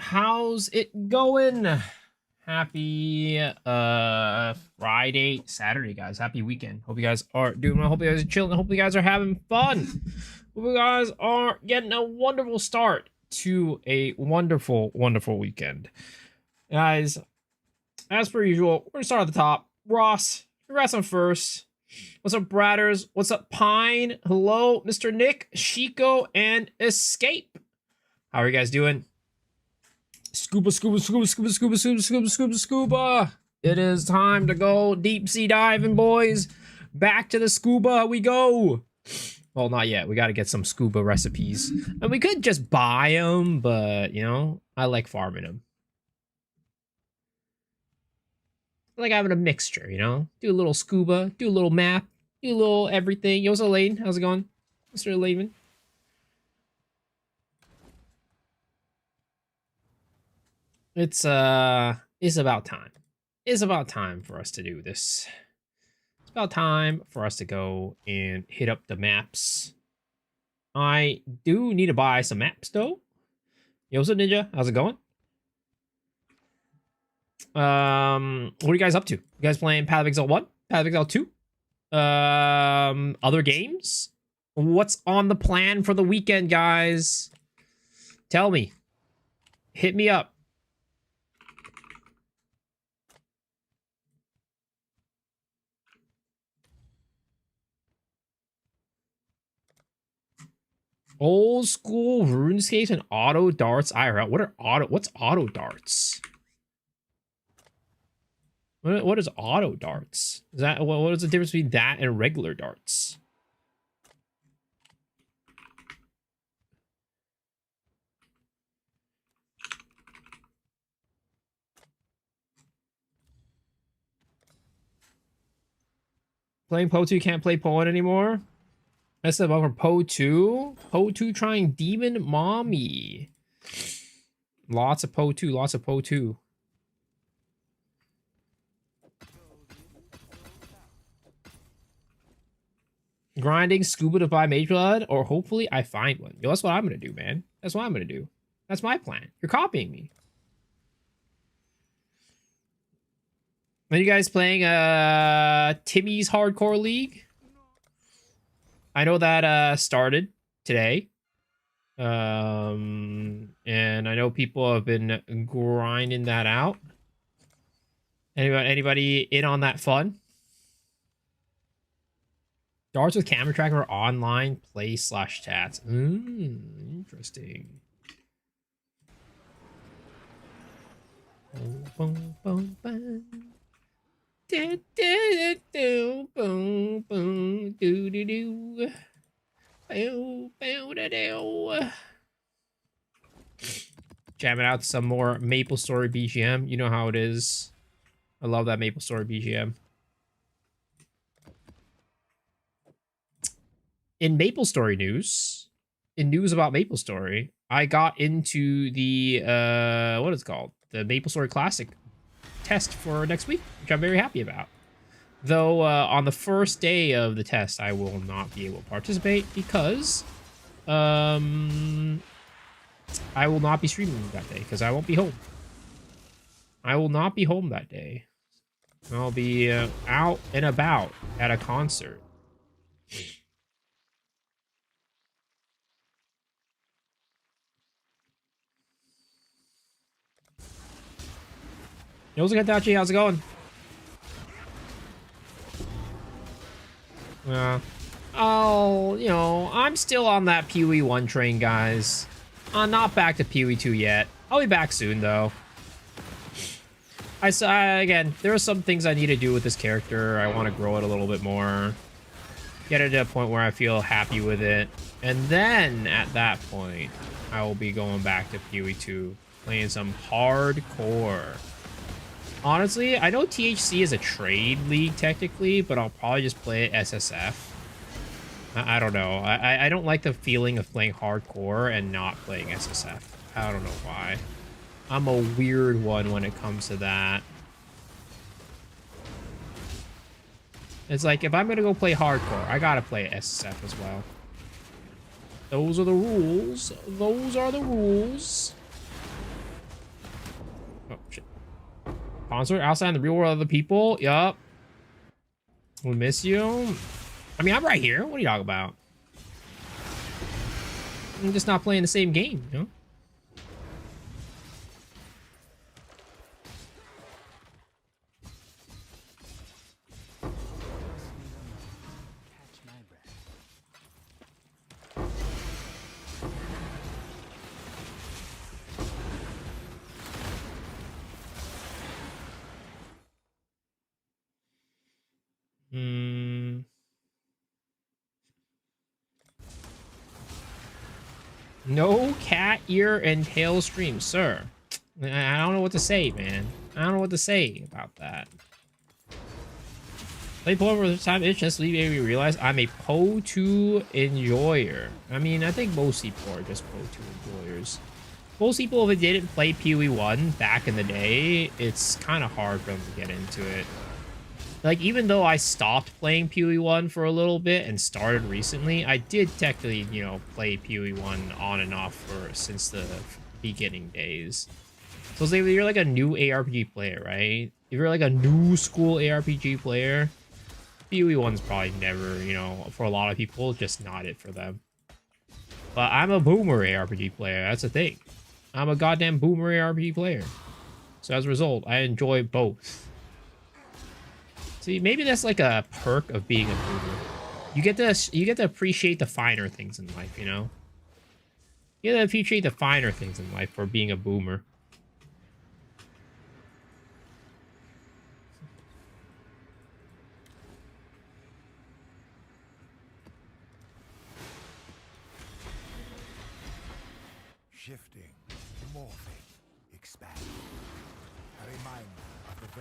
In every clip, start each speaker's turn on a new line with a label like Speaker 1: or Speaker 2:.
Speaker 1: How's it going? Happy Friday, Saturday, guys. Happy weekend. Hope you guys are doing well. Hope you guys are chilling. Hope you guys are having fun. Hope you guys are getting a wonderful start to a wonderful, wonderful weekend. Guys, as per usual, we're gonna start at the top. Ross, congrats on first. What's up, Bratters? What's up, Pine? Hello, Mr. Nick, Chico, and Escape. How are you guys doing? Scuba, scuba, scuba, scuba, scuba, scuba, scuba, scuba, scuba. It is time to go deep sea diving, boys. Back to the scuba we go. Well, not yet. We got to get some scuba recipes. And we could just buy them, but, you know, I like farming them. I like having a mixture, you know? Do a little scuba, do a little map, do a little everything. Yo, what's up, Layden? How's it going? Mr. Layden? It's about time. It's about time for us to do this. It's about time for us to go and hit up the maps. I do need to buy some maps though. Yo, what's up, Ninja? How's it going? What are you guys up to? You guys playing Path of Exile 1? Path of Exile 2? Other games? What's on the plan for the weekend, guys? Tell me. Hit me up. Old school RuneScape and auto darts IRL. What's auto darts? What is auto darts? Is that what is the difference between that and regular darts? Playing Poe 2, can't play Poe anymore. That's the from Poe 2. Poe 2 trying Demon Mommy. Lots of Poe 2. Lots of Poe 2. Grinding scuba to buy Mageblood, or hopefully I find one. Yo, that's what I'm gonna do, man. That's what I'm gonna do. That's my plan. You're copying me. Are you guys playing Timmy's Hardcore League? I know that started today. And I know people have been grinding that out. Anybody in on that fun? Darts with camera tracker or online play /chats. Interesting. Boom, boom, boom. Do, do, do, boom, boom, do, do, do. Bow, bow, da, do. Jamming out some more Maple Story BGM. You know how it is. I love that Maple Story BGM. In Maple Story news, in news about Maple Story, I got into the what is it called? The Maple Story Classic test for next week, which I'm very happy about. Though on the first day of the test, I will not be able to participate because I will not be streaming that day because I won't be home. I will not be home that day. I'll be out and about at a concert. Yo, what's up, Hitachi? How's it going? Oh, you know, I'm still on that PoE 1 train, guys. Not back to PoE 2 yet. I'll be back soon, though. Again, there are some things I need to do with this character. I want to grow it a little bit more. Get it to a point where I feel happy with it. And then, at that point, I will be going back to PoE 2. Playing some hardcore. Honestly, I know THC is a trade league technically, but I'll probably just play it SSF. I don't know. I don't like the feeling of playing hardcore and not playing SSF. I don't know why. I'm a weird one when it comes to that. It's like, if I'm going to go play hardcore, I got to play SSF as well. Those are the rules. Those are the rules. Concert outside in the real world of other people. Yup. We miss you. I mean, I'm right here. What are you talking about? I'm just not playing the same game, you know? No cat ear and tail stream, sir. I don't know what to say, man. I don't know what to say about that. Play Poe over the time itch just leave me realize I'm a Poe 2 enjoyer. I mean, I think most people are just Poe 2 enjoyers. Most people, if they didn't play PoE 1 back in the day, it's kind of hard for them to get into it. Like, even though I stopped playing PoE 1 for a little bit and started recently, I did technically, you know, play PoE 1 on and off since the beginning days. So it's like, if you're like a new ARPG player, right? If you're like a new school ARPG player, PoE 1's probably never, you know, for a lot of people, just not it for them. But I'm a boomer ARPG player, that's the thing. I'm a goddamn boomer ARPG player. So as a result, I enjoy both. See, maybe that's like a perk of being a boomer. You get to appreciate the finer things in life, you know? You get to appreciate the finer things in life for being a boomer.
Speaker 2: Shifting, morphing, expanding.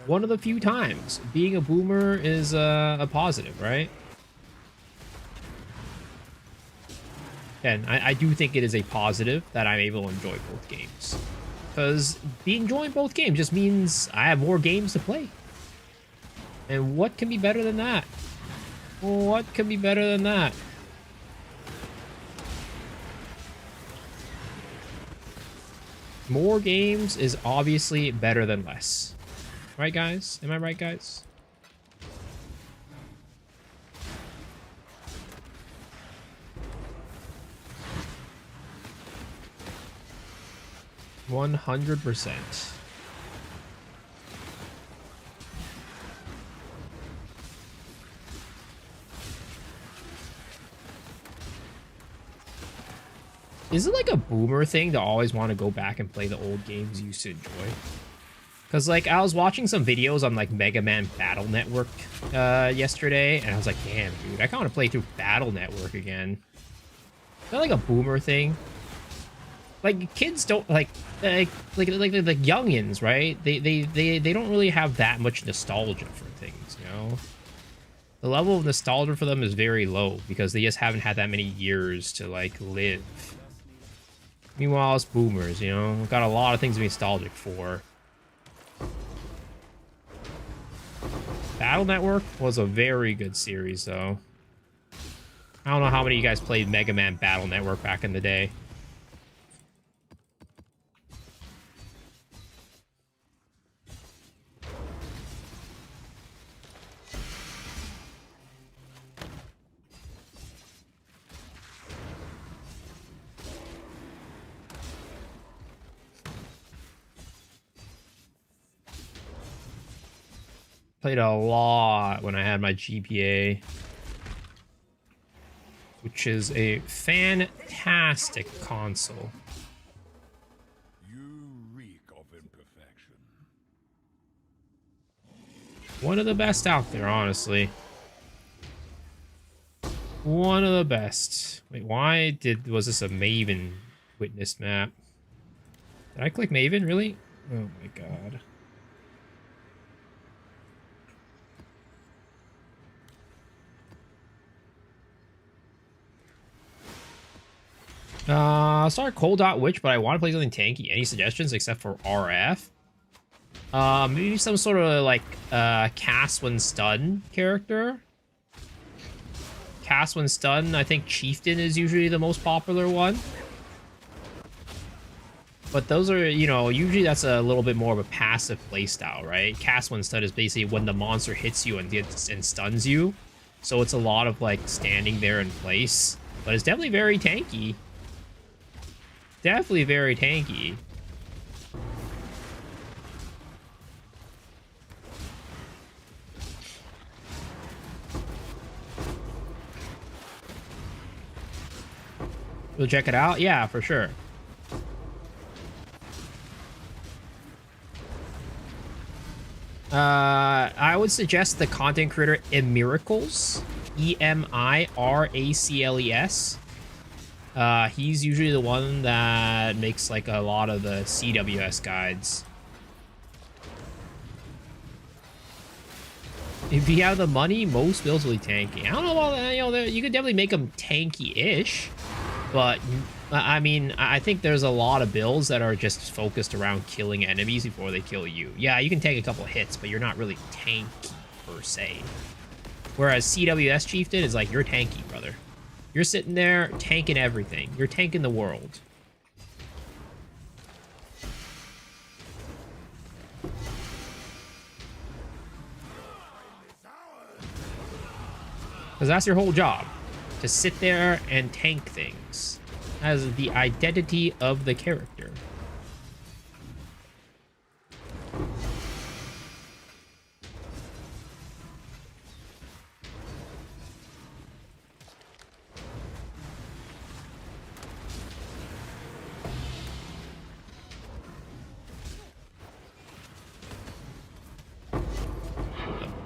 Speaker 1: One of the few times being a boomer is a positive, right? Again, I do think it is a positive that I'm able to enjoy both games. Because enjoying both games just means I have more games to play. And what can be better than that? What can be better than that? More games is obviously better than less. Right, guys? Am I right, guys? %100%. Is it like a boomer thing to always want to go back and play the old games you used to enjoy? Because, like, I was watching some videos on, like, Mega Man Battle Network yesterday, and I was like, damn, dude, I kind of want to play through Battle Network again. Is that like a boomer thing? Like, kids don't, like the youngins, right? They don't really have that much nostalgia for things, you know? The level of nostalgia for them is very low, because they just haven't had that many years to, like, live. Meanwhile, us boomers, you know, we've got a lot of things to be nostalgic for. Battle Network was a very good series, though. I don't know how many of you guys played Mega Man Battle Network back in the day. Played a lot when I had my GPA, which is a fantastic console.
Speaker 2: You reek of imperfection.
Speaker 1: One of the best out there, honestly. One of the best. Wait, why was this a Maven witness map? Did I click Maven, really? Oh my god. Sorry, Cold Dot Witch, but I want to play something tanky. Any suggestions except for RF? Maybe some sort of like cast when stun character. Cast when stun, I think Chieftain is usually the most popular one. But those are, you know, usually that's a little bit more of a passive playstyle, right? Cast One Stun is basically when the monster hits you and stuns you. So it's a lot of like standing there in place. But it's definitely very tanky. Definitely very tanky. You'll check it out? Yeah, for sure. I would suggest the content creator Emiracles. Emiracles. He's usually the one that makes like a lot of the CWS guides. If you have the money, most builds will be tanky. I don't know about that, you know, you could definitely make them tanky-ish, but I mean, I think there's a lot of builds that are just focused around killing enemies before they kill you. Yeah, you can take a couple hits, but you're not really tanky per se. Whereas CWS Chieftain is like, you're tanky, brother. You're sitting there tanking everything. You're tanking the world. Because that's your whole job. To sit there and tank things. As the identity of the character.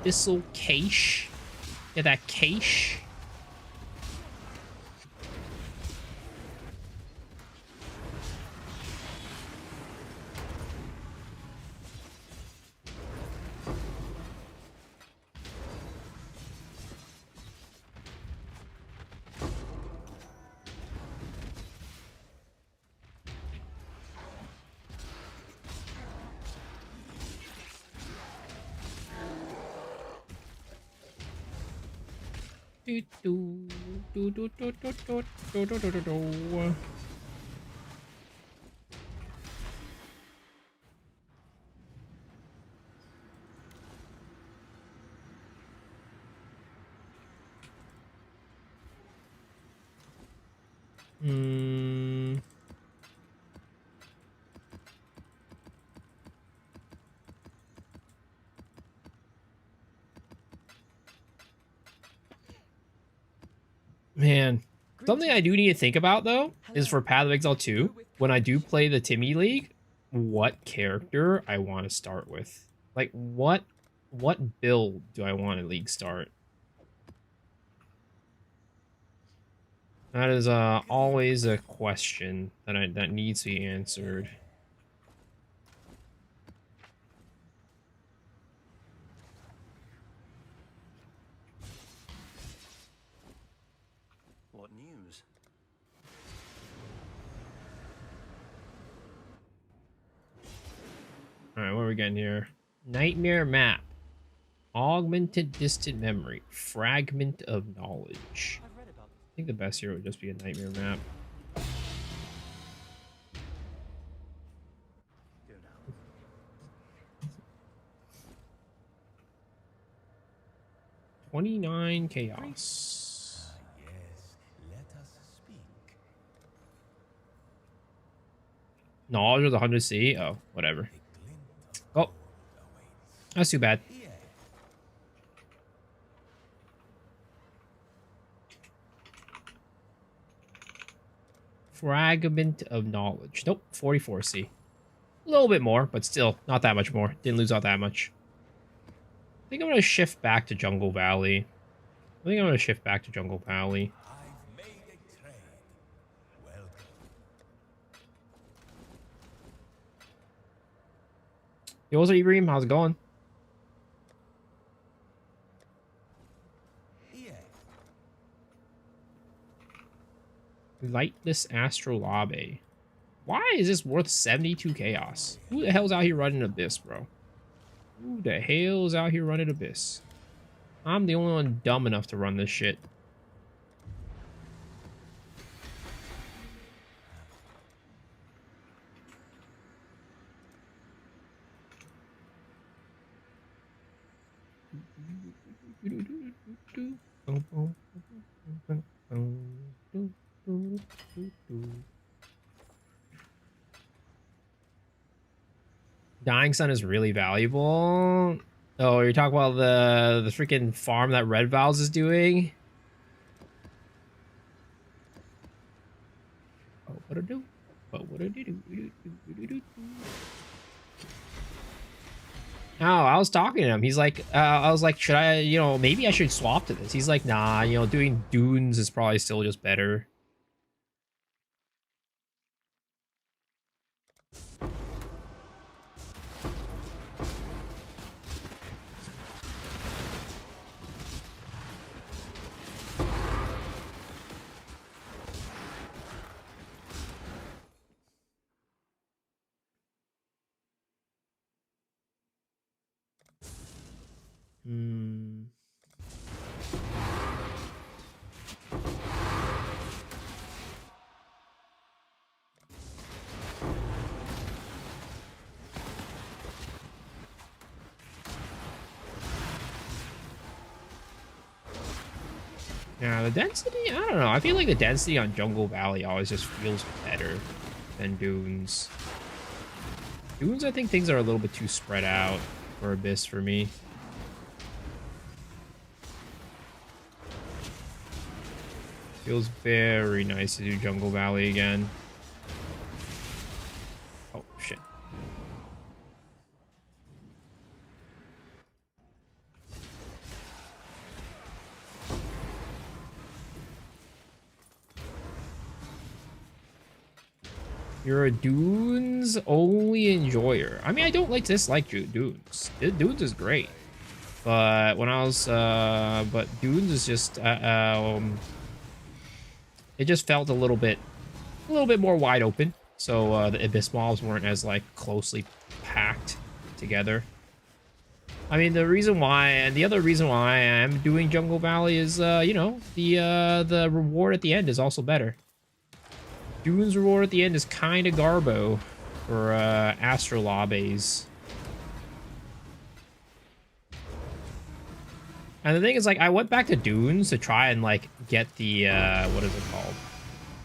Speaker 1: Abyssal Cache. Get that cache. Man, something I do need to think about, though, is for Path of Exile 2, when I do play the Timmy League, what character I want to start with. Like, what build do I want to League start? That is always a question that needs to be answered.
Speaker 3: What news?
Speaker 1: Alright, what are we getting here? Nightmare Map. Augmented Distant Memory. Fragment of Knowledge.
Speaker 3: I've read about this.
Speaker 1: I think the best here would just be a Nightmare Map.
Speaker 3: Go now.
Speaker 1: 29 Chaos.
Speaker 2: Yes, let us speak.
Speaker 1: Knowledge with 100 C? Oh, whatever.
Speaker 2: A glint of
Speaker 1: Oh,
Speaker 2: gold awaits.
Speaker 1: that's too bad.
Speaker 2: Here,
Speaker 1: Fragment of Knowledge. Nope, 44 C. A little bit more, but still, not that much more. Didn't lose out that much. I think I'm going to shift back to Jungle Valley. I've made a trade. Welcome. Yo, what's up, Ibrahim? How's it going?
Speaker 2: Here,
Speaker 1: Lightless Astrolabe. Why is this worth 72 chaos? Who the hell's out here running Abyss, bro? Who the hell's out here running Abyss? I'm the only one dumb enough to run this shit. Dying Sun is really valuable. Oh, you're talking about the freaking farm that Red Valves is doing? Oh, what do? Oh, what do? Oh, I was talking to him. He's like, I was like, should I, maybe I should swap to this. He's like, nah, doing dunes is probably still just better. Hmm. Yeah, the density, I don't know. I feel like the density on Jungle Valley always just feels better than Dunes. Dunes, I think things are a little bit too spread out for Abyss for me. Feels very nice to do Jungle Valley again. Oh, shit. You're a Dunes only enjoyer. I mean, I don't dislike Dunes. Dunes is great. But when I was, but Dunes is just, it just felt a little bit more wide open. So the Abyss mobs weren't as like closely packed together. I mean, the reason why, and the other reason why I am doing Jungle Valley is, the reward at the end is also better. Dune's reward at the end is kind of garbo for Astrolabes. And the thing is, like, I went back to Dunes to try and, like, get the, what is it called?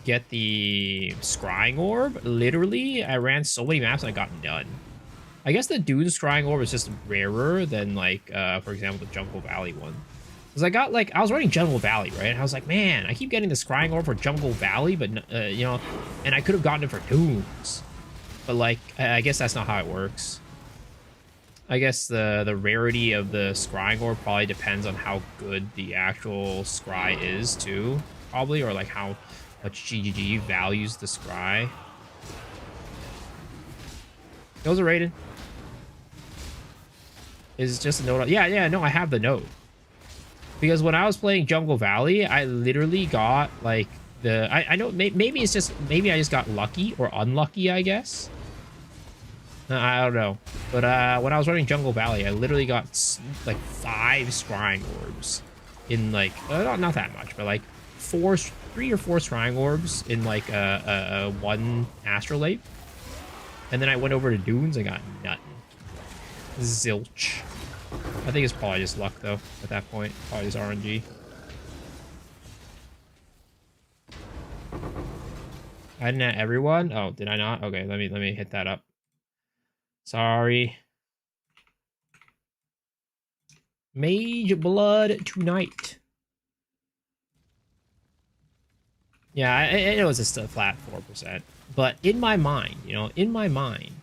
Speaker 1: Get the Scrying Orb. Literally, I ran so many maps and I got none. I guess the Dunes Scrying Orb is just rarer than, like, for example, the Jungle Valley one. Because I was running Jungle Valley, right? And I was like, man, I keep getting the Scrying Orb for Jungle Valley, but, and I could have gotten it for Dunes. But, like, I guess that's not how it works. I guess the rarity of the Scrying Orb probably depends on how good the actual Scry is, too. Probably, or, like, how much GGG values the Scry. Those are rated. Is just a note. Yeah, no, I have the note. Because when I was playing Jungle Valley, I literally got, like, I know, maybe it's just, maybe I just got lucky or unlucky, I guess. I don't know. But when I was running Jungle Valley, I literally got, like, 5 Scrying Orbs in, like, not that much, but, like, 3 or 4 Scrying Orbs in, like, one Astrolabe. And then I went over to Dunes and got nothing. Zilch. I think it's probably just luck, though, at that point. Probably just RNG. I didn't have everyone? Oh, did I not? Okay, let me hit that up. Sorry. Mageblood tonight. Yeah, I know it's just a flat 4%. But in my mind, in my mind,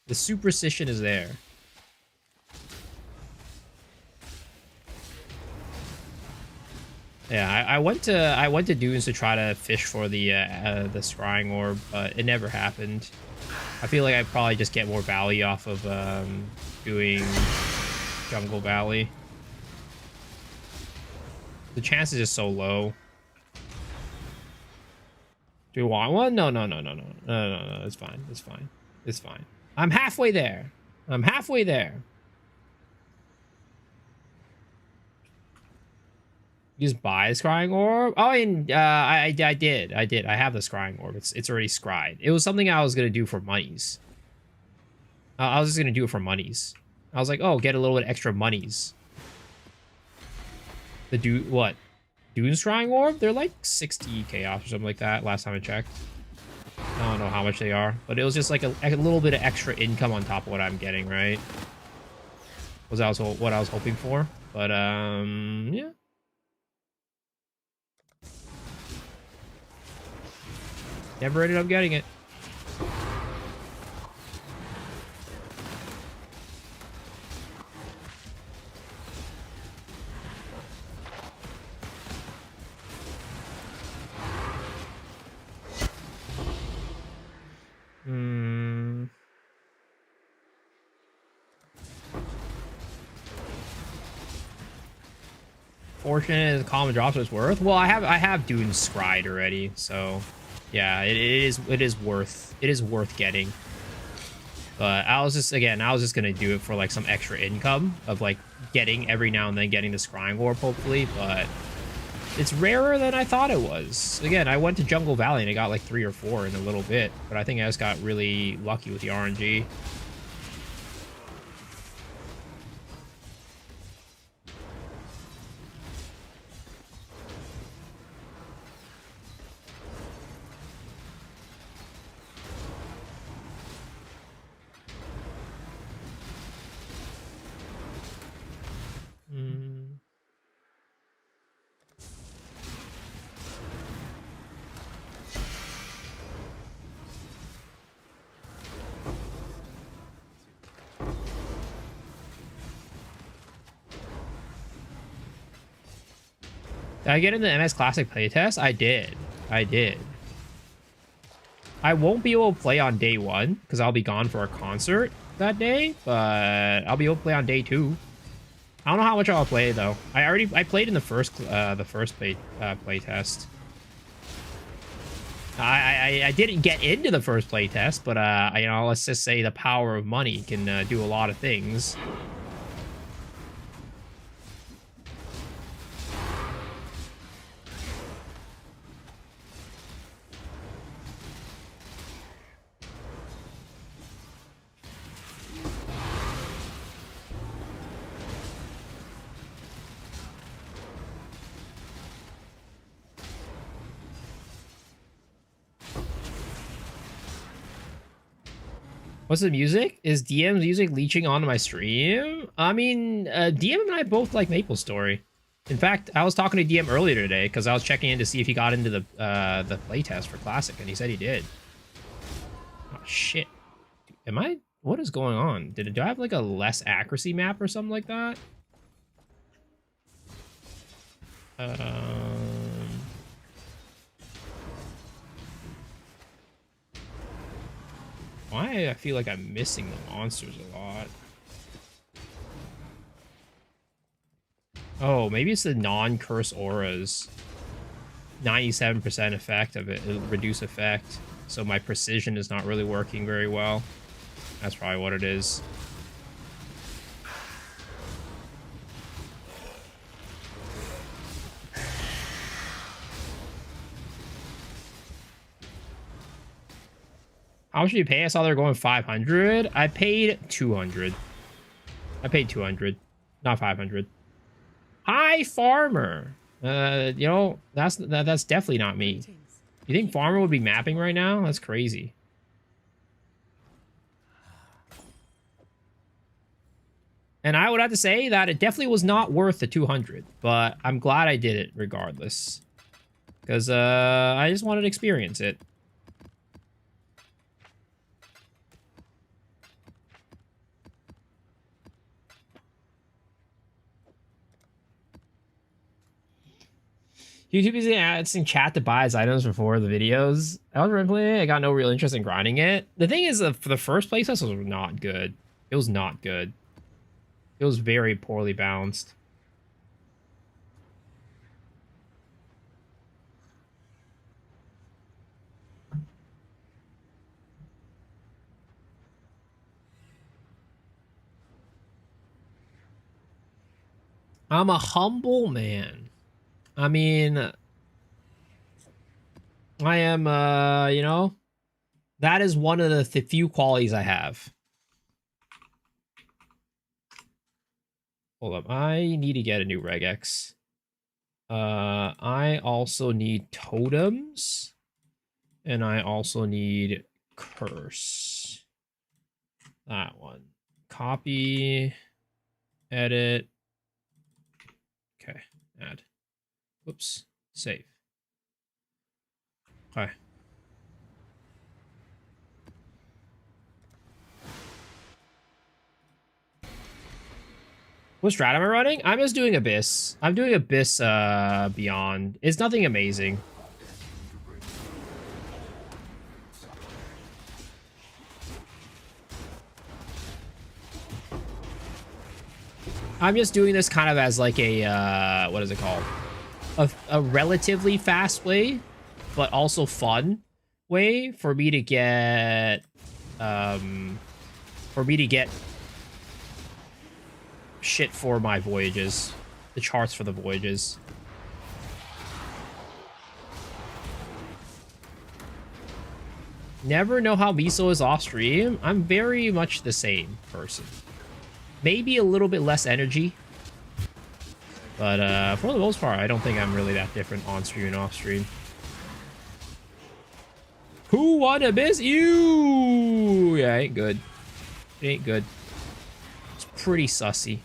Speaker 1: the superstition is there. Yeah, I went to Dunes to try to fish for the Scrying Orb, but it never happened. I feel like I'd probably just get more value off of doing Jungle Valley. The chance is just so low. Do you want one? No. It's fine. It's fine. It's fine. I'm halfway there. I'm halfway there. You just buy a Scrying Orb? Oh, and I did. I have the Scrying Orb. It's already scryed. It was something I was gonna do for monies. I was just gonna do it for monies. I was like, oh, get a little bit extra monies. What? Dune Scrying Orb? They're like 60 chaos or something like that last time I checked. I don't know how much they are, but it was just like a little bit of extra income on top of what I'm getting, right? Was also what I was hoping for, but yeah. Never ended up getting it. Fortunate as common drops is worth. Well, I have Dune Scryed already, so yeah, it is worth getting. But I was just gonna do it for like some extra income of like getting every now and then getting the Scrying Orb, hopefully, but it's rarer than I thought it was. Again, I went to Jungle Valley and I got like 3 or 4 in a little bit, but I think I just got really lucky with the RNG. Did I get in the MS Classic playtest? I did. I did. I won't be able to play on day 1 because I'll be gone for a concert that day, but I'll be able to play on day 2. I don't know how much I'll play though. I played in the first playtest. I didn't get into the first playtest, but you know, let's just say the power of money can do a lot of things. What's the music? Is DM's music leeching onto my stream? I mean, DM and I both like MapleStory. In fact, I was talking to DM earlier today because I was checking in to see if he got into the playtest for Classic, and he said he did. Oh shit! Am I? What is going on? Do I have like a less accuracy map or something like that? Why I feel like I'm missing the monsters a lot. Oh, maybe it's the non-curse auras. 97% effect of it, reduce effect. So my precision is not really working very well. That's probably what it is. How much did you pay? I saw they were going 500. I paid 200. I paid 200, not 500. Hi, Farmer. You know, that's definitely not me. You think Farmer would be mapping right now? That's crazy. And I would have to say that it definitely was not worth the 200, but I'm glad I did it regardless. Because I just wanted to experience it. YouTube is asking chat to buy his items before the videos. I was playing. I got no real interest in grinding it. The thing is, for the first place, this was not good. It was not good. It was very poorly balanced. I'm a humble man. I mean, I am, you know, that is one of the few qualities I have. Hold up. I need to get a new regex. I also need totems. And I also need curse. That one. Copy. Edit. Okay. Add. Whoops. Save. Okay. What strat am I running? I'm just doing Abyss. I'm doing Abyss Beyond. It's nothing amazing. I'm just doing this kind of as like a, what is it called? A relatively fast way, but also fun way for me to get, shit for my voyages. The charts for the voyages. Never know how Miso is off stream. I'm very much the same person. Maybe a little bit less energy. But for the most part, I don't think I'm really that different on stream and off stream. Who won Abyss? You! Yeah, ain't good. It ain't good. It's pretty sussy.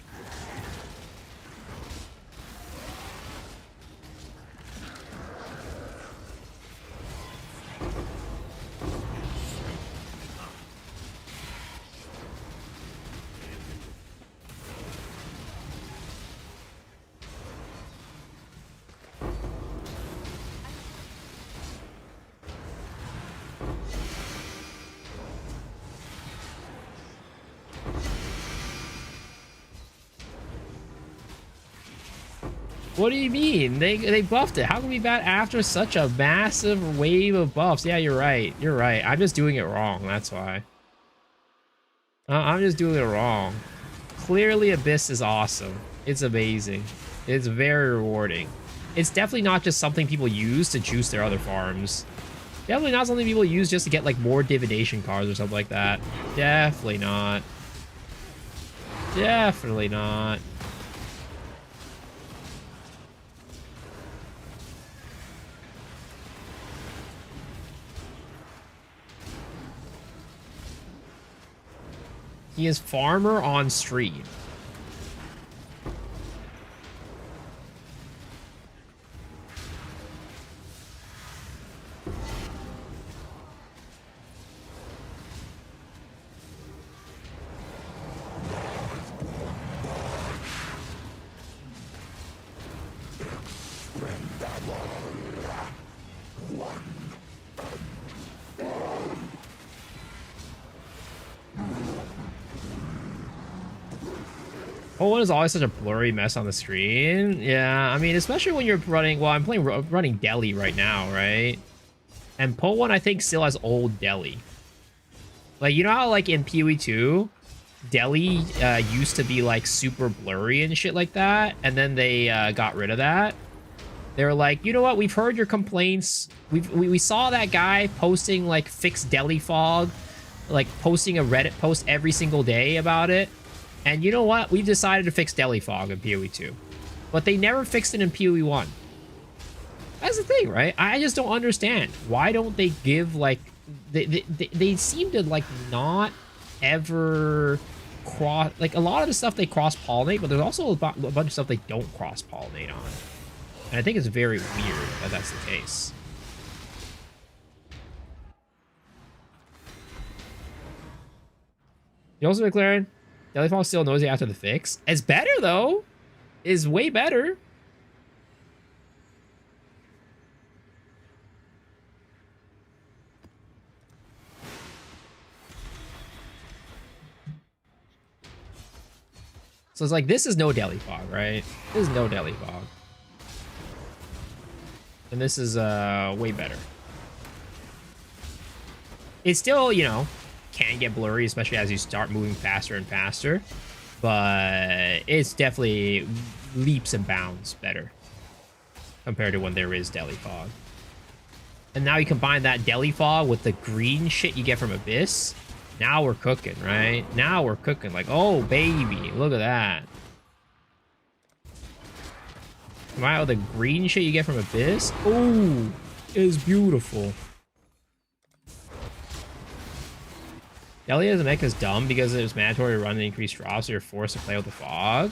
Speaker 1: What do you mean? They buffed it. How can we be bad after such a massive wave of buffs? Yeah, you're right. You're right. I'm just doing it wrong. That's why. I'm just doing it wrong. Clearly, Abyss is awesome. It's amazing. It's very rewarding. It's definitely not just something people use to juice their other farms. Definitely not something people use just to get like more divination cards or something like that. Definitely not. Definitely not. He is farmer on stream. Poland is always such a blurry mess on the screen. Yeah, I mean, especially when you're running... Well, I'm running Delhi right now, right? And Poland, I think, still has old Delhi. Like, you know how, like, in PoE 2, Delhi used to be, like, super blurry and shit like that? And then they got rid of that. They were like, you know what? We've heard your complaints. We saw that guy posting, like, fixed Delhi fog. Like, posting a Reddit post every single day about it. And you know what? We've decided to fix Delhi Fog in PoE 2. But they never fixed it in PoE 1. That's the thing, right? I just don't understand. Why don't they give, like... They seem to, like, not ever cross... Like, a lot of the stuff they cross-pollinate, but there's also a bunch of stuff they don't cross-pollinate on. And I think it's very weird that that's the case. You also McLaren... Delhi Fog still nosy after the fix. It's better, though. It's way better. So it's like, this is no Delhi Fog, right? This is no Delhi Fog. And this is way better. It's still, you know... can get blurry, especially as you start moving faster and faster, but it's definitely leaps and bounds better compared to when there is Delhi Fog. And now you combine that Delhi Fog with the green shit you get from Abyss. Now we're cooking, right? Now we're cooking. Like, oh baby, look at that. Wow, the green shit you get from Abyss? Oh, is beautiful. Delia's mech is dumb because it was mandatory to run the increased drops, so you're forced to play with the fog.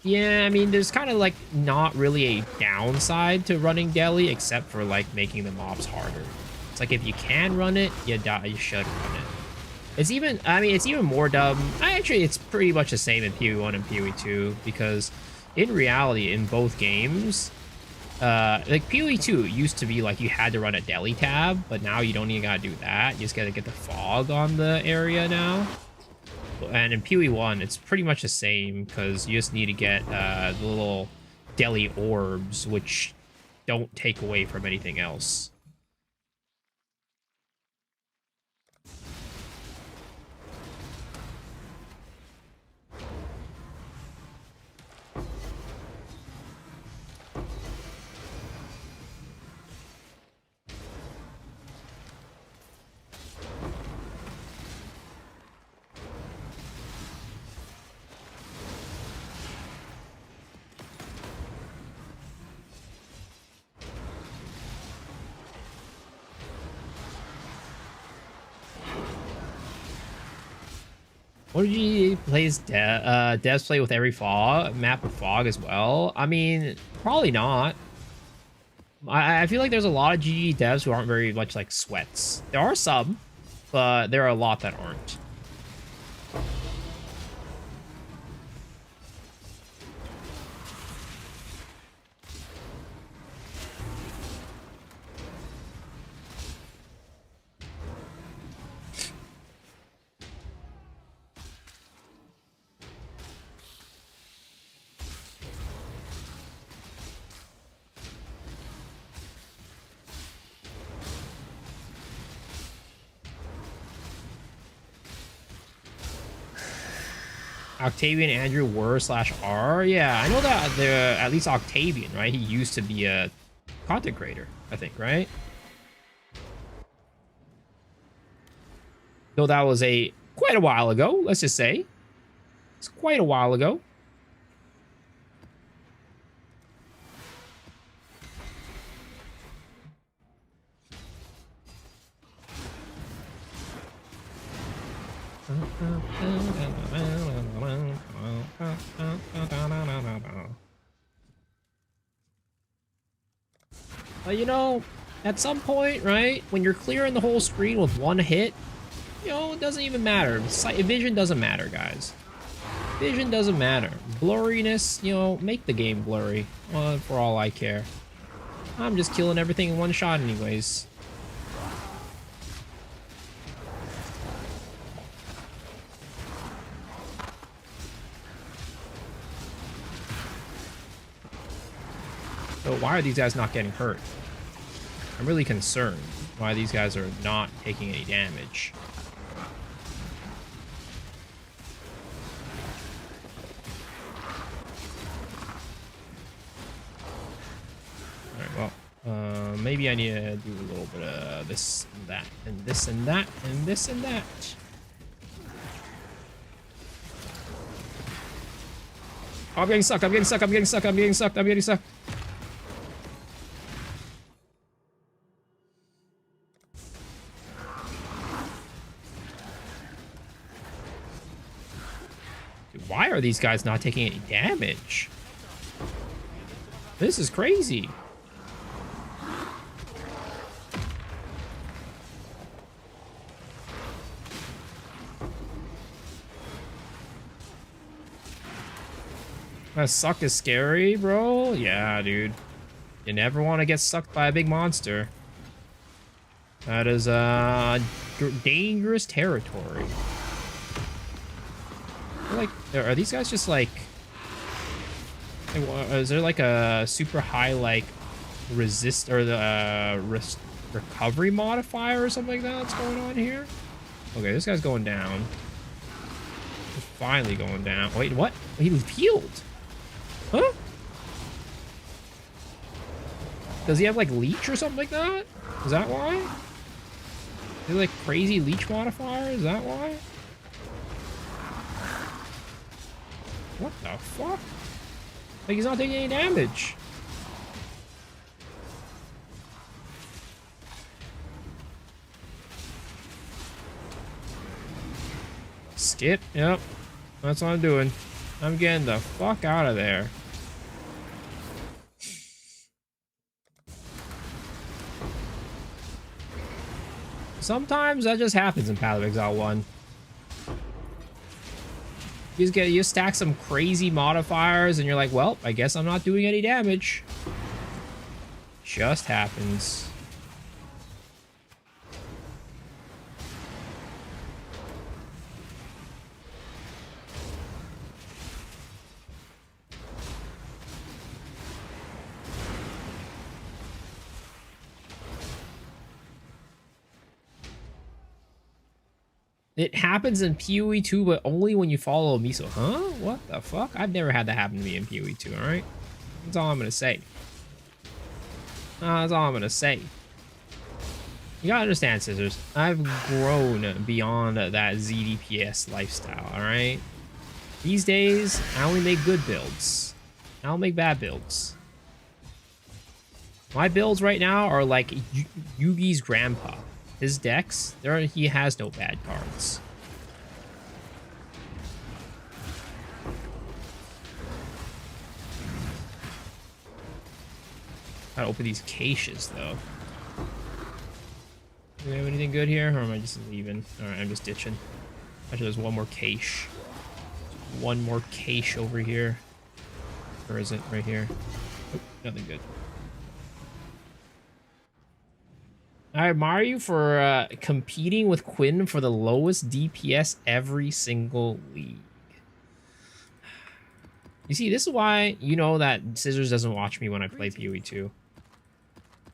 Speaker 1: Yeah, I mean, there's kind of like not really a downside to running Deli, except for like making the mobs harder. It's like if you can run it, you should run it. It's even, I mean, it's even more dumb. Actually, it's pretty much the same in PoE1 and PoE2 because in reality, in both games, like PoE2 used to be like you had to run a Deli tab, but now you don't even gotta do that. You just gotta get the fog on the area now. And in PoE1, it's pretty much the same because you just need to get the little Deli orbs, which don't take away from anything else. OG plays devs play with every map with fog as well. I mean, probably not. I feel like there's a lot of GG devs who aren't very much like sweats. There are some, but there are a lot that aren't. Octavian Andrew were /R. Yeah, I know that at least Octavian, right? He used to be a content creator, I think, right? Though that was quite a while ago, let's just say. It's quite a while ago. But you know, at some point, right, when you're clearing the whole screen with one hit, you know, it doesn't even matter. Vision doesn't matter, guys. Vision doesn't matter. Blurriness, you know, make the game blurry. For all I care. I'm just killing everything in one shot anyways. So why are these guys not getting hurt? I'm really concerned why these guys are not taking any damage. Alright, well, maybe I need to do a little bit of this and that, and this and that, and this and that. Oh, I'm getting sucked, I'm getting sucked, I'm getting sucked, I'm getting sucked, I'm getting sucked. Why are these guys not taking any damage? This is crazy. That suck is scary, bro. Yeah, dude. You never want to get sucked by a big monster. That is dangerous territory. Like, are these guys just like, is there like a super high like resist or the recovery modifier or something like that that's going on here? Okay, this guy's going down. He's finally going down. Wait, what? He was healed. Huh? Does he have like leech or something like that? Is that why? Is he like crazy leech modifier? Is that why? What the fuck? Like, he's not taking any damage. Skip. Yep. That's what I'm doing. I'm getting the fuck out of there. Sometimes that just happens in Path of Exile 1. You stack some crazy modifiers and you're like, well, I guess I'm not doing any damage. Just happens. It happens in PoE 2, but only when you follow Miso. Huh? What the fuck? I've never had that happen to me in PoE 2, alright? That's all I'm gonna say. That's all I'm gonna say. You gotta understand, Scissors. I've grown beyond that ZDPS lifestyle, alright? These days, I only make good builds. I don't make bad builds. My builds right now are like Yugi's grandpa. His decks, he has no bad cards. Gotta open these caches, though. Do we have anything good here, or am I just leaving? Alright, I'm just ditching. Actually, there's one more cache. One more cache over here. Or is it right here? Oh, nothing good. I admire you for competing with Quinn for the lowest DPS every single league. You see, this is why you know that Scissors doesn't watch me when I play PoE 2.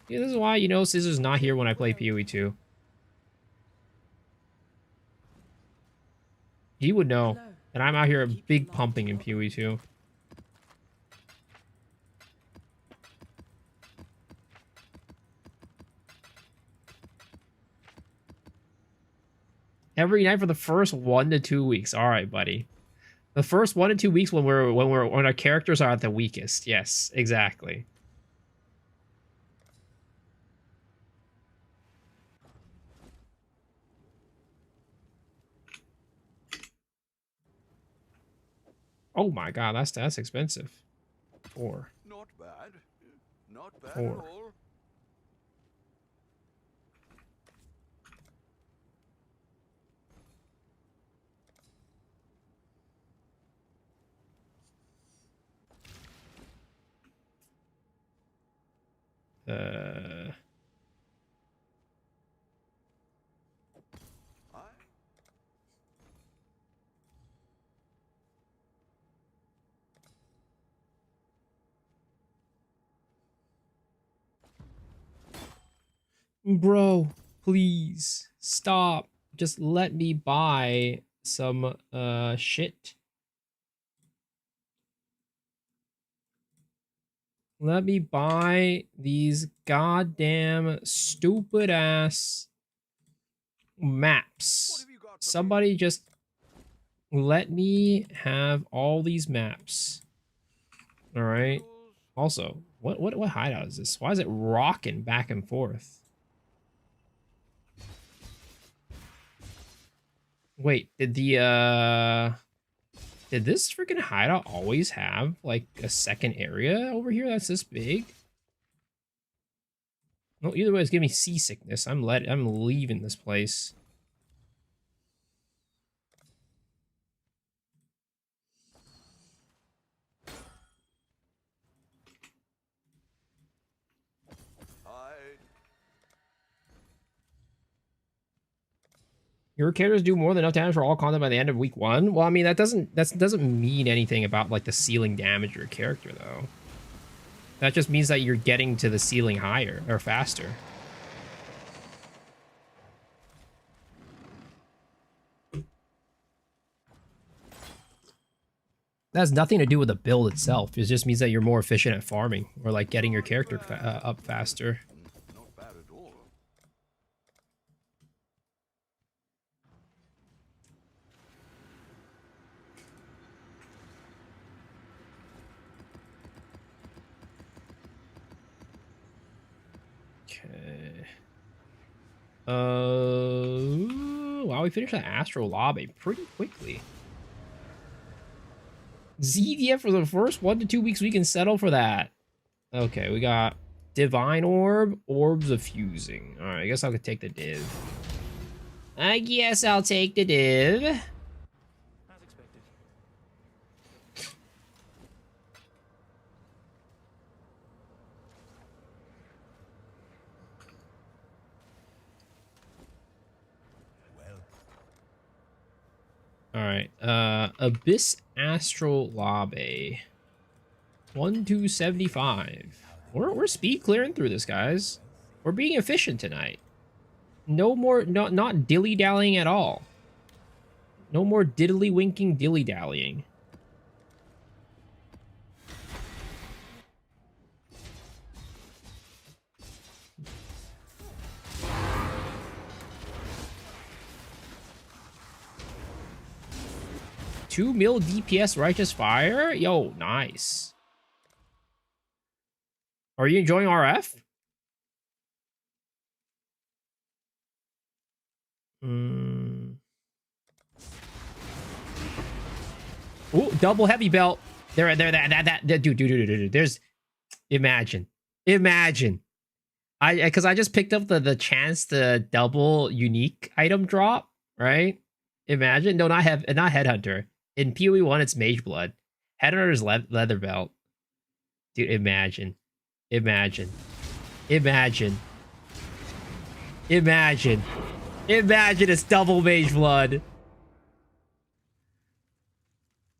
Speaker 1: Yeah, this is why you know Scissors not here when I play PoE 2. He would know that I'm out here big pumping in PoE 2. Every night for the first 1 to 2 weeks. All right, buddy. The first 1 to 2 weeks when our characters are at the weakest. Yes, exactly. Oh my god, that's expensive. 4.
Speaker 2: Not bad. Not bad
Speaker 1: 4.
Speaker 2: at all.
Speaker 1: Bro, please stop. Just let me buy some shit. Let me buy these goddamn stupid ass maps. Somebody just let me have all these maps. All right. Also, what hideout is this? Why is it rocking back and forth? Wait, did this freaking hideout always have like a second area over here that's this big? No, either way, it's giving me seasickness. I'm leaving this place. Your characters do more than enough damage for all content by the end of week 1. Well, I mean that doesn't mean anything about like the ceiling damage of your character though. That just means that you're getting to the ceiling higher or faster. That has nothing to do with the build itself. It just means that you're more efficient at farming or like getting your character up faster.
Speaker 2: Not bad at all.
Speaker 1: Okay. Wow, we finished that Astro Lobby pretty quickly. ZDF for the first 1 to 2 weeks, we can settle for that. Okay, we got Divine Orb, Orbs of Fusing. All right, I guess I'll take the div. I guess I'll take the div.
Speaker 3: As expected.
Speaker 1: All right, Abyss Astral Lobby. 1275. We're speed clearing through this, guys. We're being efficient tonight. No more, not dilly-dallying at all. No more diddly-winking dilly-dallying. $2 mil DPS Righteous Fire? Yo, nice. Are you enjoying RF? Ooh, double heavy belt. Dude. There's, imagine. Because I just picked up the chance to double unique item drop, right? Imagine, no, not Headhunter. In PoE 1, it's Mageblood. Headhunter's leather belt. Dude, imagine it's double Mageblood.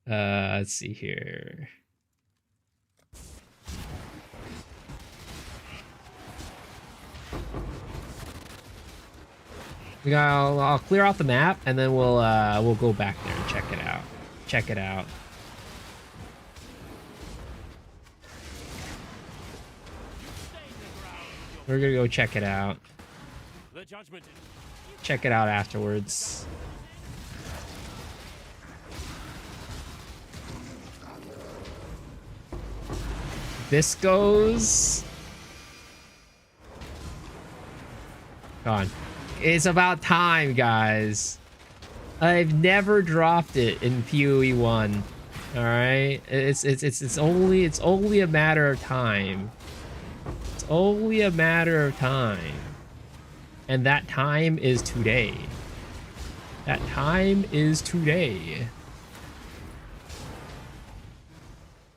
Speaker 1: Let's see here. I'll clear out the map and then we'll go back there and check it out. We're gonna go check it out.
Speaker 3: The judgment.
Speaker 1: Check it out afterwards. This goes. Come on. It's about time, guys. I've never dropped it in PoE 1. All right, it's only a matter of time. It's only a matter of time, and that time is today. That time is today.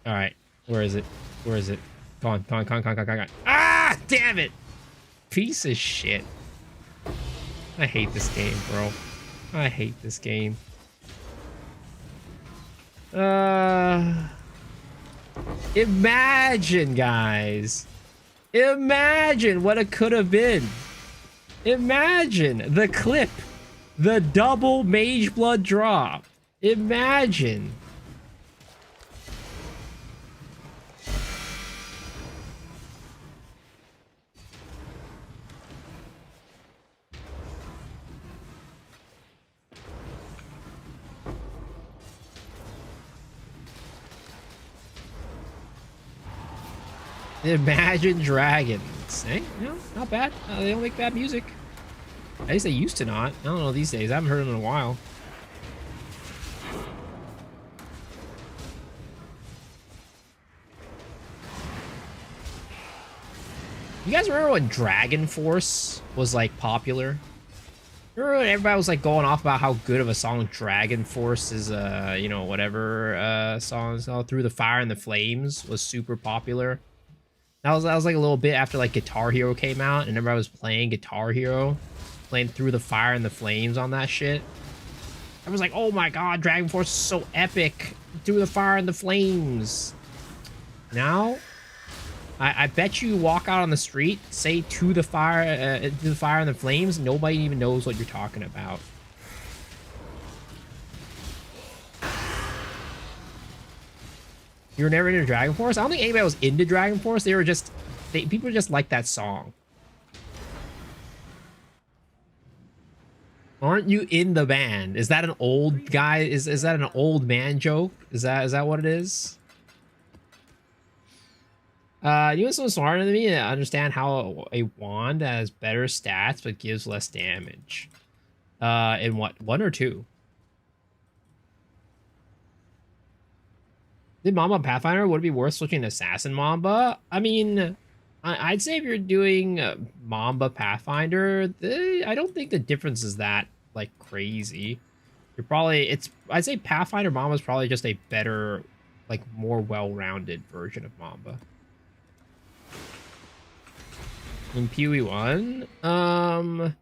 Speaker 1: All right, where is it? Where is it? Come on. Ah, damn it! Piece of shit. I hate this game, bro. I hate this game. Imagine, guys. Imagine what it could have been. Imagine the clip. The double Mageblood drop. Imagine. Imagine Dragons. Hey, you know, not bad. They don't make bad music. At least they used to not. I don't know these days. I haven't heard them in a while. You guys remember when Dragon Force was like popular? Remember when everybody was like going off about how good of a song Dragon Force is, you know, whatever songs, Through the Fire and the Flames was super popular. That was like a little bit after like Guitar Hero came out and everybody was playing Guitar Hero, playing Through the Fire and the Flames on that shit. I was like, oh my god, Dragon Force is so epic. Through the Fire and the Flames. Now, I bet you walk out on the street, say to the fire and the flames, nobody even knows what you're talking about. You were never into Dragon Force? I don't think anybody was into Dragon Force. They were just, people just like that song. Aren't you in the band? Is that an old guy? Is that an old man joke? Is that what it is? You want someone smarter than me to understand how a wand has better stats but gives less damage. In what? 1 or 2? Did Mamba Pathfinder, would it be worth switching to Assassin Mamba? I mean, I'd say if you're doing Mamba Pathfinder, I don't think the difference is that, like, crazy. You're probably, I'd say Pathfinder Mamba is probably just a better, like, more well-rounded version of Mamba. In PoE1, I'm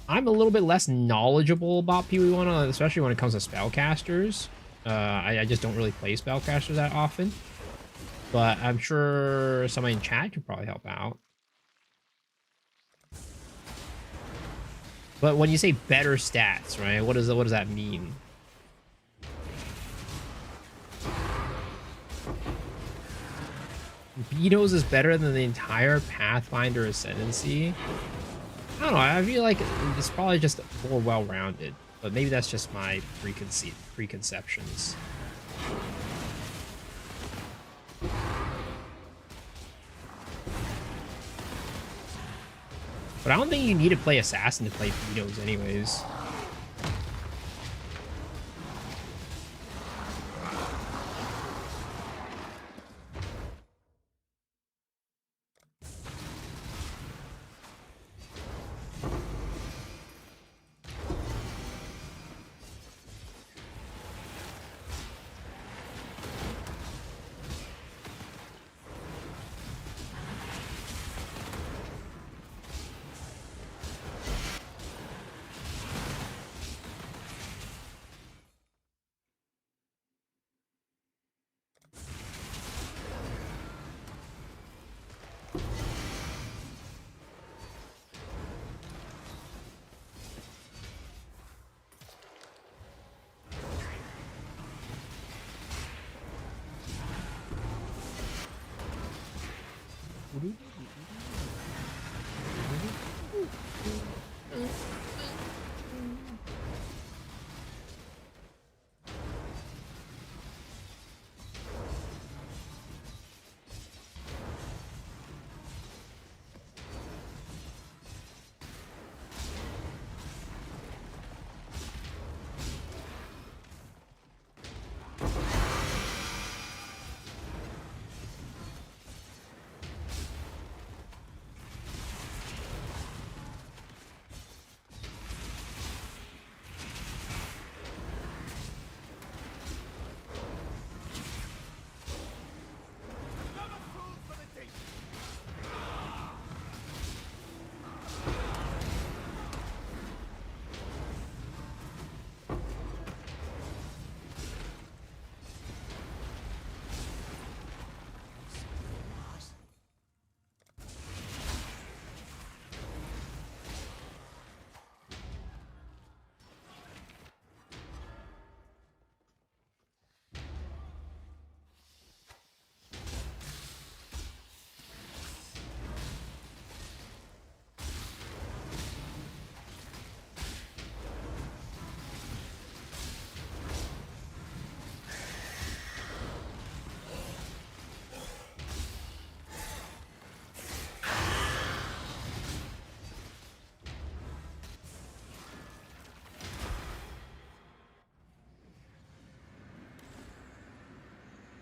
Speaker 1: a little bit less knowledgeable about PoE1, especially when it comes to spellcasters. I just don't really play spellcasters that often. But I'm sure somebody in chat could probably help out. But when you say better stats, right? What does that mean? Betos is better than the entire Pathfinder Ascendancy. I don't know. I feel like it's probably just more well-rounded, but maybe that's just my preconceptions. But I don't think you need to play Assassin to play Betos anyways.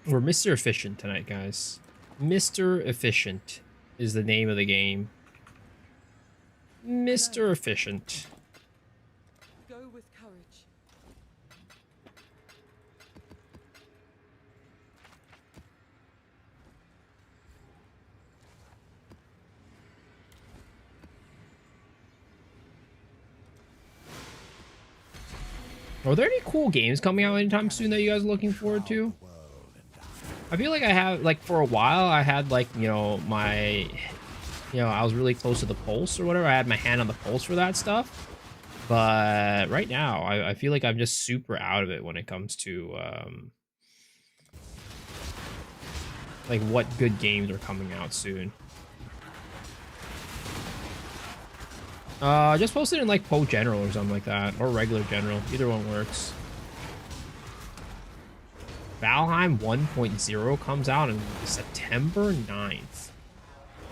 Speaker 1: We're Mr. Efficient tonight, guys. Mr. Efficient is the name of the game. Mr. Efficient.
Speaker 4: Go with courage.
Speaker 1: Are there any cool games coming out anytime soon that you guys are looking forward to? I feel like I have, like, for a while, I had, like, you know, I was really close to the pulse or whatever. I had my hand on the pulse for that stuff. But right now, I feel like I'm just super out of it when it comes to, like, what good games are coming out soon. Just post it in, like, Poe General or something like that. Or regular General. Either one works. Valheim 1.0 comes out on September 9th.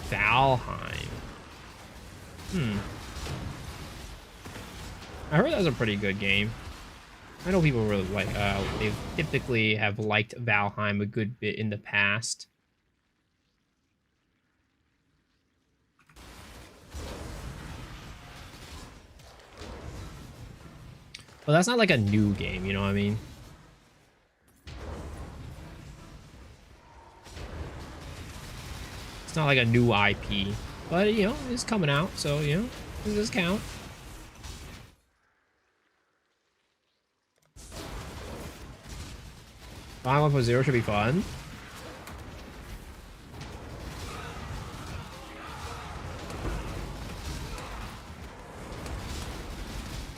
Speaker 1: Valheim. I heard that was a pretty good game. I know people really like, they typically have liked Valheim a good bit in the past. But that's not like a new game, you know what I mean? It's not like a new IP. But, you know, it's coming out, so, you know, does this count? Valheim 1.0 should be fun.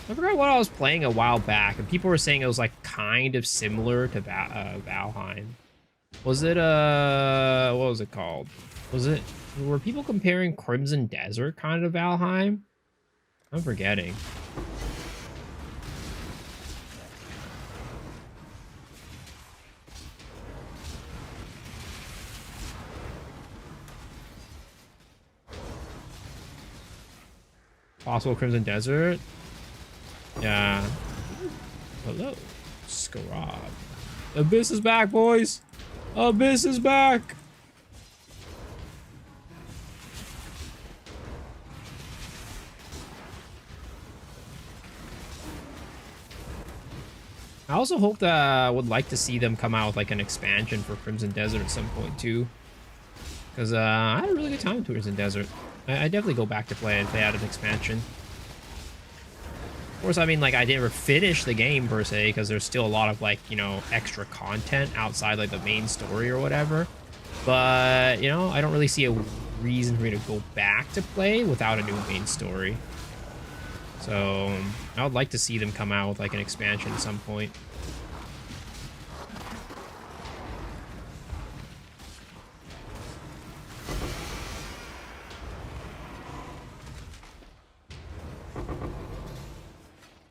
Speaker 1: I forgot what I was playing a while back, and people were saying it was like kind of similar to Valheim. Was it what was it called? Were people comparing Crimson Desert kind of Valheim? I'm forgetting. Possible Crimson Desert. Yeah. Hello, Scarab. Abyss is back, boys. Abyss is back. I also hope that I would like to see them come out with like an expansion for Crimson Desert at some point too. Because I had a really good time with Crimson Desert. I definitely go back to play it if they had an expansion. Of course, I mean, like, I didn't finish the game, per se, because there's still a lot of, like, you know, extra content outside, like, the main story or whatever. But, you know, I don't really see a reason for me to go back to play without a new main story. So, I would like to see them come out with, like, an expansion at some point.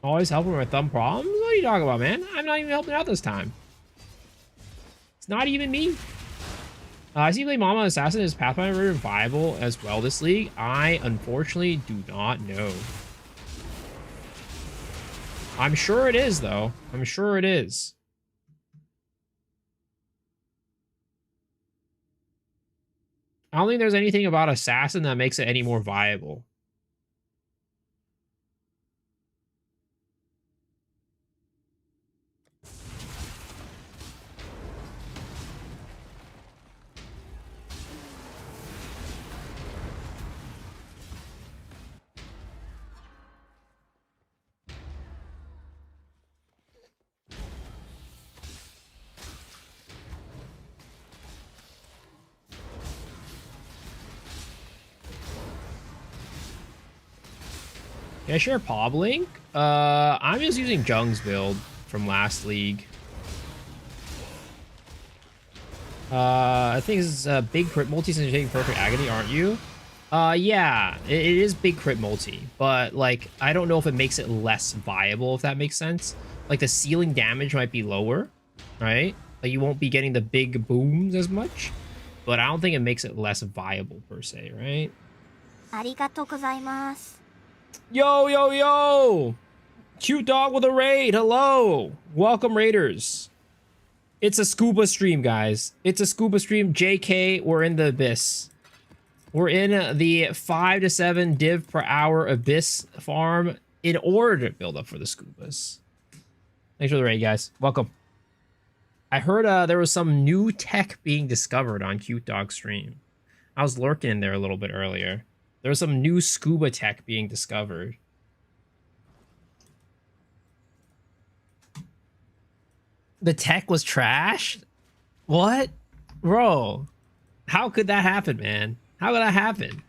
Speaker 1: Always helping with my thumb problems? What are you talking about, man? I'm not even helping out this time. It's not even me. I see play Mamba Assassin is Pathfinder viable as well this league. I unfortunately do not know. I'm sure it is, though. I'm sure it is. I don't think there's anything about Assassin that makes it any more viable. Can I share Pob Link? I'm just using Jung's build from last league. I think it's big crit multi since you're taking perfect agony, aren't you? Yeah, it is big crit multi, but like I don't know if it makes it less viable, if that makes sense. Like the ceiling damage might be lower, right? Like you won't be getting the big booms as much, but I don't think it makes it less viable per se, right?
Speaker 5: ありがとうございます。
Speaker 1: Yo, yo, yo! Cute dog with a raid. Hello. Welcome, raiders. It's a scuba stream, guys. It's a scuba stream. JK, we're in the abyss. We're in the 5 to 7 div per hour abyss farm in order to build up for the scubas. Thanks for the raid, guys. Welcome. I heard there was some new tech being discovered on Cute Dog stream. I was lurking in there a little bit earlier. There was some new scuba tech being discovered. The tech was trash? What? Bro, how could that happen, man? How could that happen?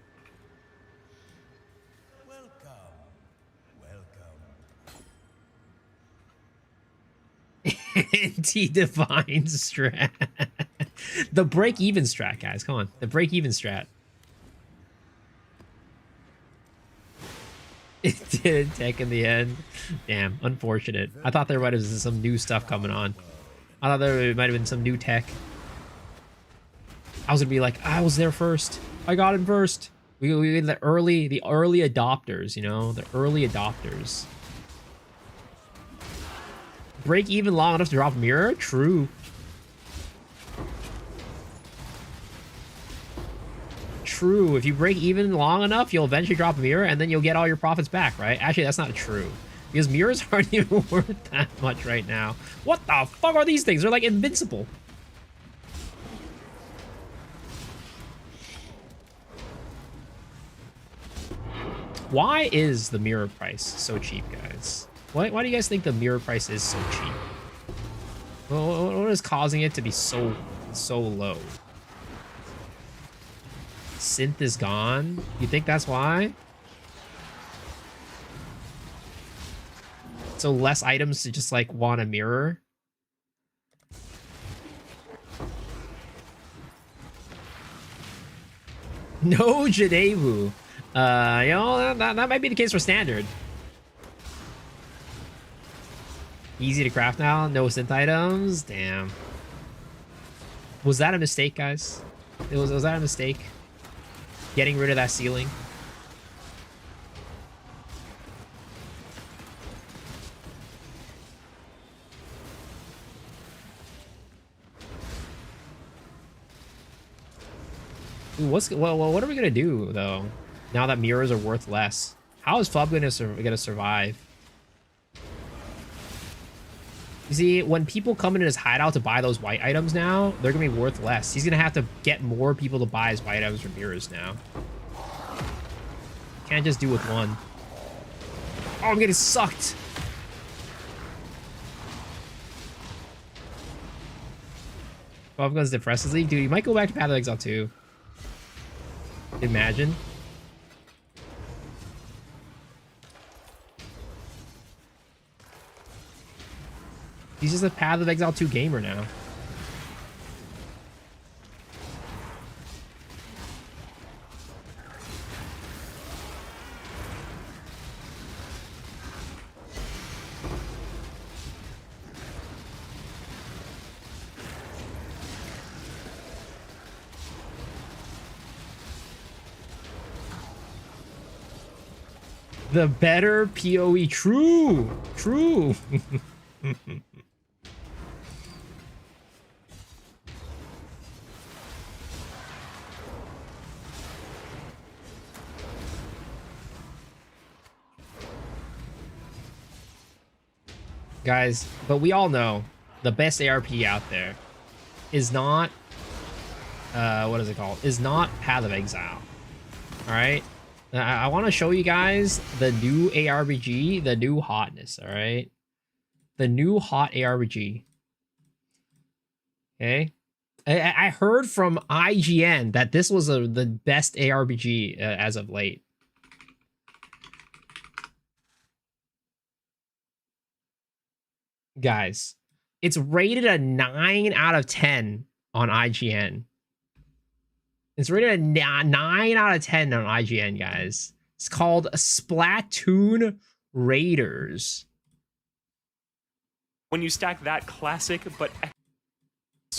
Speaker 1: Anti-divine strat. The break-even strat, guys. Come on. The break-even strat. It didn't tech in the end. Damn, unfortunate. I thought there might have been some new stuff coming on. I thought there might have been some new tech. I was gonna be like, I was there first. I got it first. We the early adopters, you know, the early adopters. Break even long enough to drop mirror? True. True. If you break even long enough, you'll eventually drop a mirror and then you'll get all your profits back, right? Actually, that's not true. Because mirrors aren't even worth that much right now. What the fuck are these things? They're like invincible. Why is the mirror price so cheap, guys? Why do you guys think the mirror price is so cheap? What is causing it to be so low? Synth is gone? You think that's why? So less items to just like want a mirror? No Jadebu. You know, that might be the case for standard. Easy to craft now, no synth items. Damn. Was that a mistake, guys? Was that a mistake? Getting rid of that ceiling. Ooh, what are we gonna do though? Now that mirrors are worth less, how is Flub gonna survive? You see, when people come in his hideout to buy those white items now, they're gonna be worth less. He's gonna have to get more people to buy his white items from mirrors now. Can't just do with one. Oh, I'm getting sucked. Flub goes to Presses League, dude. You might go back to Path of Exile too. Imagine. He's just a Path of Exile 2 gamer now. The better PoE. True. True. Guys, but we all know the best ARP out there is not what is it called? Is not Path of Exile. All right? I want to show you guys the new ARPG, the new hotness, all right? The new hot ARPG. Okay? I heard from IGN that this was the best ARPG as of late. Guys, it's rated a 9 out of 10 on IGN. It's rated a 9 out of 10 on IGN, guys. It's called Splatoon Raiders.
Speaker 6: When you stack that classic but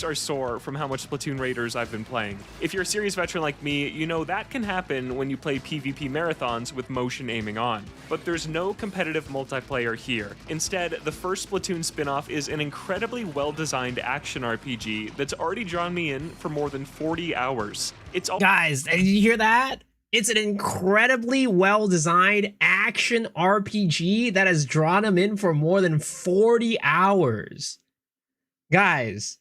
Speaker 6: are sore from how much Splatoon Raiders I've been playing. If you're a serious veteran like me, you know that can happen when you play PvP marathons with motion aiming on. But there's no competitive multiplayer here. Instead, the first Splatoon spin-off is an incredibly well-designed action RPG that's already drawn me in for more than 40 hours. It's all—
Speaker 1: Guys, did you hear that? It's an incredibly well-designed action RPG that has drawn him in for more than 40 hours. Guys,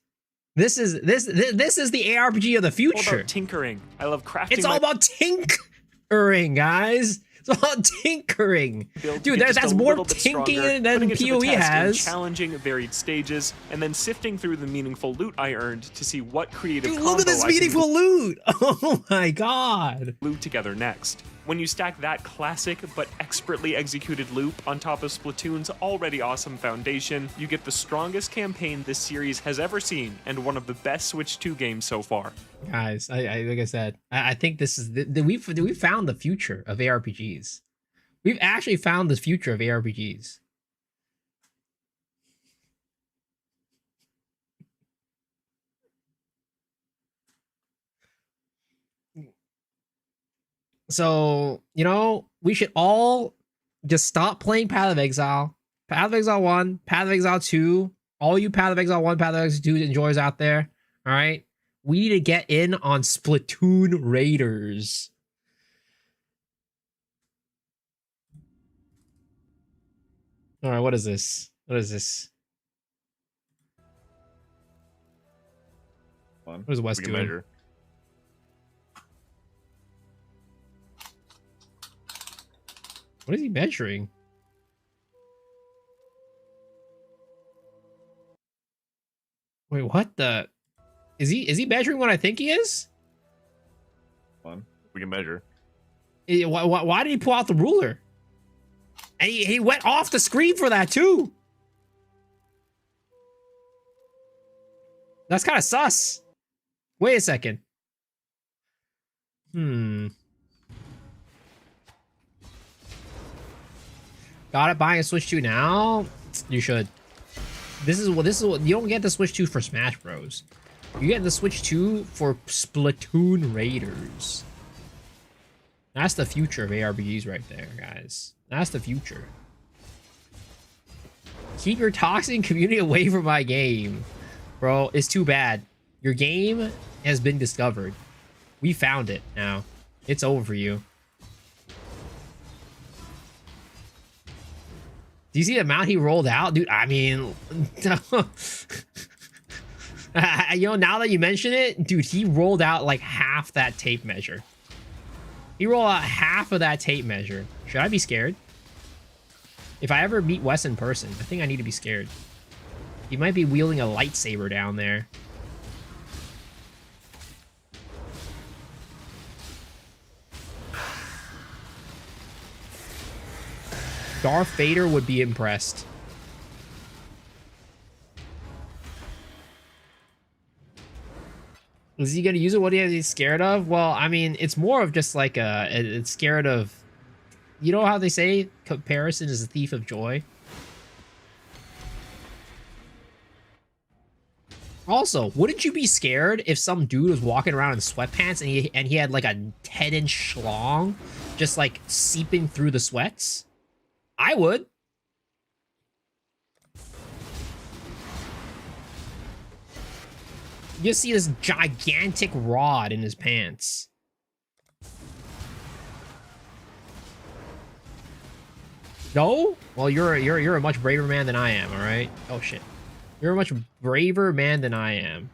Speaker 1: this is the ARPG of the
Speaker 6: all
Speaker 1: future.
Speaker 6: about tinkering. I love crafting.
Speaker 1: It's all about tinkering, guys. It's all about tinkering. Dude, that's more tinking than PoE has.
Speaker 6: Challenging varied stages, and then sifting through the meaningful loot I earned to see what creative
Speaker 1: Dude, look at this meaningful loot. Oh my god.
Speaker 6: Loot together next. When you stack that classic but expertly executed loop on top of Splatoon's already awesome foundation, you get the strongest campaign this series has ever seen and one of the best Switch 2 games so far.
Speaker 1: Guys, I like I said, I think this is we found the future of ARPGs. We've actually found the future of ARPGs. So, you know, we should all just stop playing Path of Exile. Path of Exile 1, Path of Exile 2. All you Path of Exile 1, Path of Exile 2 enjoyers out there. All right. We need to get in on Splatoon Raiders. All right. What is this? What is this? What is West doing?
Speaker 7: Measure.
Speaker 1: What is he measuring? Wait, what the? Is he measuring what I think he is?
Speaker 7: We can measure.
Speaker 1: Why did he pull out the ruler? And he went off the screen for that too. That's kind of sus. Wait a second. Got it. Buying a Switch 2 now? You should. This is what you don't get the Switch 2 for Smash Bros. You get the Switch 2 for Splatoon Raiders. That's the future of ARPGs right there, guys. That's the future. Keep your toxic community away from my game. Bro, it's too bad. Your game has been discovered. We found it now. It's over for you. Do you see the amount he rolled out? Dude, I mean... you know, now that you mention it, dude, he rolled out like half that tape measure. He rolled out half of that tape measure. Should I be scared? If I ever meet Wes in person, I think I need to be scared. He might be wielding a lightsaber down there. Darth Vader would be impressed. Is he gonna use it? What is he scared of? Well, I mean, it's more of just like it's scared of. You know how they say comparison is a thief of joy. Also, wouldn't you be scared if some dude was walking around in sweatpants and he had like a 10-inch schlong just like seeping through the sweats? I would. You see this gigantic rod in his pants. No? Well, you're a much braver man than I am, all right? Oh shit. You're a much braver man than I am.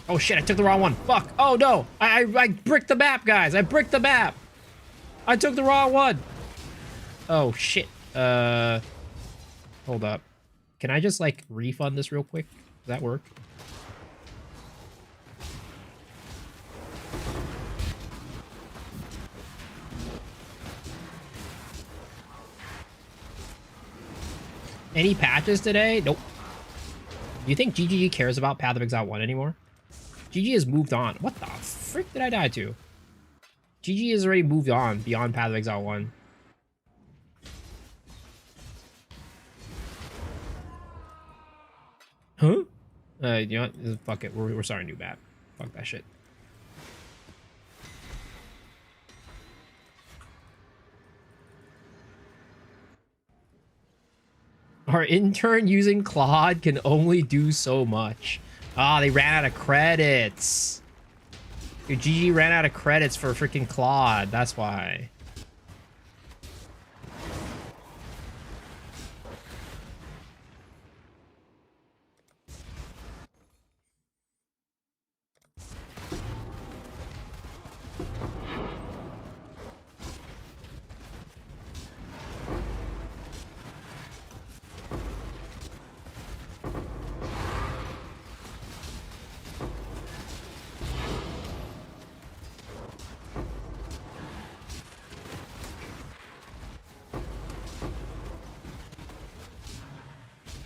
Speaker 1: Oh shit, I took the wrong one. Fuck. Oh no. I bricked the map, guys. I bricked the map. I took the wrong one. Oh shit. Hold up. Can I just like refund this real quick? Does that work? Any patches today? Nope. Do you think GGG cares about Path of Exile 1 anymore? GG has moved on. What the frick did I die to? GG has already moved on beyond Path of Exile 1. Huh? You know what? Fuck it. We're starting a new map. Fuck that shit. Our intern using Claude can only do so much. Ah, they ran out of credits. Dude, GG ran out of credits for freaking Claude. That's why.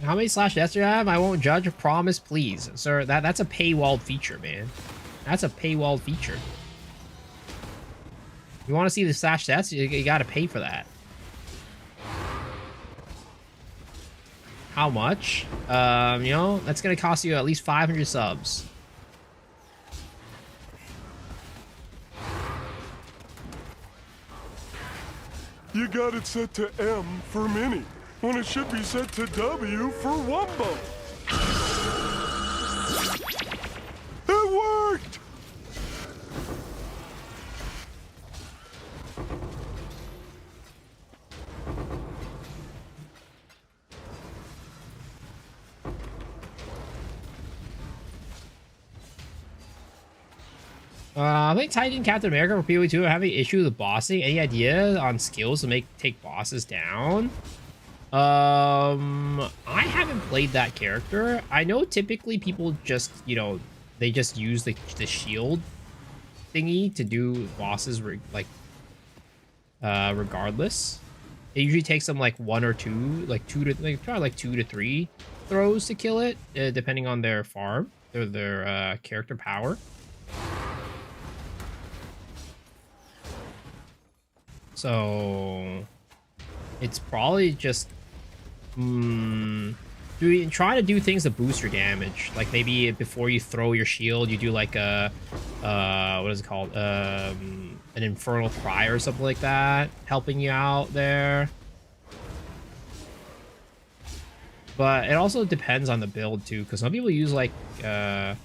Speaker 1: How many slash deaths do you have? I won't judge. Promise, please, sir. That's a paywalled feature, man. That's a paywalled feature. You want to see the slash deaths? You got to pay for that. How much? You know, that's gonna cost you at least 500 subs.
Speaker 7: You got it set to M for mini, when it should be set to W for Wumbo. It worked!
Speaker 1: I think Titan Captain America for PoE2 are having issues with bossing. Any idea on skills to take bosses down? I haven't played that character. I know typically people just, you know, they just use the shield thingy to do bosses regardless. It usually takes them like one or two, probably like 2 to 3 throws to kill it, depending on their farm or their character power. So it's probably just trying to do things to boost your damage. Like maybe before you throw your shield, you do like a what is it called? An infernal cry or something like that, helping you out there. But it also depends on the build too, because some people use like I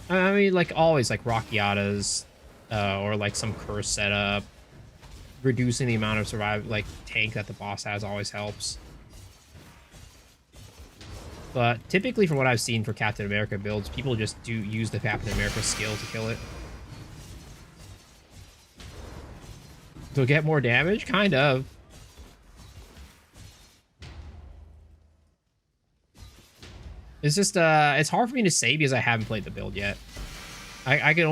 Speaker 1: mean, like always like Rockiatas or like some curse setup. Reducing the amount of tank that the boss has always helps. But typically from what I've seen for Captain America builds, people just do use the Captain America skill to kill it. To get more damage? Kind of. It's just it's hard for me to say because I haven't played the build yet. I can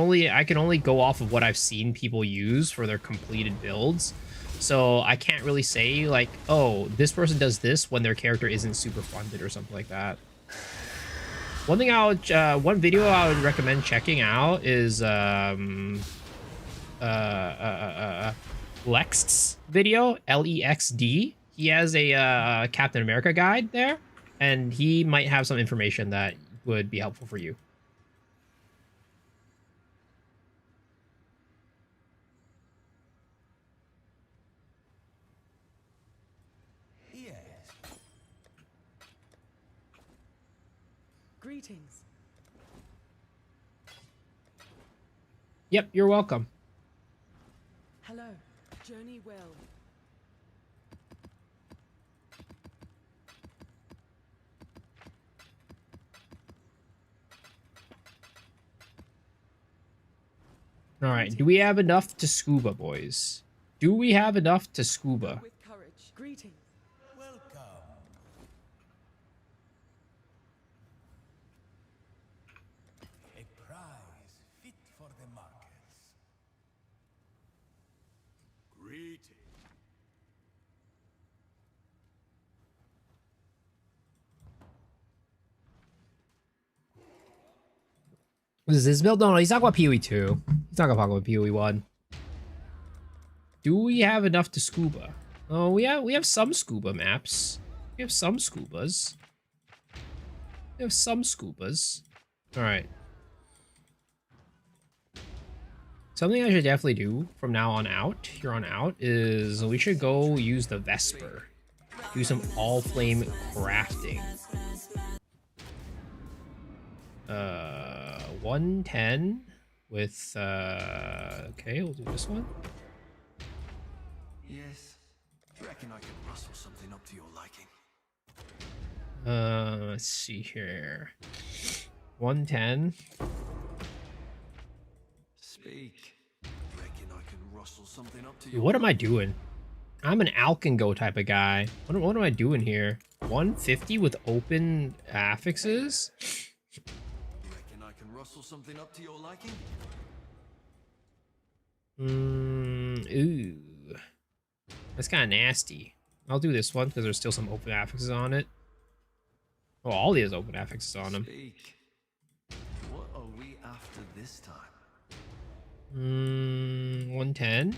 Speaker 1: only go off of what I've seen people use for their completed builds. So I can't really say like, oh, this person does this when their character isn't super funded or something like that. One thing one video I would recommend checking out is Lex's video, LEXD. He has a Captain America guide there, and he might have some information that would be helpful for you.
Speaker 4: Greetings.
Speaker 1: Yep, you're welcome.
Speaker 4: Hello. Journey well.
Speaker 1: All right, do we have enough to scuba, boys? Do we have enough to scuba?
Speaker 4: With courage. Greetings.
Speaker 2: Greetings.
Speaker 1: Is this build? No, he's talking about PoE 2. He's not gonna talk about PoE 1. Do we have enough to scuba? Oh, we have some scuba maps. We have some scubas. We have some scubas. All right. Something I should definitely do from now on out, here on out, is we should go use the Vesper. Do some all-flame crafting. 110 with, okay, we'll do this one.
Speaker 2: Yes. Reckon I can rustle something up to your liking.
Speaker 1: Let's see here. 110.
Speaker 2: Speak. Reckon I can rustle something up to your
Speaker 1: What am I doing? I'm an Alkengo type of guy. What am I doing here? 150 with open affixes?
Speaker 2: Reckon I can rustle something up to your liking?
Speaker 1: Ooh. That's kind of nasty. I'll do this one because there's still some open affixes on it. Oh, all these open affixes on him.
Speaker 2: Speak. What are we after this time?
Speaker 1: 110.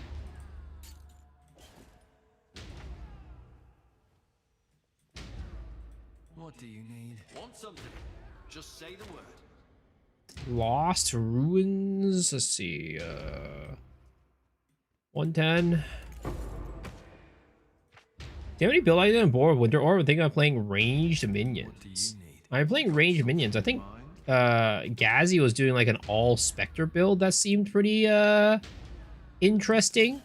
Speaker 2: What do you need? Want something? Just say the word.
Speaker 1: Lost Ruins. Let's see. 110. Do you have any build ideas on board Winter Orb? I'm thinking of playing ranged
Speaker 2: What do you
Speaker 1: minions.
Speaker 2: need?
Speaker 1: I'm playing ranged minions. I think Gazzy was doing like an all Spectre build that seemed pretty interesting.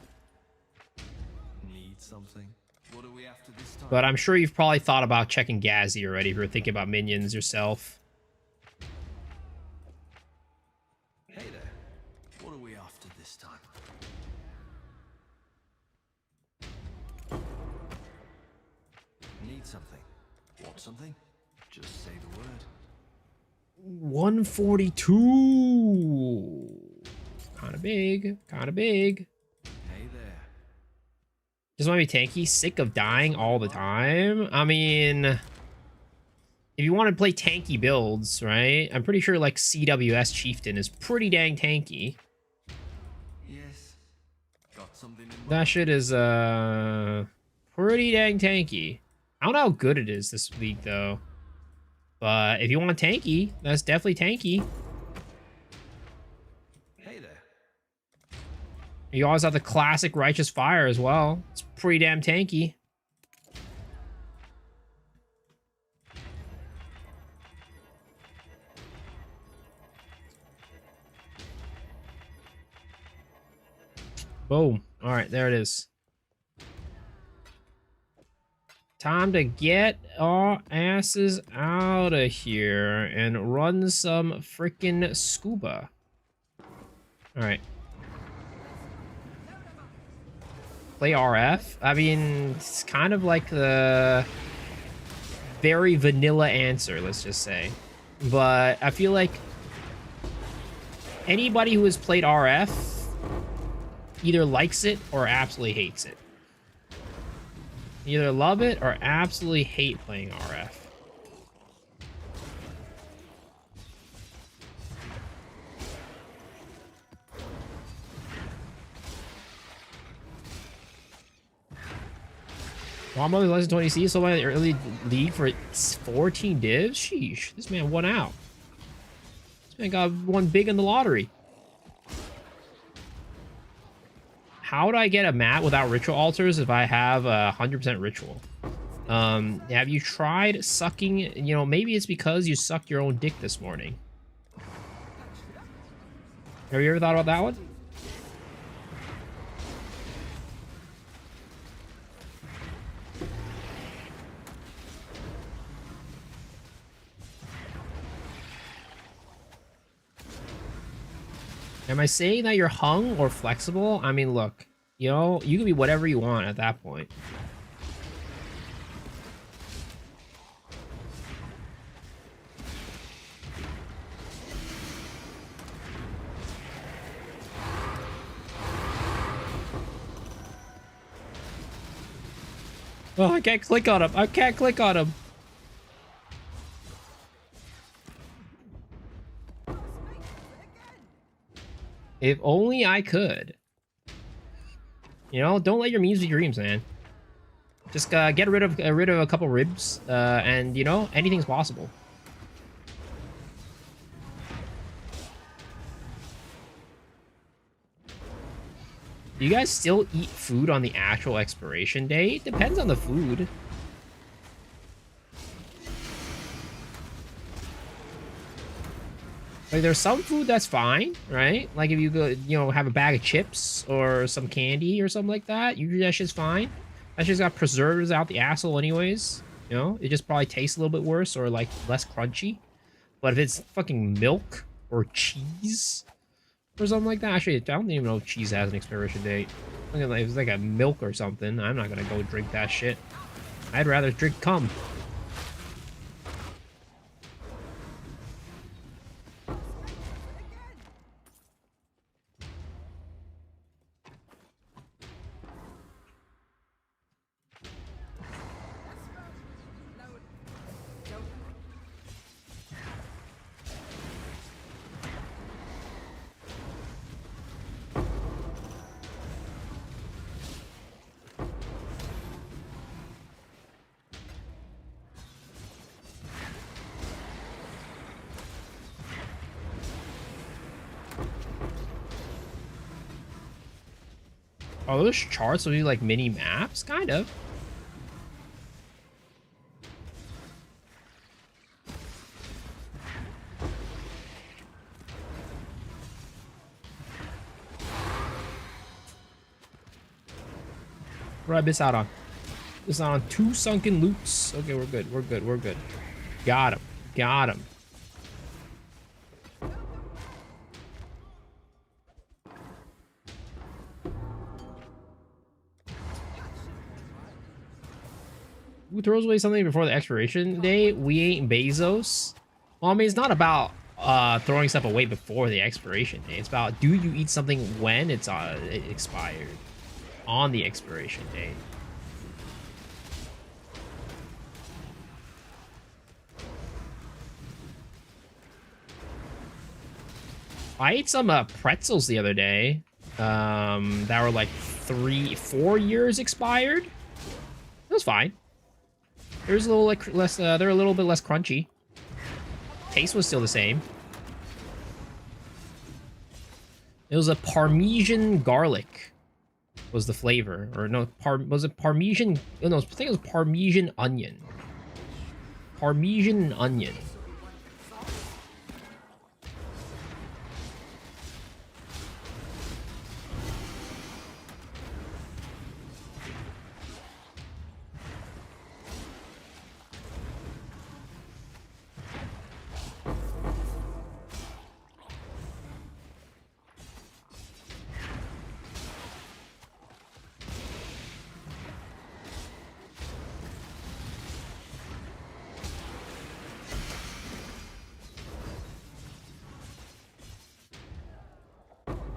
Speaker 2: Need something? What are we after this time?
Speaker 1: But I'm sure you've probably thought about checking Gazzy already if you're thinking about minions yourself.
Speaker 2: Hey there. What are we after this time? Need something? Want something? Just say the word.
Speaker 1: 142. Kind of big. Kind of big.
Speaker 2: Hey there.
Speaker 1: Just want to be tanky. Sick of dying all the time. I mean, if you want to play tanky builds, right? I'm pretty sure like CWS Chieftain is pretty dang tanky.
Speaker 2: Yes. Got something in mind?
Speaker 1: That shit is pretty dang tanky. I don't know how good it is this week though. But if you want tanky, that's definitely tanky.
Speaker 2: Hey there.
Speaker 1: You always have the classic Righteous Fire as well. It's pretty damn tanky. Boom. All right, there it is. Time to get our asses out of here and run some freaking scuba. All right. Play RF. I mean, it's kind of like the very vanilla answer, let's just say. But I feel like anybody who has played RF either likes it or absolutely hates it. Either love it or absolutely hate playing RF. Mamba less than 20 Cs, so by the early league for 14 divs? Sheesh, this man won out. This man got one big in the lottery. How would I get a mat without ritual altars if I have 100% ritual? Have you tried sucking? You know, maybe it's because you sucked your own dick this morning. Have you ever thought about that one? Am I saying that you're hung or flexible? I mean, look, you know, you can be whatever you want at that point. Oh, I can't click on him. I can't click on him. If only I could. You know, don't let your memes be dreams, man. Just get rid of a couple ribs, and you know, anything's possible. Do you guys still eat food on the actual expiration date? Depends on the food. Like, there's some food that's fine, right? Like, if you go, you know, have a bag of chips or some candy or something like that, usually that shit's fine. That shit's got preservatives out the asshole anyways. You know, it just probably tastes a little bit worse or, like, less crunchy. But if it's fucking milk or cheese or something like that, actually, I don't even know if cheese has an expiration date. If it's like a milk or something, I'm not gonna go drink that shit. I'd rather drink cum. Are those charts will be like mini maps? Kind of. What did I miss out on? Miss out on 2 sunken loots. Okay, we're good. We're good. We're good. Got him. Got him. Who throws away something before the expiration date? We ain't Bezos. Well, I mean, it's not about throwing stuff away before the expiration date. It's about, do you eat something when it's expired? On the expiration date. I ate some pretzels the other day that were like 4 years expired. It was fine. There's a little like less. They're a little bit less crunchy. Taste was still the same. It was a Parmesan garlic. Was the flavor, or no? Was it Parmesan? No, I think it was Parmesan onion. Parmesan onion.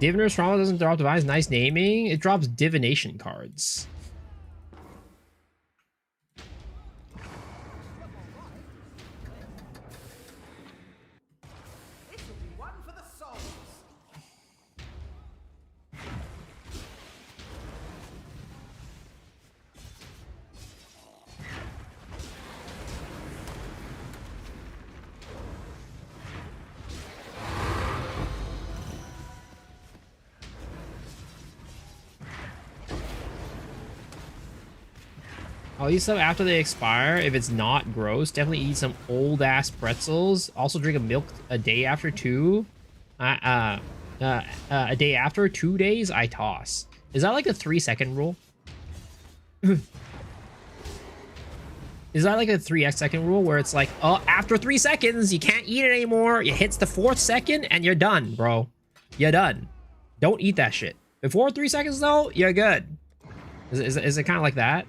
Speaker 1: Diviner's Trauma doesn't drop device. Nice naming. It drops divination cards. I'll eat some after they expire. If it's not gross, definitely eat some old ass pretzels. Also drink a milk a day after too. A day after 2 days, I toss. Is that like a 3-second rule? Is that like a 3-second rule where it's like, oh, after 3 seconds, you can't eat it anymore. It hits the 4th second and you're done, bro. You're done. Don't eat that shit. Before 3 seconds though, you're good. Is it kind of like that?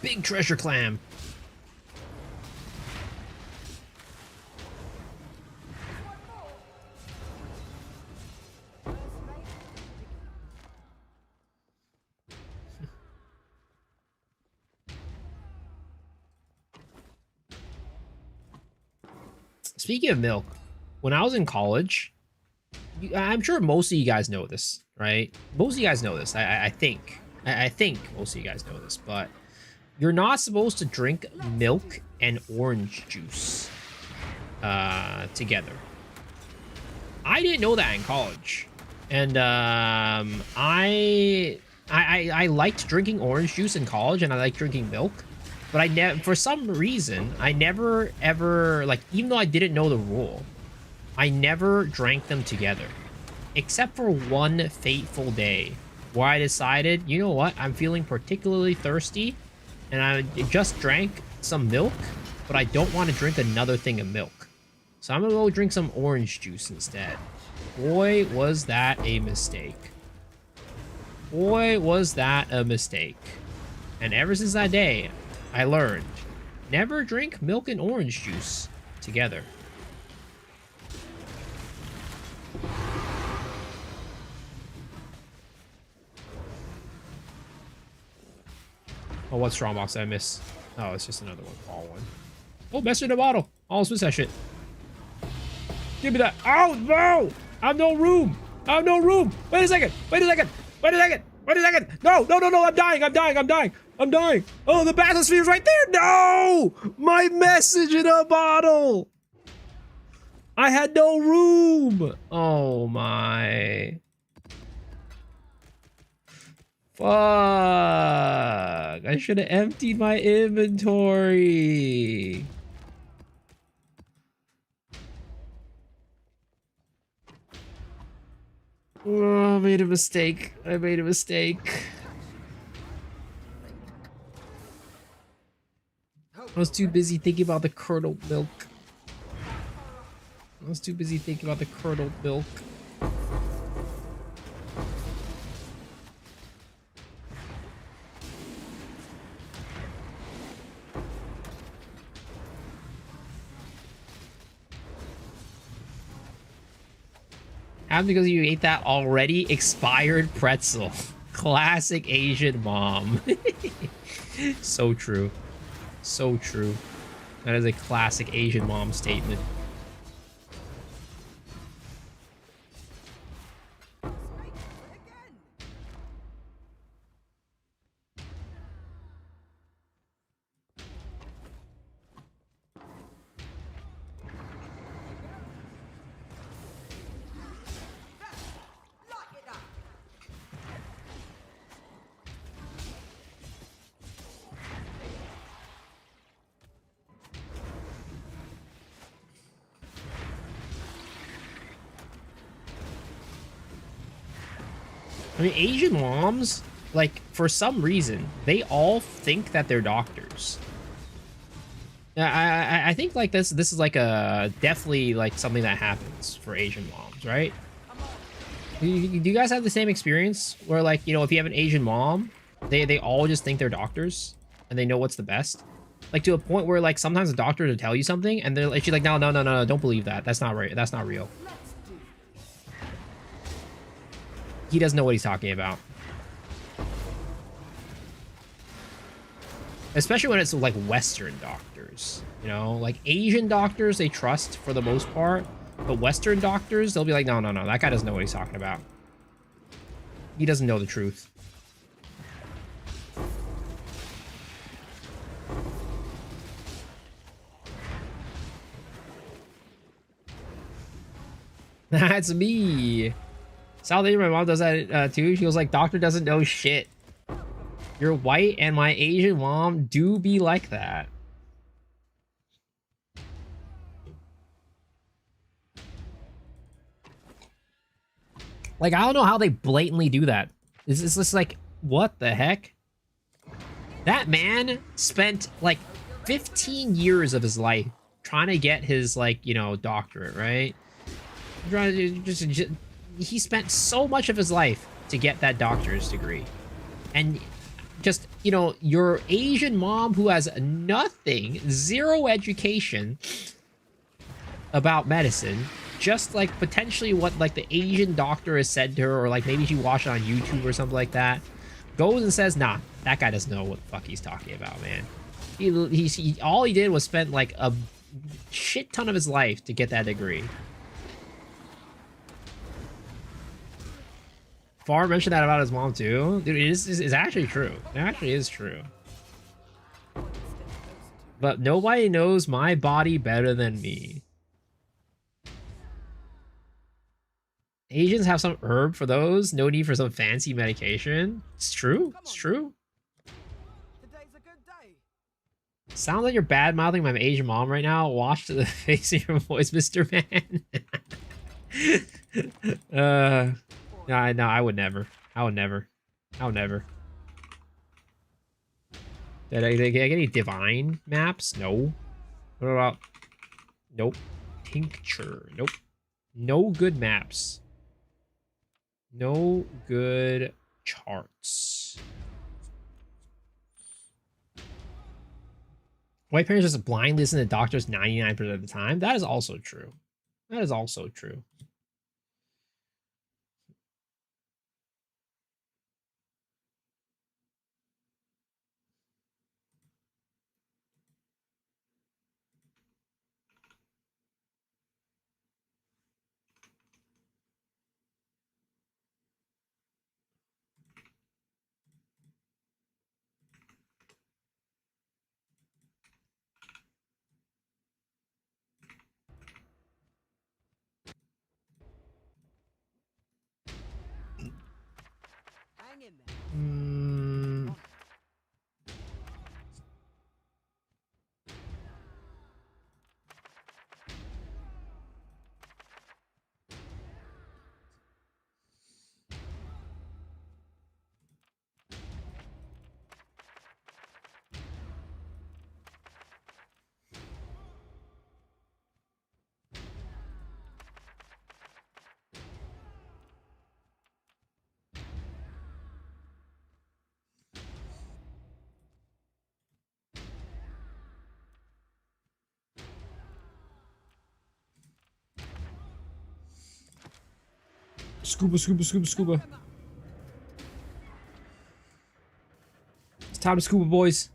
Speaker 1: Big treasure clam. Speaking of milk, when I was in college, I'm sure most of you guys know this, right? Most of you guys know this. I think most of you guys know this, but you're not supposed to drink milk and orange juice together. I didn't know that in college, and I liked drinking orange juice in college, and I liked drinking milk, but I never, for some reason, I never ever, like, even though I didn't know the rule, I never drank them together, except for one fateful day where I decided, you know what, I'm feeling particularly thirsty. And I just drank some milk, but I don't want to drink another thing of milk. So I'm going to go drink some orange juice instead. Boy, was that a mistake. Boy, was that a mistake. And ever since that day, I learned, never drink milk and orange juice together. Oh, what strongbox did I miss? Oh, it's just another one. All one. Oh, best in the bottle. Almost missed that shit. Give me that. Oh, no! I have no room. I have no room. Wait a second. Wait a second. Wait a second. Wait a second. No, no, no, no. I'm dying. I'm dying. I'm dying. I'm dying. Oh, the bathysphere's right there. No! My message in a bottle. I had no room. Oh, my. Fuck. I should have emptied my inventory. Oh, I made a mistake. I made a mistake. I was too busy thinking about the curdled milk. I was too busy thinking about the curdled milk. Happened because you ate that already expired pretzel. Classic Asian mom. So true. So true. That is a classic Asian mom statement. I mean, Asian moms, like, for some reason, they all think that they're doctors. Yeah, I think, like, this is, like, definitely, like, something that happens for Asian moms, right? Do you guys have the same experience? Where, like, you know, if you have an Asian mom, they all just think they're doctors, and they know what's the best? Like, to a point where, like, sometimes a doctor will tell you something, and they're like, she's like, no, no, no, no, don't believe that. That's not right. That's not real. He doesn't know what he's talking about. Especially when it's like Western doctors, you know, like Asian doctors, they trust for the most part, but Western doctors, they'll be like, no, no, no, that guy doesn't know what he's talking about. He doesn't know the truth. That's me. South Asian, my mom does that too. She was like, doctor doesn't know shit. You're white and my Asian mom do be like that. Like, I don't know how they blatantly do that. It's just like, what the heck? That man spent like 15 years of his life trying to get his, like, you know, doctorate, right? Just he spent so much of his life to get that doctor's degree. And just, you know, your Asian mom who has nothing, zero education about medicine, just like potentially what like the Asian doctor has said to her, or like maybe she watched it on YouTube or something like that, goes and says, nah, that guy doesn't know what the fuck he's talking about, man. He all he did was spend like a shit ton of his life to get that degree. Far mentioned that about his mom too. Dude, it's actually true. It actually is true. But nobody knows my body better than me. Asians have some herb for those. No need for some fancy medication. It's true. It's true. Sounds like you're bad-mouthing my Asian mom right now. Watch the face of your voice, Mr. Man. No, I would never. I would never. I would never. Did I get any divine maps? No. What about... Nope. Tincture. Nope. No good maps. No good charts. White parents just blindly listen to doctors 99% of the time. That is also true. That is also true. Scuba, scuba, scuba, scuba. It's time to scuba, boys.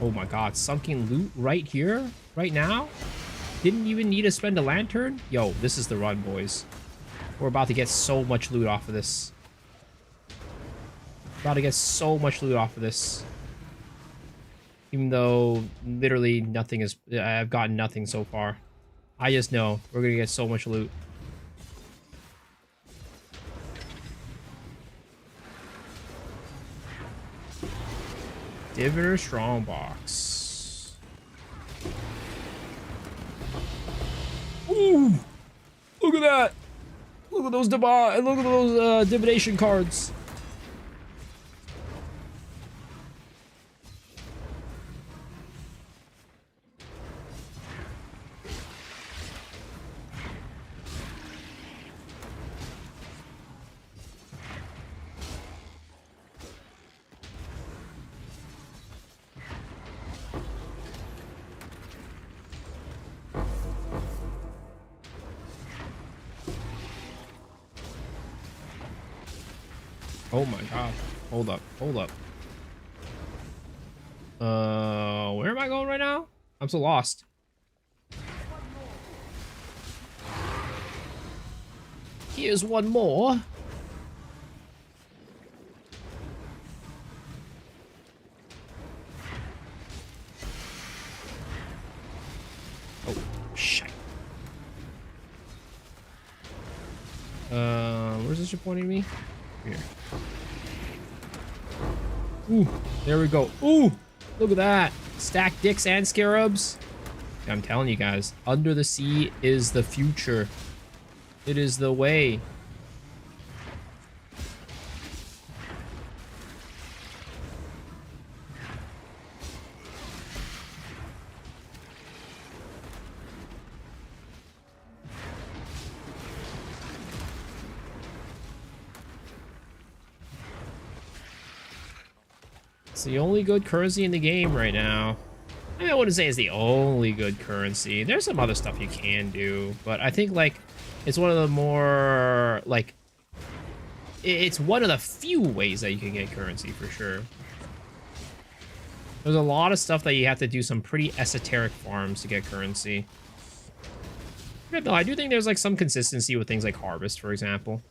Speaker 1: Oh my god, sunken loot right here? Right now? Didn't even need to spend a lantern? Yo, this is the run, boys. We're about to get so much loot off of this. About to get so much loot off of this. Even though literally nothing is... I've gotten nothing so far. I just know we're gonna get so much loot. Diviner Strongbox. Ooh! Look at that! Look at those divination cards. Oh my god. Hold up. Hold up. Where am I going right now? I'm so lost. Here's one more. Oh, shit. Where's this pointing me? Here. Ooh, there we go. Ooh, look at that. Stacked dicks and scarabs. I'm telling you guys, under the sea is the future. It is the way. It's the only good currency in the game right now. I mean, I wouldn't say it's the only good currency. There's some other stuff you can do, but I think, like, it's one of the more, like, it's one of the few ways that you can get currency, for sure. There's a lot of stuff that you have to do some pretty esoteric farms to get currency. Yeah, no, I do think there's, like, some consistency with things like Harvest, for example.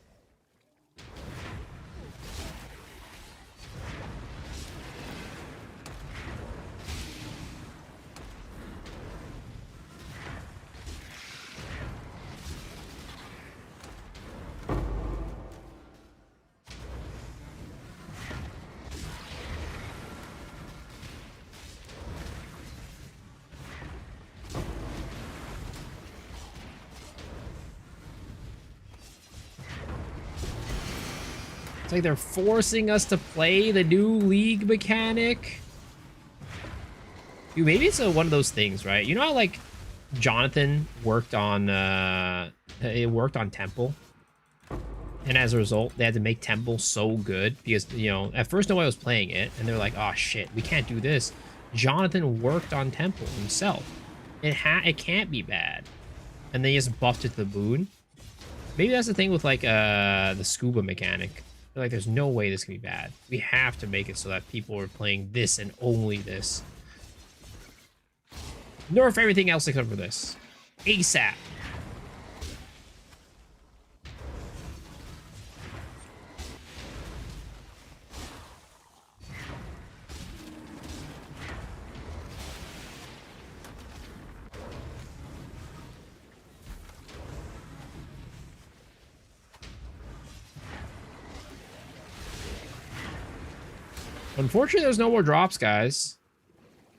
Speaker 1: It's like they're forcing us to play the new league mechanic. Dude, maybe it's one of those things, right? You know how, like, Jonathan worked on Temple? And as a result, they had to make Temple so good because, you know, at first nobody was playing it, and they're like, oh shit, we can't do this. Jonathan worked on Temple himself. It can't be bad. And they just buffed it to the boon. Maybe that's the thing with, like, the scuba mechanic. They're like, there's no way this can be bad. We have to make it so that people are playing this and only this. Nerf everything else except for this. ASAP. Unfortunately, there's no more drops, guys.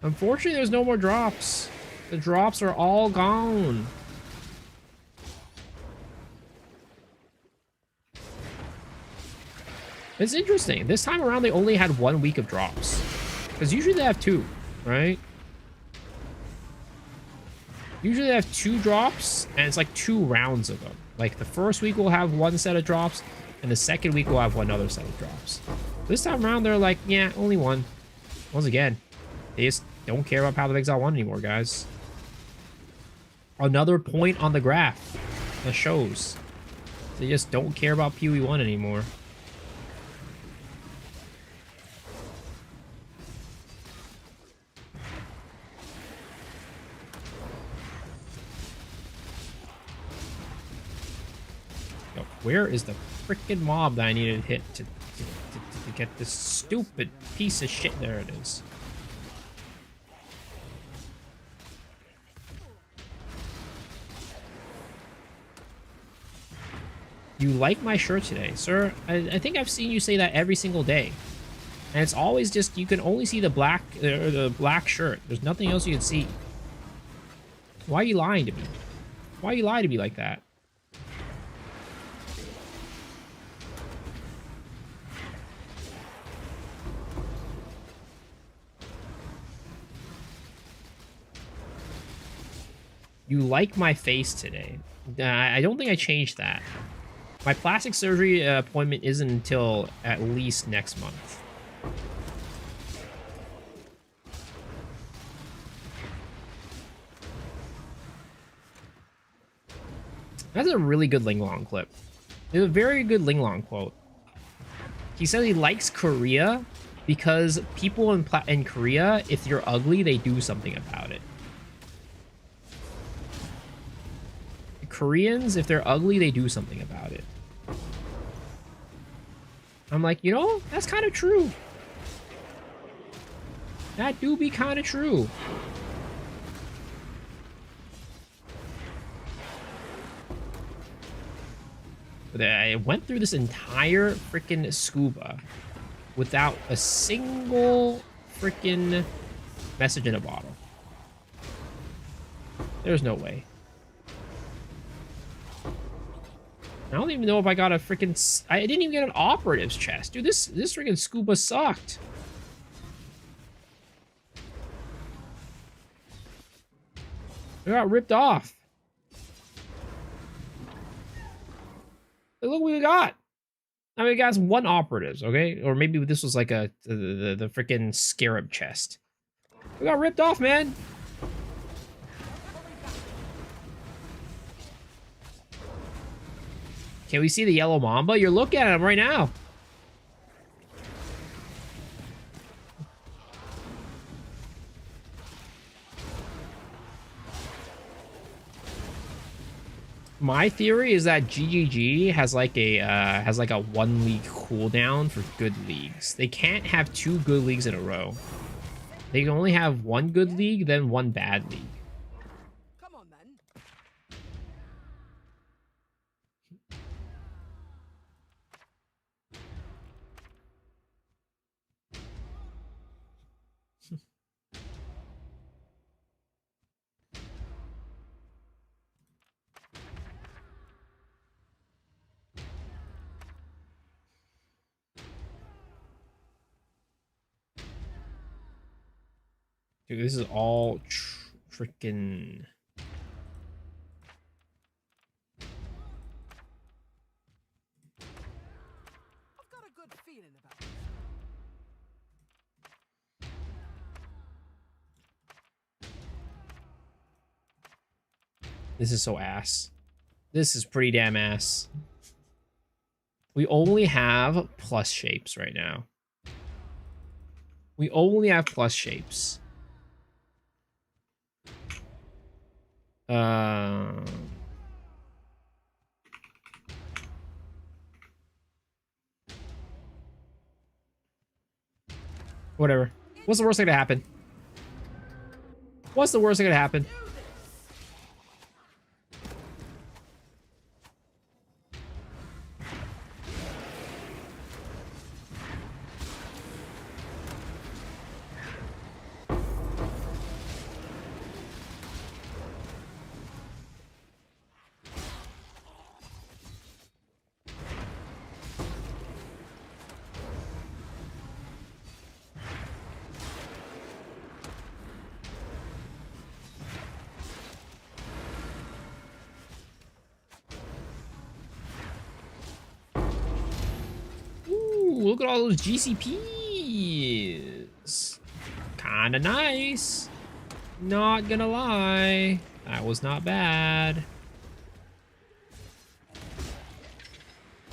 Speaker 1: Unfortunately, there's no more drops. The drops are all gone. It's interesting. This time around, they only had 1 week of drops. Because usually they have 2, right? Usually they have 2 drops, and it's like 2 rounds of them. Like, the first week will have 1 set of drops, and the second week will have 1 other set of drops. This time around, they're like, yeah, only 1. Once again, they just don't care about Path of Exile 1 anymore, guys. Another point on the graph that shows they just don't care about PoE1 anymore. Yo, where is the freaking mob that I needed to hit to get this stupid piece of shit? There it is. You like my shirt today, sir? I think I've seen you say that every single day. And it's always just, you can only see the black shirt. There's nothing else you can see. Why are you lying to me? Why are you lying to me like that? You like my face today. I don't think I changed that. My plastic surgery appointment isn't until at least next month. That's a really good Linglong clip. It's a very good Linglong quote. He says he likes Korea because people in Korea, if you're ugly, they do something about it. Koreans, if they're ugly, they do something about it. I'm like, you know, that's kind of true. That do be kind of true. But I went through this entire freaking scuba without a single freaking message in a bottle. There's no way. I don't even know if I got a freaking... I didn't even get an operative's chest. Dude, this freaking scuba sucked. I got ripped off. Hey, look what we got. I mean, we got one operatives, okay? Or maybe this was like the freaking scarab chest. We got ripped off, man. Can we see the yellow Mamba? You're looking at him right now. My theory is that GGG has like a 1 league cooldown for good leagues. They can't have 2 good leagues in a row. They can only have 1 good league, then 1 bad league.
Speaker 4: Come on, then.
Speaker 1: Dude, this is all freaking...
Speaker 4: I've got a good feeling about this.
Speaker 1: This is so ass. This is pretty damn ass. We only have plus shapes right now. We only have plus shapes. Whatever. What's the worst thing to happen? What's the worst thing to happen? Look at all those GCPs. Kinda nice. Not gonna lie. That was not bad.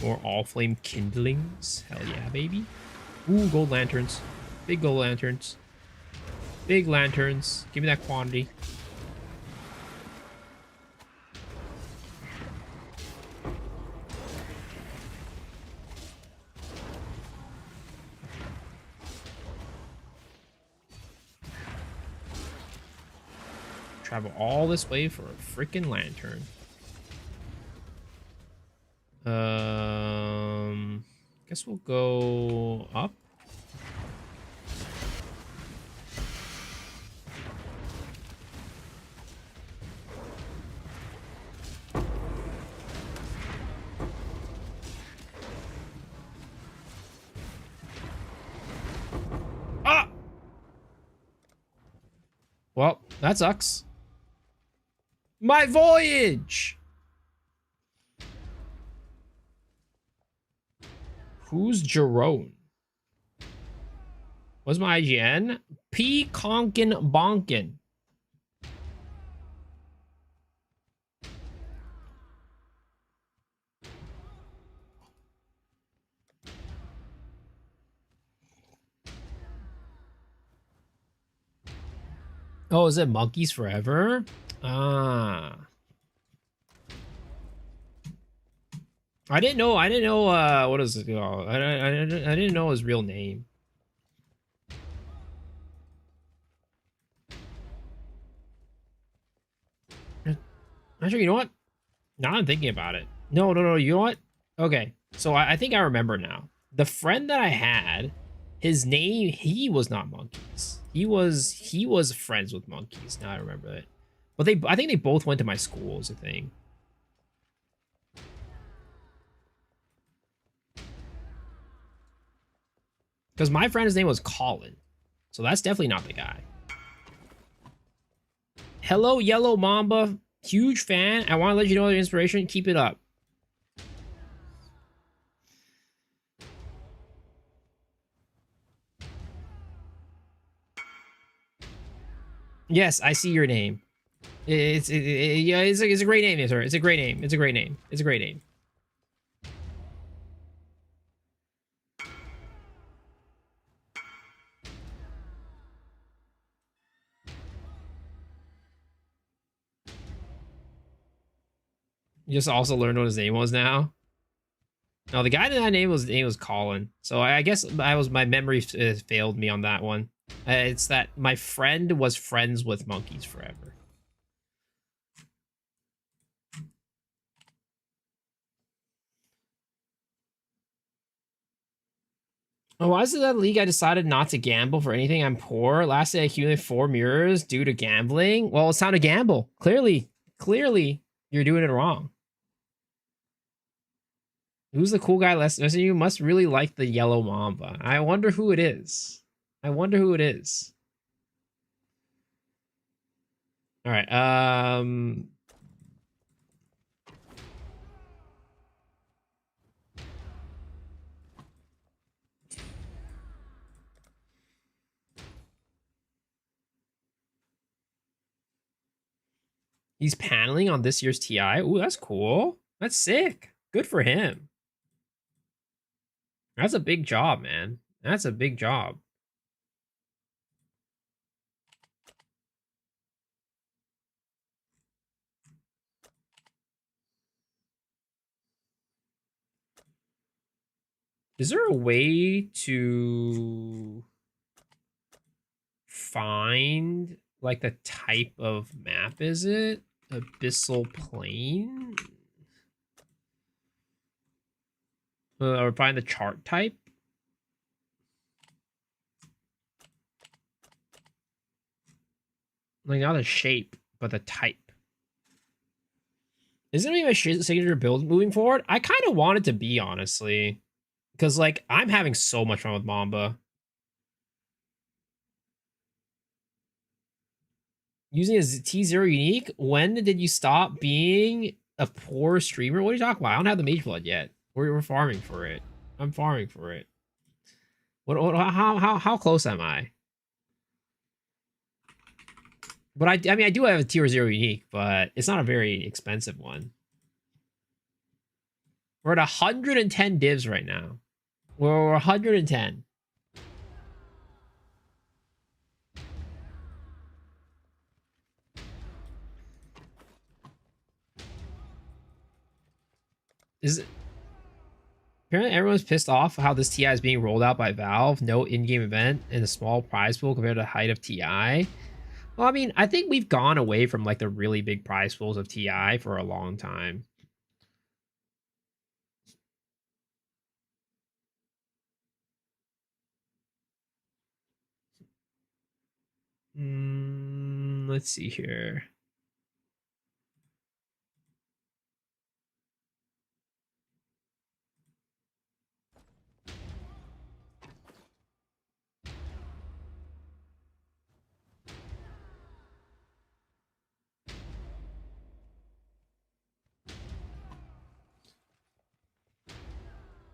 Speaker 1: More all flame kindlings. Hell yeah, baby. Ooh, gold lanterns. Big gold lanterns. Big lanterns. Give me that quantity. Travel all this way for a freaking lantern. Guess we'll go up. Ah! Well, that sucks. My voyage! Who's Jerome? What's my IGN? P. Conkin Bonkin. Oh, is it Monkeys Forever? Ah. I didn't know, what is it called? I didn't know his real name. Actually, you know what? Now I'm thinking about it. No, you know what? Okay, so I think I remember now. The friend that I had, his name, he was not Monkeys. He was friends with Monkeys. Now I remember it. But I think they both went to my school is a thing. Because my friend's name was Colin. So that's definitely not the guy. Hello, Yellow Mamba. Huge fan. I want to let you know the inspiration. Keep it up. Yes, I see your name. It's a great name, sir. It's a great name. It's a great name. It's a great name. You just also learned what his name was now. No, the guy that name was Colin. So I guess my memory failed me on that one. It's that my friend was friends with Monkeys Forever. Oh, why is it that league I decided not to gamble for anything? I'm poor. Last day I accumulated 4 mirrors due to gambling. Well, it's time to gamble. Clearly, you're doing it wrong. Who's the cool guy? Listen, you must really like the yellow Mamba. I wonder who it is. I wonder who it is. All right. He's paneling on this year's TI. Ooh, that's cool. That's sick. Good for him. That's a big job, man. That's a big job. Is there a way to find like the type of map is it? Abyssal Plain? Or find the chart type? Like not the shape, but the type. Isn't it my signature build moving forward? I kind of want it to be, honestly. Because, like, I'm having so much fun with Mamba. Using a T0 unique? When did you stop being a poor streamer? What are you talking about? I don't have the Mageblood yet. We're farming for it. I'm farming for it. How close am I? But I mean, I do have a tier 0 unique, but it's not a very expensive one. We're at 110 divs right now. We're 110. Is it? Apparently everyone's pissed off how this TI is being rolled out by Valve. No in-game event and a small prize pool compared to the height of TI. Well, I mean, I think we've gone away from like the really big prize pools of TI for a long time. Let's see here.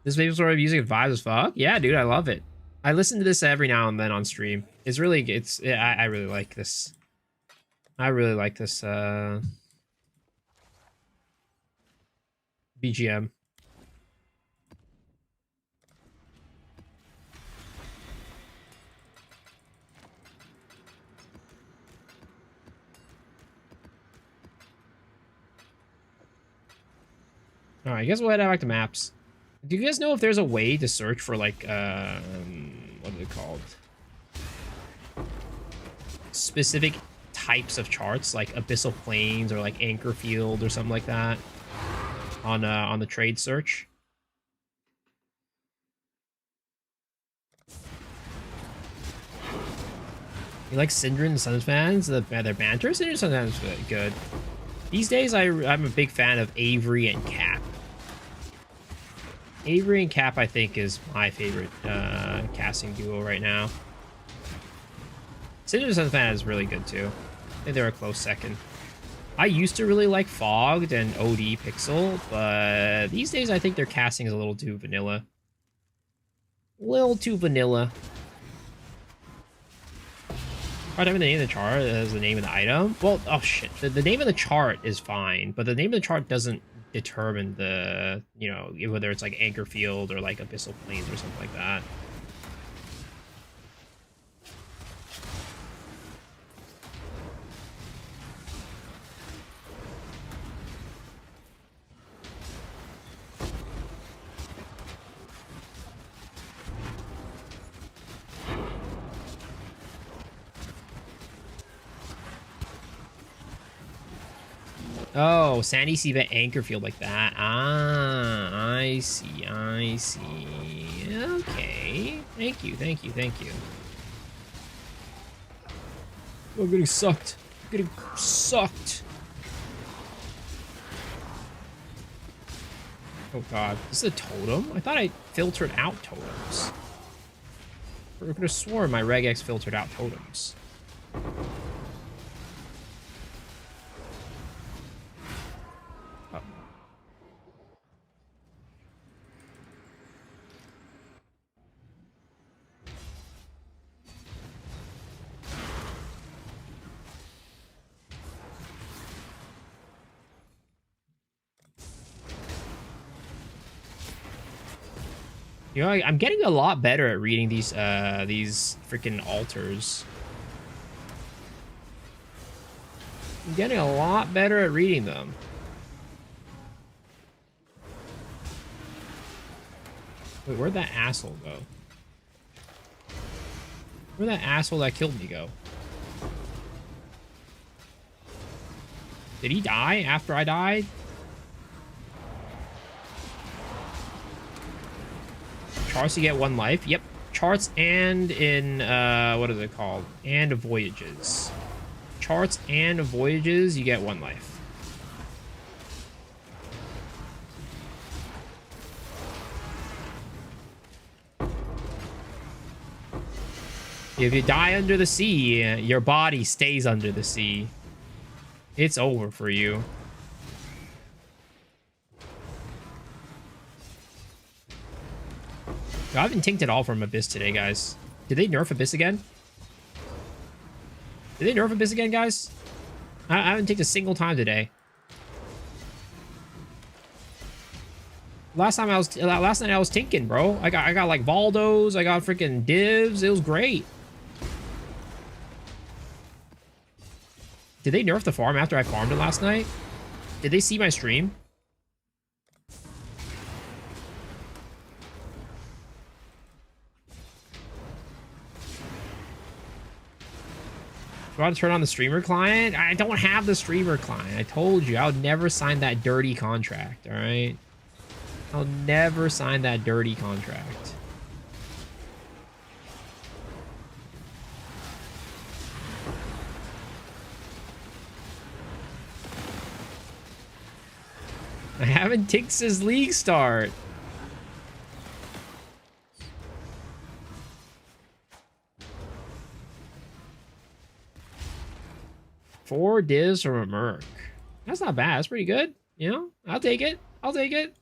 Speaker 1: This Maple Story music vibes as fuck. Yeah, dude, I love it. I listen to this every now and then on stream. It's really, I really like this. I really like this BGM. All right, I guess we'll head back to maps. Do you guys know if there's a way to search for like what are they called? Specific types of charts like abyssal plains or like anchor field or something like that on the trade search? You like Syndra and Suns fans? Their banter? Syndra sometimes good. These days, I'm a big fan of Avery and Cap. Avery and Cap, I think, is my favorite casting duo right now. Syndra and Suns fan is really good too. I think they're a close second. I used to really like Fogged and OD Pixel, but these days I think their casting is a little too vanilla. Little too vanilla. Alright, the name of the chart is the name of the item. Well, oh shit. The name of the chart is fine, but the name of the chart doesn't determine the, you know, whether it's like Anchor Field or like Abyssal Plains or something like that. Oh, Sandy Seabed Anchor Field like that. Ah, I see, I see. Okay. Thank you, thank you, thank you. Oh, I'm getting sucked. I'm getting sucked. Oh god, this is a totem? I thought I filtered out totems. I could have sworn my regex filtered out totems. You know, I'm getting a lot better at reading these freaking altars. I'm getting a lot better at reading them. Wait, where'd that asshole go? Where'd that asshole that killed me go? Did he die after I died? Charts, you get 1 life. Yep. Charts and in, what is it called? And voyages. Charts and voyages, you get 1 life. If you die under the sea, your body stays under the sea. It's over for you. I haven't tinked at all from Abyss today, guys. Did they nerf Abyss again? Did they nerf Abyss again, guys? I haven't taken a single time today. Last night I was tinking, bro. I got like Valdos, I got freaking divs. It was great. Did they nerf the farm after I farmed it last night? Did they see my stream? Do I have to turn on the streamer client? I don't have the streamer client. I told you, I would never sign that dirty contract, all right? I'll never sign that dirty contract. I haven't ticked since league start. Four divs from a Merc. That's not bad. That's pretty good. You know, I'll take it. I'll take it.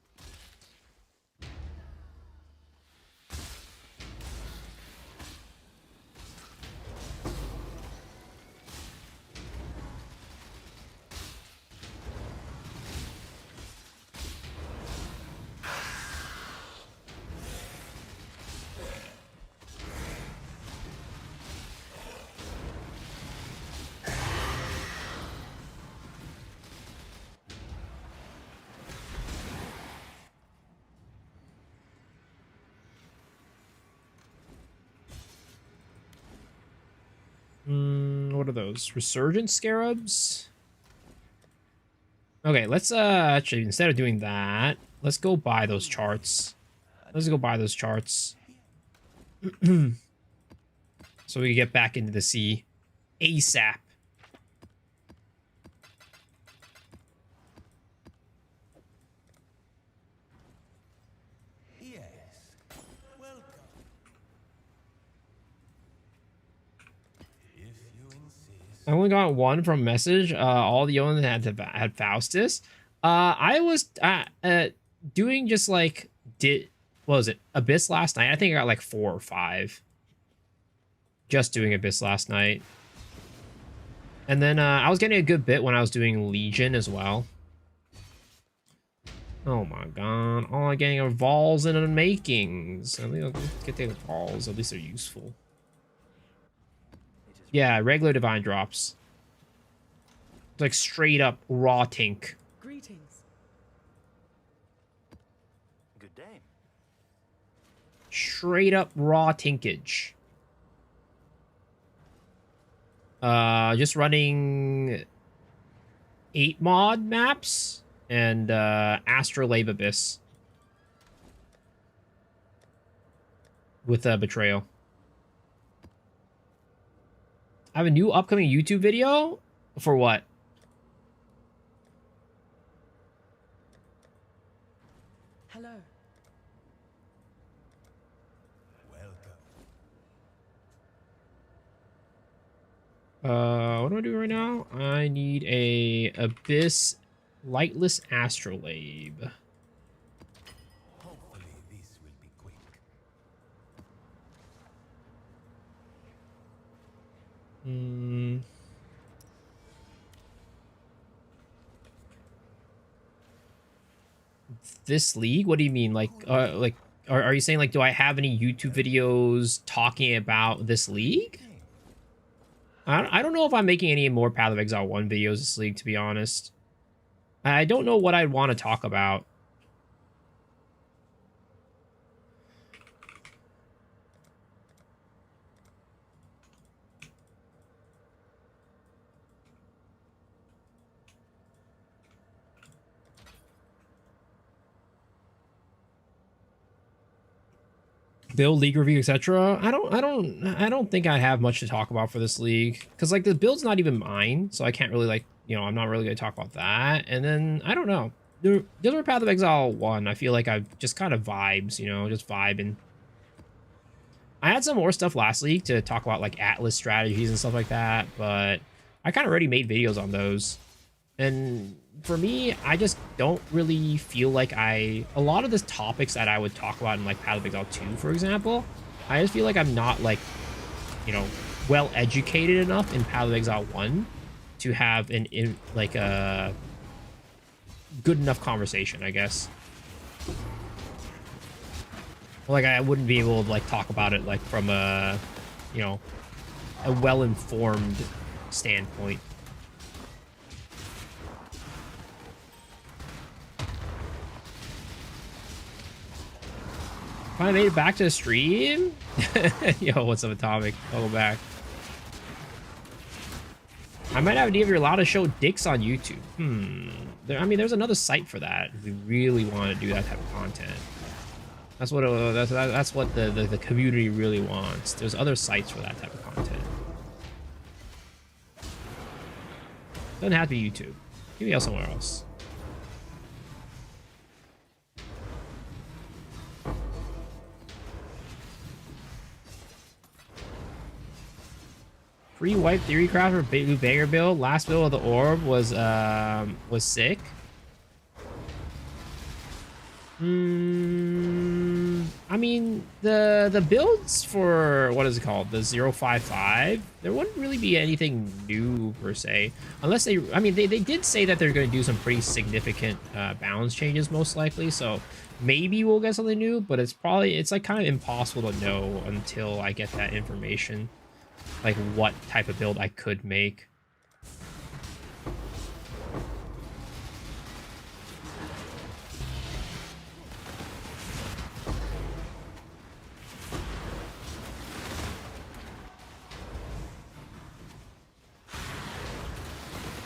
Speaker 1: What are those? Resurgent Scarabs? Okay, let's actually, instead of doing that, let's go buy those charts. Let's go buy those charts. So we can get back into the sea ASAP. I only got one from message. All the ones had Faustus. I was doing just like what was it, Abyss last night. I think I got like 4 or 5. Just doing Abyss last night. And then I was getting a good bit when I was doing Legion as well. Oh my god! All I'm getting are Vols and Unmakings. At least I'll get the Vols. At least they're useful. Yeah, regular divine drops. It's like straight up raw tink.
Speaker 4: Greetings.
Speaker 2: Good day.
Speaker 1: Straight up raw tinkage. Just running 8 mod maps and Astrolabe Abyss with Betrayal. I have a new upcoming YouTube video? For what?
Speaker 4: Hello.
Speaker 1: What do I do right now? I need a Abyss Lightless Astrolabe.
Speaker 2: Hopefully this will be quick.
Speaker 1: This league? What do you mean? Like, are you saying like, do I have any YouTube videos talking about this league? I don't know if I'm making any more Path of Exile 1 videos this league, to be honest. I don't know what I'd want to talk about. Build, league review, etc. I don't think I have much to talk about for this league, because like the build's not even mine, so I can't really like, you know, I'm not really gonna talk about that. And then I don't know, the other Path of Exile 1, I feel like I've just kind of vibes, you know, just vibing. I had some more stuff last league to talk about, like Atlas strategies and stuff like that, but I kind of already made videos on those. And for me, I just don't really feel like a lot of the topics that I would talk about in like Path of Exile 2, for example, I just feel like I'm not like, you know, well educated enough in Path of Exile 1 to have like a good enough conversation, I guess. Like, I wouldn't be able to like talk about it like from a, you know, a well-informed standpoint. Finally made it back to the stream. Yo, what's up, Atomic? Welcome back. I might have you're allowed to show dicks on YouTube. I mean, there's another site for that if we really want to do that type of content. That's what that's what the community really wants. There's other sites for that type of content. Doesn't have to be YouTube. Maybe else somewhere else. Free wipe theory craft for new banger build. Last build of the orb was sick. I mean, the builds for, what is it called, the 055, there wouldn't really be anything new per se, unless they, I mean, they did say that they're going to do some pretty significant balance changes most likely, so maybe we'll get something new, but it's like kind of impossible to know until I get that information, like what type of build I could make.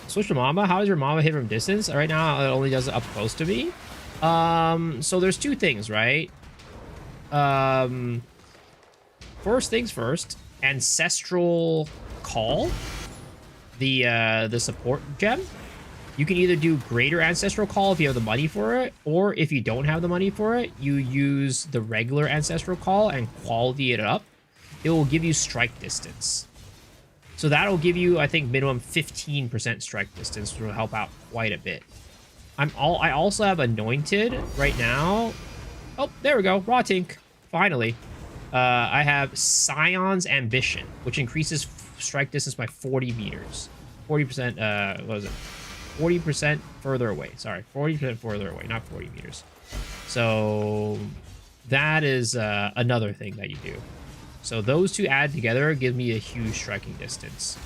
Speaker 1: Switch to Mamba. How does your Mamba hit from distance? Right now, it only does it up close to me. So there's two things, right? First things first, Ancestral Call, the support gem. You can either do greater Ancestral Call if you have the money for it, or if you don't have the money for it, you use the regular Ancestral Call and quality it up. It will give you strike distance. So that'll give you, I think, minimum 15% strike distance, which will help out quite a bit. I also have Anointed right now. Oh, there we go. Raw Tink. Finally. I have Scion's Ambition, which increases strike distance by 40 meters. 40%, what was it? 40% further away. Sorry, 40% further away, not 40 meters. So that is another thing that you do. So those two add together give me a huge striking distance.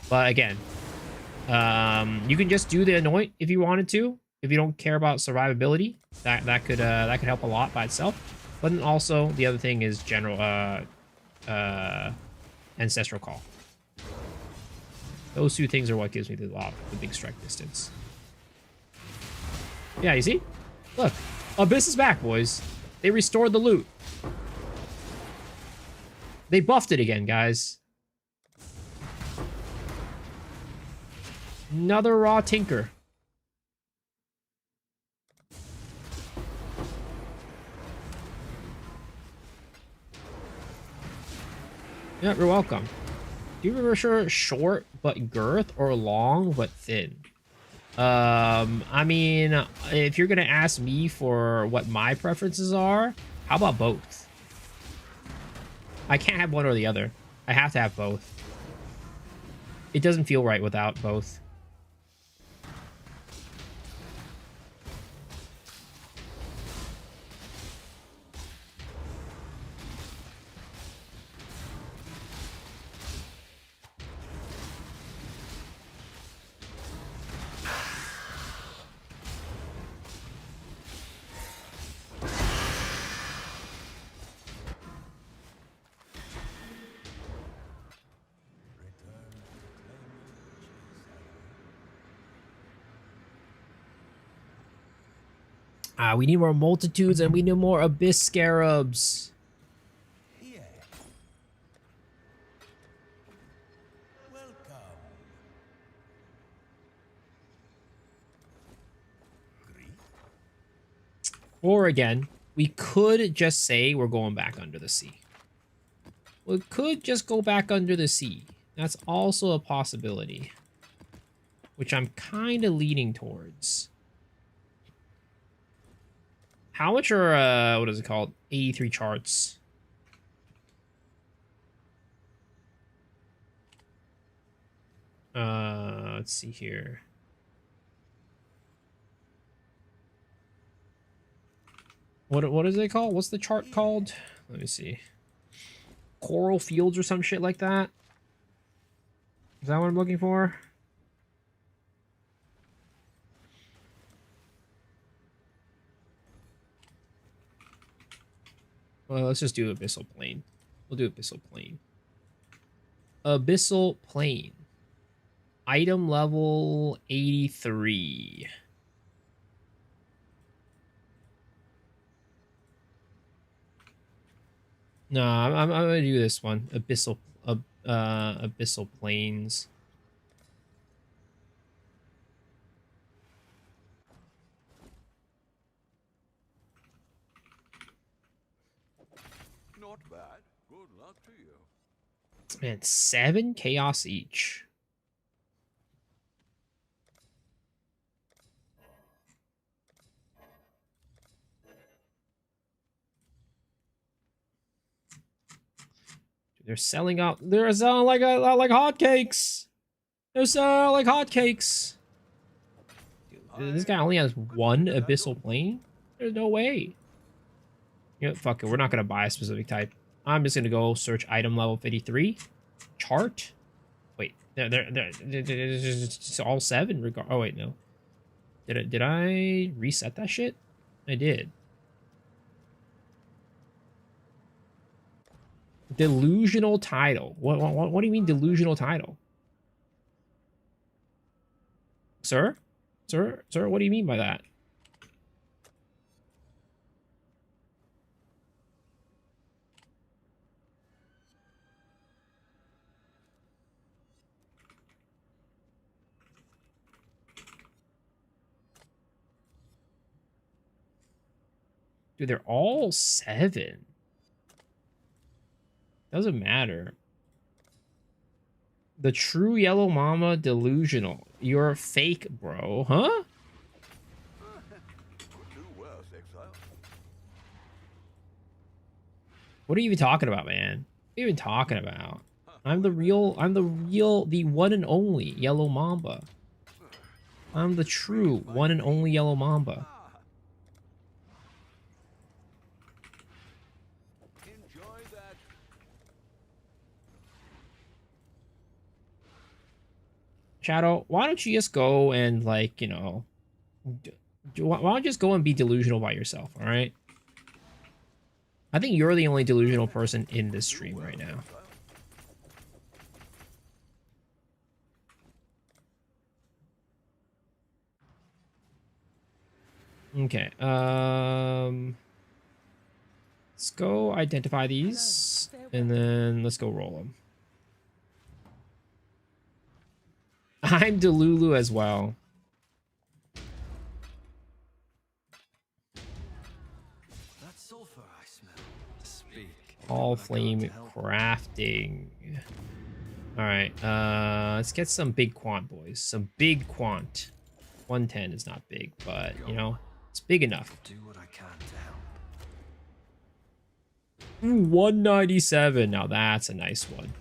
Speaker 1: But again, you can just do the Anoint if you wanted to. If you don't care about survivability, that could help a lot by itself. But then also the other thing is general Ancestral Call. Those two things are what gives me the big strike distance. Yeah, you see? Look, Abyss is back, boys. They restored the loot. They buffed it again, guys. Another raw tinker. Yeah, you're welcome. Do you prefer short but girth or long but thin? I mean, if you're gonna ask me for what my preferences are, how about both? I can't have one or the other. I have to have both. It doesn't feel right without both. We need more multitudes and we need more abyss scarabs.
Speaker 8: Yeah. Welcome.
Speaker 1: Or again, we could just say we're going back under the sea. We could just go back under the sea. That's also a possibility, which I'm kind of leaning towards. How much are, what is it called? 83 charts. Let's see here. What is it called? What's the chart called? Let me see. Coral fields or some shit like that. Is that what I'm looking for? Well, let's just do Abyssal Plain. We'll do Abyssal Plain. Abyssal Plain. Item level 83. No, I'm gonna do this one. Abyssal Plains.
Speaker 2: Not bad. Good luck to you.
Speaker 1: Man, 7 chaos each. They're selling out. They're selling like hotcakes. They're selling like hotcakes. Dude, this guy only has 1 Abyssal Plane? There's no way. You know, fuck it. We're not gonna buy a specific type. I'm just gonna go search item level 53. Chart. Wait, it's all 7. Oh wait, no. Did I reset that shit? I did. Delusional title. What do you mean delusional title? Sir? Sir, what do you mean by that? Dude, they're all 7. Doesn't matter. The true yellow mama delusional. You're fake, bro. Huh?
Speaker 2: Do well, exile.
Speaker 1: What are you even talking about, man? What are you even talking about? I'm the one and only yellow mamba. I'm the true one and only yellow mamba.
Speaker 2: Enjoy that.
Speaker 1: Shadow, why don't you just go and, like, you know, why don't you just go and be delusional by yourself, all right? I think you're the only delusional person in this stream right now. Okay, let's go identify these, and then let's go roll them. I'm Delulu as well.
Speaker 2: That sulfur I smell. Speak.
Speaker 1: All flame crafting. All right, let's get some big quant, boys. Some big quant. 110 is not big, but you know, it's big enough.
Speaker 2: Do what I can to help.
Speaker 1: Ooh, 197. Now that's a nice one.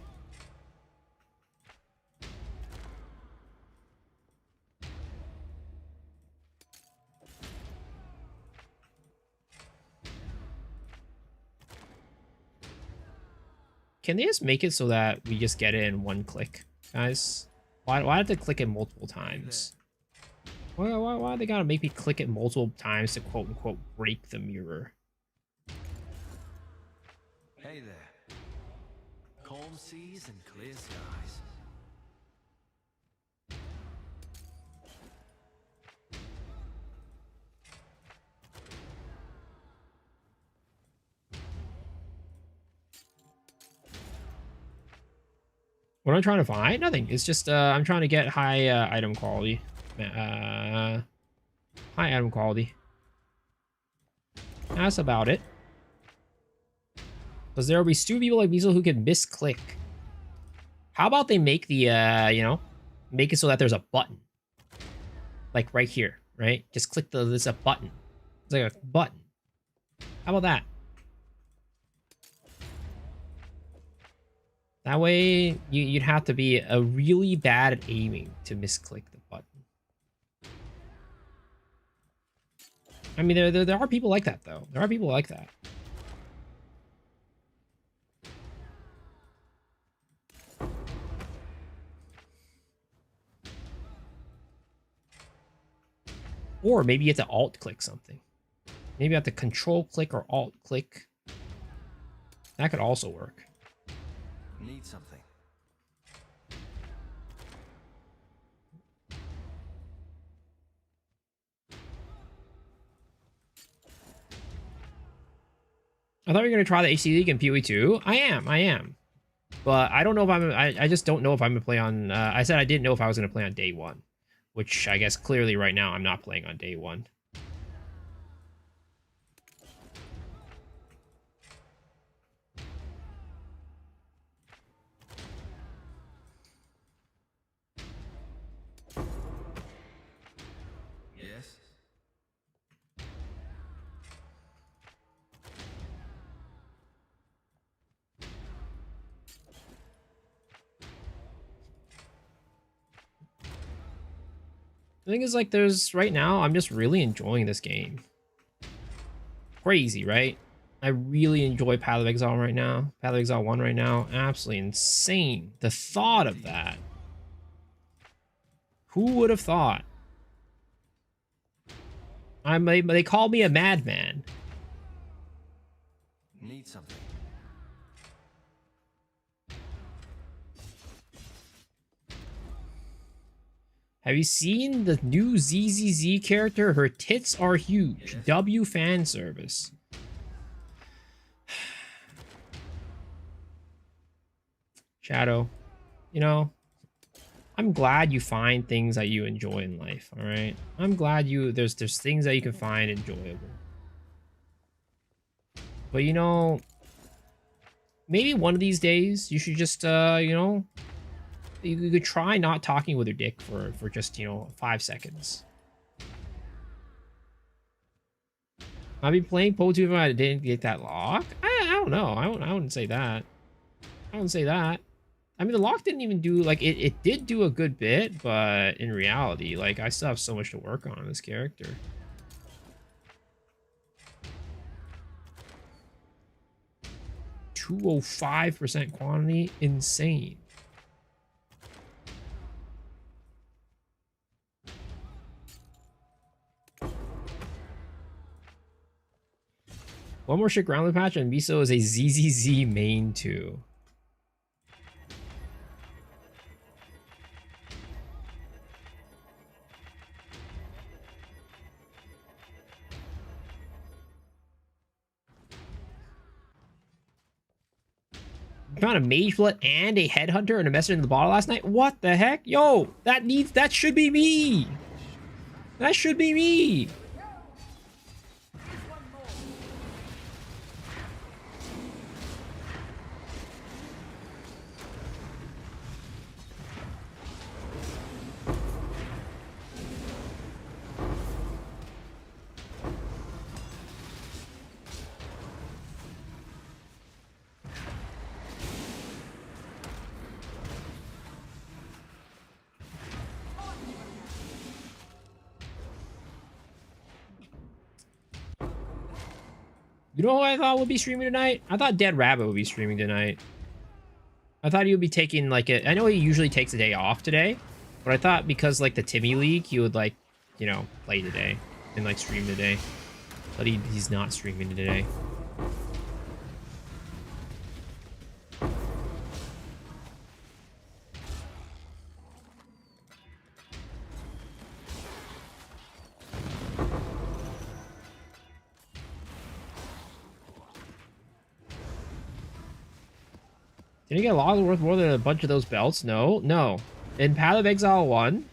Speaker 1: Can they just make it so that we just get it in 1 click, guys? Why have to click it multiple times? Why they gotta make me click it multiple times to quote unquote break the mirror?
Speaker 2: Hey there. Calm seas and clear skies.
Speaker 1: What am I trying to find? Nothing. It's just I'm trying to get high item quality. High item quality. That's about it. Because there will be stupid people like Weasel who can misclick. How about they make the you know, make it so that there's a button, like right here, right? Just click there's a button. It's like a button. How about that? That way, you'd have to be a really bad at aiming to misclick the button. I mean, there are people like that, though. There are people like that. Or maybe you have to alt-click something. Maybe you have to control-click or alt-click. That could also work.
Speaker 2: Need something.
Speaker 1: I thought you were going to try the HC League in PoE2. I am. But I don't know if I just don't know if I'm going to play on... I said I didn't know if I was going to play on day one. Which I guess clearly right now I'm not playing on day one.
Speaker 2: Yes?
Speaker 1: The thing is, like, there's... Right now, I'm just really enjoying this game. Crazy, right? I really enjoy Path of Exile right now. Path of Exile 1 right now. Absolutely insane. The thought of that. Who would have thought? They call me a madman.
Speaker 2: Need something.
Speaker 1: Have you seen the new ZZZ character? Her tits are huge.
Speaker 2: Yes.
Speaker 1: W fan service. Shadow, you know, I'm glad you find things that you enjoy in life, all right? I'm glad there's things that you can find enjoyable. But, you know, maybe one of these days you should just, you know, you could try not talking with your dick for just, you know, 5 seconds. I'd be playing PoE2 if I didn't get that lock? I don't know. I wouldn't say that. I wouldn't say that. I mean, the lock didn't even do, like, it did do a good bit, but in reality, like, I still have so much to work on this character. %205% quantity, insane. One more shit grounded patch and Miso is a ZZZ main too. Found a Mageblood and a Headhunter and a message in the bottle last night. What the heck? Yo, that should be me. That should be me. You know who I thought would be streaming tonight? I thought Dead Rabbit would be streaming tonight. I thought he would be taking, like, I know he usually takes a day off today, but I thought because, like, the Timmy League, he would, like, you know, play today and, like, stream today. But he's not streaming today. Did you get a lot worth more than a bunch of those belts? No. In Path of Exile 1,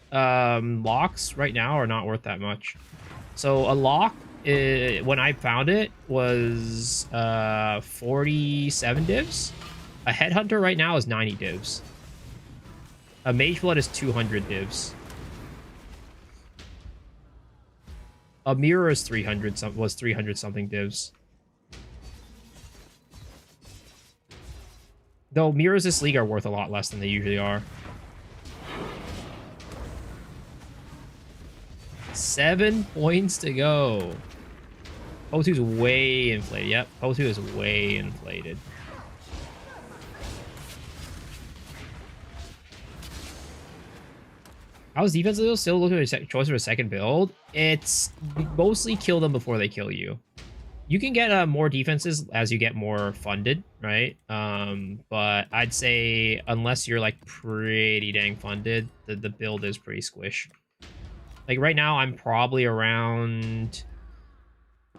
Speaker 1: locks right now are not worth that much. So a lock, when I found it, was 47 divs. A Headhunter right now is 90 divs. A Mageblood is 200 divs. A Mirror is 300 something divs. Though mirrors this league are worth a lot less than they usually are. 7 points to go. O2 is way inflated. Yep, O2 is way inflated. How's defense still looking at a choice for a second build? It's mostly kill them before they kill you. You can get more defenses as you get more funded, right? But I'd say unless you're like pretty dang funded, the build is pretty squish. Like right now, I'm probably around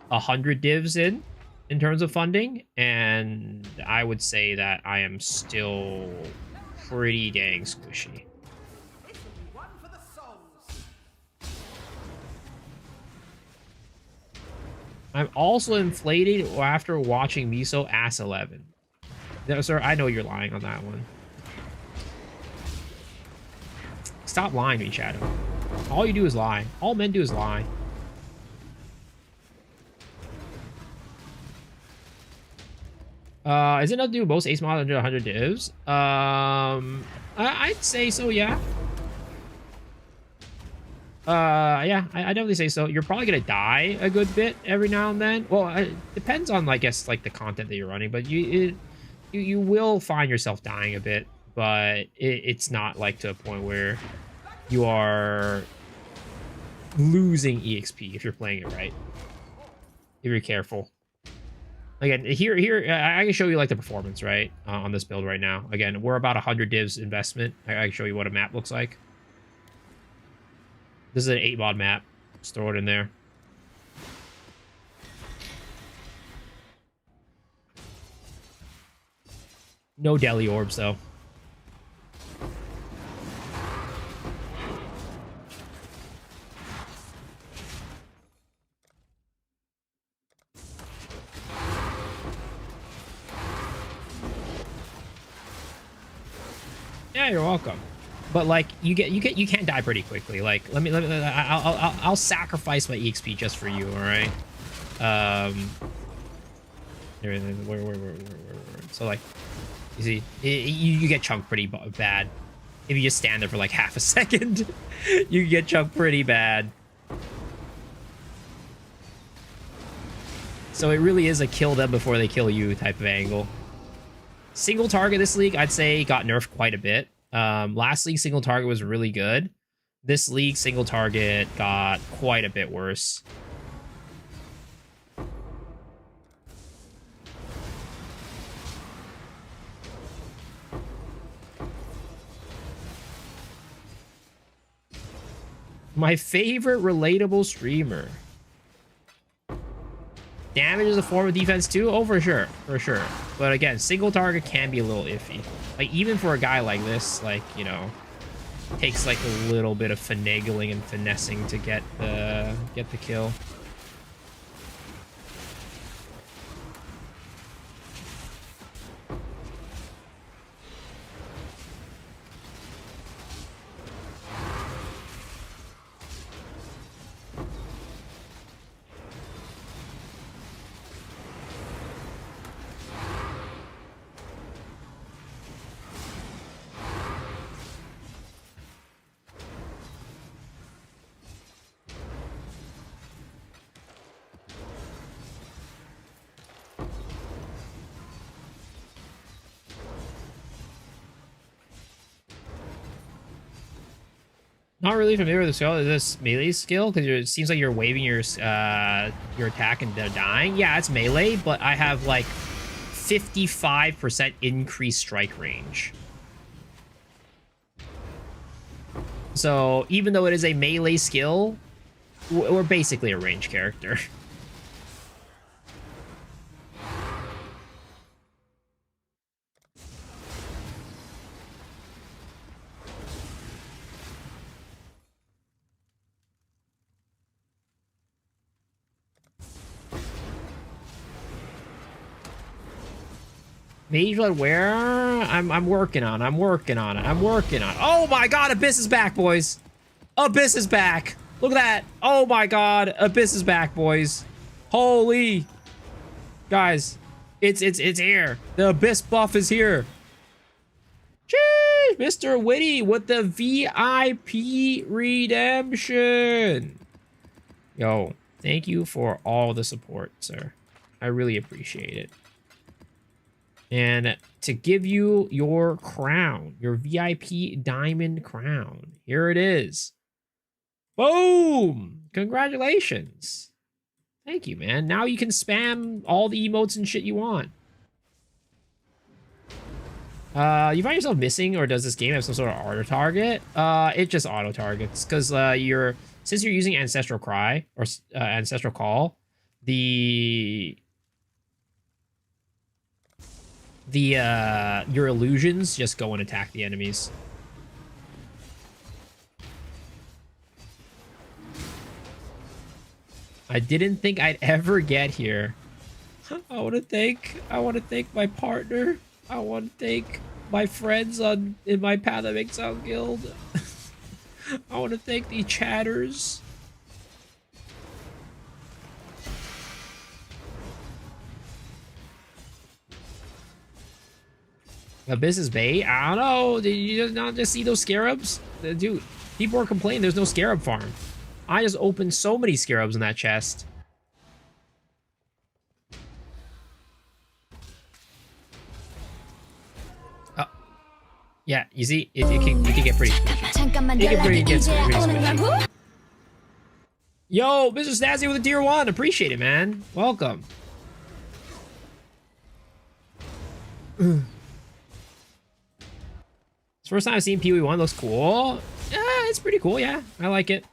Speaker 1: 100 divs in terms of funding, and I would say that I am still pretty dang squishy. I'm also inflated after watching Miso Ass 11. No, sir, I know you're lying on that one. Stop lying to me, Shadow. All you do is lie. All men do is lie. Is it enough to do most ace mods under 100 divs? I'd say so, yeah. Yeah, I definitely say so. You're probably gonna die a good bit every now and then. Well, it depends on, I guess, like the content that you're running, but you will find yourself dying a bit, but it's not like to a point where you are losing EXP if you're playing it right. If you're careful. Again, here I can show you like the performance, right, on this build right now. Again, we're about 100 divs investment. I can show you what a map looks like. This is an 8 mod map. Just throw it in there. No deli orbs, though. Yeah, you're welcome. But like you can't die pretty quickly. Like I'll sacrifice my EXP just for you. All right. Where? So like, you see, you get chunked pretty bad if you just stand there for like half a second. You get chunked pretty bad. So it really is a kill them before they kill you type of angle. Single target this league, I'd say, got nerfed quite a bit. Last league, single target was really good. This league, single target got quite a bit worse. My favorite relatable streamer. Damage is a form of defense too? Oh, for sure. For sure. But again, single target can be a little iffy. Like, even for a guy like this, like, you know, takes like a little bit of finagling and finessing to get the kill. Not really familiar with this melee skill because it seems like you're waving your attack and they're dying. Yeah, it's melee, but I have like 55% increased strike range. So even though it is a melee skill, we're basically a range character. Mageblood where? I'm working on it. I'm working on it. Oh my god, Abyss is back, boys. Abyss is back. Look at that. Oh my god, Abyss is back, boys. Holy. Guys, it's here. The Abyss buff is here. Mr. Witty with the VIP redemption. Yo, thank you for all the support, sir. I really appreciate it. And to give you your crown, your VIP diamond crown, here it is. Boom! Congratulations. Thank you, man. Now you can spam all the emotes and shit you want. You find yourself missing, or does this game have some sort of auto target? It just auto targets because since you're using Ancestral Cry or Ancestral Call, your illusions just go and attack the enemies. I didn't think I'd ever get here. I want to thank my partner. I want to thank my friends in my Path of Exile guild. I want to thank the chatters. Abyss is bait? I don't know. Did you not just see those scarabs? Dude, people are complaining there's no scarab farm. I just opened so many scarabs in that chest. Yeah, you see, it can get pretty squishy. It can get pretty squishy. Yo, Mr. Snazzy with a tier 1. Appreciate it, man. Welcome. It's first time I've seen PoE 1. Looks cool. Yeah, it's pretty cool, yeah. I like it.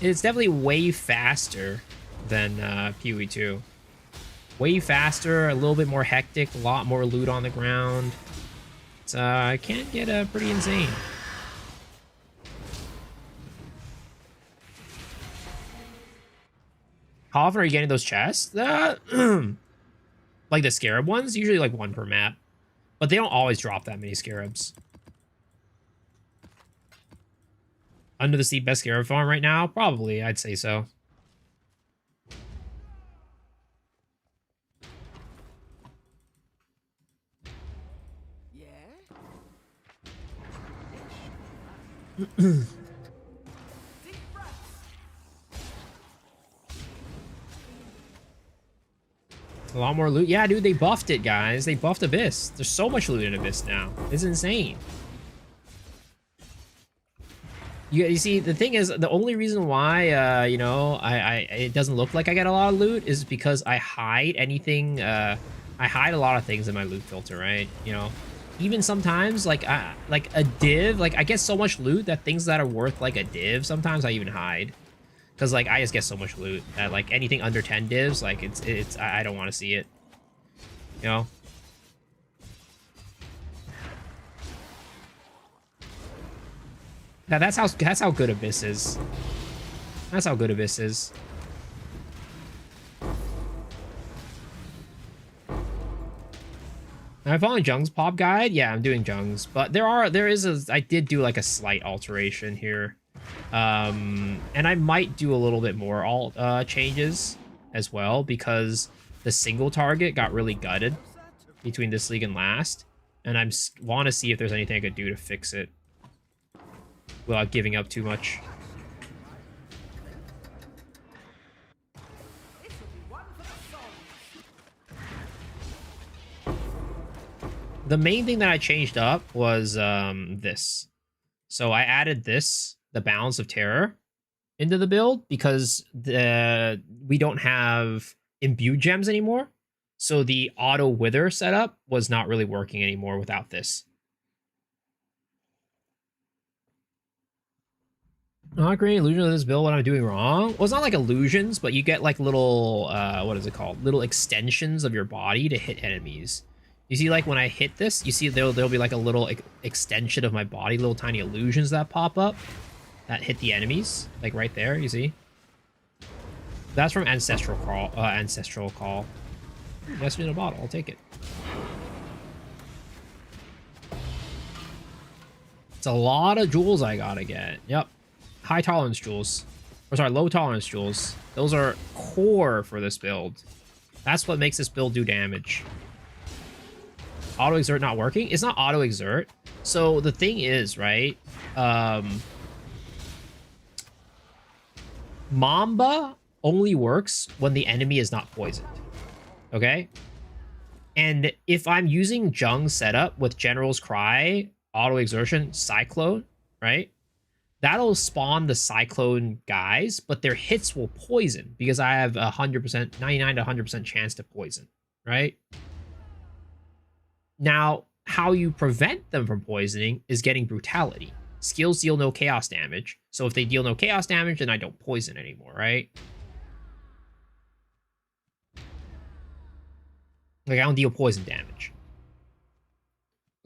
Speaker 1: It's definitely way faster than PoE 2. Way faster, a little bit more hectic, a lot more loot on the ground. It can get pretty insane. How often are you getting those chests? Like the scarab ones? Usually like 1 per map. But they don't always drop that many scarabs. Under the Sea best scarab farm right now? Probably, I'd say so. A lot more loot. Yeah, dude, they buffed it, guys. They buffed Abyss. There's so much loot in Abyss now. It's insane. You see, the thing is, the only reason why, you know, it doesn't look like I get a lot of loot is because I hide anything. I hide a lot of things in my loot filter, right? You know, even sometimes, like a div, like I get so much loot that things that are worth like a div, sometimes I even hide. Because, like, I just get so much loot that, like, anything under 10 divs, like, I don't want to see it. You know? Now, that's how good Abyss is. That's how good Abyss is. Am I following Jung's pop guide? Yeah, I'm doing Jung's. But I did do, like, a slight alteration here. And I might do a little bit more alt changes as well, because the single target got really gutted between this league and last, and I want to see if there's anything I could do to fix it without giving up too much. The main thing that I changed up was this. So I added this, the Balance of Terror, into the build because we don't have imbued gems anymore. So the auto wither setup was not really working anymore without this. Not creating illusion of this build, what I'm doing wrong? Well, it's not like illusions, but you get like little, what is it called? Little extensions of your body to hit enemies. You see, like when I hit this, you see there'll be like a little extension of my body, little tiny illusions that pop up that hit the enemies, like right there. You see? That's from Ancestral Call. Ancestral Call. Message in a bottle. I'll take it. It's a lot of jewels I gotta get. Yep. High tolerance jewels. Or sorry, low tolerance jewels. Those are core for this build. That's what makes this build do damage. auto exert not working? It's not auto exert. So the thing is, right? Mamba only works when the enemy is not poisoned. Okay? And if I'm using Jung's setup with General's Cry, auto exertion, Cyclone, right? That'll spawn the Cyclone guys, but their hits will poison because I have 100%, 99 to 100% chance to poison, right? Now, how you prevent them from poisoning is getting Brutality. Skills deal no chaos damage, so if they deal no chaos damage, then I don't poison anymore, right? Like, I don't deal poison damage.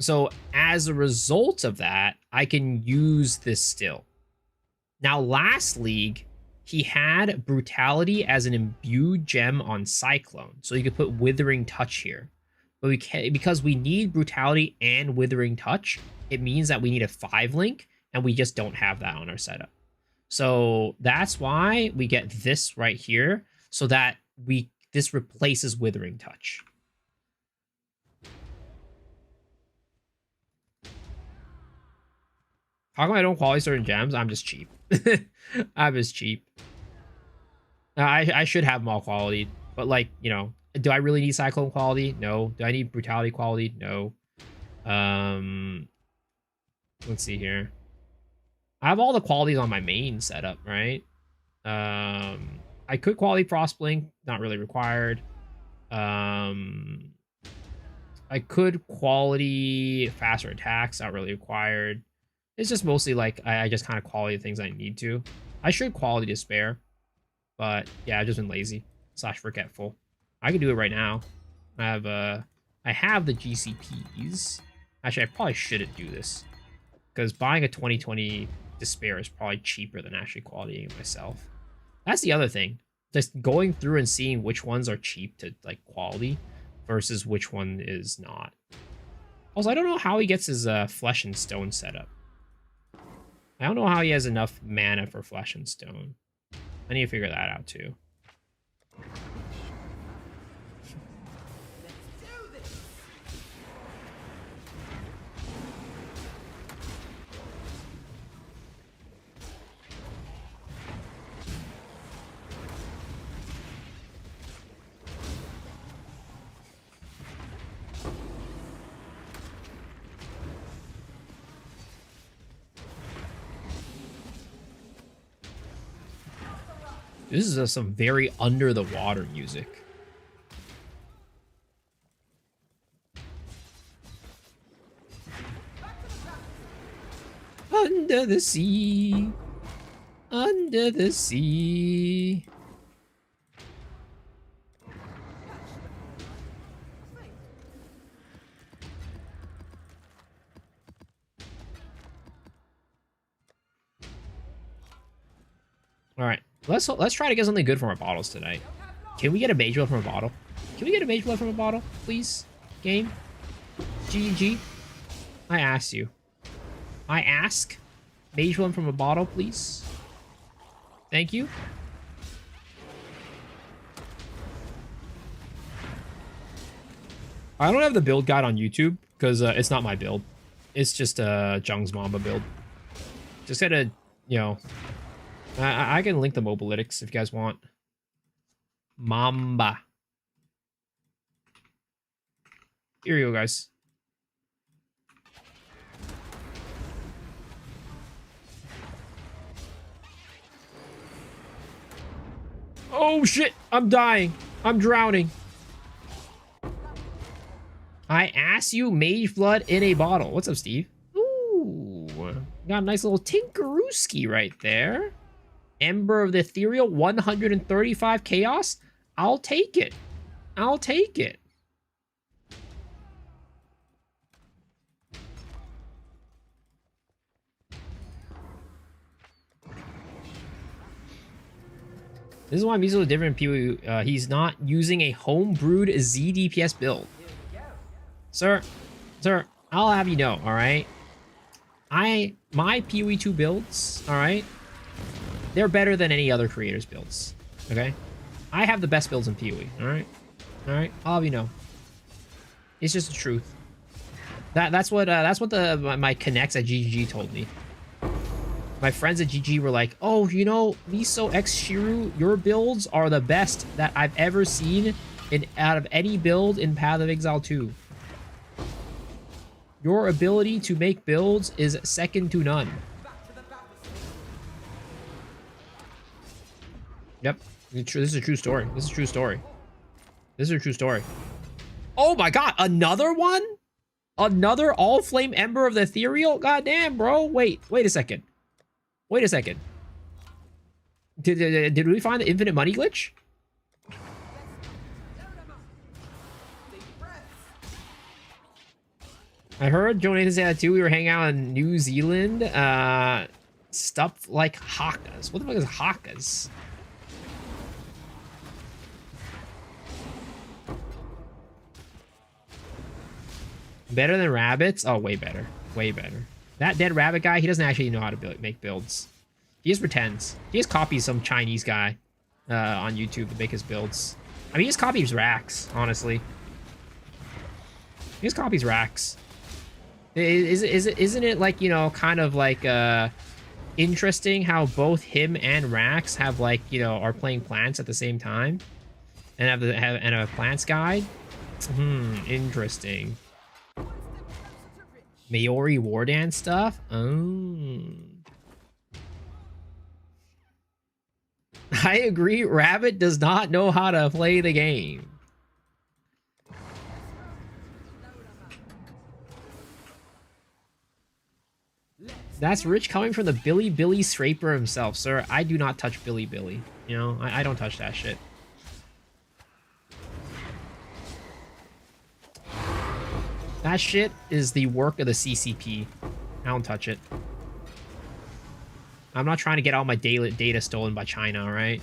Speaker 1: So, as a result of that, I can use this still. Now, last league, he had Brutality as an imbued gem on Cyclone, so you could put Withering Touch here. But we can't, because we need Brutality and Withering Touch, it means that we need a 5-link, and we just don't have that on our setup. So that's why we get this right here, so that this replaces Withering Touch. How come I don't quality certain gems? I'm just cheap. I'm just cheap. I should have them all quality, but like, you know, do I really need Cyclone quality? No. Do I need Brutality quality? No. Let's see here. I have all the qualities on my main setup, right? I could quality Frostblink, not really required. I could quality faster attacks, not really required. It's just mostly like I just kind of quality the things I need to. I should quality Despair, but yeah, I've just been lazy / forgetful. I can do it right now. I have the GCPs. Actually, I probably shouldn't do this because buying a 2020 Despair is probably cheaper than actually qualitying it myself. That's the other thing. Just going through and seeing which ones are cheap to like quality versus which one is not. Also, I don't know how he gets his Flesh and Stone setup. I don't know how he has enough mana for Flesh and Stone. I need to figure that out too. This is some very under the water music. Under the sea. Under the sea. All right. Let's try to get something good from our bottles tonight. Can we get a Mageblood from a bottle? Can we get a Mageblood from a bottle, please? Game? GG? I ask you. I ask. Mageblood from a bottle, please. Thank you. I don't have the build guide on YouTube because it's not my build. It's just Jung's Mamba build. Just gotta, you know... I can link the mobalytics if you guys want. Mamba. Here you go, guys. Oh shit! I'm dying. I'm drowning. I asked you Mageblood in a bottle. What's up, Steve? Ooh, got a nice little Tinkerooski right there. Ember of the Ethereal, 135 Chaos. I'll take it. I'll take it. This is why Mizo is different in PoE. He's not using a home-brewed Z DPS build. Sir, I'll have you know, all right? My PoE 2 builds, all right? They're better than any other creator's builds, okay? I have the best builds in PoE, all right? All right, I'll have you know. It's just the truth. That's what my connects at GG told me. My friends at GG were like, "Oh, you know, Miso X Shiru, your builds are the best that I've ever seen out of any build in Path of Exile 2. Your ability to make builds is second to none." Yep, this is a true story. This is a true story. This is a true story. Oh my god, another one? Another All Flame Ember of the Ethereal? Goddamn, bro. Wait a second. Wait a second. Did we find the infinite money glitch? I heard Joe Nathan say that too. We were hanging out in New Zealand. Stuff like Hakas. What the fuck is Hakas? Better than rabbits? Oh, way better. Way better. That dead rabbit guy, he doesn't actually know how to make builds. He just pretends. He just copies some Chinese guy on YouTube to make his builds. I mean, he just copies Rax, honestly. He just copies Rax. Isn't it like, you know, kind of like interesting how both him and Rax have, like, you know, are playing plants at the same time and have a plants guide? Interesting. Maori Wardan stuff? Oh. I agree, Rabbit does not know how to play the game. That's rich coming from the Billy Scraper himself, sir. I do not touch Billy. You know, I don't touch that shit. That shit is the work of the CCP. I don't touch it. I'm not trying to get all my data stolen by China, alright?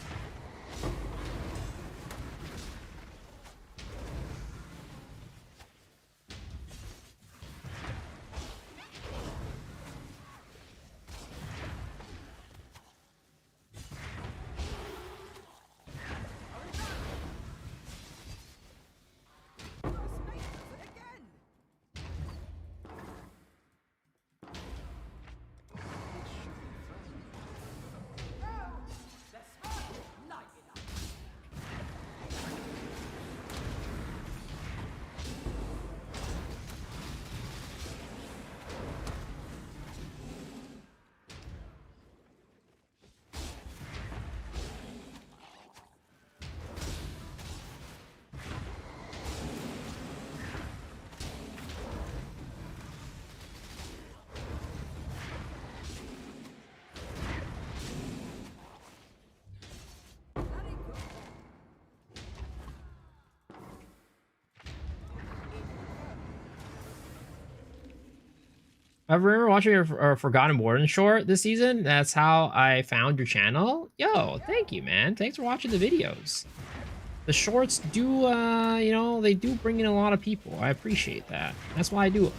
Speaker 1: I remember watching your Forgotten Warden short this season. That's how I found your channel. Yo, thank you, man. Thanks for watching the videos. The shorts do, you know, they do bring in a lot of people. I appreciate that. That's why I do it.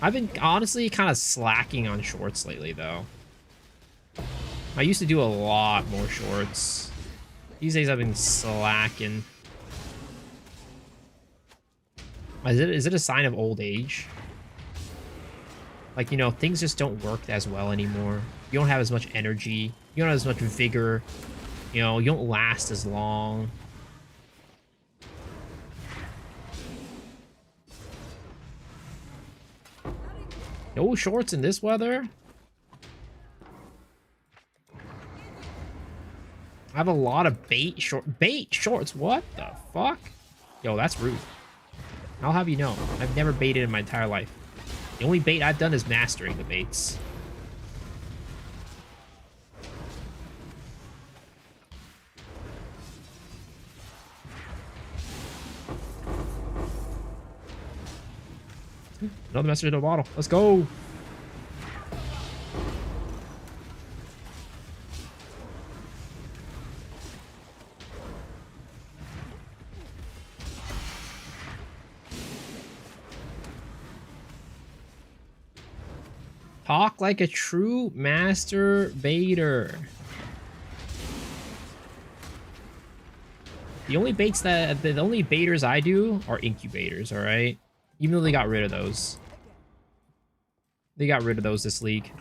Speaker 1: I've been honestly kind of slacking on shorts lately, though. I used to do a lot more shorts. These days I've been slacking. Is it a sign of old age? Like, you know, things just don't work as well anymore. You don't have as much energy. You don't have as much vigor. You know, you don't last as long. No shorts in this weather? I have a lot of bait shorts. What the fuck? Yo, that's rude. I'll have you know, I've never baited in my entire life. The only bait I've done is mastering the baits. Another message in a bottle. Let's go. Talk like a true master baiter. The only baiters I do are incubators, all right? Even though they got rid of those. They got rid of those this league.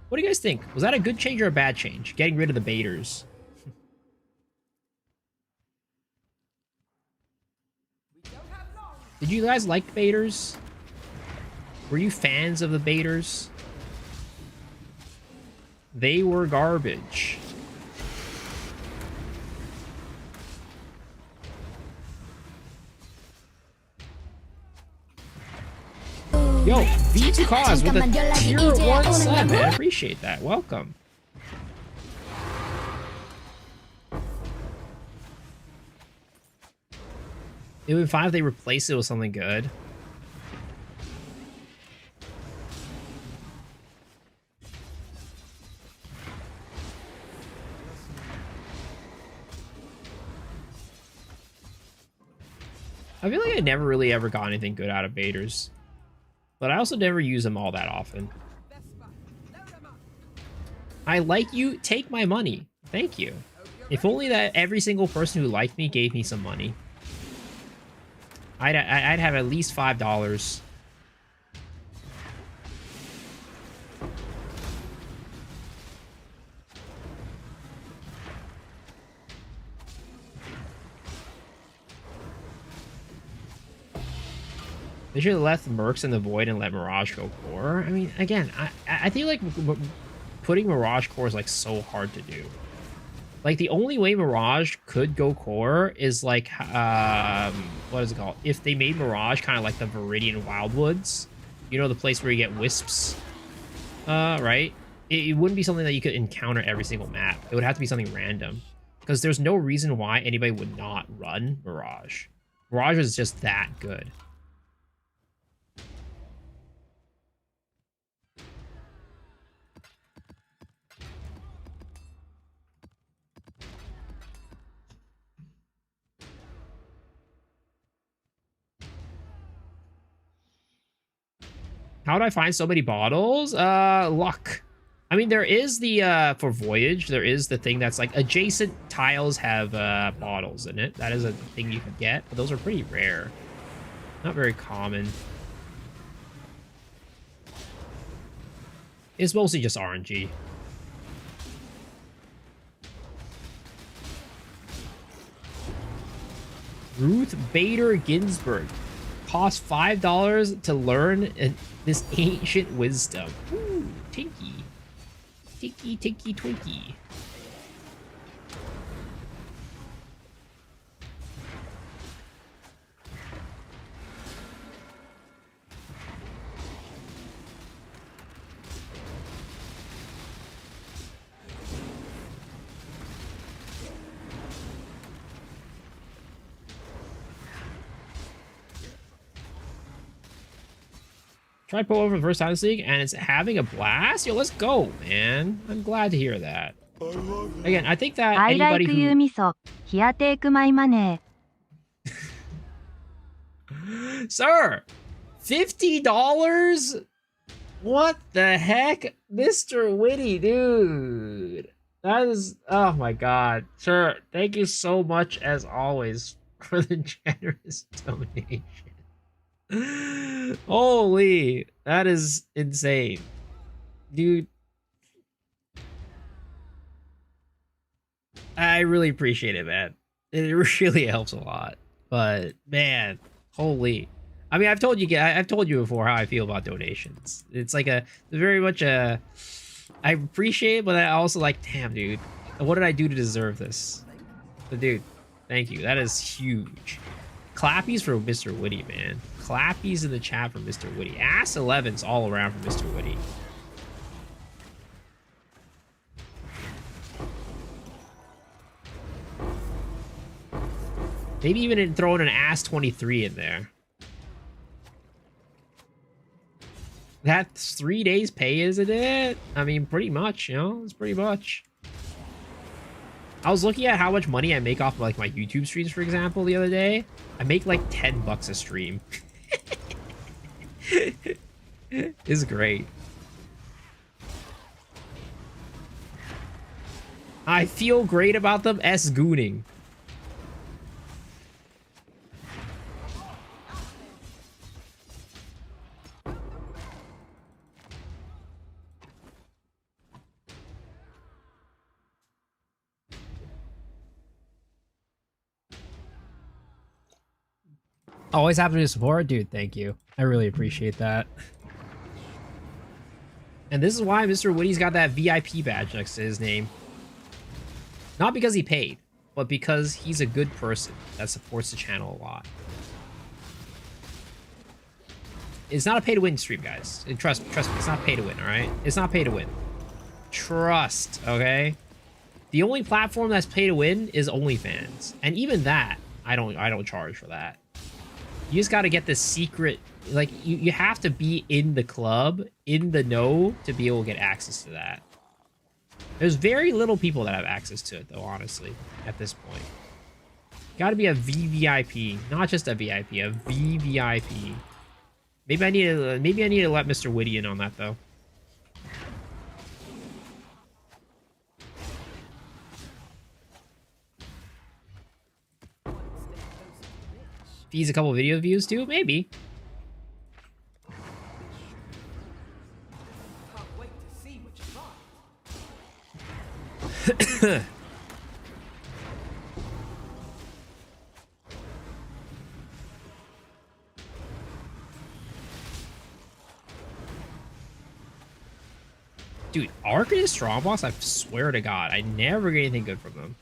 Speaker 1: What do you guys think? Was that a good change or a bad change? Getting rid of the baiters. Did you guys like baiters? Were you fans of the baiters? They were garbage. Yo, V2 Cause with a tier 1 sub, man. Appreciate that. Welcome. It would be fine if they replace it with something good. I feel like I never really ever got anything good out of baiters. But I also never use them all that often. I like you. Take my money. Thank you. If only that every single person who liked me gave me some money. I'd have at least $5. They should have left Mercs in the Void and let Mirage go core. I mean, again, I feel like putting Mirage core is like so hard to do. Like the only way Mirage could go core is like, what is it called? If they made Mirage kind of like the Viridian Wildwoods, you know, the place where you get wisps, right? It wouldn't be something that you could encounter every single map. It would have to be something random, because there's no reason why anybody would not run Mirage. Mirage is just that good. How do I find so many bottles? Luck. I mean, there is the, for Voyage, there is the thing that's like adjacent tiles have, bottles in it. That is a thing you can get, but those are pretty rare. Not very common. It's mostly just RNG. Ruth Bader Ginsburg. Cost $5 to learn this ancient wisdom. Ooh, Tinky. Tinky, Tinky, Twinky. Tried pull over the first time this league, and it's having a blast. Yo, let's go, man. I'm glad to hear that. Again, I think that
Speaker 9: I
Speaker 1: anybody
Speaker 9: like
Speaker 1: who...
Speaker 9: Yumiso. Here, take my money.
Speaker 1: Sir, $50? What the heck? Mr. Witty, dude. That is... Oh, my God. Sir, thank you so much, as always, for the generous donation. Holy, that is insane, dude. I really appreciate it, man. It really helps a lot. But man, holy. I mean, I've told you before how I feel about donations. It's like very much I appreciate it, but I also like, damn, dude, what did I do to deserve this? But dude, thank you. That is huge. Clappies for Mr. Witty, man. Clappies in the chat for Mr. Witty. Ass 11s all around for Mr. Witty. Maybe even throwing an ass 23 in there. That's 3 days pay, isn't it? I mean, pretty much, you know? It's pretty much. I was looking at how much money I make off of, like, my YouTube streams, for example, the other day. I make, like, $10 a stream. It's great. I feel great about them gooning. Always happy to support, dude. Thank you. I really appreciate that. And this is why Mr. Woody's got that VIP badge next to his name. Not because he paid, but because he's a good person that supports the channel a lot. It's not a pay-to-win stream, guys. And trust me, it's not pay-to-win, all right? It's not pay-to-win. Trust, okay? The only platform that's pay-to-win is OnlyFans. And even that, I don't charge for that. You just got to get the secret, like, you have to be in the club, in the know, to be able to get access to that. There's very little people that have access to it, though, honestly, at this point. Got to be a VVIP, not just a VIP, a VVIP. Maybe I need to let Mr. Witty in on that, though. Fees a couple video views too? Maybe. Dude, Arc is strong boss, I swear to God, I never get anything good from them.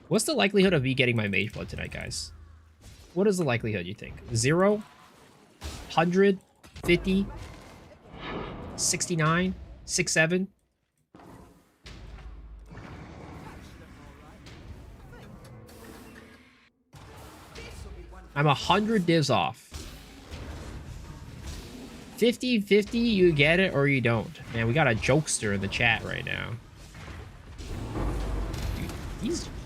Speaker 1: What's the likelihood of me getting my Mageblood tonight, guys? What is the likelihood, you think? 0? 100? 50? 69? 67? I'm 100 divs off. 50-50, you get it or you don't. Man, we got a jokester in the chat right now. Dude,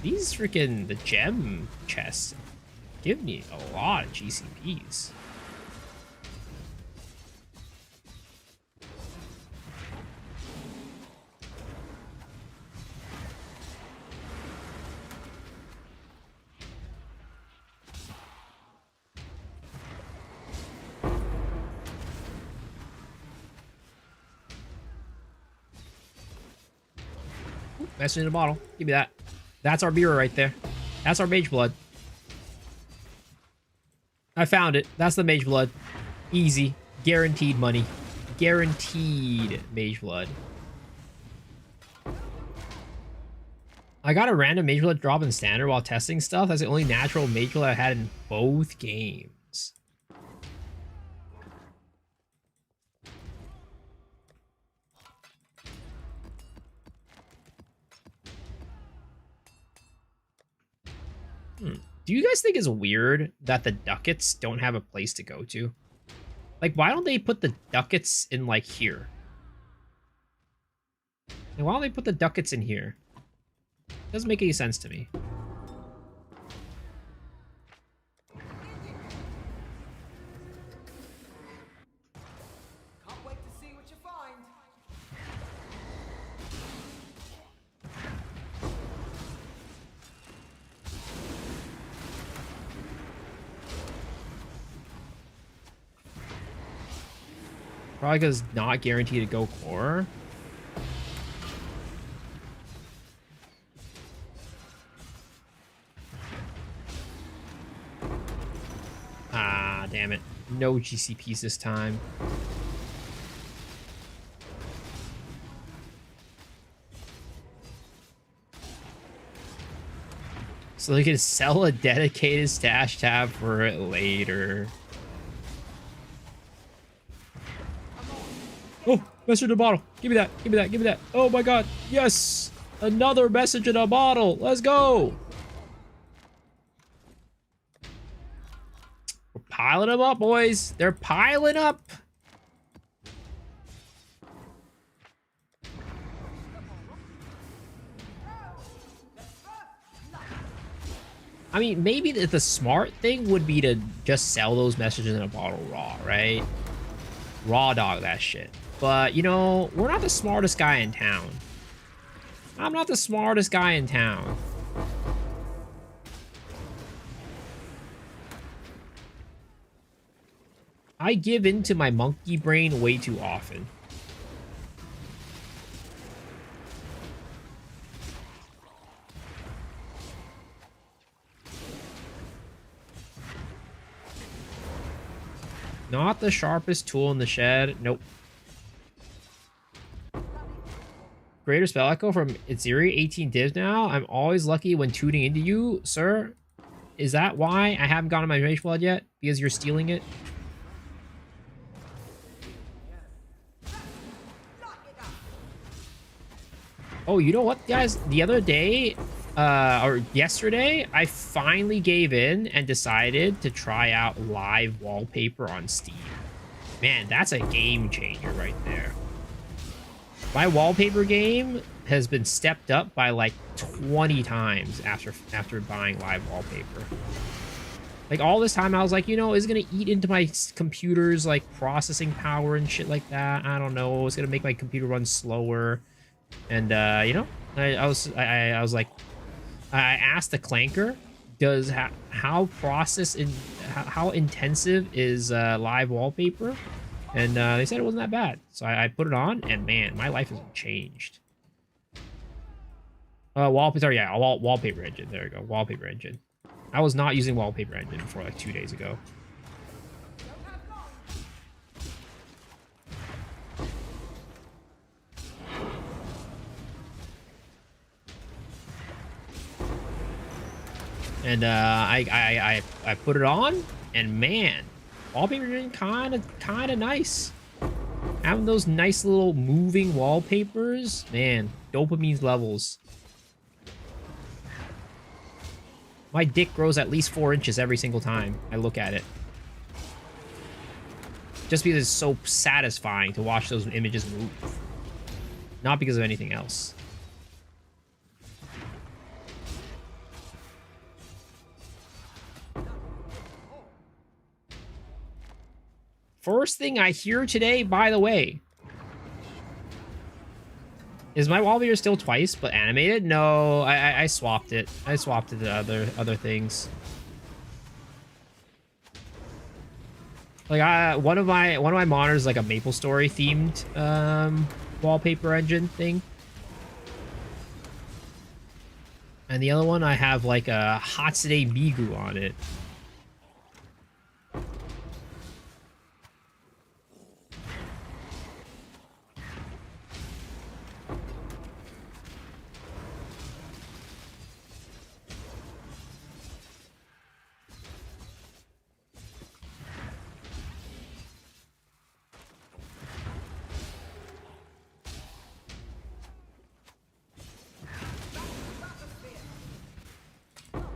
Speaker 1: these freaking, the gem chests give me a lot of GCPs. Message in a bottle. Give me that. That's our beer right there. That's our Mageblood. I found it. That's the Mageblood. Easy. Guaranteed money. Guaranteed Mageblood. I got a random Mageblood drop in standard while testing stuff. That's the only natural Mageblood I had in both games. Do you guys think it's weird that the ducats don't have a place to go to? Like, why don't they put the ducats in, like, here? And why don't they put the ducats in here? Doesn't make any sense to me.
Speaker 8: Can't wait to see what you find.
Speaker 1: Probably because not guaranteed to go core. Ah, damn it. No GCPs this time. So they can sell a dedicated stash tab for it later. Oh, message in a bottle. Give me that. Give me that. Give me that. Oh my god. Yes. Another message in a bottle. Let's go. We're piling them up, boys. They're piling up. I mean, maybe the smart thing would be to just sell those messages in a bottle raw, right? Raw dog that shit. But, you know, we're not the smartest guy in town. I'm not the smartest guy in town. I give in to my monkey brain way too often. Not the sharpest tool in the shed. Nope. Greater spell echo from Itziri, 18 divs now. I'm always lucky when tuning into you, sir. Is that why I haven't gotten my Rage Blood yet? Because you're stealing it? Oh, you know what, guys? The other day, or yesterday, I finally gave in and decided to try out live wallpaper on Steam. Man, that's a game changer right there. My wallpaper game has been stepped up by like 20 times after buying live wallpaper. Like all this time I was like, you know, it's gonna eat into my computer's like processing power and shit like that. I don't know. It's gonna make my computer run slower. And you know, I was like, I asked the Clanker, does how intensive is live wallpaper? And they said it wasn't that bad. So I put it on, and man, my life has changed. Wallpaper, yeah, wallpaper engine. There we go, wallpaper engine. I was not using wallpaper engine before like 2 days ago. And I put it on, and man, wallpaper engine kind of nice. Having those nice little moving wallpapers, man, dopamine levels. My dick grows at least 4 inches every single time I look at it. Just because it's so satisfying to watch those images move. Not because of anything else. First thing I hear today, by the way, is my wallpaper still twice, but animated? No, I swapped it. I swapped it to other things. Like one of my monitors is like a MapleStory themed wallpaper engine thing. And the other one I have like a Hatsune Miku on it.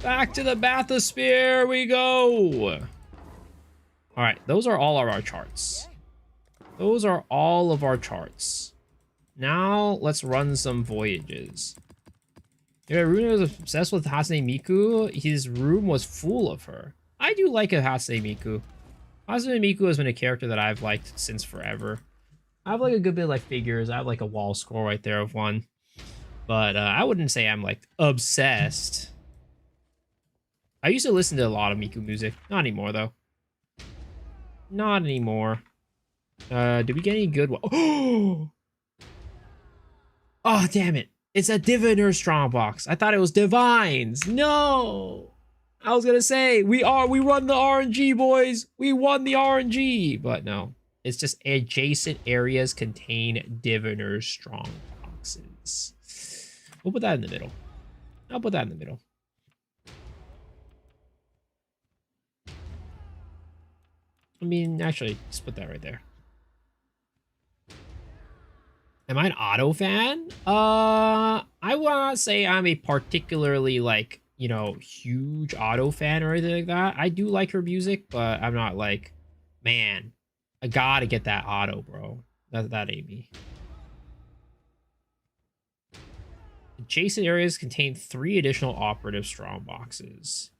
Speaker 1: Back to the bathysphere we go. All right, those are all of our charts. Those are all of our charts. Now let's run some voyages. Yeah, Runa was obsessed with Hatsune Miku. His room was full of her. I do like a Hatsune Miku. Hatsune Miku has been a character that I've liked since forever. I have like a good bit of like figures. I have like a wall scroll right there of one. But I wouldn't say I'm like obsessed. I used to listen to a lot of Miku music. Not anymore, though. Not anymore. Did we get any good one? Oh, damn it. It's a Diviner Strongbox. I thought it was Divines. No. I was going to say, we run the RNG, boys. We won the RNG. But no. It's just adjacent areas contain Diviner Strongboxes. We'll put that in the middle. I'll put that in the middle. I mean, actually, just put that right there. Am I an auto fan? I will not say I'm a particularly, like, you know, huge auto fan or anything like that. I do like her music, but I'm not like, man, I gotta get that auto, bro. That ain't me. Adjacent areas contain 3 additional operative strong boxes.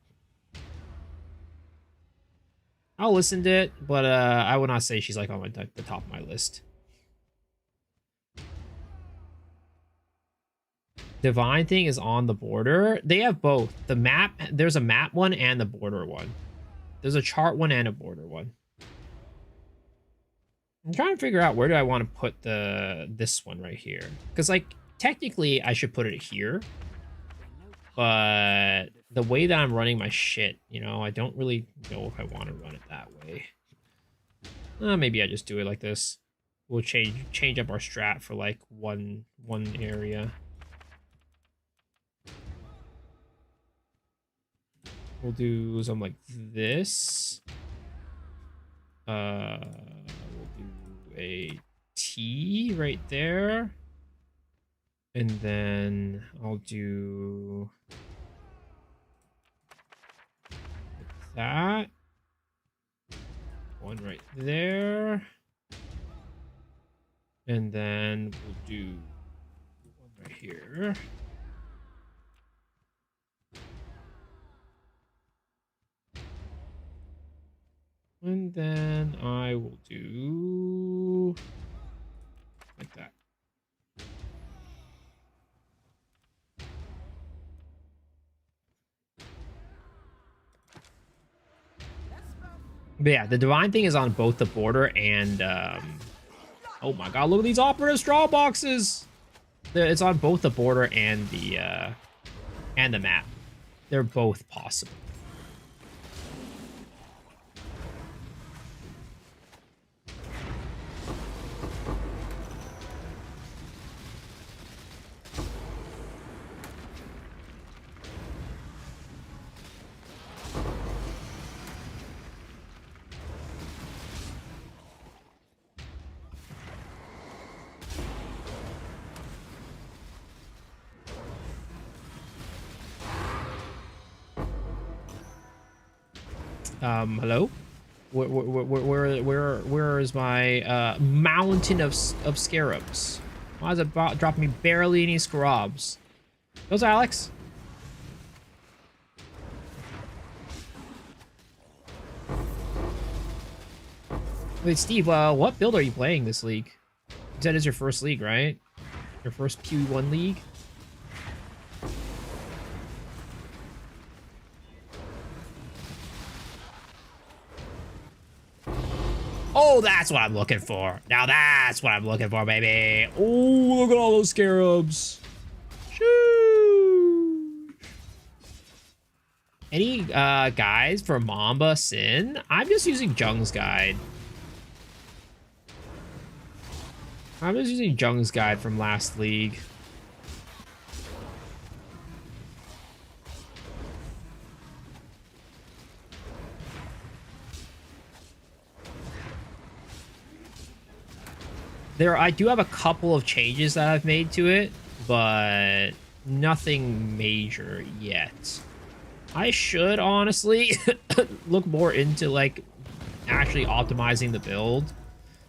Speaker 1: I'll listen to it, but I would not say she's like on the top of my list. Divine Thing is on the border. They have both. The map, there's a map one and the border one. There's a chart one and a border one. I'm trying to figure out where do I want to put this one right here. Because like technically I should put it here. But the way that I'm running my shit, you know, I don't really know if I want to run it that way. Maybe I just do it like this. We'll change up our strat for like one area. We'll do something like this. We'll do a T right there. And then I'll do that. One right there. And then we'll do one right here. And then I will do like that. But yeah, the Divine Thing is on both the border and oh my god, look at these operative straw boxes. It's on both the border and the map. They're both possible. Hello? Where is my mountain of scarabs? Why is it dropping me barely any scarabs? Those Alex? Wait, Steve, what build are you playing this league? You said it's your first league, right? Your first P1 league? Oh, that's what I'm looking for. Now that's what I'm looking for, baby. Oh, look at all those scarabs. Shoo. Any guys for Mamba Sin? I'm just using Jung's guide. I'm just using Jung's guide from last league. I do have a couple of changes that I've made to it, but nothing major yet. I should honestly look more into like actually optimizing the build,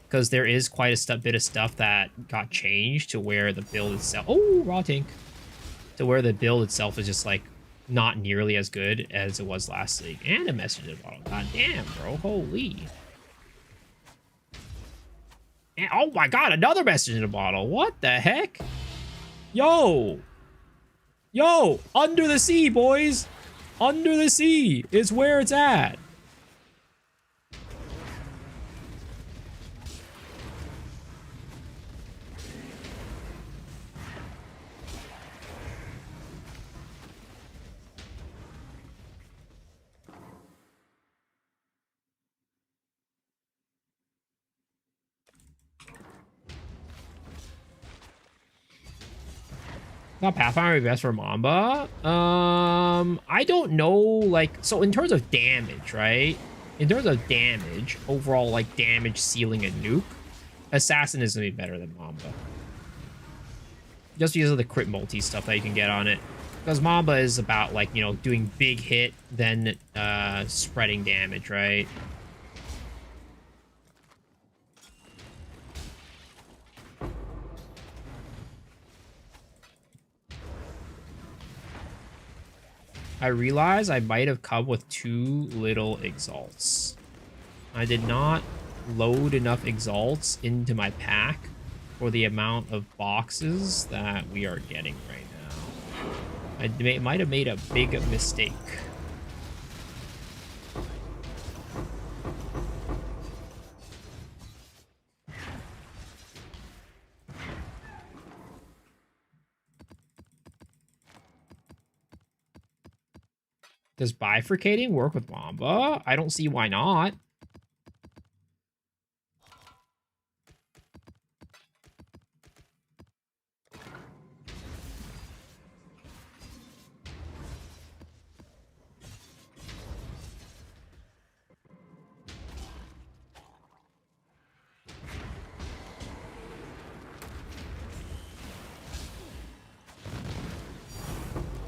Speaker 1: because there is quite a bit of stuff that got changed to where the build itself, oh, raw tank, to where the build itself is just like not nearly as good as it was last league. And a message in the bottle. God damn, bro, holy. And, oh my god, another message in a bottle. What the heck? Yo. Yo, under the sea, boys. Under the sea is where it's at. Not Pathfinder would be best for Mamba. I don't know, like, so in terms of damage, right? In terms of damage, overall, like, damage, ceiling, and nuke, Assassin is gonna be better than Mamba. Just because of the crit multi stuff that you can get on it. Because Mamba is about, like, you know, doing big hit, then spreading damage, right? I realize I might have come with too little exalts. I did not load enough exalts into my pack for the amount of boxes that we are getting right now. I might have made a big mistake. Does bifurcating work with Mamba? I don't see why not.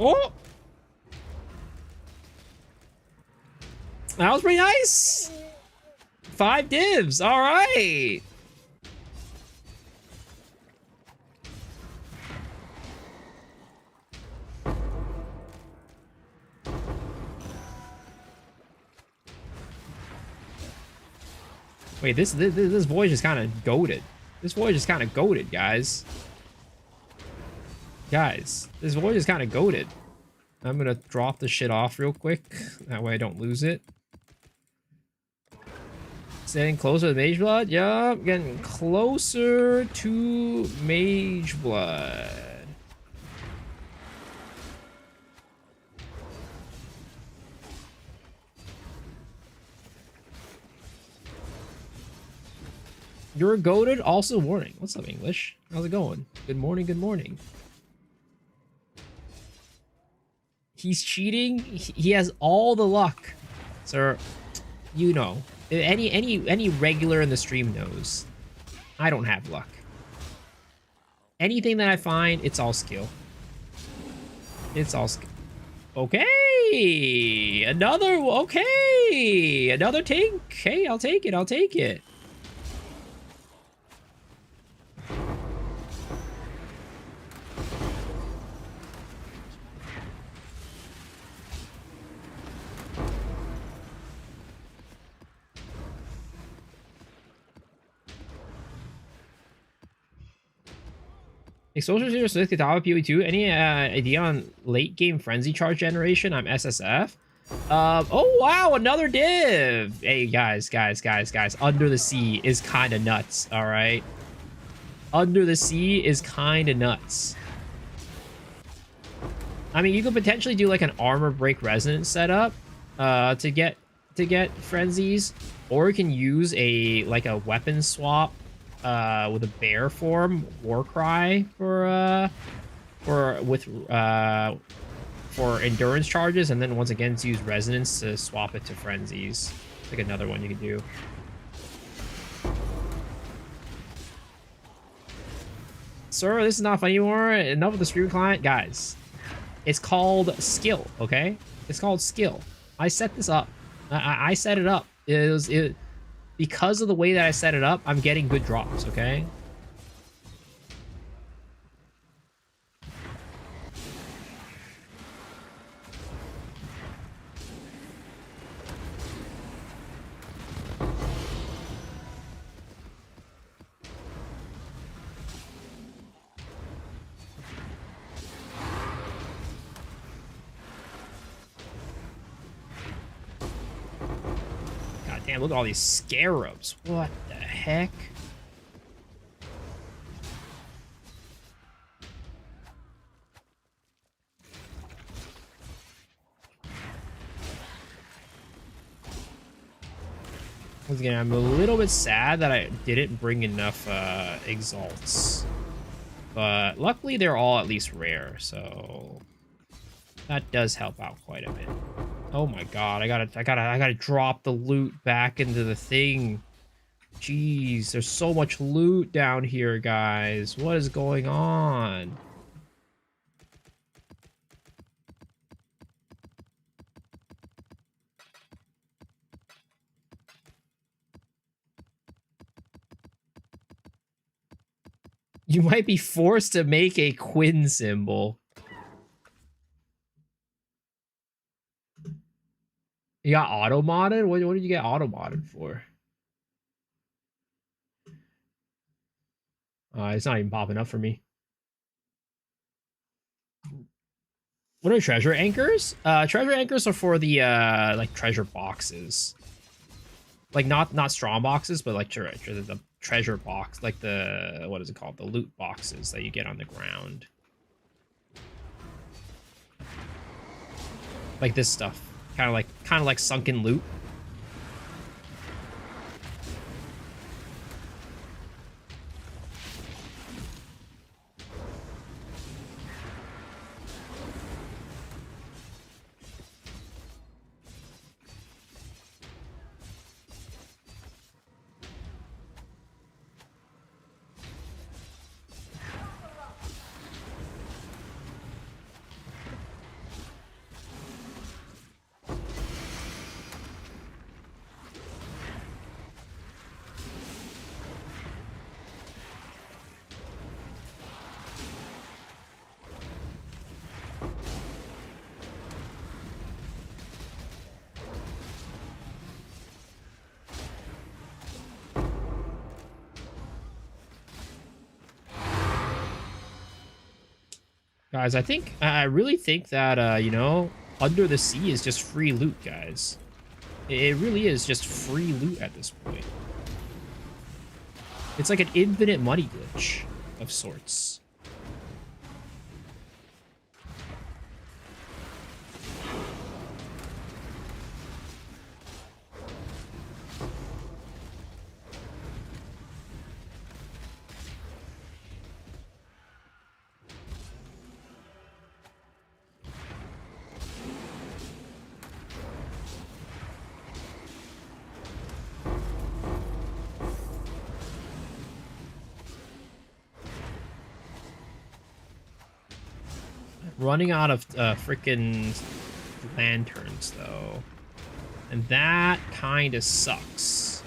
Speaker 1: Oh! That was pretty nice. 5 divs. All right. Wait, this voyage is kind of goated. This voyage is kind of goated, guys. Guys, this voyage is kind of goated. I'm gonna drop the shit off real quick. That way I don't lose it. Getting closer to Mageblood? Yup, getting closer to Mageblood. You're goated. Also warning. What's up, English? How's it going? Good morning, good morning. He's cheating. He has all the luck. Sir, you know. Any regular in the stream knows. I don't have luck. Anything that I find, it's all skill. It's all skill. Okay. Another, okay. Another tank. Hey, I'll take it. I'll take it. Exposure 0 6 Katana PoE2. Any idea on late game frenzy charge generation? I'm SSF. Oh wow, another div. Hey guys. Under the Sea is kind of nuts. All right. Under the Sea is kind of nuts. I mean, you could potentially do like an armor break resonance setup to get frenzies, or you can use a weapon swap with a bear form Warcry for endurance charges, and then once again to use resonance to swap it to frenzies. It's like another one you can do. Sir, this is not funny anymore. Enough with the stream client, guys. It's called skill, okay? It's called skill. I set this up. I set it up. Because of the way that I set it up, I'm getting good drops, okay? Damn, look at all these scarabs. What the heck? Once again, I'm a little bit sad that I didn't bring enough exalts. But luckily they're all at least rare, so that does help out quite a bit. Oh my god, I gotta drop the loot back into the thing. Jeez, there's so much loot down here, guys. What is going on? You might be forced to make a Quinn symbol. You got auto modded? What did you get auto modded for? It's not even popping up for me. What are treasure anchors? Treasure anchors are for the like treasure boxes. Like not strong boxes, but like the treasure box, like the, what is it called? The loot boxes that you get on the ground. Like this stuff. Kind of like sunken loot. Guys, I really think that, you know, Under the Sea is just free loot, guys. It really is just free loot at this point. It's like an infinite money glitch of sorts. Running out of freaking lanterns, though. And that kind of sucks.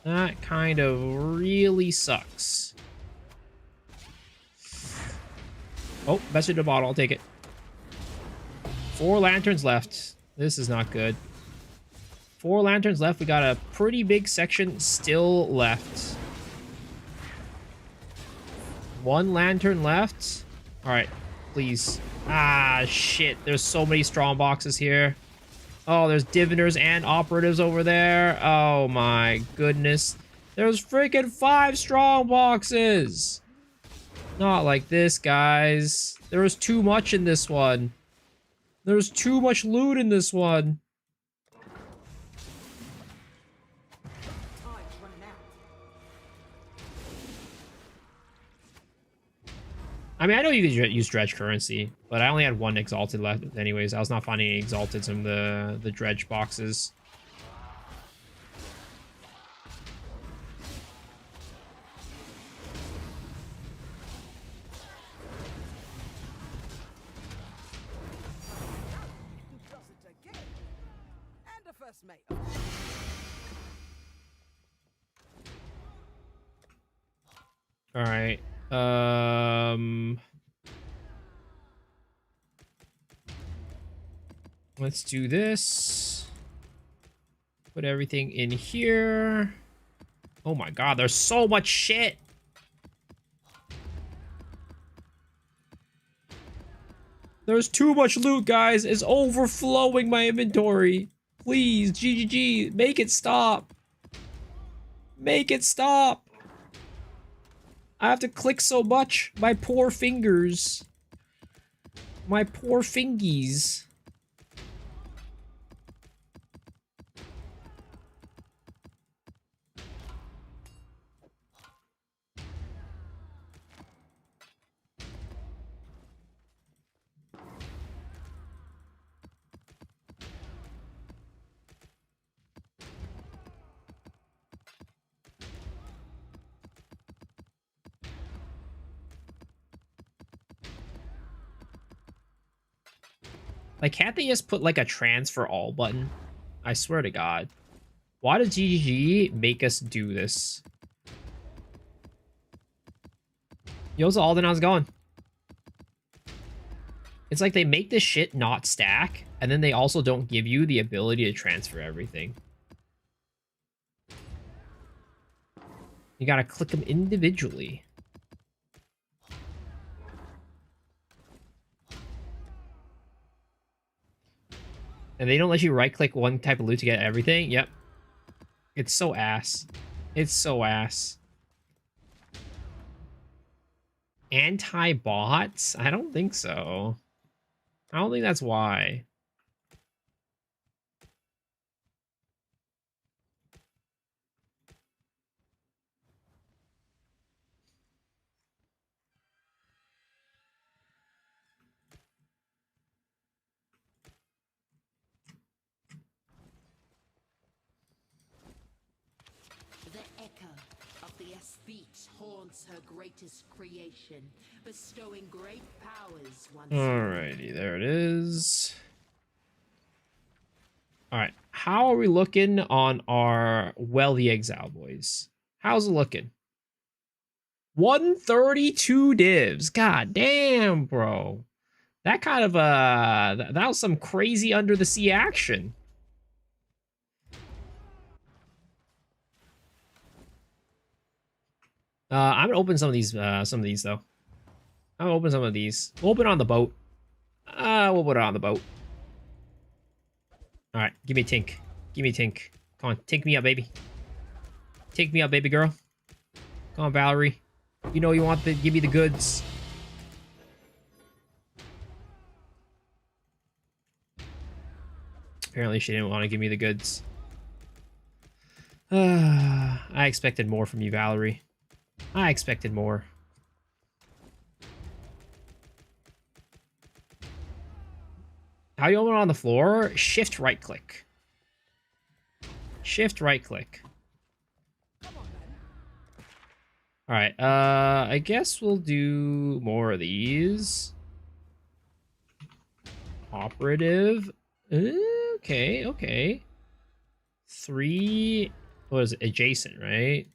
Speaker 1: That kind of really sucks. Oh, best in the bottle. I'll take it. 4 lanterns left. This is not good. 4 lanterns left. We got a pretty big section still left. 1 lantern left. All right, please. Ah, shit. There's so many strong boxes here. Oh, there's diviners and operatives over there. Oh my goodness. There's freaking 5 strong boxes. Not like this, guys. There was too much in this one. There's too much loot in this one. I mean, I know you could use dredge currency, but I only had 1 exalted left anyways. I was not finding any exalteds in the dredge boxes. All right. Let's do this. Put everything in here. Oh my god, there's so much shit. There's too much loot, guys. It's overflowing my inventory. Please, GGG, make it stop. Make it stop. I have to click so much. My poor fingers. My poor fingies. Like, can't they just put, like, a transfer all button? I swear to God. Why does GGG make us do this? Yo's Alden, how's it going? It's like they make this shit not stack, and then they also don't give you the ability to transfer everything. You gotta click them individually. And they don't let you right-click one type of loot to get everything? Yep. It's so ass. It's so ass. Anti-bots? I don't think so. I don't think that's why.
Speaker 10: The echo of the aesthete haunts her greatest creation, bestowing great powers once.
Speaker 1: Alrighty, there it is. Alright, how are we looking on our Wealthy Exile boys? How's it looking? 132 divs. God damn, bro. That kind of, that was some crazy under the sea action. I'm gonna open some of these though. I'm gonna open some of these. We'll open on the boat. We'll put it on the boat. All right, give me a tink. Give me a tink. Come on, tink me up, baby. Take me up, baby girl. Come on, Valerie. You know you want to give me the goods. Apparently she didn't want to give me the goods. I expected more from you, Valerie. I expected more. How you open it on the floor? Shift right click. Shift right click. Alright, I guess we'll do more of these. Operative. Okay, okay. 3, what is it? Adjacent, right?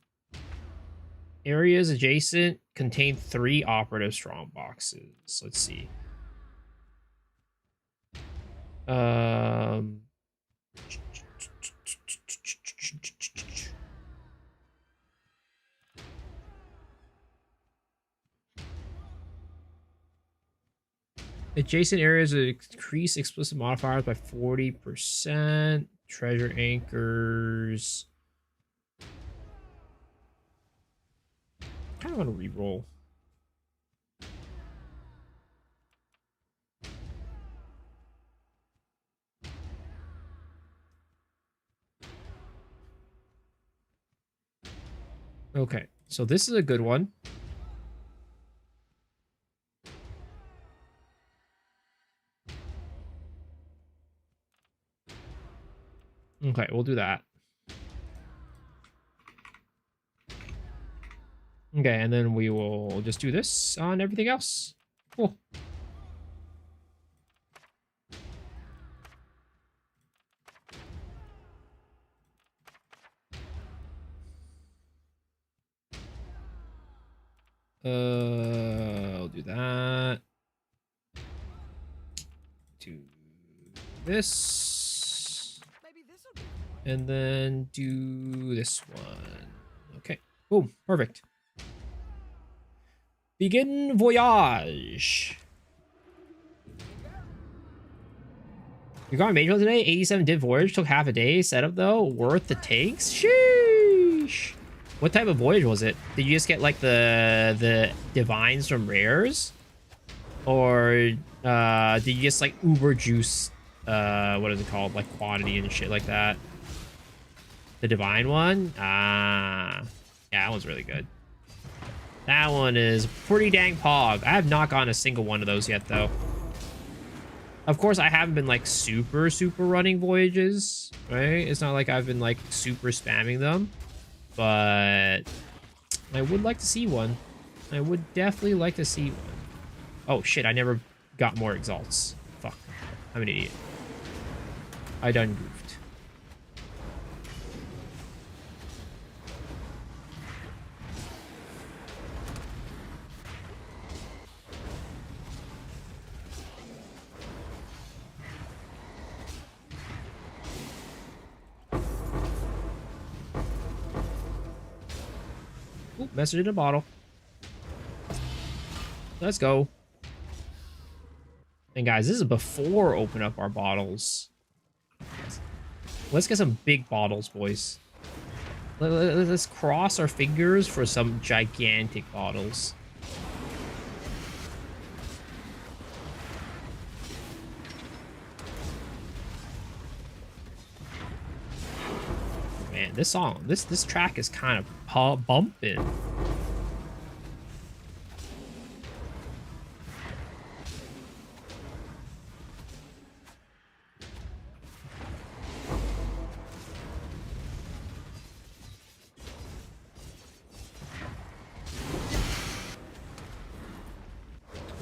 Speaker 1: Areas adjacent contain 3 operative strong boxes. Let's see. Adjacent areas increase explicit modifiers by 40%. Treasure anchors. I kind of want to re-roll. Okay, so this is a good one. Okay, we'll do that. Okay, and then we will just do this on everything else. Cool. I'll do that. Do this. And then do this one. Okay. Boom. Perfect. Begin voyage. You got a Mageblood today? 87 div voyage. Took half a day. Setup though. Worth the takes? Sheesh. What type of voyage was it? Did you just get like the divines from rares? Or did you just like uber juice what is it called? Like quantity and shit like that? The divine one? Yeah, that one's really good. That one is pretty dang pog. I have not gotten a single one of those yet, though. Of course, I haven't been, like, super running voyages, right? It's not like I've been, like, super spamming them. But I would like to see one. I would definitely like to see one. Oh, shit, I never got more exalts. Fuck. I'm an idiot. I done goofed. Ooh, message in a bottle. Let's go. And guys, this is before open up our bottles. Let's get some big bottles, boys. Let's cross our fingers for some gigantic bottles. Man, this song, this track is kind of bumping.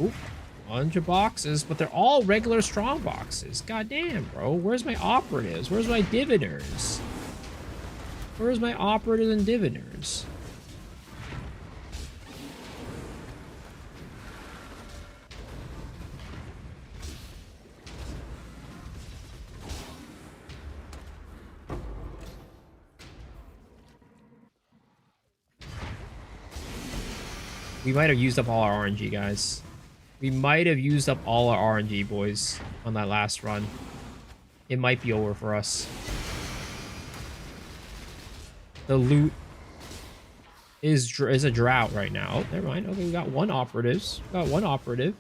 Speaker 1: Oop, 100 boxes, but they're all regular strong boxes. God damn, bro. Where's my operatives? Where's my diviners? Where's my operatives and diviners? We might have used up all our RNG, guys. We might have used up all our RNG, boys, on that last run. It might be over for us. The loot is a drought right now. Oh, never mind. Okay, we got one operatives. We got one operative.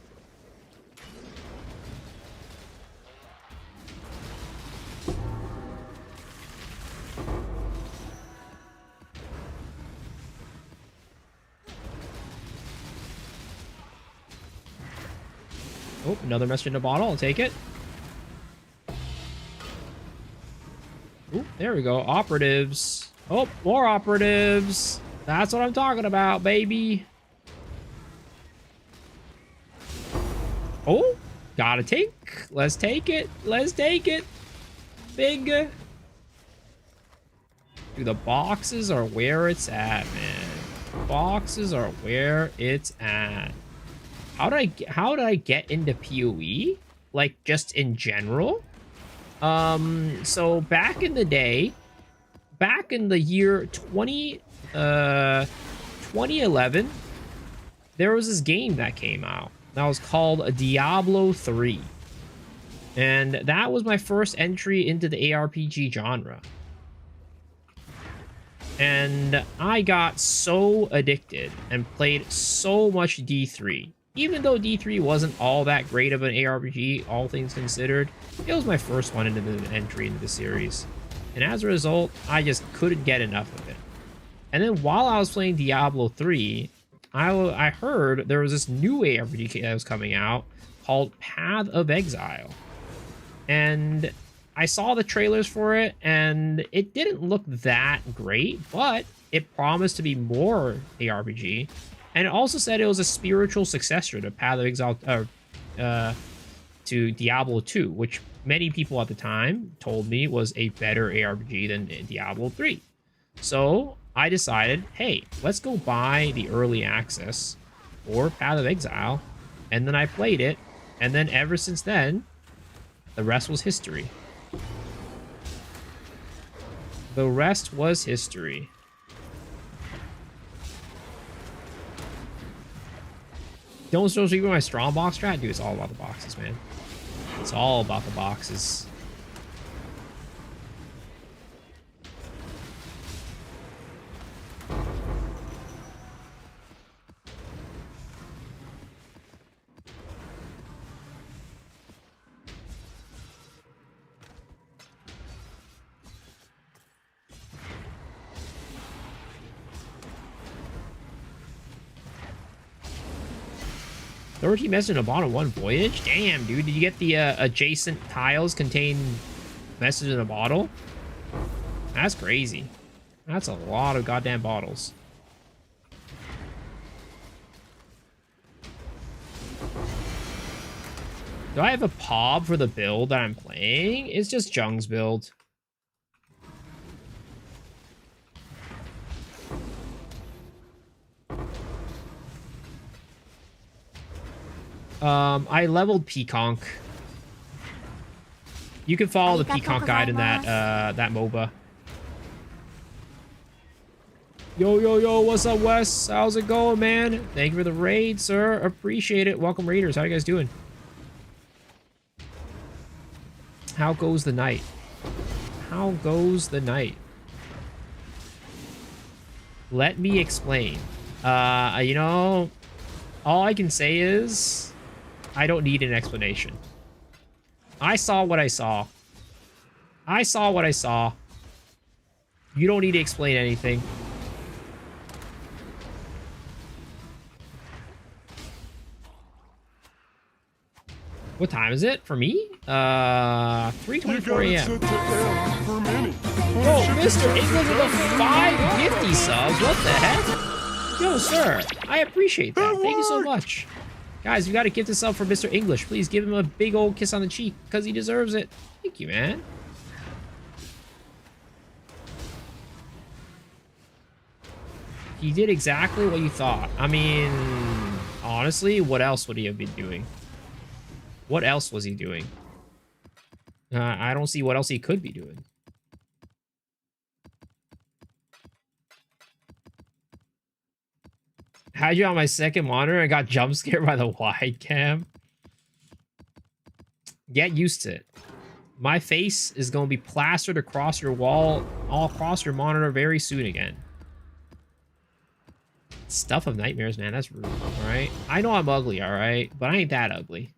Speaker 1: Oh, another message in a bottle. I'll take it. Oh, there we go. Operatives. Oh, more operatives. That's what I'm talking about, baby. Oh, gotta take. Let's take it. Let's take it. Big. Dude, the boxes are where it's at, man. Boxes are where it's at. How did I get into PoE? Like, just in general? So back in the day, back in the year 2011, there was this game that came out that was called Diablo 3. And that was my first entry into the ARPG genre. And I got so addicted and played so much D3. Even though D3 wasn't all that great of an ARPG, all things considered, it was my first one into the entry into the series. And as a result, I just couldn't get enough of it. And then while I was playing Diablo 3, I heard there was this new ARPG that was coming out called Path of Exile. And I saw the trailers for it, and it didn't look that great, but it promised to be more ARPG. And it also said it was a spiritual successor to Path of Exile, to Diablo 2, which many people at the time told me was a better ARPG than Diablo 3. So I decided, hey, let's go buy the early access for Path of Exile. And then I played it. And then ever since then, the rest was history. The rest was history. Don't show me my strong box strat? Dude, it's all about the boxes, man. It's all about the boxes. Authority message in a bottle one voyage? Damn, dude. Did you get the adjacent tiles contain message in a bottle? That's crazy. That's a lot of goddamn bottles. Do I have a POB for the build that I'm playing? It's just Jung's build. I leveled Peaconk. You can follow the Peaconk guide in that that MOBA. Yo, yo, yo, what's up, Wes? How's it going, man? Thank you for the raid, sir. Appreciate it. Welcome, raiders. How you guys doing? How goes the night? How goes the night? Let me explain. You know, all I can say is I don't need an explanation. I saw what I saw. I saw what I saw. You don't need to explain anything. What time is it for me? 3:24 a.m. Oh, Mr. England with a 5 gifty subs. What the heck? Yo, sir. I appreciate that. Thank you so much. Guys, you got to gift a sub for Mr. English. Please give him a big old kiss on the cheek because he deserves it. Thank you, man. He did exactly what you thought. I mean, honestly, what else would he have been doing? What else was he doing? I don't see what else he could be doing. Had you on my second monitor and got jump scared by the wide cam? Get used to it. My face is going to be plastered across your wall, all across your monitor very soon again. Stuff of nightmares, man. That's rude, all right? I know I'm ugly, all right? But I ain't that ugly.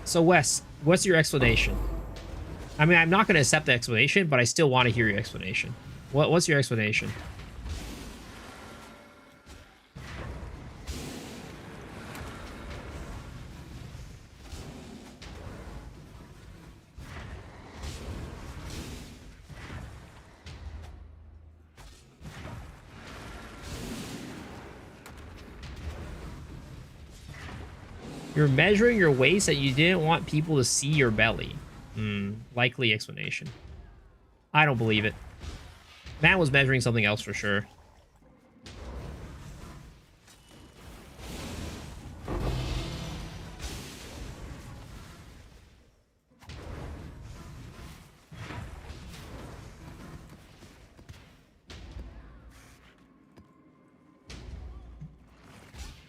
Speaker 1: So, Wes, what's your explanation? I mean, I'm not going to accept the explanation, but I still want to hear your explanation. What's your explanation? You're measuring your waist that you didn't want people to see your belly. Likely explanation. I don't believe it. Man was measuring something else for sure.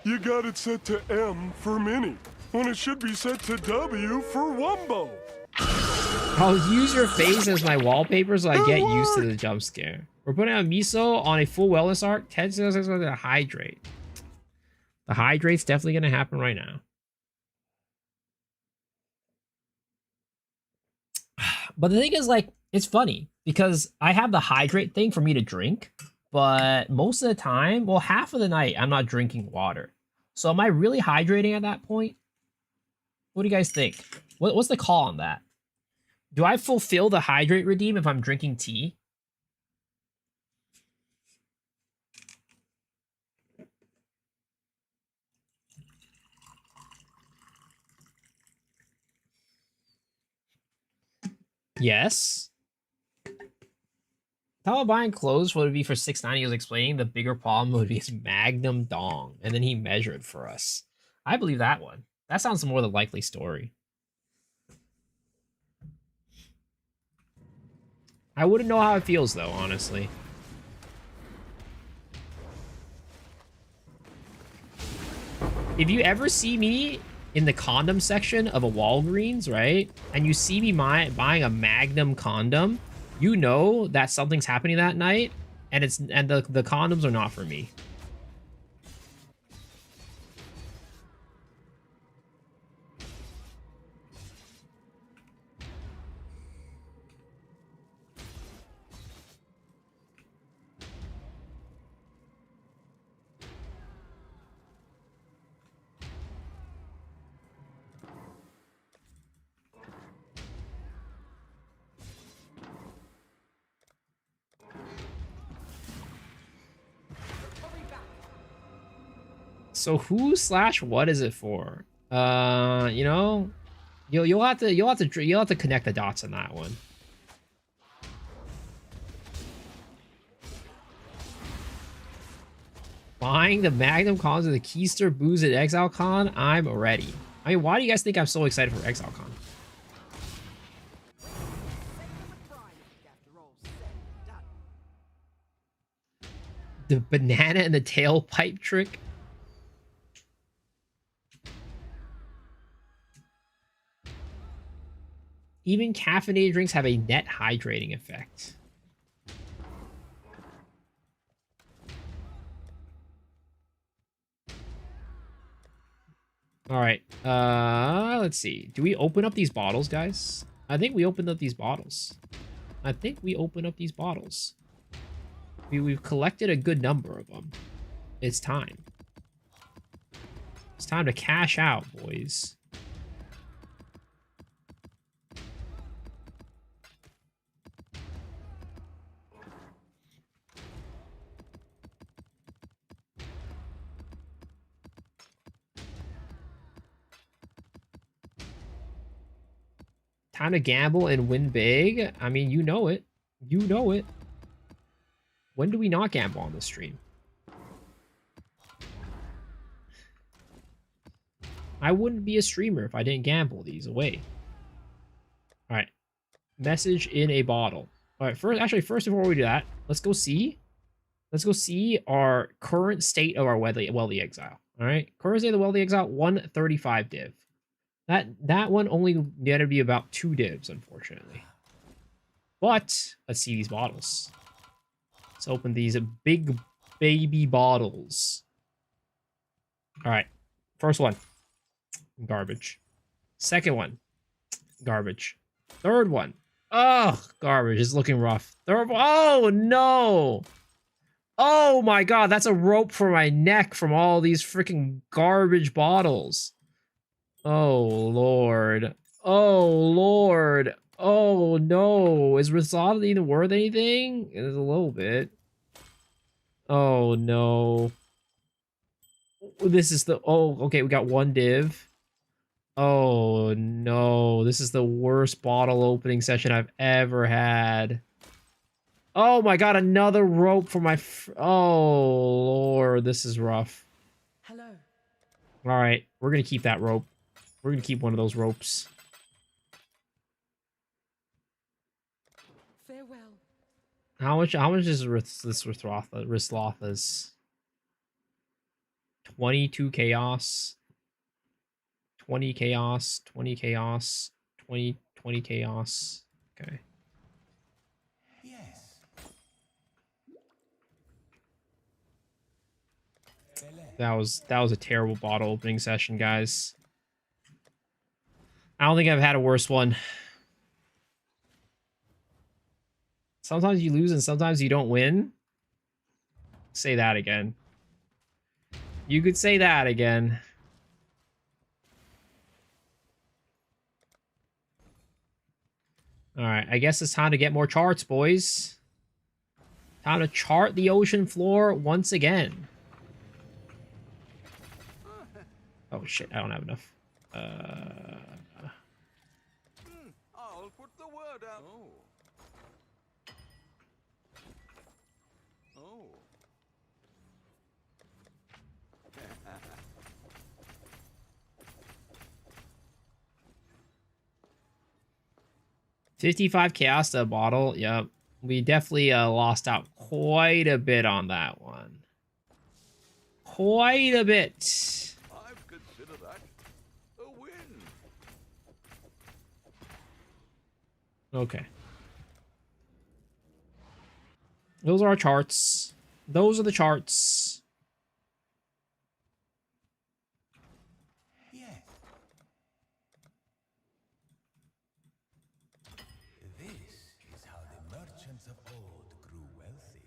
Speaker 7: You got it set to M for Mini, when it should be set to W for Wumbo.
Speaker 1: I'll use your face as my wallpaper so I get used to the jump scare. We're putting on miso on a full wellness arc. 10 seconds to hydrate. The hydrate's definitely going to happen right now. But the thing is, like, it's funny because I have the hydrate thing for me to drink, but most of the time, well, half of the night, I'm not drinking water. So am I really hydrating at that point? What do you guys think? What's the call on that? Do I fulfill the hydrate redeem if I'm drinking tea? Yes. How buying clothes would be for $6.90? He was explaining the bigger problem would be his Magnum dong, and then he measured for us. I believe that one. That sounds more the likely story. I wouldn't know how it feels though, honestly. If you ever see me in the condom section of a Walgreens, right, and you see me buying a Magnum condom, you know that something's happening that night, and the condoms are not for me. So who/what is it for? You know, you'll have to connect the dots on that one. Buying the Magnum cons of the Keister booze at ExileCon? I'm ready. I mean, why do you guys think I'm so excited for ExileCon? The banana and the tailpipe trick? Even caffeinated drinks have a net hydrating effect. All right. Let's see. Do we open up these bottles, guys? I think we opened up these bottles. We've collected a good number of them. It's time. It's time to cash out, boys. Time to gamble and win big. I mean, you know it. You know it. When do we not gamble on this stream? I wouldn't be a streamer if I didn't gamble these away. All right. Message in a bottle. All right. First before we do that, let's go see our current state of our Wealthy Exile. All right. Current state of the Wealthy Exile, 135 div. That one only needed to be about 2 divs, unfortunately. But let's see these bottles. Let's open these big baby bottles. All right. First one, garbage. Second one, garbage. Third one, ugh, garbage. It's looking rough. Third one, oh no. Oh my god, that's a rope for my neck from all these freaking garbage bottles. Oh lord. Oh lord. Oh no. Is Risotto even worth anything? It is a little bit. Oh no. This is the... Oh, okay, we got 1 div. Oh no. This is the worst bottle opening session I've ever had. Oh my god, another rope for my... Oh lord, this is rough.
Speaker 4: Hello.
Speaker 1: Alright, we're gonna keep that rope. We're gonna keep one of those ropes.
Speaker 4: Farewell.
Speaker 1: How much is this Rislotha's? 22 chaos. 20 chaos. 20 chaos. 20 chaos. Okay.
Speaker 8: Yes.
Speaker 1: That was a terrible bottle opening session, guys. I don't think I've had a worse one. Sometimes you lose and sometimes you don't win. Say that again. You could say that again. Alright, I guess it's time to get more charts, boys. Time to chart the ocean floor once again. Oh shit, I don't have enough.
Speaker 8: I'll put the word out. Oh. Oh.
Speaker 1: 55 chaos a bottle. Yep. We definitely lost out quite a bit on that one. Quite a bit.
Speaker 8: I've considered that a win.
Speaker 1: Okay. Those are our charts. Those are the charts.
Speaker 8: Yes. This is how the merchants of old grew wealthy.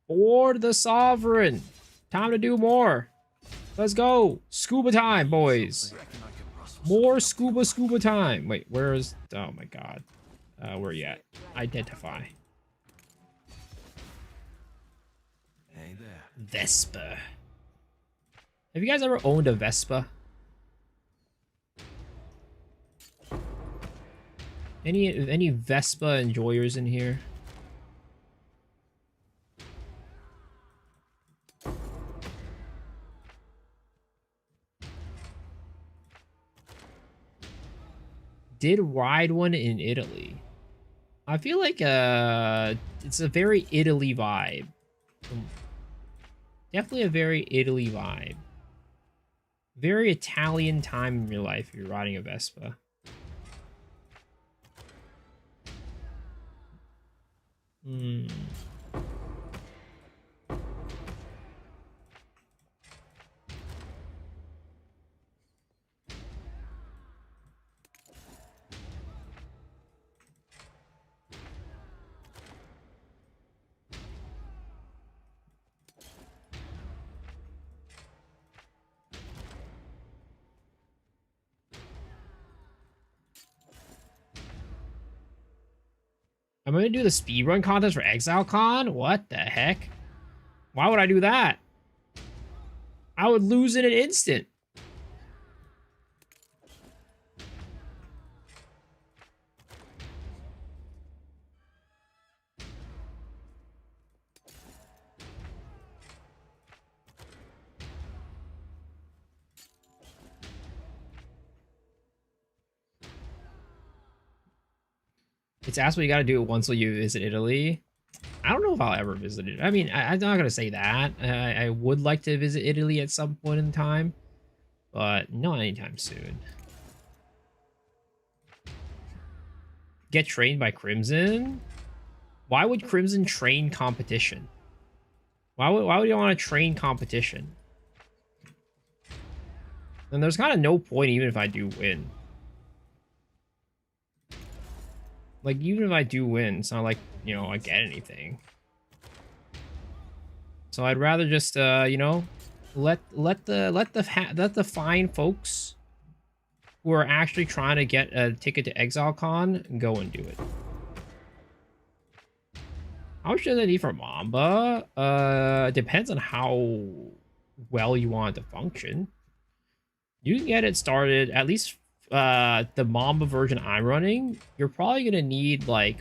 Speaker 1: Board the Sovereign. Time to do more. Let's go. Scuba time, boys. More scuba time. Wait, where's... Oh my god. Where you at? Identify.
Speaker 2: Hey there.
Speaker 1: Vespa. Have you guys ever owned a Vespa? Any Vespa enjoyers in here? did ride one in Italy. I feel like it's a very Italy vibe. Definitely a very Italy vibe. Very Italian time in your life if you're riding a Vespa. Hmm. I'm gonna do the speedrun contest for ExileCon? What the heck? Why would I do that? I would lose in an instant. It's asked what you gotta do once you visit Italy. I don't know if I'll ever visit it. I mean, I'm not gonna say that. I would like to visit Italy at some point in time, but not anytime soon. Get trained by Crimson? Why would Crimson train competition? Why would you want to train competition? And there's kind of no point even if I do win. Like, even if I do win, it's not like, you know, I get anything. So I'd rather just, you know, let the fine folks who are actually trying to get a ticket to ExileCon go and do it. How much does I need for Mamba? Depends on how well you want it to function. You can get it started, at least the Mamba version I'm running, you're probably gonna need like,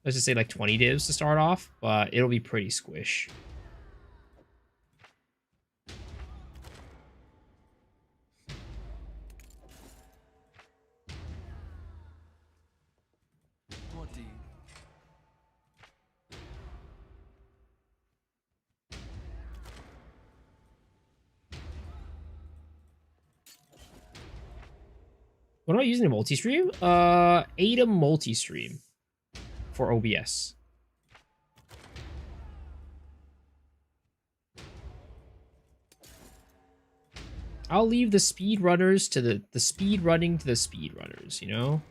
Speaker 1: let's just say like 20 divs to start off, but it'll be pretty squish.
Speaker 2: What do you...
Speaker 1: What am I using in multi-stream? ADA multi-stream for OBS. I'll leave the speedrunners to the speedrunning to the speedrunners, you know?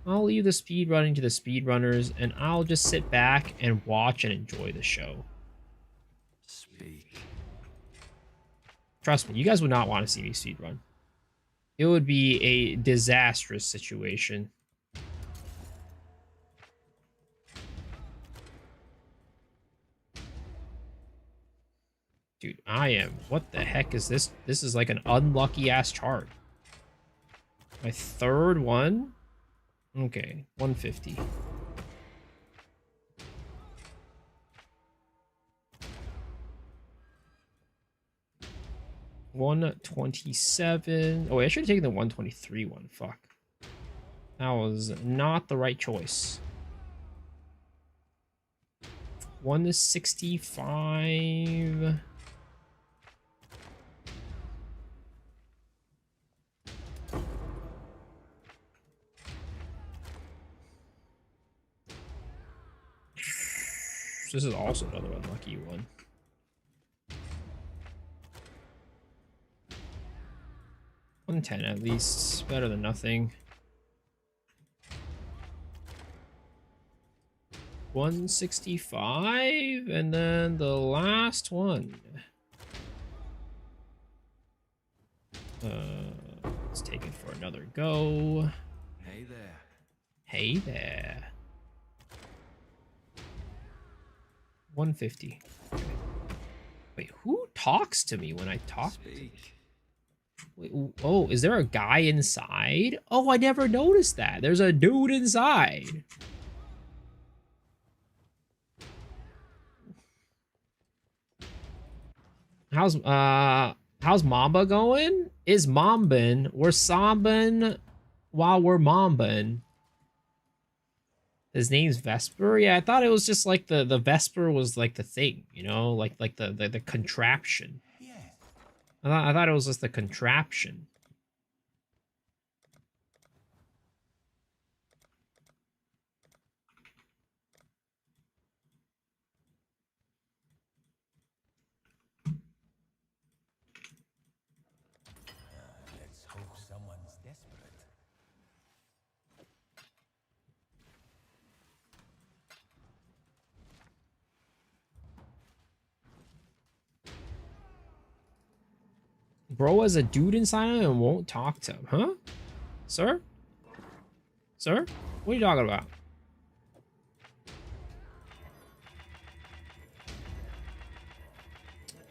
Speaker 1: I'll leave the speedrunning to the speedrunners, and I'll just sit back and watch and enjoy the show.
Speaker 2: Speak.
Speaker 1: Trust me, you guys would not want to see me speedrun. It would be a disastrous situation. Dude, I am. What the heck is this? This is like an unlucky ass chart. My third one? Okay, 150. $127. Oh, wait, I should have taken the 123 one. Fuck. That was not the right choice. 165. This is also another unlucky one. $110 at least. Better than nothing. 165, and then the last one. Let's take it for another go.
Speaker 2: Hey there.
Speaker 1: Hey there. 150. Okay. Wait, who talks to me when I talk?
Speaker 2: Speak.
Speaker 1: Wait, oh, is there a guy inside? Oh, I never noticed that. There's a dude inside. How's Mamba going? Is Mamban? We're Samban while we're Mambaing. His name's Vesper? Yeah, I thought it was just like the Vesper was like the thing, you know? Like the contraption.
Speaker 8: Yes.
Speaker 1: I thought it was just the contraption.
Speaker 8: Let's hope someone's desperate.
Speaker 1: Bro has a dude inside him and won't talk to him, huh? Sir? Sir? What are you talking about?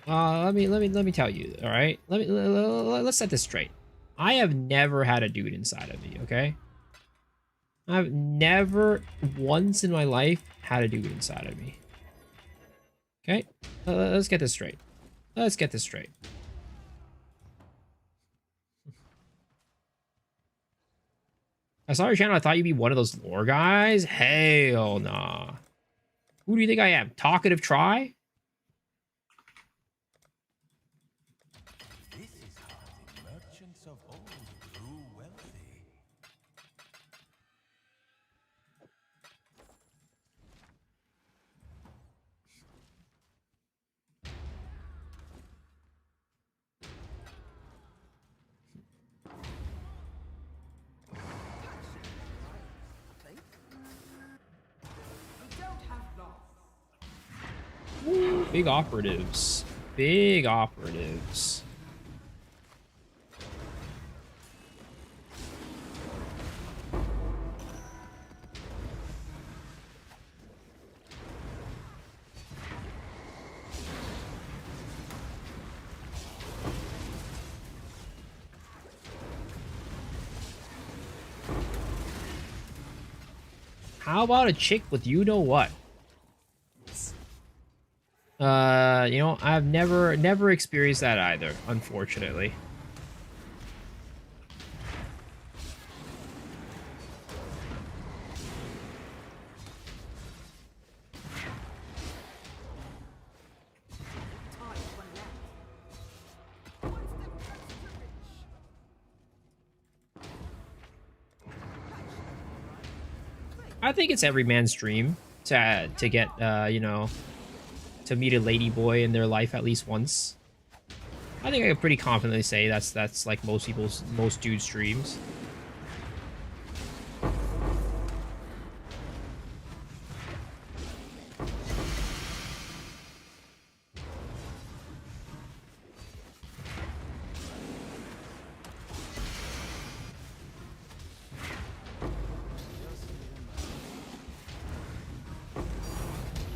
Speaker 1: Let me tell you, all right? Let's set this straight. I have never had a dude inside of me, okay? I've never once in my life had a dude inside of me. Okay? Let's get this straight. Let's get this straight. I saw your channel, I thought you'd be one of those lore guys. Hell nah. Who do you think I am? Talkative Try?
Speaker 8: This is how the merchants of old grew wealthy.
Speaker 1: Ooh, big operatives. Big operatives. How about a chick with you know what? You know, I've never experienced that either, unfortunately. I think it's every man's dream to get you know, to meet a lady boy in their life at least once. I think I can pretty confidently say that's like most dudes' dreams.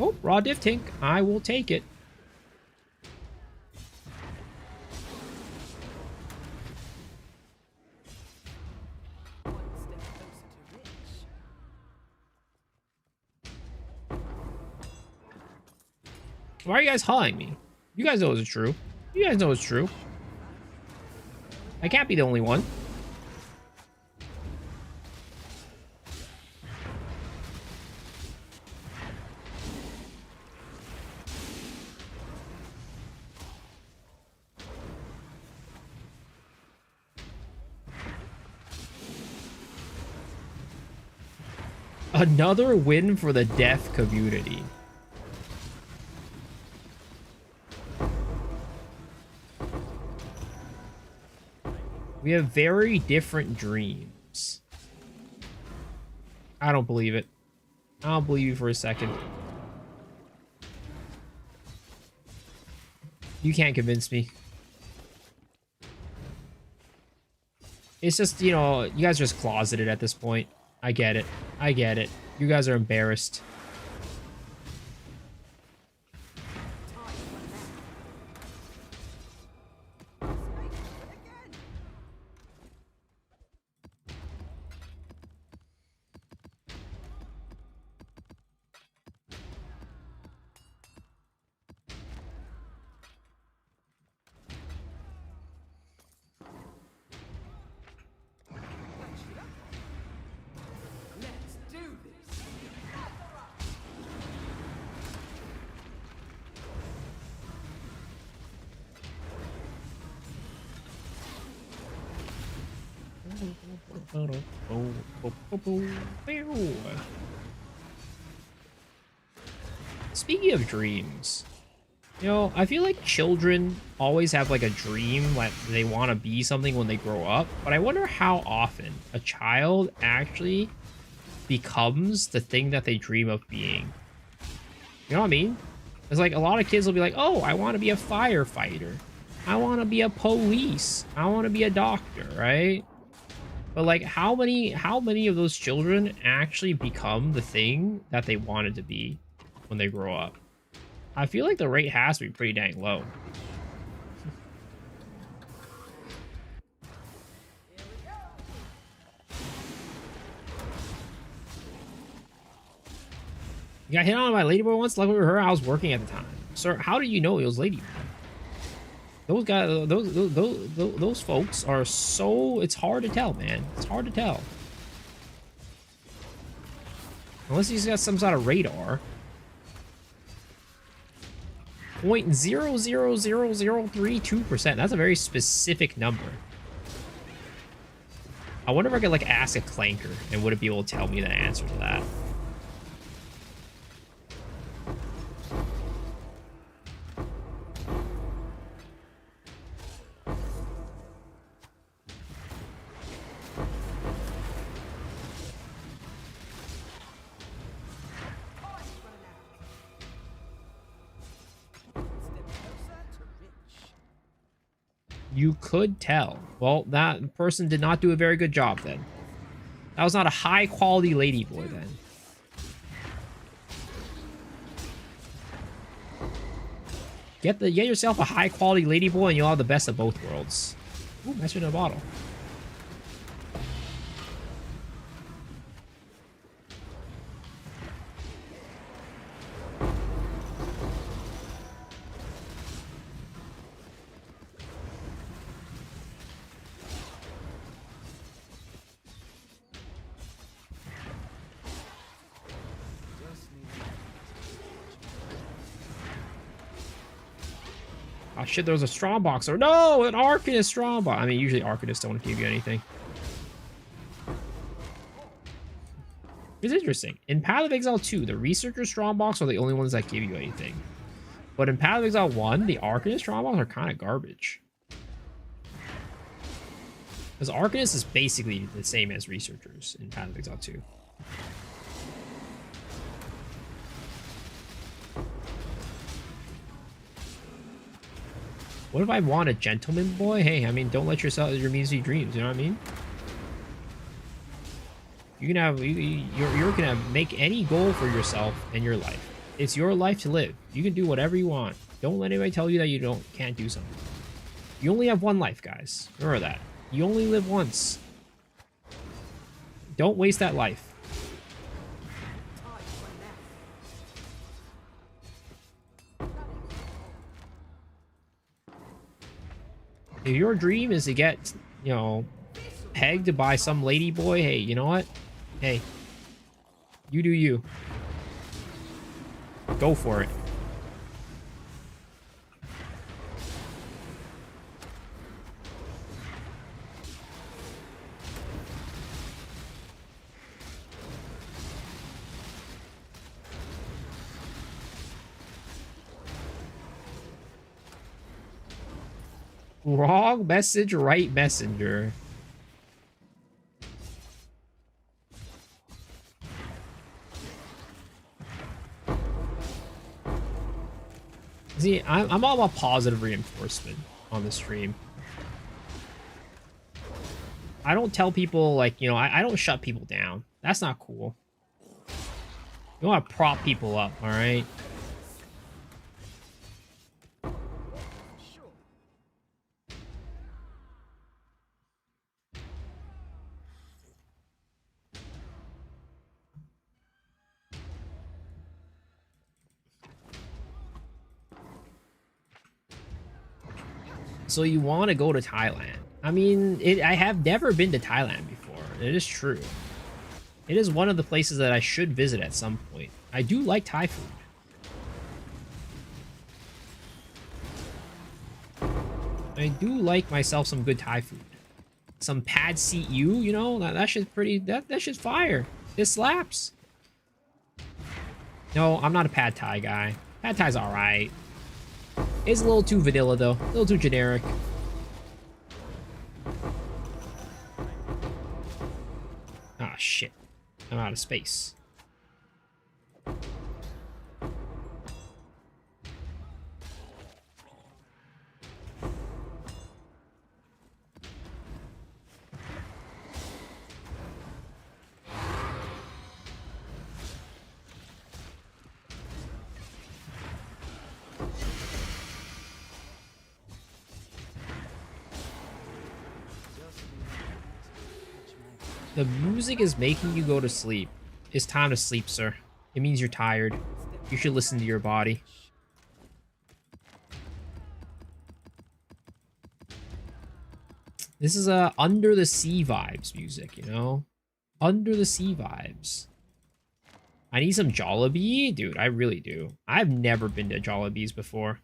Speaker 1: Oh, raw div tink. I will take it. Why are you guys hawing me? You guys know it's true. You guys know it's true. I can't be the only one. Another win for the deaf community. We have very different dreams. I don't believe it. I don't believe you for a second. You can't convince me. It's just, you know, you guys are just closeted at this point. I get it. I get it. You guys are embarrassed. Speaking of dreams, you know, I feel like children always have like a dream, like they want to be something when they grow up. But I wonder how often a child actually becomes the thing that they dream of being. You know what I mean? It's like a lot of kids will be like, oh, I want to be a firefighter. I want to be a police. I want to be a doctor, right? But like how many of those children actually become the thing that they wanted to be when they grow up? I feel like the rate has to be pretty dang low. You got hit on by Ladyboy once? Luckily for her, I was working at the time. Sir, how did you know it was Ladyboy? Those guys, those folks are so... It's hard to tell, man. It's hard to tell. Unless he's got some sort of radar. 0.000032%. That's a very specific number. I wonder if I could, like, ask a clanker and would it be able to tell me the answer to that. You could tell. Well, that person did not do a very good job then. That was not a high-quality ladyboy then. Get yourself a high-quality ladyboy and you'll have the best of both worlds. Ooh, message in a bottle. Oh shit, there was a strong box. Or no, an Arcanist strong box. I mean, usually Arcanists don't give you anything. It's interesting. In Path of Exile 2, the Researcher Strongbox are the only ones that give you anything. But in Path of Exile 1, the Arcanist Strongbox are kind of garbage. Because Arcanist is basically the same as Researchers in Path of Exile 2. What if I want a gentleman boy? Hey, I mean, don't let your means be dreams. You know what I mean? You can have you're gonna make any goal for yourself in your life. It's your life to live. You can do whatever you want. Don't let anybody tell you that you can't do something. You only have one life, guys. Remember that. You only live once. Don't waste that life. If your dream is to get, you know, pegged by some lady boy, hey, you know what? Hey, you do you. Go for it. Wrong message, right messenger. See, I'm all about positive reinforcement on the stream. I don't tell people, like, you know, I don't shut people down. That's not cool. You want to prop people up, all right? So you want to go to Thailand. I mean, I have never been to Thailand before. It is true. It is one of the places that I should visit at some point. I do like Thai food. I do like myself some good Thai food. some pad CU, you know, that shit's pretty, that shit's fire. It slaps. No, I'm not a pad thai guy. Pad thai's all right. It's a little too vanilla though, a little too generic. Ah, shit. I'm out of space. The music is making you go to sleep. It's time to sleep, sir. It means you're tired. You should listen to your body. This is Under the Sea vibes music, you know? Under the Sea vibes. I need some Jollibee? Dude, I really do. I've never been to Jollibee's before.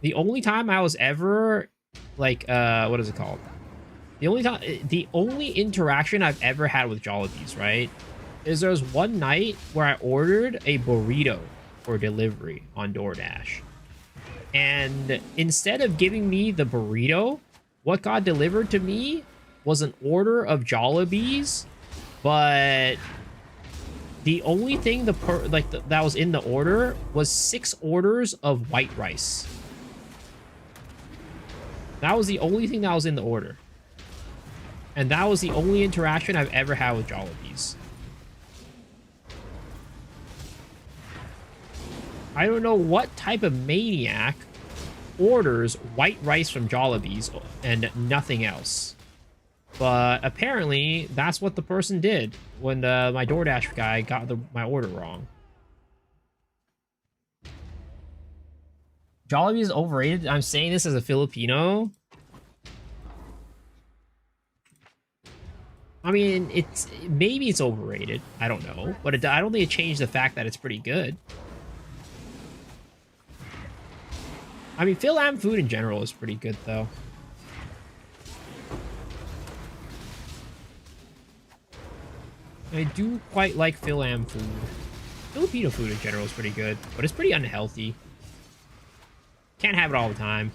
Speaker 1: The only time I was ever, like, what is it called? The only interaction I've ever had with Jollibee's, right, is there was one night where I ordered a burrito for delivery on DoorDash. And instead of giving me the burrito, what got delivered to me was an order of Jollibee's, but the only thing that was in the order was 6 orders of white rice. That was the only thing that was in the order. And that was the only interaction I've ever had with Jollibee's. I don't know what type of maniac orders white rice from Jollibee's and nothing else. But apparently, that's what the person did when my DoorDash guy got my order wrong. Jollibee is overrated. I'm saying this as a Filipino. I mean, maybe it's overrated. I don't know, but I don't think it changed the fact that it's pretty good. I mean, Phil Am food in general is pretty good, though. I do quite like Phil Am food. Filipino food in general is pretty good, but it's pretty unhealthy. Can't have it all the time.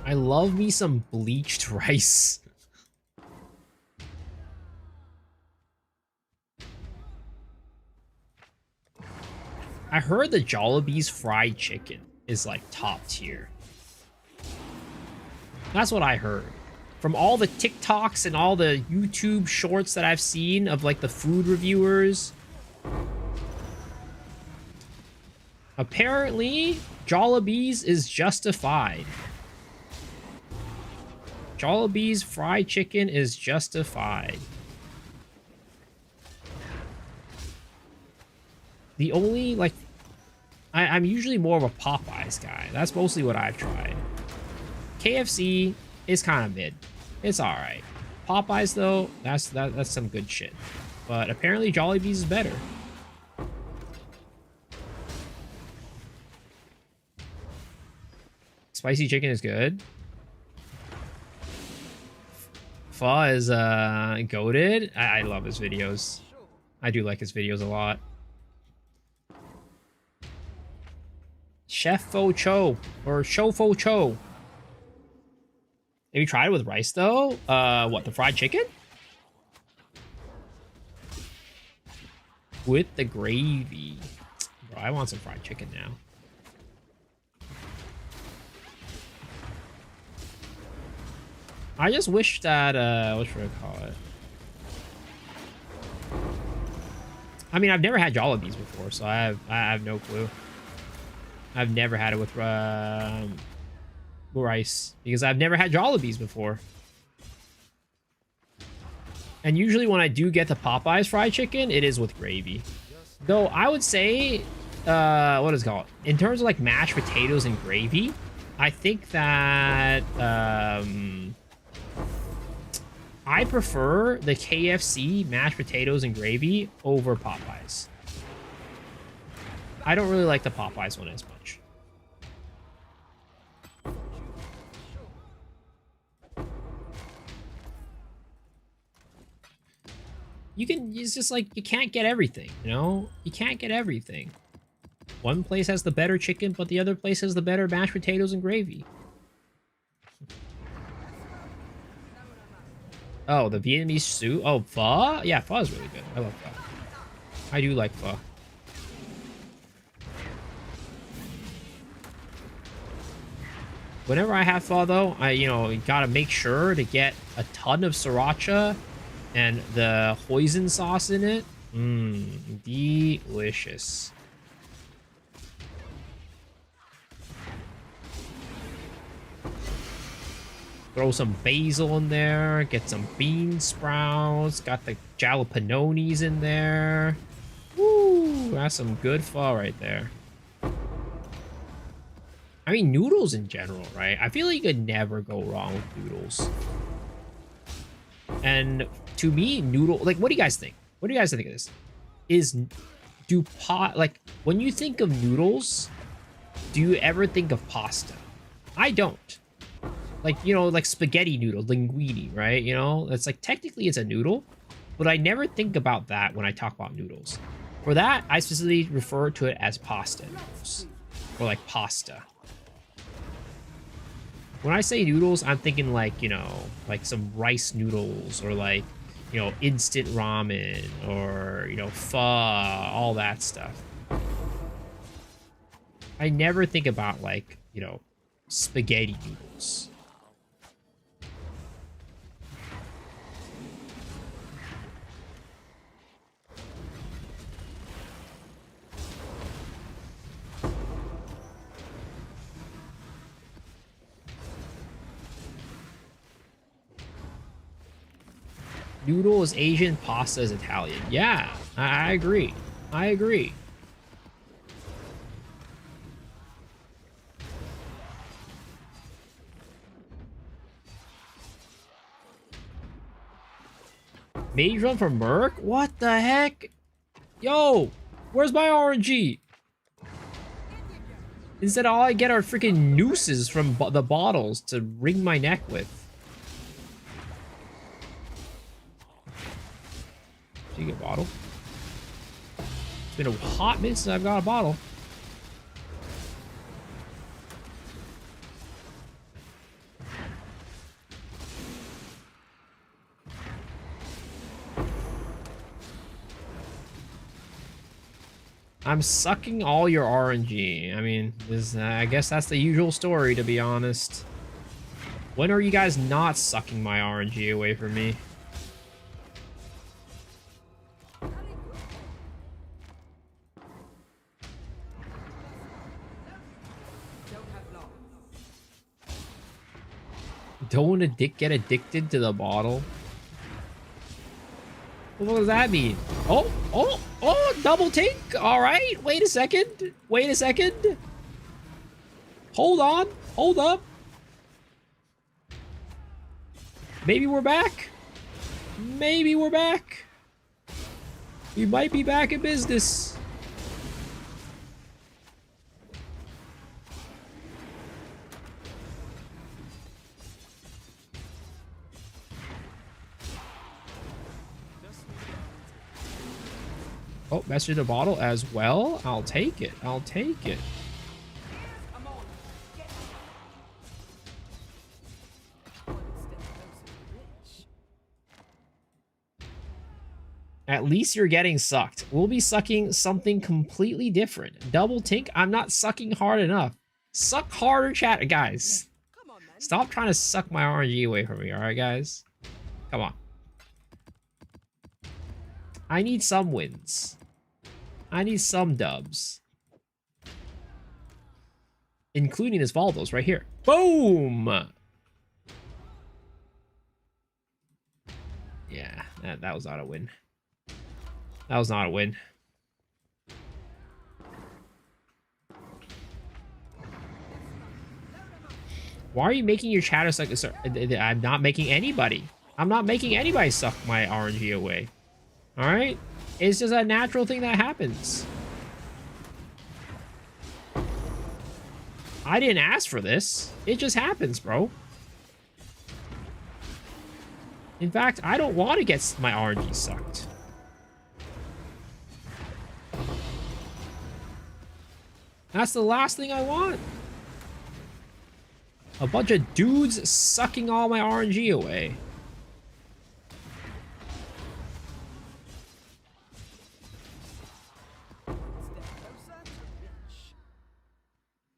Speaker 1: I love me some bleached rice. I heard the Jollibee's fried chicken is like top tier. That's what I heard. From all the TikToks and all the YouTube shorts that I've seen of like the food reviewers. Apparently, Jollibee's is justified. Jollibee's fried chicken is justified. The only, like, I'm usually more of a Popeyes guy. That's mostly what I've tried. KFC is kind of mid. It's alright. Popeyes, though, that's some good shit. But apparently Jollibee's is better. Spicy chicken is good. Pho is goated. I love his videos. I do like his videos a lot. Chef Fo Cho or Show Fo Cho. Have you tried it with rice though? What, the fried chicken? With the gravy. Bro, I want some fried chicken now. I just wish that, what should I call it? I mean, I've never had Jollibee's before, so I have no clue. I've never had it with rice because I've never had Jollibee's before. And usually when I do get the Popeyes fried chicken, it is with gravy. Though I would say, what is it called? In terms of like mashed potatoes and gravy, I think that, I prefer the KFC mashed potatoes and gravy over Popeyes. I don't really like the Popeyes one as much. It's just like, you can't get everything, you know? You can't get everything. One place has the better chicken, but the other place has the better mashed potatoes and gravy. Oh, the Vietnamese soup? Oh, pho? Yeah, pho is really good. I love pho. I do like pho. Whenever I have pho, though, I gotta make sure to get a ton of sriracha and the hoisin sauce in it. Mmm, delicious. Throw some basil in there, get some bean sprouts, got the jalapenos in there. Woo, that's some good pho right there. I mean, noodles in general, right? I feel like you could never go wrong with noodles. And to me, like, what do you guys think? What do you guys think of this? When you think of noodles, do you ever think of pasta? I don't. Like, like spaghetti noodle, linguine, right? It's like, technically it's a noodle, but I never think about that when I talk about noodles. For that, I specifically refer to it as pasta noodles, or like pasta. When I say noodles, I'm thinking like, like some rice noodles, or like, instant ramen, or, pho, all that stuff. I never think about like, spaghetti noodles. Noodle is Asian, pasta is Italian. Yeah, I agree. I agree. Mage run from Merc? What the heck? Yo, where's my RNG? Instead, all I get are freaking nooses from the bottles to wring my neck with. Did you get a bottle? It's been a hot minute since I've got a bottle. I'm sucking all your RNG. I mean, I guess that's the usual story, to be honest. When are you guys not sucking my RNG away from me? Don't get addicted to the bottle? What does that mean? Oh, double take. All right, wait a second. Wait a second. Hold on, hold up. Maybe we're back. Maybe we're back. We might be back in business. Oh, message the bottle as well. I'll take it. I'll take it. At least you're getting sucked. We'll be sucking something completely different. Double tink, I'm not sucking hard enough. Suck harder, chat, guys. Stop trying to suck my RNG away from me, alright, guys? Come on. I need some wins. I need some dubs. Including this Valdos right here. Boom! Yeah, that was not a win. That was not a win. Why are you making your chatter like this? I'm not making anybody. I'm not making anybody suck my RNG away. Alright? It's just a natural thing that happens. I didn't ask for this. It just happens, bro. In fact, I don't want to get my RNG sucked. That's the last thing I want. A bunch of dudes sucking all my RNG away.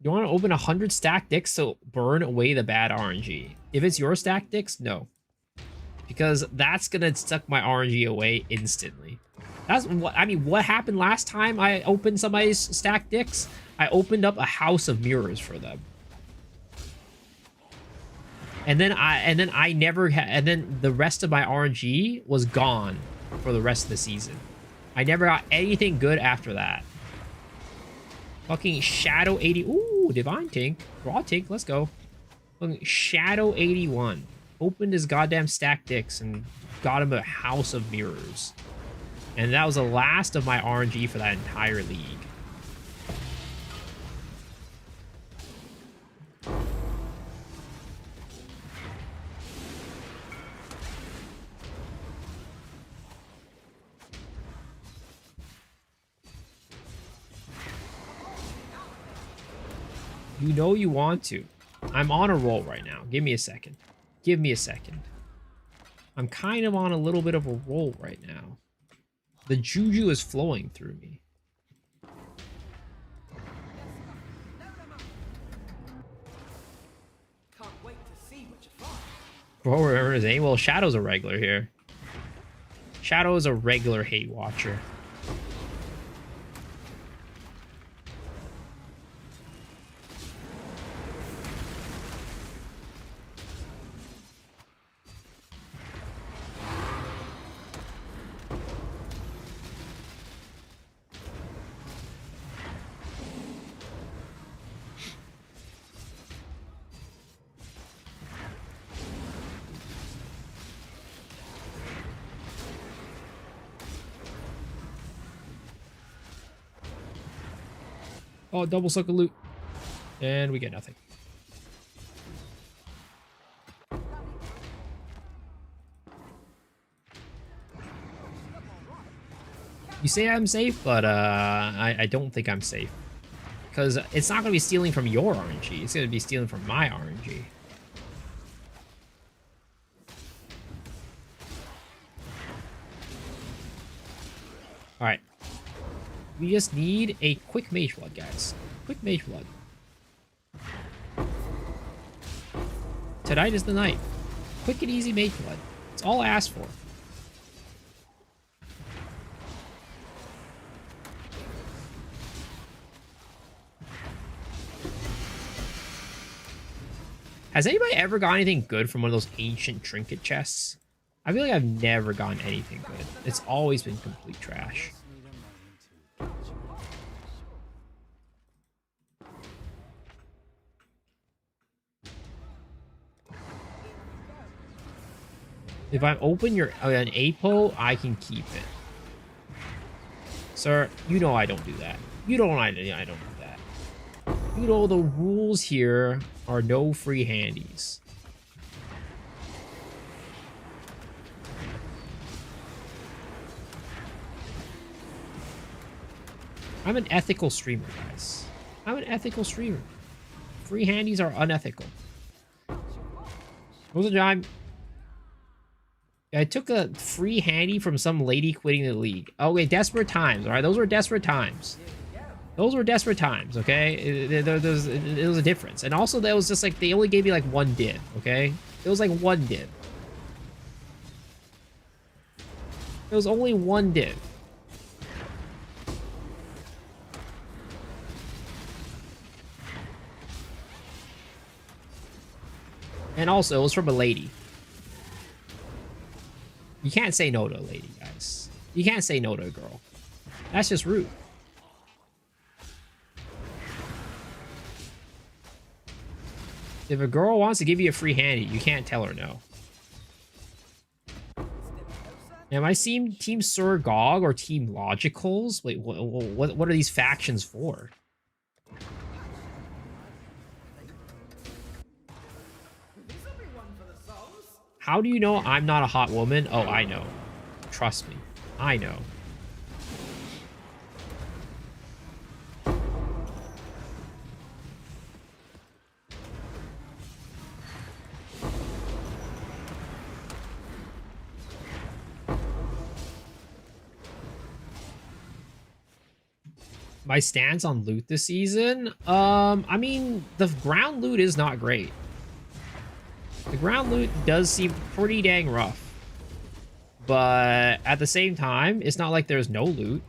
Speaker 1: You want to open 100 stacked dicks to burn away the bad RNG. If it's your stacked dicks, no. Because that's gonna suck my RNG away instantly. That's what I mean. What happened last time I opened somebody's stacked dicks? I opened up a house of mirrors for them, and then I never had. And then the rest of my RNG was gone for the rest of the season. I never got anything good after that. Fucking Shadow 80. Ooh, Divine Tink, Raw Tink. Let's go. Fucking Shadow 81. Opened his goddamn stacked dicks and got him a house of mirrors. And that was the last of my RNG for that entire league. You know you want to. I'm on a roll right now. Give me a second. Give me a second. I'm kind of on a little bit of a roll right now. The juju is flowing through me.
Speaker 4: Can't wait to see what you find.
Speaker 1: Bro, remember his name? Well, Shadow's a regular here. Shadow is a regular hate watcher. Oh, double suck of loot. And we get nothing. You say I'm safe, but I don't think I'm safe. Because it's not going to be stealing from your RNG. It's going to be stealing from my RNG. Alright. We just need a quick Mage Blood, guys. Quick Mage Blood. Tonight is the night. Quick and easy Mage Blood. It's all I asked for. Has anybody ever got anything good from one of those ancient trinket chests? I feel like I've never gotten anything good. It's always been complete trash. If I open an APO, I can keep it. Sir, you know I don't do that. You don't I don't do that. You know the rules here are no free handies. I'm an ethical streamer, guys. I'm an ethical streamer. Free handies are unethical. What was the time? I took a free handy from some lady quitting the league. Okay, desperate times, all right? Those were desperate times. Those were desperate times, okay? It was a difference. And also, that was just like, they only gave me like one div, okay? It was like one div. It was only one div. And also, it was from a lady. You can't say no to a lady, guys. You can't say no to a girl. That's just rude. If a girl wants to give you a free handy, you can't tell her no. Am I seeing Team Surgog or Team Logicals? Wait, what are these factions for? How do you know I'm not a hot woman? Oh, I know. Trust me. I know. My stance on loot this season? I mean, the ground loot is not great. The ground loot does seem pretty dang rough. But at the same time, it's not like there's no loot.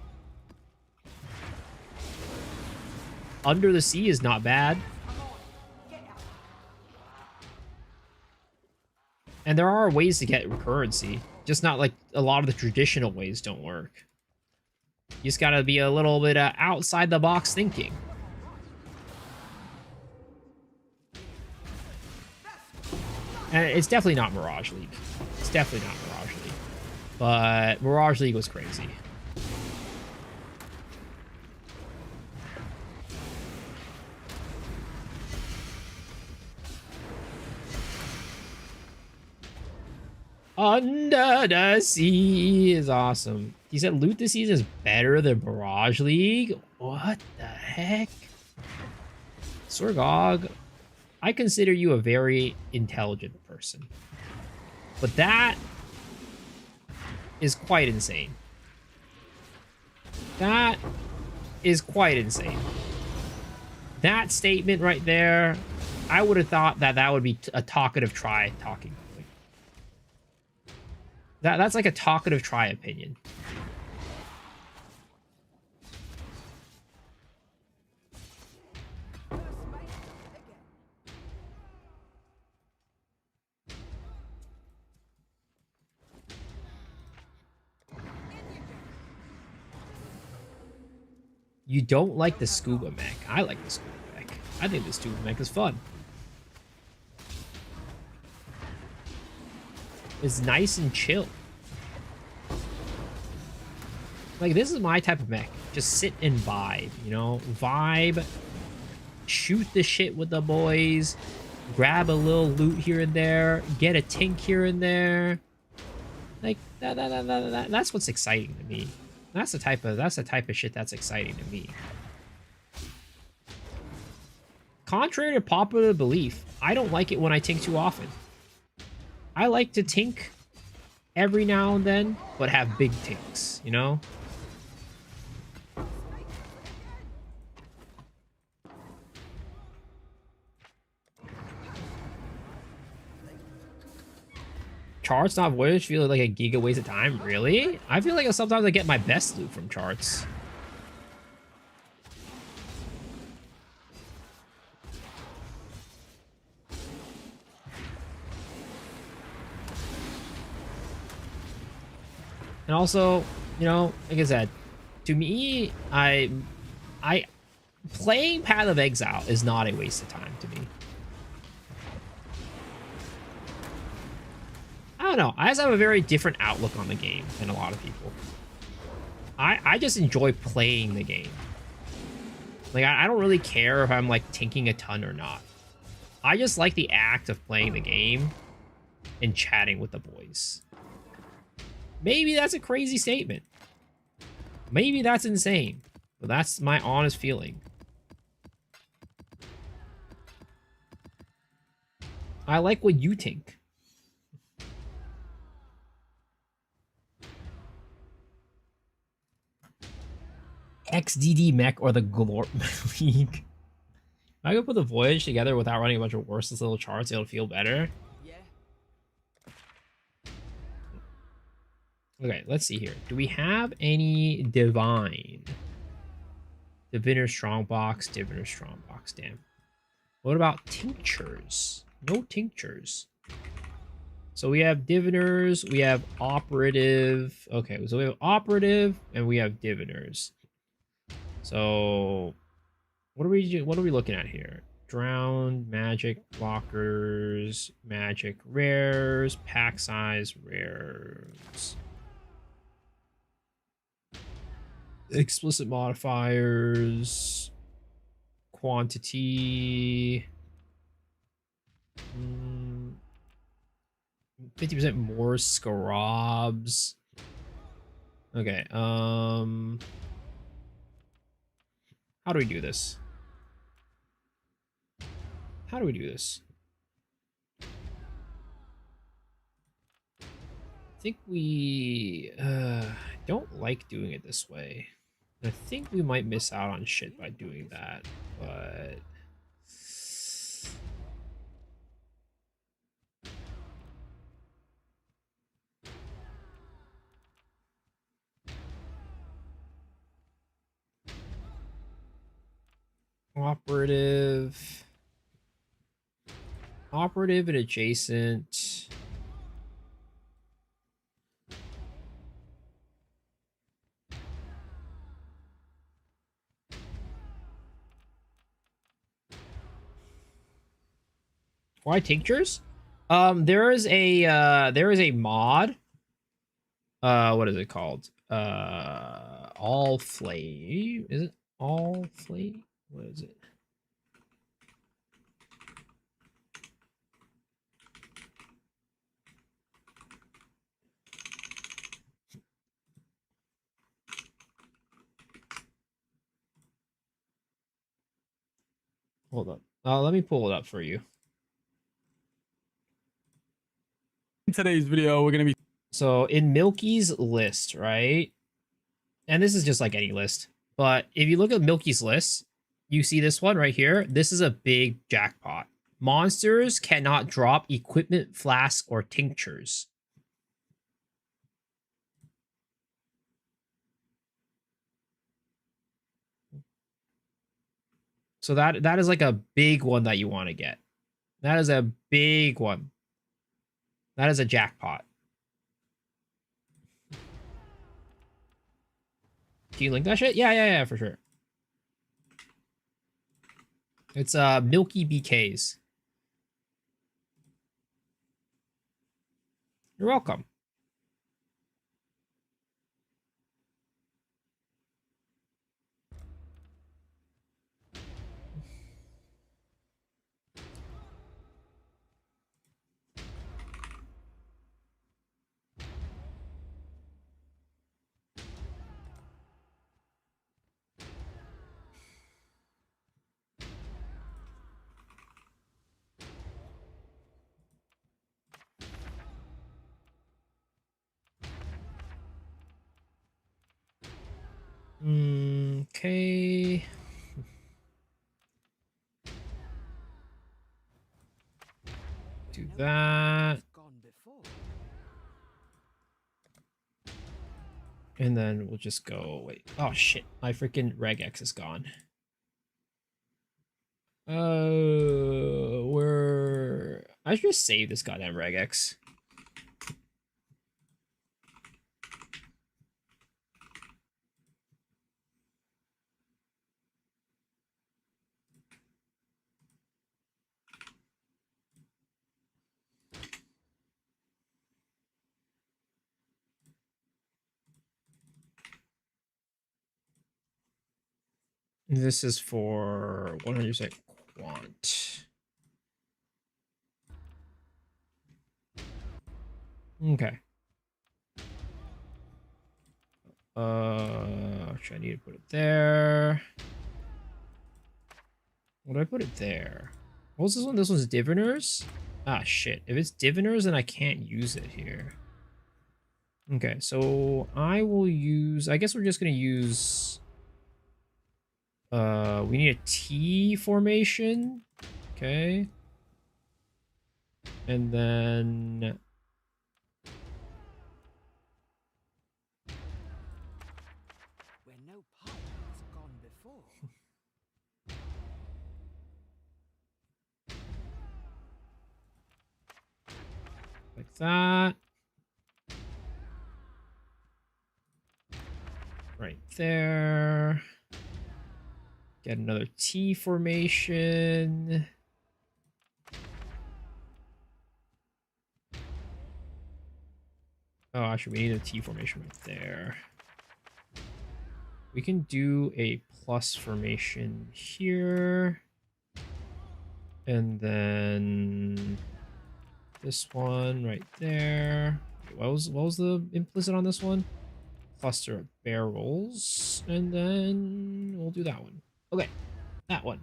Speaker 1: Under the Sea is not bad. And there are ways to get currency. Just not like a lot of the traditional ways don't work. You just gotta be a little bit outside the box thinking. And it's definitely not Mirage League. It's definitely not Mirage League. But Mirage League was crazy. Under the Sea is awesome. He said loot this season is better than Mirage League? What the heck? Surgog, I consider you a very intelligent person. But that is quite insane. That is quite insane. That statement right there, I would have thought that that would be a talkative try talking. That's like a talkative try opinion. You don't like the scuba mech. I like the scuba mech. I think the scuba mech is fun. It's nice and chill. Like, this is my type of mech. Just sit and vibe, you know? Vibe. Shoot the shit with the boys. Grab a little loot here and there. Get a tink here and there. Like, that's what's exciting to me. That's the type of shit that's exciting to me. Contrary to popular belief, I don't like it when I tink too often. I like to tink every now and then, but have big tinks, you know? Charts, not voyage, feel like a giga waste of time? Really? I feel like sometimes I get my best loot from charts. And also, you know, like I said, to me, playing Path of Exile is not a waste of time to me. I don't know. I just have a very different outlook on the game than a lot of people. I just enjoy playing the game. Like, I don't really care if I'm, like, tinking a ton or not. I just like the act of playing the game and chatting with the boys. Maybe that's a crazy statement. Maybe that's insane. But that's my honest feeling. I like what you think. XDD mech or the Glorp League. I could put the Voyage together without running a bunch of worthless little charts, it'll feel better. Okay, let's see here. Do we have any Divine? Diviner Strongbox, Diviner Strongbox, damn. What about Tinctures? No Tinctures. So we have Diviners, we have Operative. Okay, so we have Operative and we have Diviners. So what are we looking at here? Drowned, Magic, Blockers, Magic, Rares, Pack Size, Rares. Explicit modifiers. Quantity. 50% more scarabs. Okay, how do we do this? How do we do this? I think we don't like doing it this way. I think we might miss out on shit by doing that, but operative and adjacent. Why tinctures? There is a mod. What is it called? All flame. Is it all flame? What is it? Hold up. Let me pull it up for you.
Speaker 11: In today's video, we're gonna be
Speaker 1: So in Milky's list, right? And this is just like any list, but if you look at Milky's list, you see this one right here. This is a big jackpot. Monsters cannot drop equipment, flasks, or tinctures. So that is like a big one that you want to get. That is a big one. That is a jackpot. Can you link that shit? Yeah, for sure. It's Milky BKs. You're welcome. Okay. Do that. And then we'll just go, wait. Oh shit, my freaking regex is gone. I should just save this goddamn regex. This is for 100% quant. Okay. Actually, I need to put it there. What do I put it there? What was this one? This one's diviners? Ah, shit. If it's diviners, then I can't use it here. Okay, so I will use... I guess we're just going to use... we need a T formation. Okay. And then...
Speaker 4: Where no pipe has gone before.
Speaker 1: like that. Right there. Get another T formation. Oh, actually, we need a T formation right there. We can do a plus formation here. And then this one right there. What was the implicit on this one? Cluster of barrels. And then we'll do that one. Okay, that one.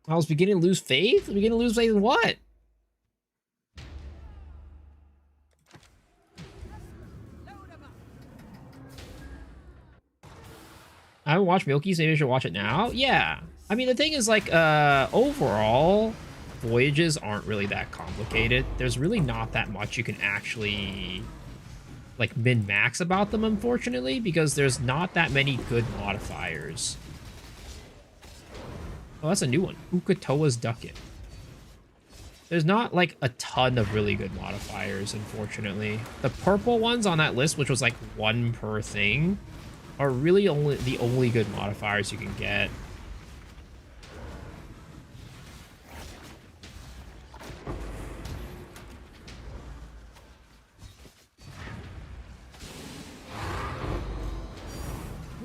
Speaker 1: I was beginning to lose faith? I'm beginning to lose faith in what? I haven't watched Milky, so maybe I should watch it now. Yeah. I mean, the thing is, like, overall, voyages aren't really that complicated. There's really not that much you can actually, like, min-max about them, unfortunately, because there's not that many good modifiers. Oh, that's a new one. Ukatoa's Ducket. There's not, like, a ton of really good modifiers, unfortunately. The purple ones on that list, which was, like, one per thing, are really the only good modifiers you can get.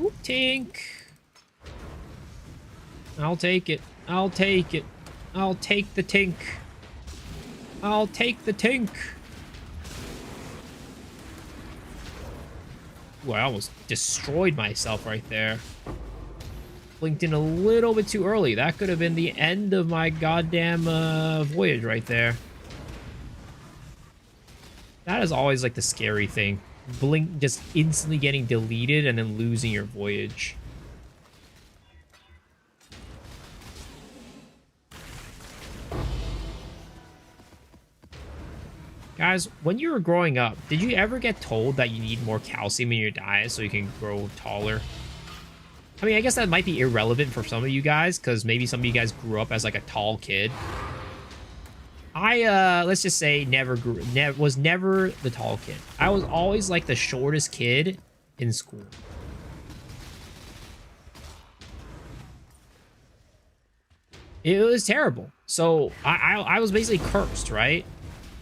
Speaker 1: Oop, Tink. I'll take it. I'll take it. I'll take the Tink. I'll take the Tink. Ooh, I almost destroyed myself right there. Blinked in a little bit too early. That could have been the end of my goddamn voyage right there. That is always like the scary thing. Blink just instantly getting deleted and then losing your voyage. Guys, when you were growing up, did you ever get told that you need more calcium in your diet so you can grow taller? I mean, I guess that might be irrelevant for some of you guys, because maybe some of you guys grew up as like a tall kid. I, let's just say was never the tall kid. I was always like the shortest kid in school. It was terrible. So I was basically cursed, right?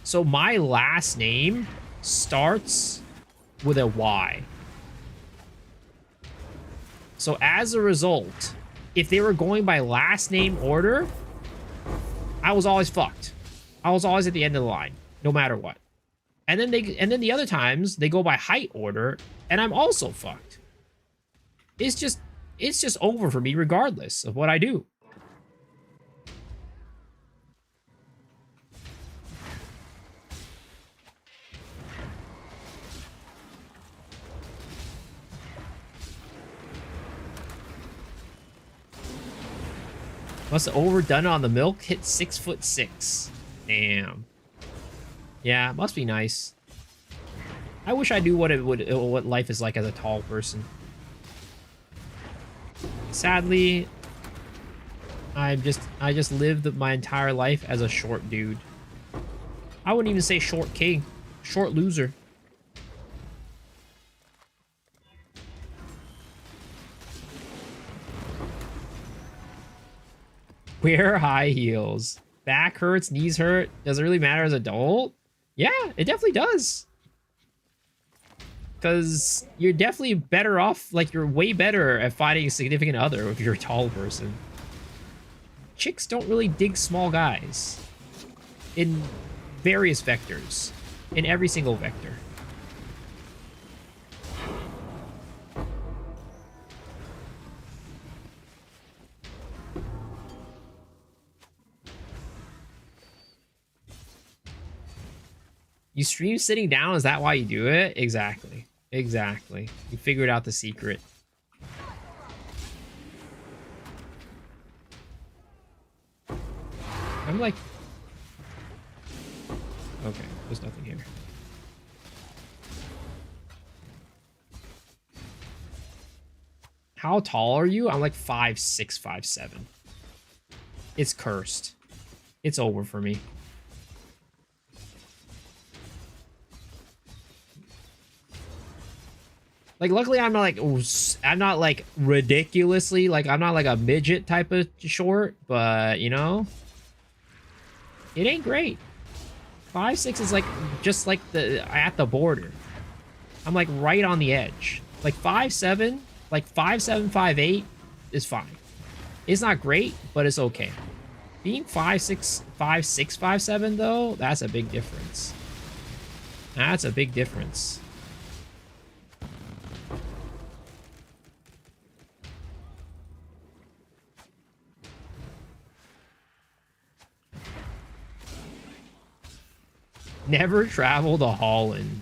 Speaker 1: So my last name starts with a Y. So as a result, if they were going by last name order, I was always fucked. I was always at the end of the line, no matter what. And then the other times they go by height order, and I'm also fucked. It's just over for me regardless of what I do. Must have overdone it on the milk. Hit 6'6". Damn. Yeah, must be nice. I wish I knew what life is like as a tall person. Sadly, I just lived my entire life as a short dude. I wouldn't even say short king, short loser. Wear high heels. Back hurts, knees hurt. Does it really matter as an adult? Yeah, it definitely does. Because you're definitely better off, like you're way better at finding a significant other if you're a tall person. Chicks don't really dig small guys. In various vectors. In every single vector. You stream sitting down? Is that why you do it? Exactly. Exactly. You figured out the secret. I'm like... Okay, there's nothing here. How tall are you? I'm like 5'6", 5'7". It's cursed. It's over for me. Like, luckily, I'm not like ridiculously, like, I'm not like a midget type of short, but, you know, it ain't great. 5'6" is like just like the at the border. I'm like right on the edge. Like 5'7", like 5'7", 5'8" is fine. It's not great, but it's okay. Being 5'6", 5'6", 5'7" though, that's a big difference. That's a big difference. Never travel to Holland.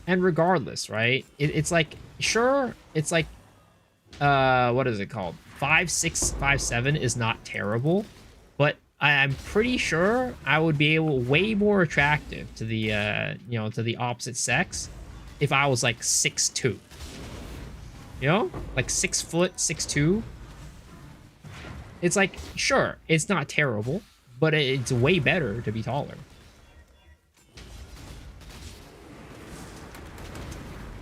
Speaker 1: And regardless, right? It's like, sure, it's like, what is it called? 5'6", 5'7" is not terrible, but I'm pretty sure I would be way more attractive to the, you know, to the opposite sex if I was like 6'2". You know? Like 6 foot, 6'2". It's like, sure, it's not terrible, but it's way better to be taller.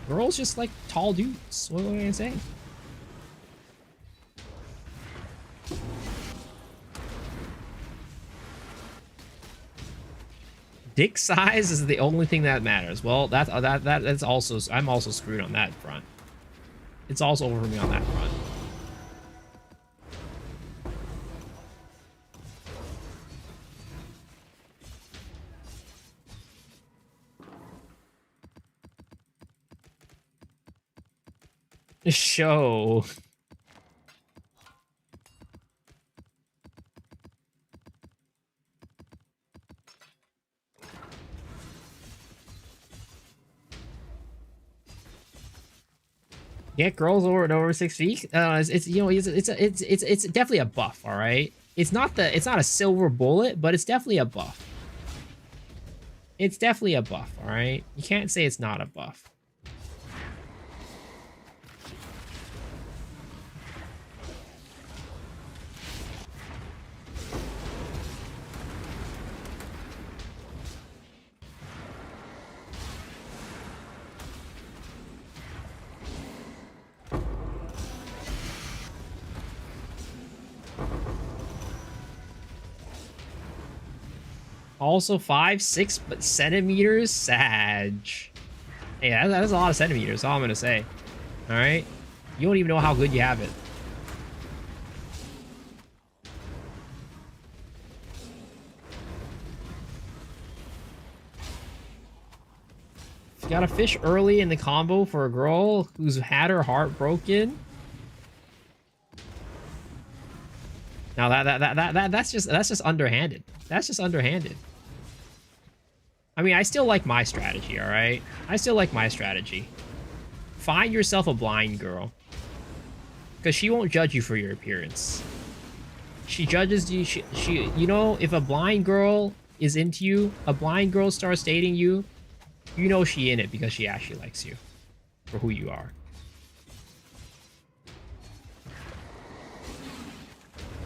Speaker 1: Girls just like tall dudes. What am I say? Dick size is the only thing that matters. Well, that's also, I'm also screwed on that front. It's also over me on that front. Show. Get girls over 6 feet. It's you know it's definitely a buff. All right. It's not a silver bullet, but it's definitely a buff. It's definitely a buff. All right. You can't say it's not a buff. Also 5'6", but centimeters, Sag. Hey, that's a lot of centimeters. That's all I'm gonna say. All right, you don't even know how good you have it. If you got a fish early in the combo for a girl who's had her heart broken. Now that's just underhanded. That's just underhanded. I mean, I still like my strategy, all right? I still like my strategy. Find yourself a blind girl. Because she won't judge you for your appearance. She judges you, you know, if a blind girl is into you, a blind girl starts dating you, you know she in it because she actually likes you for who you are.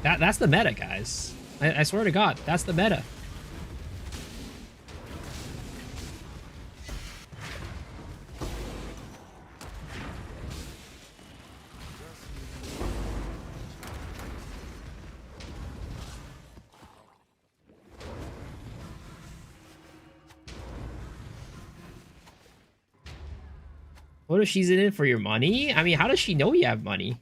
Speaker 1: That's the meta, guys. I swear to God, that's the meta. What if she's in it for your money? I mean, how does she know you have money?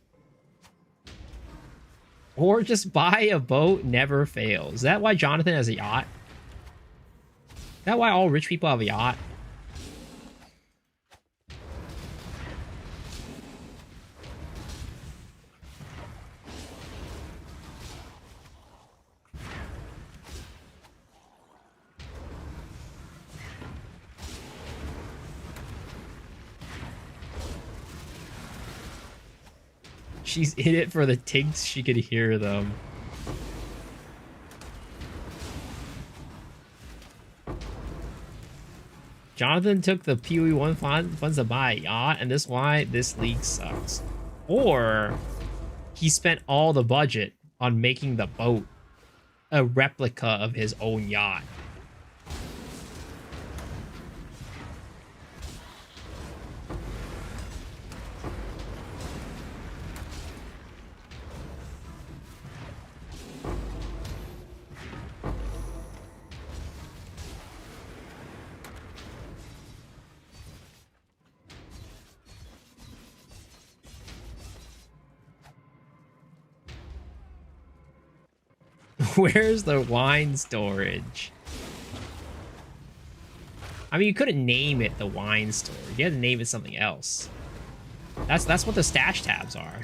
Speaker 1: Or just buy a boat never fails. Is that why Jonathan has a yacht? Is that why all rich people have a yacht? She's in it for the tinks. She could hear them. Jonathan took the PoE1 funds to buy a yacht, and this is why this league sucks. Or he spent all the budget on making the boat a replica of his own yacht. Where's the wine storage? I mean, you couldn't name it the wine storage. You had to name it something else. That's what the stash tabs are.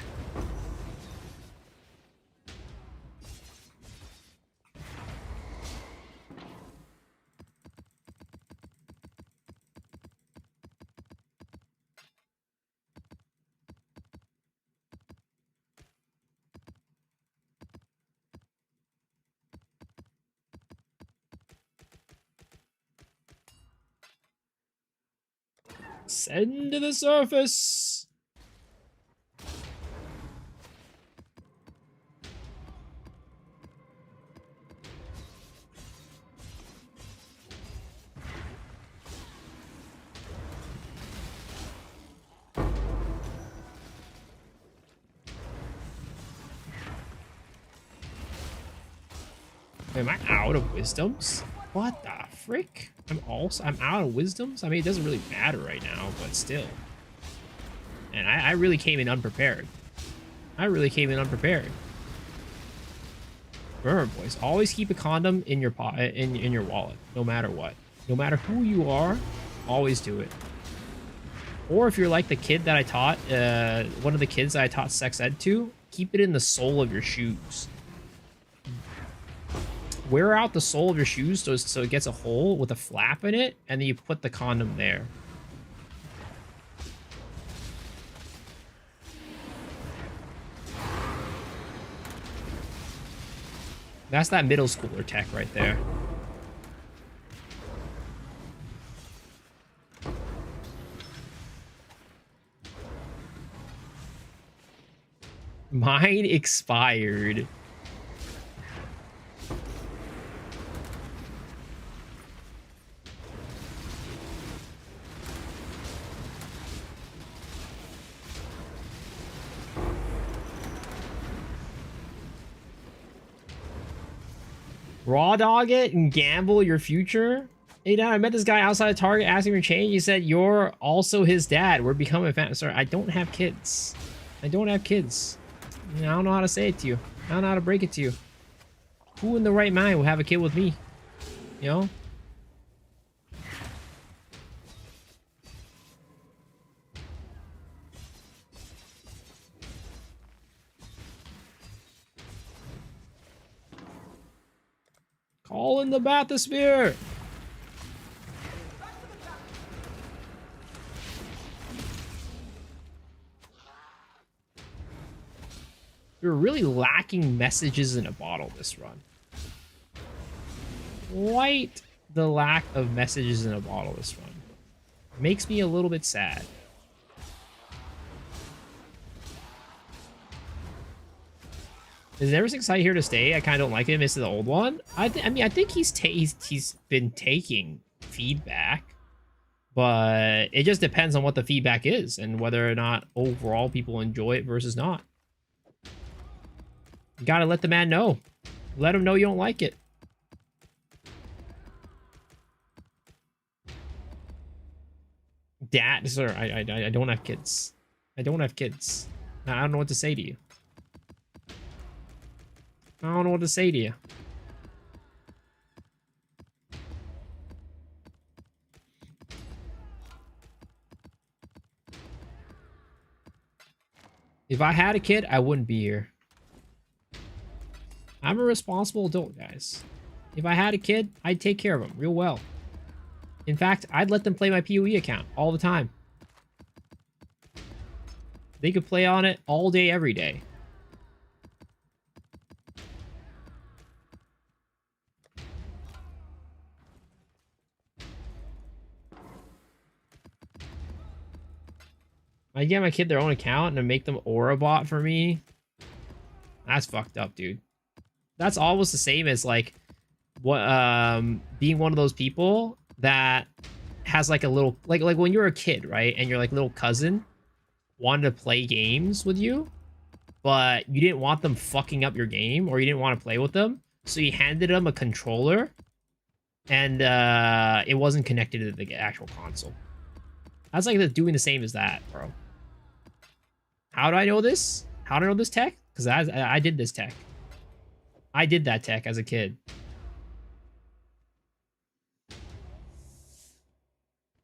Speaker 1: Send to the surface. Am I out of wisdoms? What the frick? I'm out of wisdoms? I mean, it doesn't really matter right now, but still. And I really came in unprepared. Remember, boys, always keep a condom in your in your wallet, no matter what. No matter who you are, always do it. Or if you're like the kid that I taught, one of the kids that I taught sex ed to, keep it in the sole of your shoes. Wear out the sole of your shoes so it gets a hole with a flap in it, and then you put the condom there. That's that middle schooler tech right there. Mine expired. Raw dog it and gamble your future? Hey, Dad, I met this guy outside of Target asking for change. He said, you're also his dad. We're becoming fans. Sorry, I don't have kids. I don't have kids. I don't know how to say it to you. I don't know how to break it to you. Who in the right mind will have a kid with me? You know? Call in the bathysphere. You're really lacking messages in a bottle this run. Quite the lack of messages in a bottle this run. Makes me a little bit sad. Is Everything Side here to stay? I kind of don't like it. Miss the old one. I mean, I think he's been taking feedback, but it just depends on what the feedback is and whether or not overall people enjoy it versus not. You gotta let the man know. Let him know you don't like it. Dad, sir, I don't have kids. I don't have kids. I don't know what to say to you. I don't know what to say to you. If I had a kid, I wouldn't be here. I'm a responsible adult, guys. If I had a kid, I'd take care of them real well. In fact, I'd let them play my PoE account all the time. They could play on it all day, every day. I get my kid their own account and make them aura bot for me. That's fucked up, dude. That's almost the same as like what being one of those people that has like a little like when you're a kid, right? And your like little cousin wanted to play games with you, but you didn't want them fucking up your game or you didn't want to play with them. So you handed them a controller and it wasn't connected to the actual console. That's like doing the same as that, bro. How do I know this? How do I know this tech? Because I did this tech. I did that tech as a kid.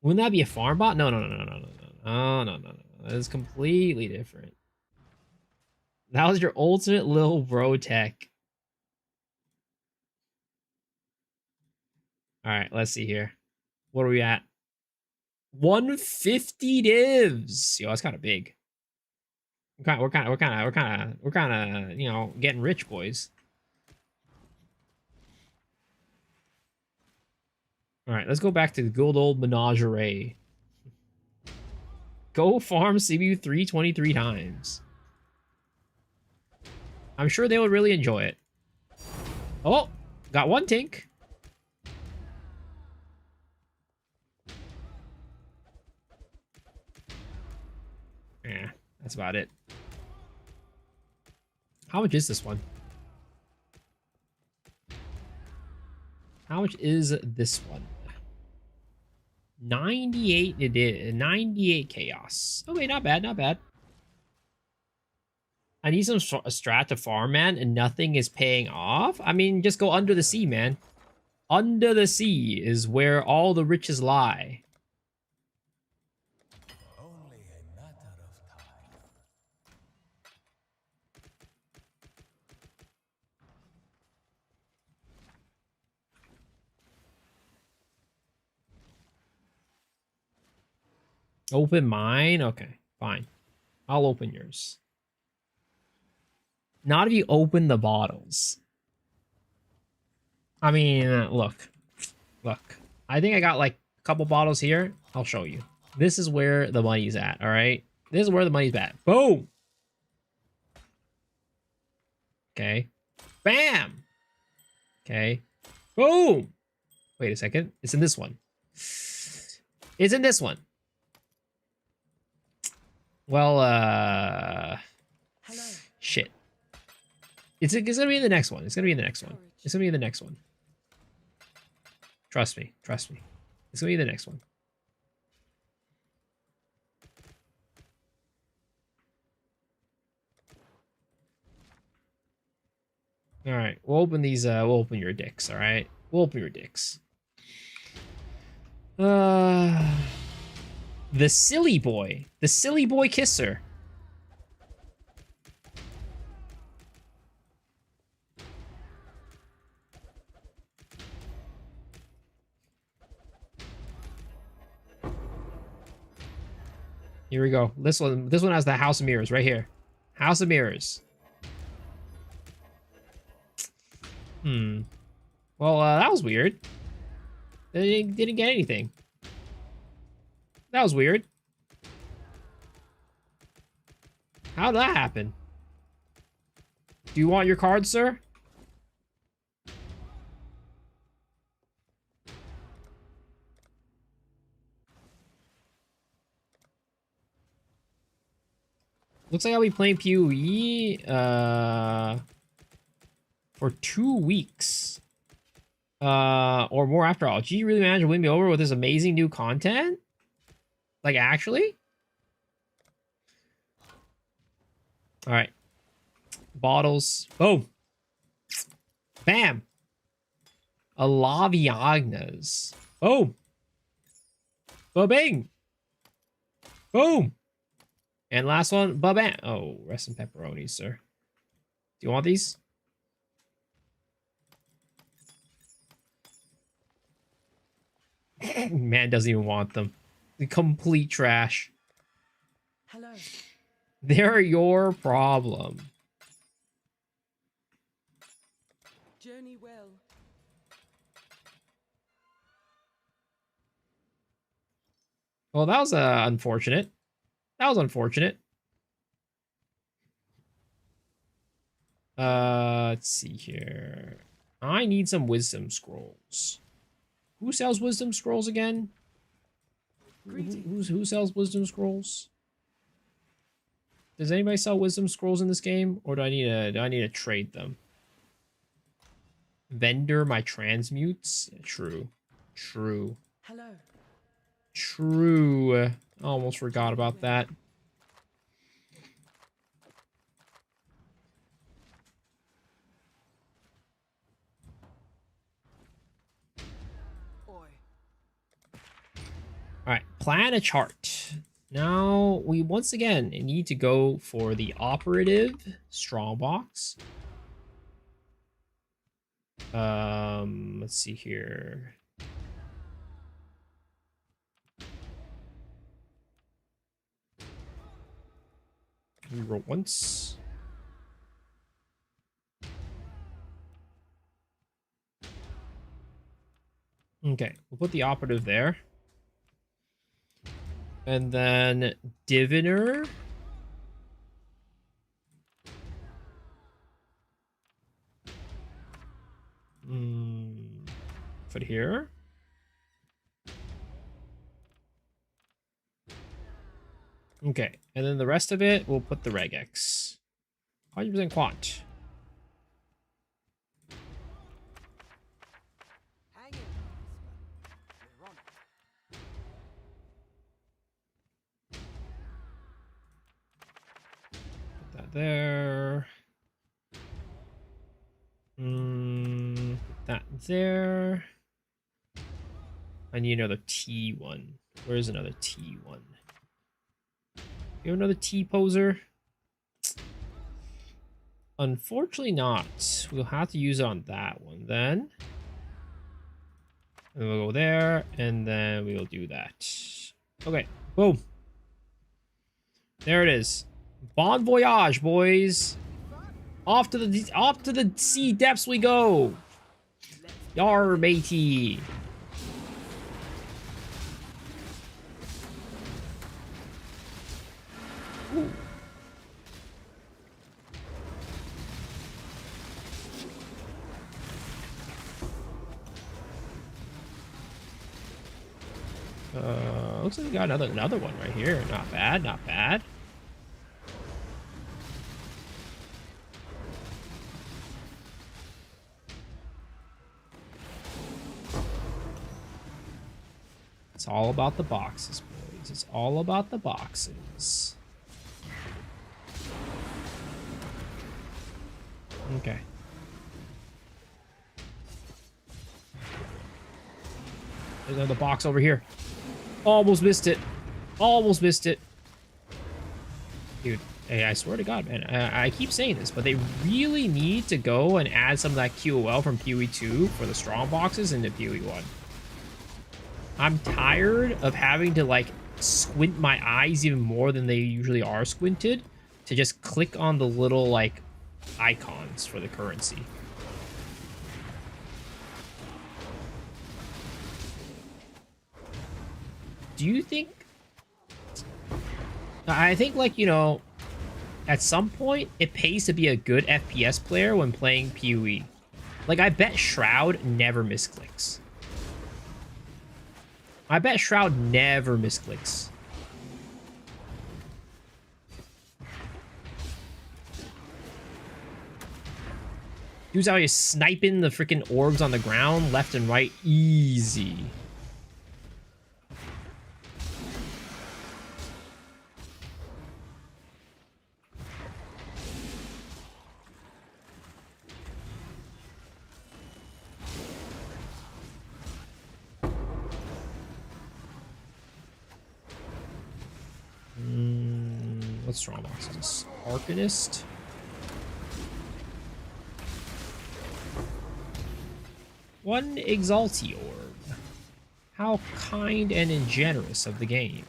Speaker 1: Wouldn't that be a farm bot? No, no, no, no, no, no, no, no, no, no, no. That is completely different. That was your ultimate little bro tech. All right, let's see here. What are we at? 150 divs. Yo, that's kind of big. We're kind of, you know, getting rich, boys. All right, let's go back to the good old menagerie. Go farm CBU 323 times. I'm sure they would really enjoy it. Oh, got one tink. Yeah, that's about it. How much is this one? How much is this one? 98 it is. 98 chaos. Okay, not bad, not bad. I need some strat to farm, man, and nothing is paying off. I mean, just go under the sea, man. Under the sea is where all the riches lie.
Speaker 8: Only a matter of time.
Speaker 1: Open mine? Okay, fine. I'll open yours. Not if you open the bottles. I mean, look. Look. I think I got like a couple bottles here. I'll show you. This is where the money's at, all right? This is where the money's at. Boom! Okay. Bam! Okay. Boom! Wait a second. It's in this one. It's in this one. Well,
Speaker 10: Hello.
Speaker 1: shit. It's gonna be in the next one. It's gonna be in the next one. It's gonna be in the next one. Trust me. Trust me. It's gonna be the next one. All right, we'll open these. We'll open your dicks. All right, we'll open your dicks. The silly boy kisser. Here we go. This one has the House of Mirrors right here. House of Mirrors. Well, that was weird. They didn't get anything. That was weird. How did that happen? Do you want your card, sir? Looks like I'll be playing PoE for 2 weeks. Or more after all. Gee, you really managed to win me over with this amazing new content? Like, actually? Alright. Bottles. Boom. Bam. A Laviagnas. Boom. Ba-bing. Boom. And last one, ba-bam. Oh, rest in pepperonis, sir. Do you want these? Man doesn't even want them. The complete trash.
Speaker 10: Hello.
Speaker 1: They're your problem.
Speaker 10: Journey well.
Speaker 1: Well, that was unfortunate. That was unfortunate. Let's see here. I need some wisdom scrolls. Who sells wisdom scrolls again? Who sells wisdom scrolls? Does anybody sell wisdom scrolls in this game, or do I need to trade them? Vendor my transmutes? True. True.
Speaker 10: Hello.
Speaker 1: True. I almost forgot about that. plan a chart. Now we once again need to go for the operative strongbox. Let's see here. Reroll once. Okay, we'll put the operative there. And then diviner. Put here. Okay, and then the rest of it, we'll put the regex. 100% quant.
Speaker 4: Hang in, we're on it.
Speaker 1: Put that there. Put that there. I need another T1. Where's another T1? You have another T poser? Unfortunately not. We'll have to use it on that one then. And we'll go there, and then we'll do that. Okay, boom. There it is. Bon voyage, boys. Off to the sea depths we go. Yar, matey. Ooh. Looks like we got another one right here. Not bad, not bad. It's all about the boxes, boys. It's all about the boxes. Okay. There's another box over here. Almost missed it. Almost missed it. Dude, hey, I swear to God, man. I keep saying this, but they really need to go and add some of that QOL from PoE 2 for the strong boxes into PoE 1. I'm tired of having to, like, squint my eyes even more than they usually are squinted to just click on the little, like, icons for the currency. Do you think... I think, like, you know, at some point, it pays to be a good FPS player when playing PoE. Like, I bet Shroud never misclicks. I bet Shroud never misclicks. Dude's out here sniping the freaking orbs on the ground, left and right, easy. What's strong box? Is this Arcanist? One Exalti Orb. How kind and generous of the game.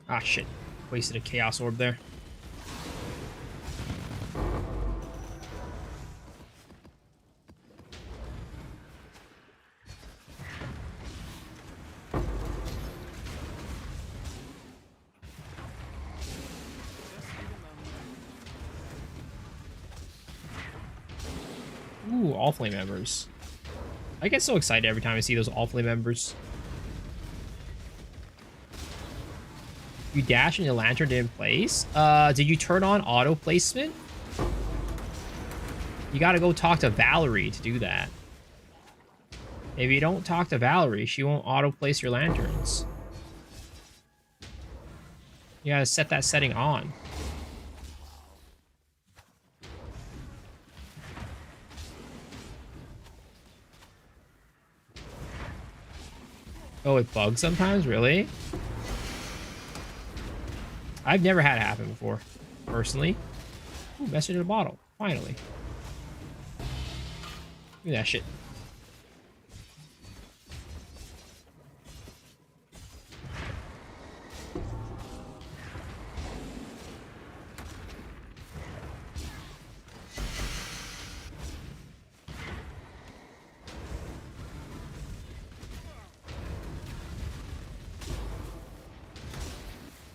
Speaker 1: Ah, shit. Wasted a Chaos Orb there. Ooh, all flame members. I get so excited every time I see those all flame members. You dash and your lantern didn't place. Did you turn on auto placement? You gotta go talk to Valerie to do that. If you don't talk to Valerie, she won't auto place your lanterns. You gotta set that setting on. Oh, it bugs sometimes? Really? I've never had it happen before, personally. Ooh, message in a bottle. Finally. Look at that shit.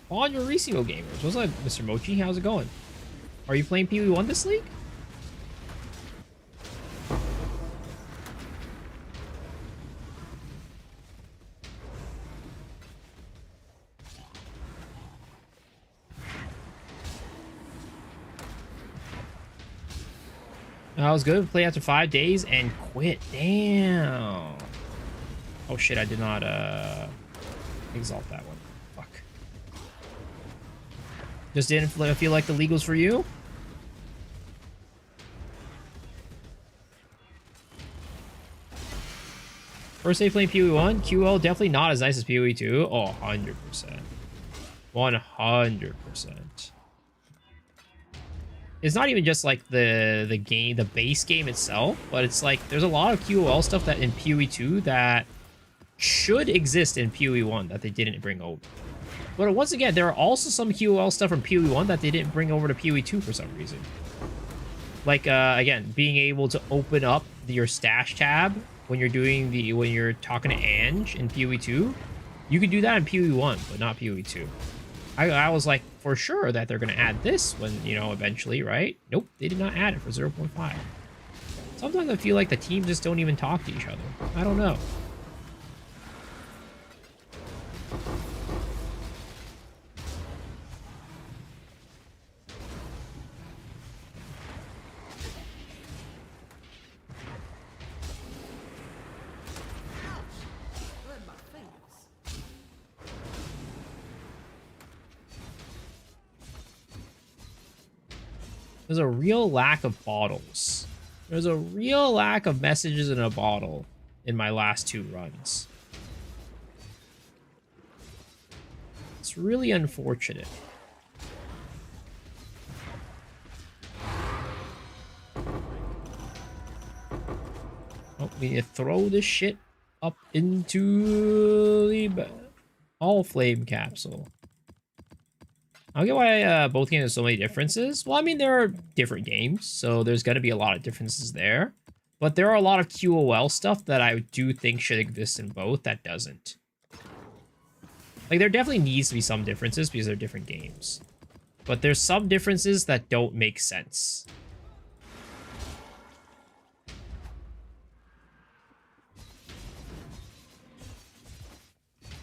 Speaker 1: On your Recio gamers. What's up, Mr. Mochi? How's it going? Are you playing Pee Wee 1 this league? I was good. Play after 5 days and quit. Damn. Oh shit, I did not exalt that one. Fuck. Just didn't feel like the legals for you? First day playing PoE 1, QL definitely not as nice as PoE 2. Oh, 100%. 100%. It's not even just like the game, the base game itself, but it's like there's a lot of QOL stuff that in PoE 2 that should exist in PoE 1 that they didn't bring over. But once again, there are also some QOL stuff from PoE 1 that they didn't bring over to PoE 2 for some reason. Like again, being able to open up your stash tab when you're talking to Ange in PoE 2, you could do that in PoE 1, but not PoE 2. I was like, for sure that they're going to add this when, you know, eventually, right? Nope, they did not add it for 0.5. Sometimes I feel like the teams just don't even talk to each other. I don't know. There's a real lack of bottles. There's a real lack of messages in a bottle in my last 2 runs. It's really unfortunate. Oh, we need to throw this shit up into the all flame capsule. I don't get why both games have so many differences. Well, I mean, there are different games, so there's going to be a lot of differences there. But there are a lot of QOL stuff that I do think should exist in both that doesn't. Like, there definitely needs to be some differences because they're different games. But there's some differences that don't make sense.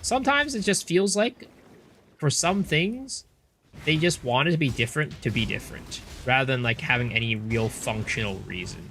Speaker 1: Sometimes it just feels like, for some things, they just want it to be different, rather than like having any real functional reason.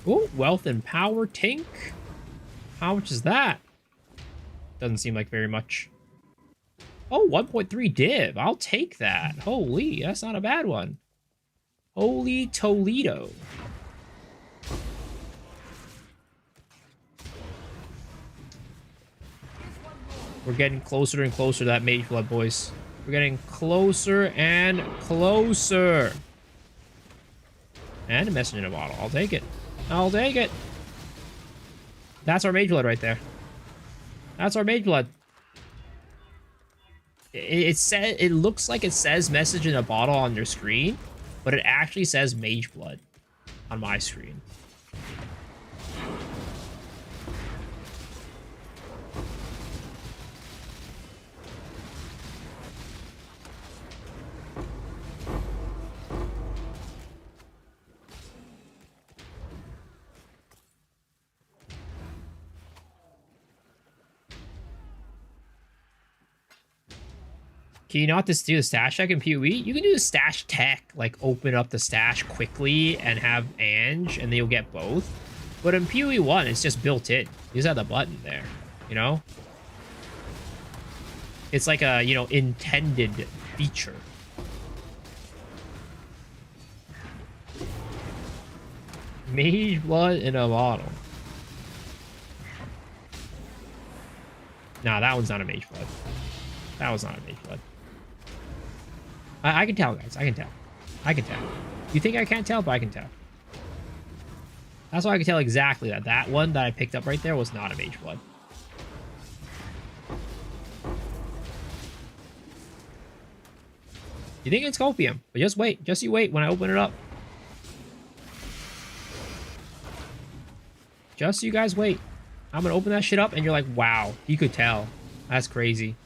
Speaker 1: Ooh, wealth and power tink. How much is that? Doesn't seem like very much. Oh, 1.3 div. I'll take that. Holy, that's not a bad one. Holy Toledo. We're getting closer and closer to that Mageblood, boys. We're getting closer and closer. And a message in a bottle. I'll take it. I'll take it. That's our Mageblood right there. That's our Mageblood. It said, it looks like it says message in a bottle on your screen, but it actually says Mageblood on my screen. Can you not just do the stash tech in PoE? You can do the stash tech, like open up the stash quickly and have Ange, and then you'll get both. But in PoE 1, it's just built in. You just have the button there, you know? It's like a, you know, intended feature. Mageblood in a bottle. Nah, that one's not a Mageblood. That was not a Mageblood. I can tell, guys. I can tell. I can tell. You think I can't tell, but I can tell. That's why I can tell exactly that. That one that I picked up right there was not a Mageblood. You think it's Copium, but just wait. Just you wait when I open it up. Just you guys wait. I'm gonna open that shit up and you're like, wow, you could tell. That's crazy.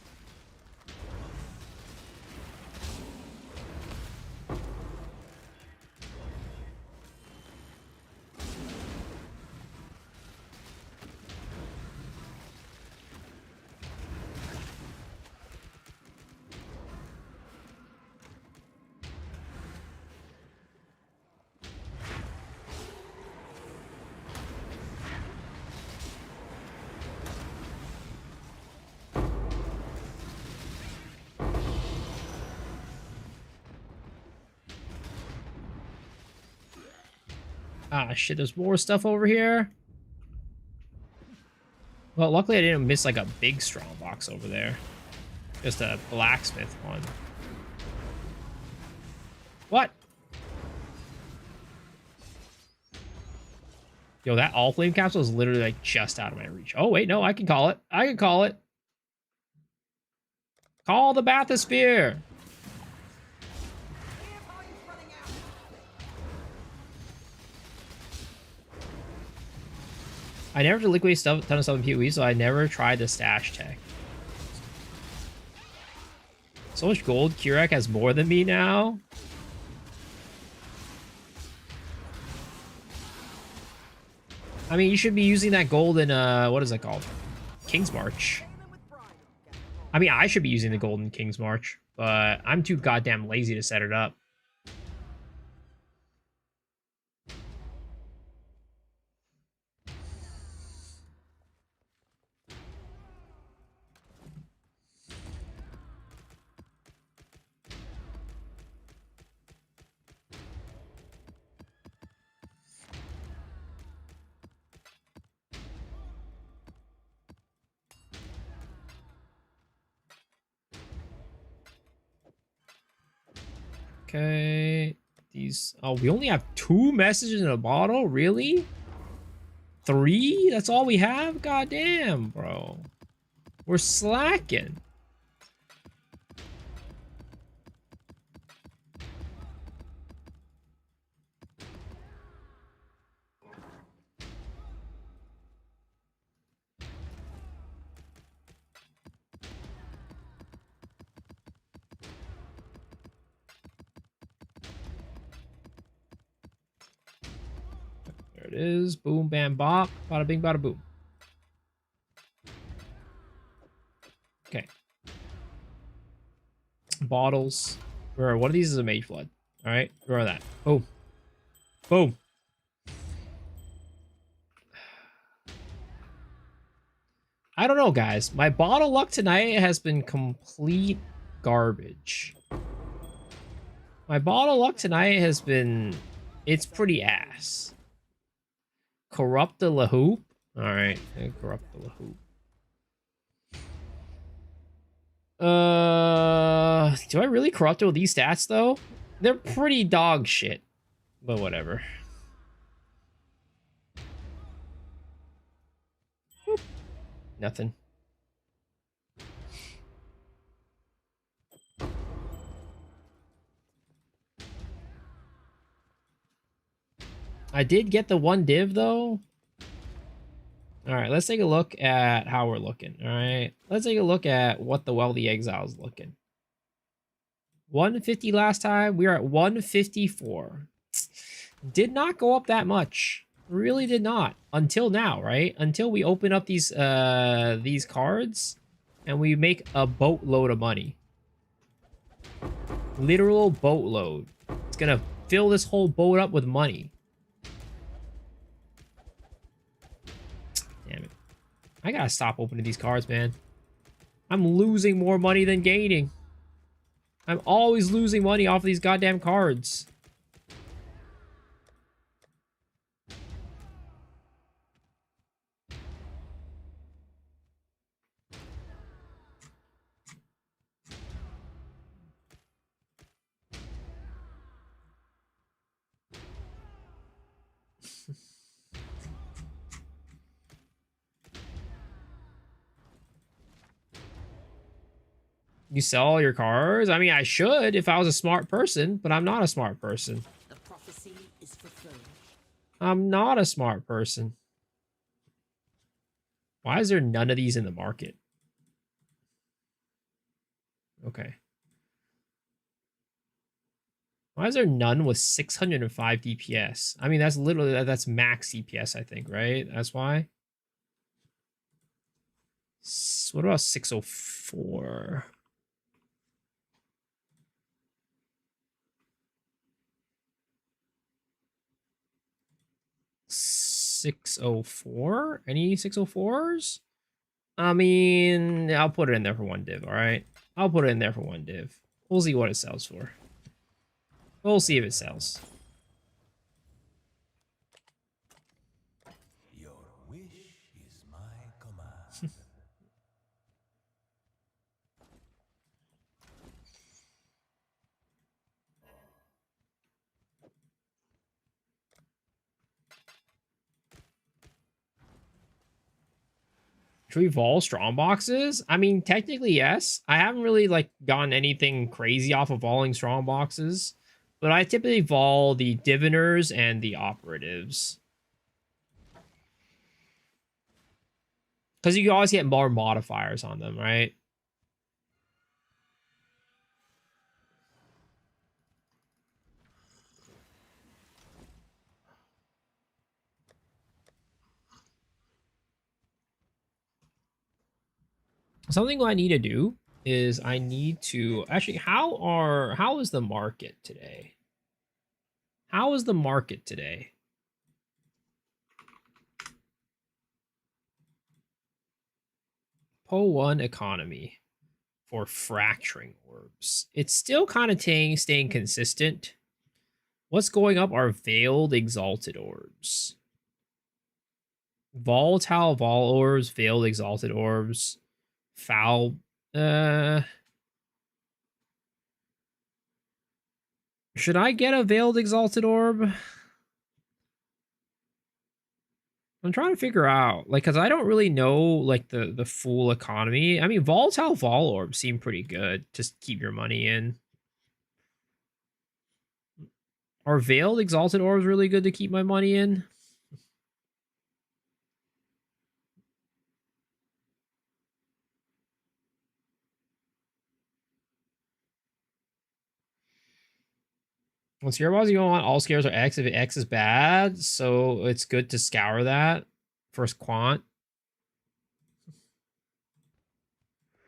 Speaker 1: Ah, shit, there's more stuff over here. Well, luckily I didn't miss, like, a big strong box over there. Just a blacksmith one. What? Yo, that all flame capsule is literally, like, just out of my reach. Oh, wait, no, I can call it. I can call it. Call the bathysphere. I never did liquidate stuff, ton of stuff in PoE, so I never tried the stash tech. So much gold. Kirak has more than me now. I mean, you should be using that gold in, what is that called? King's March. I mean, I should be using the gold in King's March, but I'm too goddamn lazy to set it up. Okay, these... Oh, we only have 2 messages in a bottle? Really? 3? That's all we have? Goddamn, bro. We're slacking. There it is. Boom, bam, bop. Bada bing, bada boom. Okay. Bottles. Remember, one of these is a Mageblood. Alright, remember that. Boom. Boom. I don't know, guys. My bottle luck tonight has been complete garbage. My bottle luck tonight has been... It's pretty ass. Corrupt the Lahoop. Alright, corrupt the Lahoop. Do I really corrupt it with these stats, though? They're pretty dog shit. But whatever. Boop. Nothing. I did get the 1 div though. All right, let's take a look at how we're looking. All right, let's take a look at what the Wealthy Exile's looking. 150 last time. We are at 154. Did not go up that much. Really did not until now, right? Until we open up these cards and we make a boatload of money. Literal boatload. It's gonna fill this whole boat up with money. Damn it. I gotta stop opening these cards, man. I'm losing more money than gaining. I'm always losing money off of these goddamn cards. You sell all your cars? I mean, I should if I was a smart person, but I'm not a smart person.
Speaker 10: The prophecy is fulfilled.
Speaker 1: I'm not a smart person. Why is there none of these in the market? Okay. Why is there none with 605 DPS? I mean, that's literally, that's max DPS, I think, right? That's why. What about 604? $604? Any 604s? I mean, I'll put it in there for 1 div, all right? I'll put it in there for 1 div. We'll see what it sells for. We'll see if it sells.
Speaker 8: Your wish is my command.
Speaker 1: Should we vol strong boxes? I mean, technically, yes. I haven't really, like, gotten anything crazy off of voling strong boxes. But I typically vol the diviners and the operatives. Because you can always get more modifiers on them, right? Something I need to do is I need to actually, how is the market today? How is the market today? Po1 economy for fracturing orbs. It's still kind of staying consistent. What's going up are veiled exalted orbs. Volatile vol orbs, veiled exalted orbs, foul. Should I get a veiled exalted orb? I'm trying to figure out, like, because I don't really know, like, the full economy. I mean, volatile vol orbs seem pretty good. Just keep your money in. Are veiled exalted orbs really good to keep my money in? Well, scare balls, you don't want all scares are X if X is bad, so it's good to scour that first quant.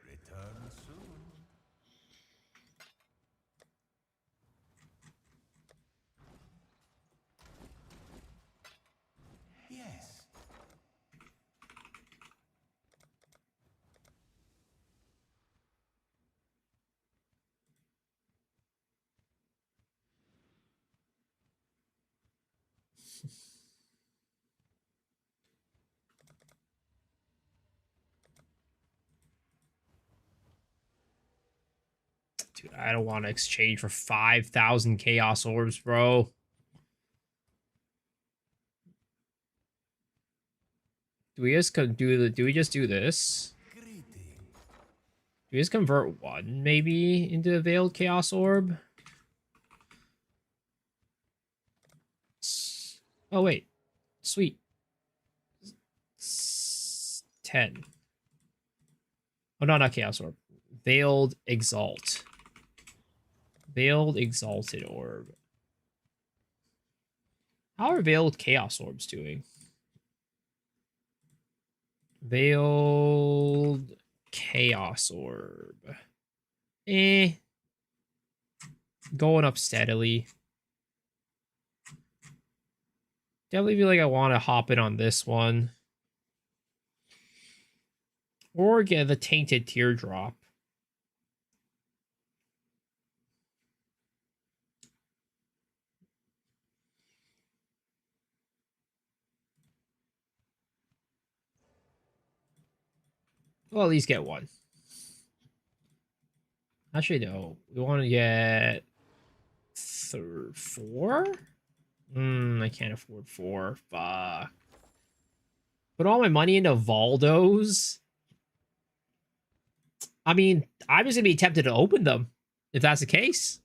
Speaker 8: Return soon. Yes.
Speaker 1: Dude, I don't want to exchange for 5,000 chaos orbs, bro. Do we just do we just do this?
Speaker 8: Greeting.
Speaker 1: Do we just convert 1 maybe into a veiled chaos orb? Oh, wait. Sweet. 10. Oh, no, not Chaos Orb. Veiled Exalt. Veiled Exalted Orb. How are Veiled Chaos Orbs doing? Veiled Chaos Orb. Going up steadily. Definitely feel like I want to hop in on this one. Or get the Tainted Teardrop. Well, at least get one. Actually, no. We want to get 4? I can't afford 4. Fuck. Put all my money into Valdos. I mean, I'm just gonna be tempted to open them if that's the case.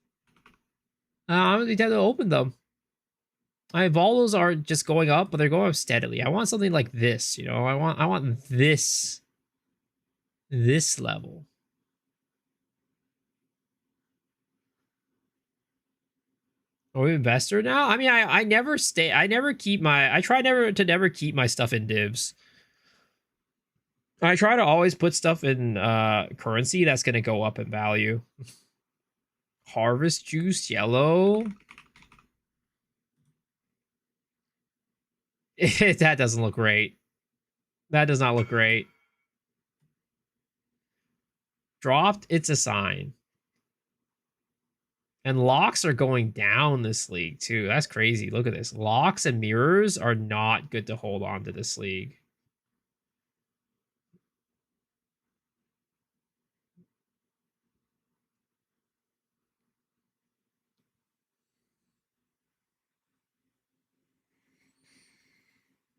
Speaker 1: I'm gonna be tempted to open them. My Valdos are just going up, but they're going up steadily. I want something like this, you know. I want this level. Are we investor now? I mean, I never keep my, I try never keep my stuff in divs. I try to always put stuff in currency that's gonna go up in value. Harvest Juice, yellow. That doesn't look great. That does not look great. Dropped, it's a sign. And locks are going down this league, too. That's crazy. Look at this. Locks and mirrors are not good to hold on to this league.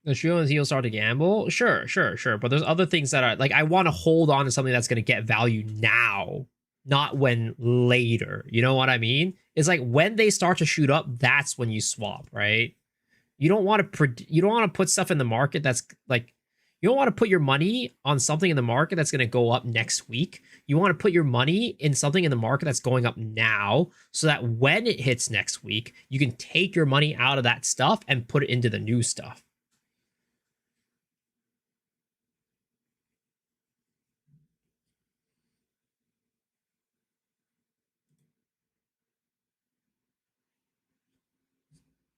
Speaker 1: The Shield and Heal start to gamble? Sure. But there's other things that are, like, I want to hold on to something that's going to get value now, not when later. You know what I mean? It's like when they start to shoot up, that's when you swap, right? You don't want to put stuff in the market that's like, you don't want to put your money on something in the market that's going to go up next week. You want to put your money in something in the market that's going up now so that when it hits next week, you can take your money out of that stuff and put it into the new stuff.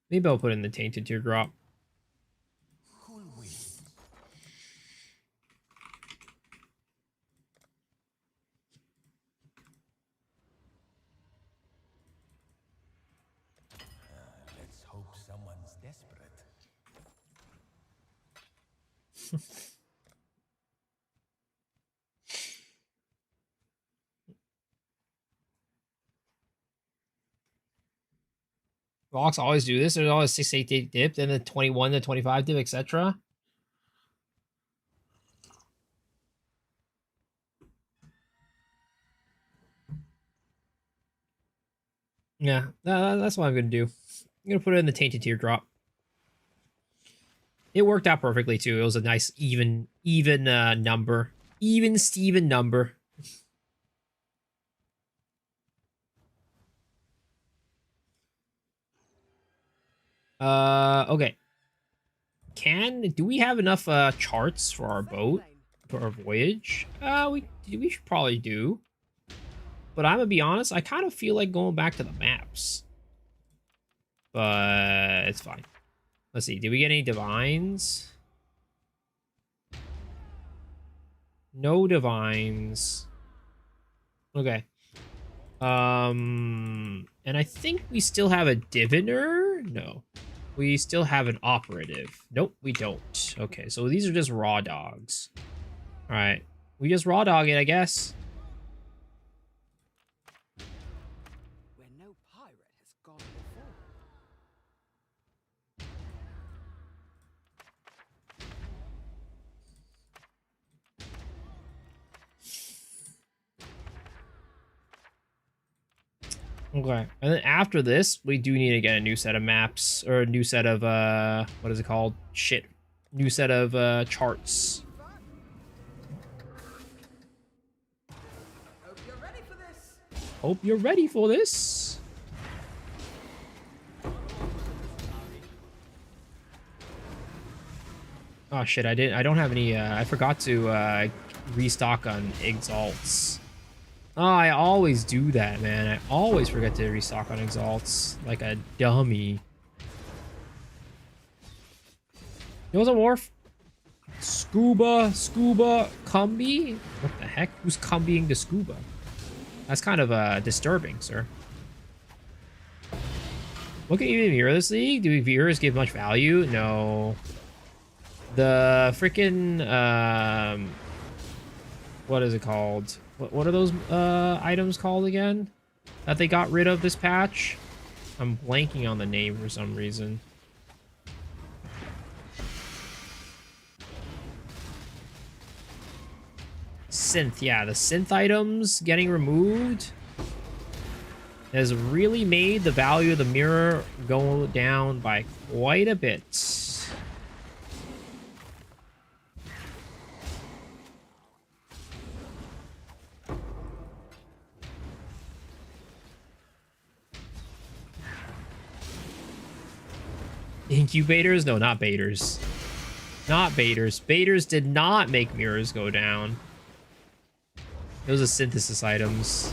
Speaker 1: Maybe I'll put in the Tainted Teardrop.
Speaker 8: Let's hope someone's desperate.
Speaker 1: Rocks always do this. There's always 6-8 dip, then the 21 to 25 dip, etc. Yeah, that's what I'm going to do. I'm going to put it in the Tainted Teardrop. It worked out perfectly, too. It was a nice, even number. Even Steven number. Okay. Do we have enough charts for our boat? For our voyage? We should probably do. But I'm gonna be honest, I kind of feel like going back to the maps. But it's fine. Let's see, did we get any divines? No divines. Okay. And I think we still have a diviner? No. We still have an operative. Nope, we don't. Okay, so these are just raw dogs. Alright. We just raw dog it, I guess.
Speaker 4: Where no pirate has gone before.
Speaker 1: Okay, and then after this, we do need to get a new set of maps, or a new set of, what is it called? Shit. New set of, charts.
Speaker 4: Hope you're ready for this.
Speaker 1: Hope you're ready for this. Oh shit, I don't have any, I forgot to, restock on exalts. Oh, I always do that, man. I always forget to restock on exalts. Like a dummy. It was a wharf. Scuba, Cumby? What the heck? Who's Cumbying the scuba? That's kind of, disturbing, sir. What can you even mirror this league? Do viewers give much value? No. The freaking, what is it called? What are those items called again that they got rid of this patch? I'm blanking on the name for some reason. Synth, yeah, the synth items getting removed has really made the value of the mirror go down by quite a bit. Incubators? No, not baiters. Not baiters. Baiters did not make mirrors go down. Those are synthesis items.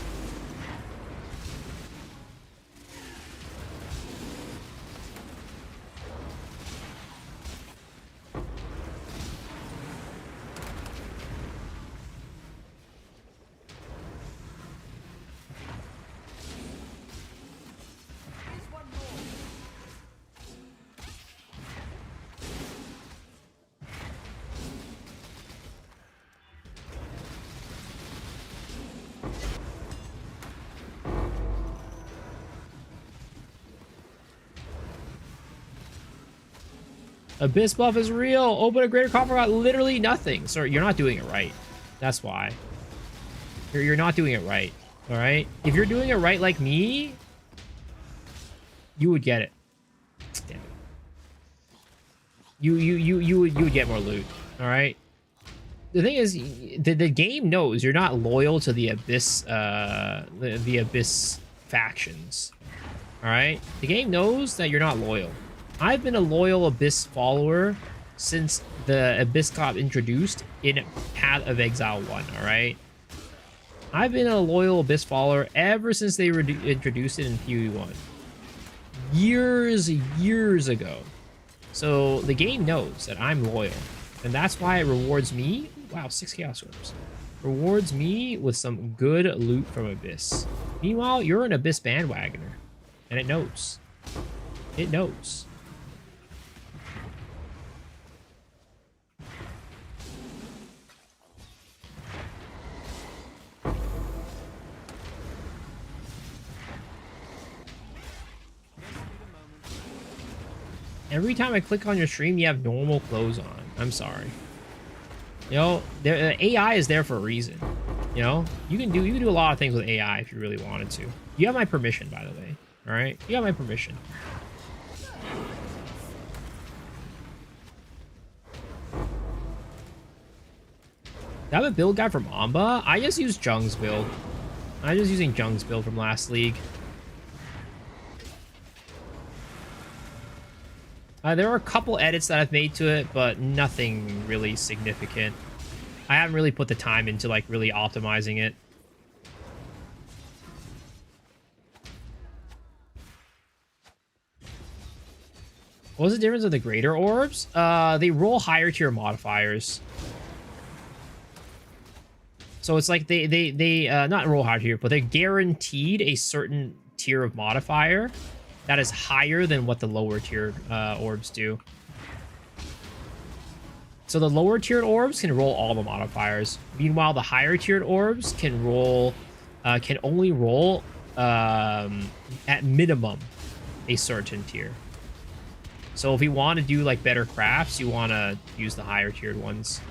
Speaker 1: Abyss buff is real. Open a greater coffer got literally nothing. Sir, you're not doing it right. That's why. You're not doing it right. All right? If you're doing it right like me, you would get it. Damn it. You would get more loot. All right? The thing is, the game knows you're not loyal to the Abyss, the Abyss factions. All right? The game knows that you're not loyal. I've been a loyal Abyss follower since the Abyss got introduced in Path of Exile 1, alright? I've been a loyal Abyss follower ever since they introduced it in PoE 1. Years ago. So the game knows that I'm loyal. And that's why it rewards me. Wow, 6 Chaos Orbs. Rewards me with some good loot from Abyss. Meanwhile, you're an Abyss bandwagoner. And it knows. It knows. Every time I click on your stream, you have normal clothes on. I'm sorry. You know, the AI is there for a reason. You know, you can do a lot of things with AI if you really wanted to. You have my permission, by the way. All right, you have my permission. Do I have a build guide from Mamba? I just use Jung's build. I'm just using Jung's build from last league. There are a couple edits that I've made to it, but nothing really significant. I haven't really put the time into, like, really optimizing it. What was the difference of the greater orbs? They roll higher tier modifiers. So it's like they not roll higher tier, but they're guaranteed a certain tier of modifier that is higher than what the lower tiered orbs do. So the lower tiered orbs can roll all the modifiers. Meanwhile, the higher tiered orbs can roll, can only roll at minimum a certain tier. So if you want to do like better crafts, you want to use the higher tiered ones.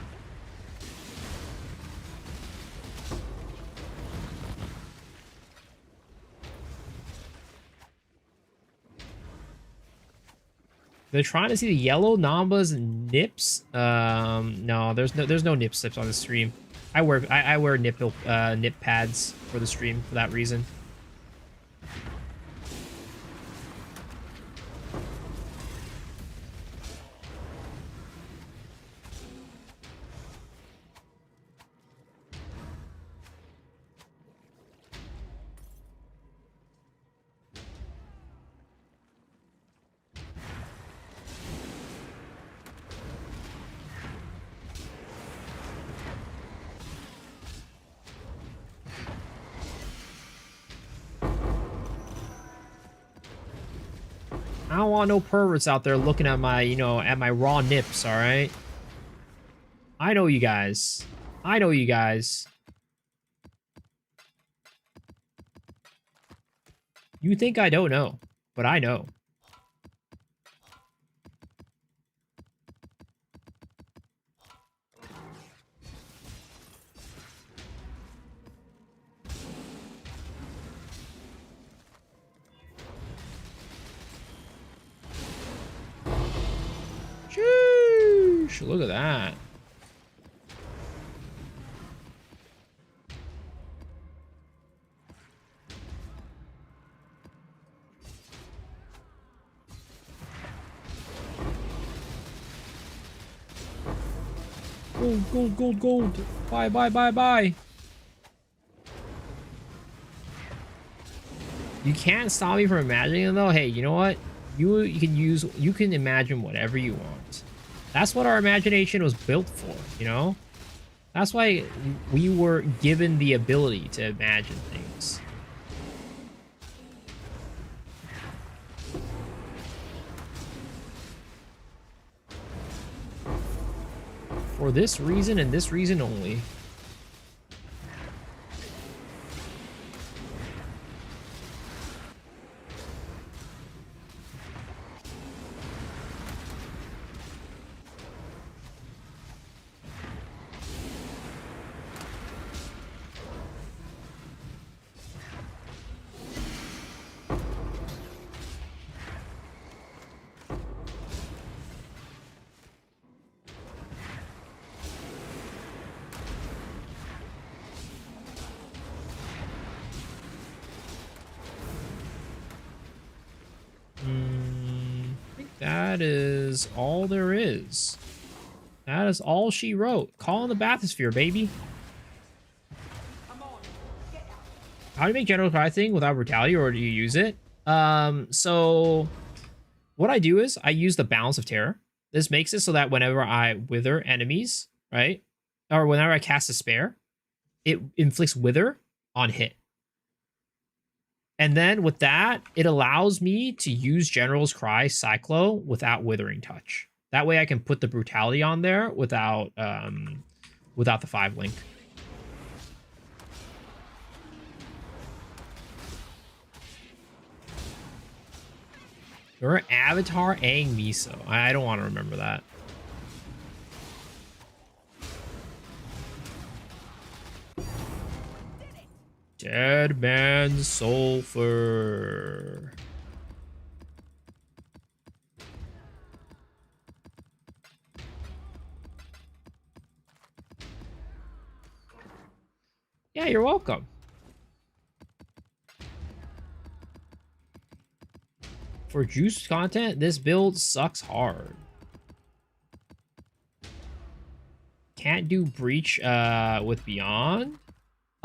Speaker 1: They're trying to see the yellow Nambas and nips. No, there's no nip slips on the stream. I wear nip pads for the stream for that reason. I don't want no perverts out there looking at my, at my raw nips, all right? I know you guys. I know you guys. You think I don't know, but I know. Sheesh, look at that. Gold, gold, gold, gold. Bye, bye, bye, bye. You can't stop me from imagining it though. Hey, you know what? You can imagine whatever you want. That's what our imagination was built for, you know? That's why we were given the ability to imagine things. For this reason and this reason only. I think that is all there is. That is all she wrote. Call in the bathysphere, baby. How do you make general cry thing without brutality, or do you use it? So what I do is I use the balance of terror. This makes it so that whenever I wither enemies, right? Or whenever I cast despair, it inflicts wither on hit. And then with that, it allows me to use General's Cry Cyclo without Withering Touch. That way I can put the brutality on there without the 5 link. Your avatar Aang Miso. I don't want to remember that. Dead Man's Sulfur. Yeah, you're welcome. For juice content, this build sucks hard. Can't do breach with Beyond.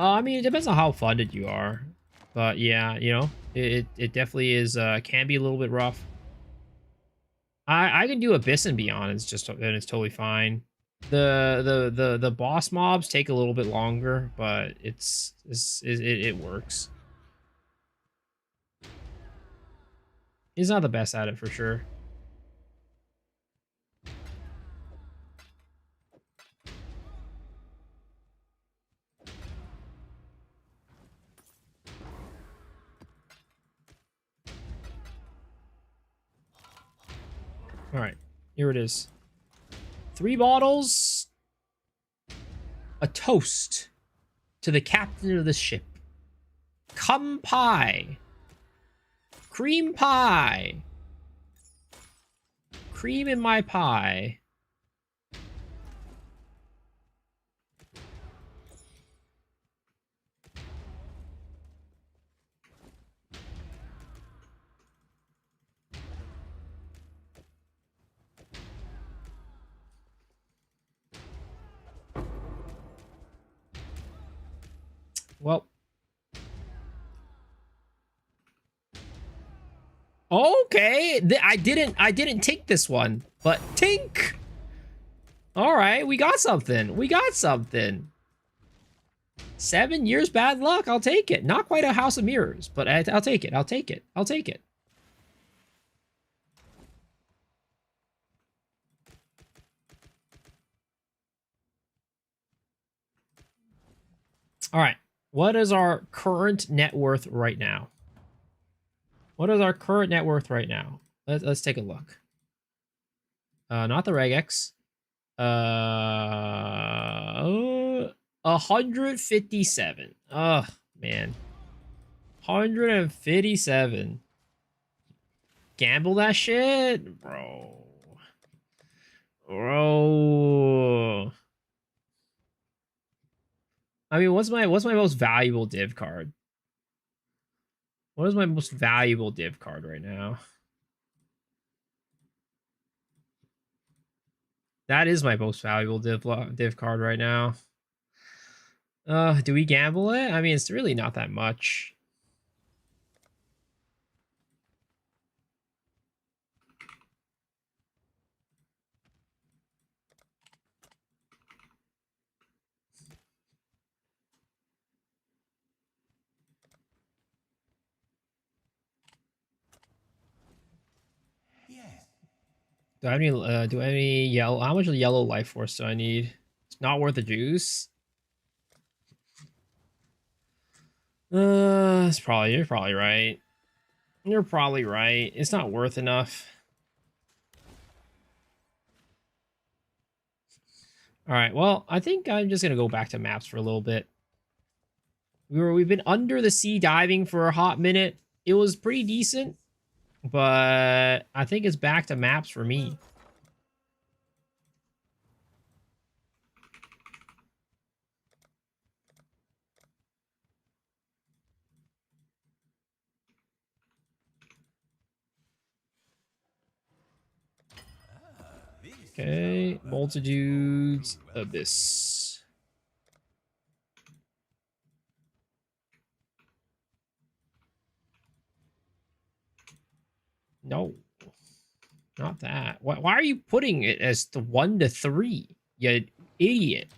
Speaker 1: I mean, it depends on how funded you are, but yeah, you know, it definitely is can be a little bit rough. I can do Abyss and Beyond. It's totally fine. The boss mobs take a little bit longer, but it works. He's not the best at it for sure. All right, here it is. 3 bottles. A toast to the captain of the ship. Cum pie. Cream pie. cream in my pie. Well. Okay, I didn't take this one, but tink. All right, we got something. We got something. 7 years bad luck. I'll take it. Not quite a House of Mirrors, but I'll take it. I'll take it. I'll take it. All right. What is our current net worth right now? What is our current net worth right now? Let's take a look. Not the regex. 157. Oh man. 157. Gamble that shit, bro. Bro. I mean, what's my most valuable div card? What is my most valuable div card right now? That is my most valuable div card right now. Do we gamble it? I mean, it's really not that much. Do I have any, do I have any yellow? How much of the yellow life force do I need? It's not worth the juice. You're probably right. You're probably right. It's not worth enough. All right. Well, I think I'm just gonna go back to maps for a little bit. We've been under the sea diving for a hot minute. It was pretty decent. But I think it's back to maps for me. Okay, multitudes, abyss. No, not that. Why are you putting it as the 1 to 3? You idiot.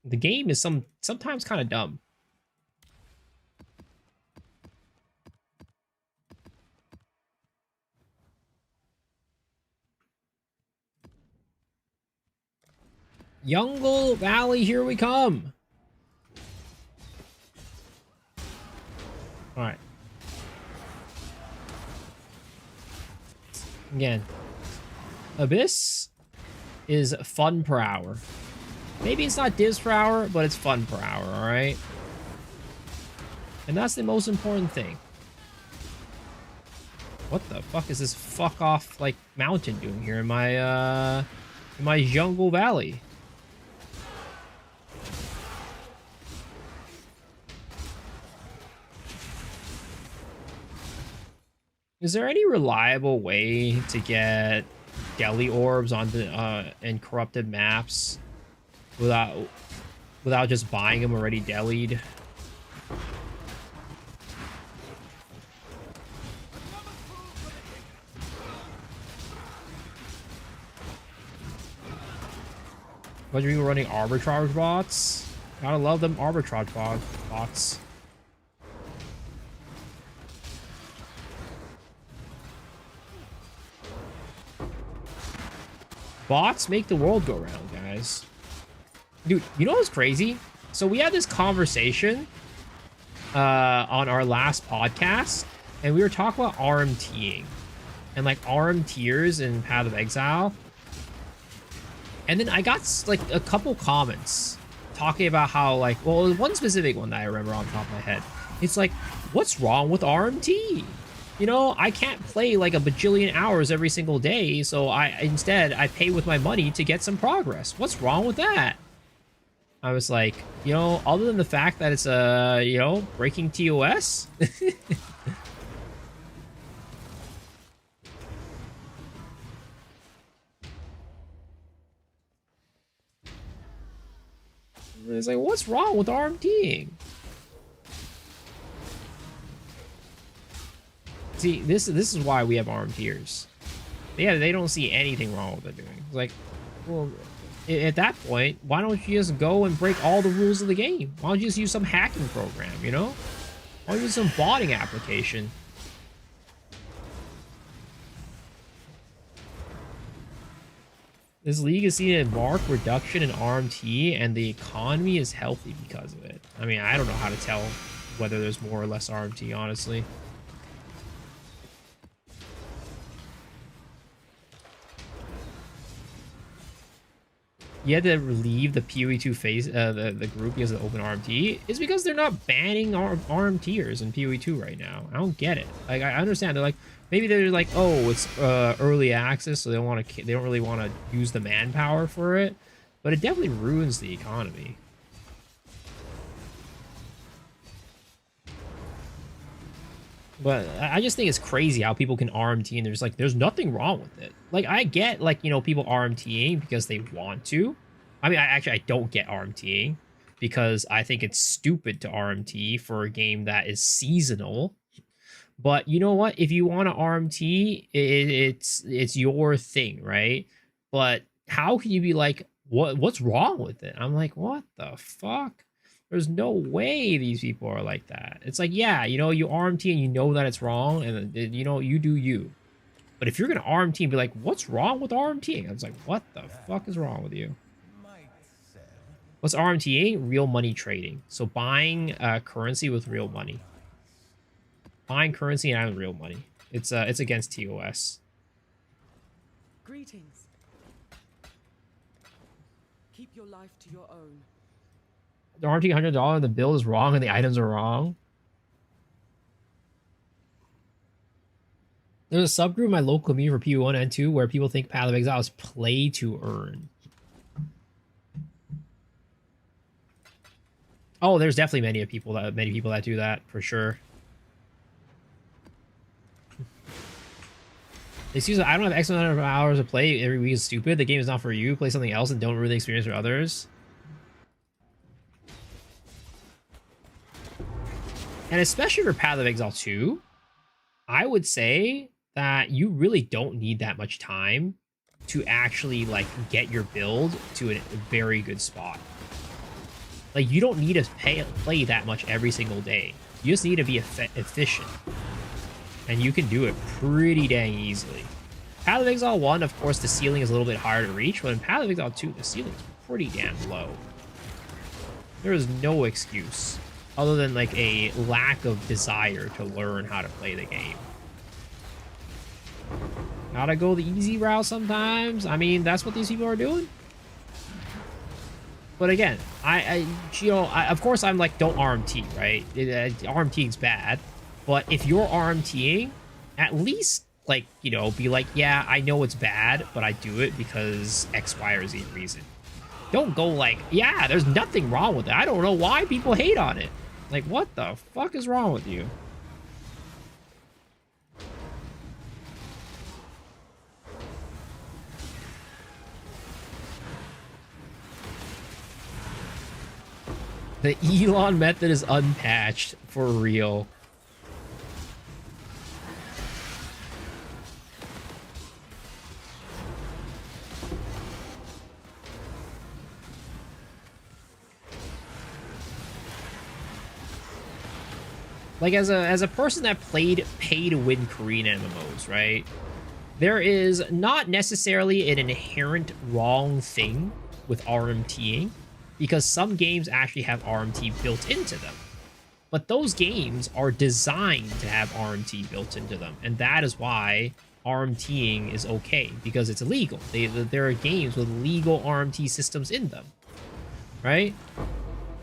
Speaker 1: The game is sometimes kind of dumb. Jungle Valley, here we come. All right. Again, Abyss is fun per hour. Maybe it's not divs per hour, but it's fun per hour, all right? And that's the most important thing. What the fuck is this fuck off like mountain doing here in my Jungle Valley? Is there any reliable way to get deli orbs onto in corrupted maps without just buying them already delied? What are you running arbitrage bots? Gotta love them arbitrage bots. Bots make the world go round, guys. Dude, you know what's crazy? So we had this conversation on our last podcast, and we were talking about RMTing and like RM tiers in Path of Exile. And then I got like a couple comments talking about how like, well, one specific one that I remember on top of my head It's like, what's wrong with RMT? You know, I can't play like a bajillion hours every single day, so instead I pay with my money to get some progress. What's wrong with that? I was like, you know, other than the fact that it's you know, breaking TOS. It's like, what's wrong with RMTing? See, this is why we have RMTers. Yeah, they don't see anything wrong with what they're doing. It's like, well, at that point, why don't you just go and break all the rules of the game? Why don't you just use some hacking program, you know? Why don't you use some botting application? This league has seen a marked reduction in RMT, and the economy is healthy because of it. I mean, I don't know how to tell whether there's more or less RMT, honestly. You had to leave the PoE2 phase, the group because of the open RMT. It's because they're not banning RMTers in PoE2 right now. I don't get it. Like, I understand. They're like, maybe they're like, oh, it's early access, so they don't really want to use the manpower for it. But it definitely ruins the economy. But I just think it's crazy how people can RMT and there's nothing wrong with it. Like, I get, like, you know, people RMTing because they want to. I mean, I don't get RMTing because I think it's stupid to RMT for a game that is seasonal. But you know what? If you want to RMT, it's your thing, right? But how can you be like, what's wrong with it? I'm like, what the fuck? There's no way these people are like that. It's like, yeah, you know, you RMT and you know that it's wrong, and you know, you do you. But if you're gonna RMT and be like, what's wrong with RMTing? I was like, what the fuck is wrong with you? What's RMTing? Real money trading. So buying currency with real money. Buying currency and having real money. It's against TOS.
Speaker 4: Greetings. Keep your life to your own.
Speaker 1: The RMT $100, the bill is wrong and the items are wrong. There's a subgroup in my local community for PoE1 and 2 where people think Path of Exile is play to earn. Oh, there's definitely many people that do that for sure. Excuse me, I don't have X amount of hours to play every week is stupid. The game is not for you. Play something else and don't ruin the experience for others. And especially for Path of Exile 2, I would say that you really don't need that much time to actually, like, get your build to a very good spot. Like, you don't need to play that much every single day. You just need to be efficient. And you can do it pretty dang easily. Path of Exile 1, of course, the ceiling is a little bit harder to reach, but in Path of Exile 2, the ceiling is pretty damn low. There is no excuse other than, like, a lack of desire to learn how to play the game. Gotta go the easy route sometimes. I mean, that's what these people are doing. But again, of course, I'm like, don't RMT, right? RMTing's bad. But if you're RMTing, at least, like, you know, be like, yeah, I know it's bad, but I do it because X, Y, or Z reason. Don't go like, yeah, there's nothing wrong with it. I don't know why people hate on it. Like, what the fuck is wrong with you? The Elon method is unpatched, for real. Like, as a person that played pay-to-win Korean MMOs, right? There is not necessarily an inherent wrong thing with RMTing, because some games actually have RMT built into them. But those games are designed to have RMT built into them, and that is why RMTing is okay, because it's illegal. There are games with legal RMT systems in them, right?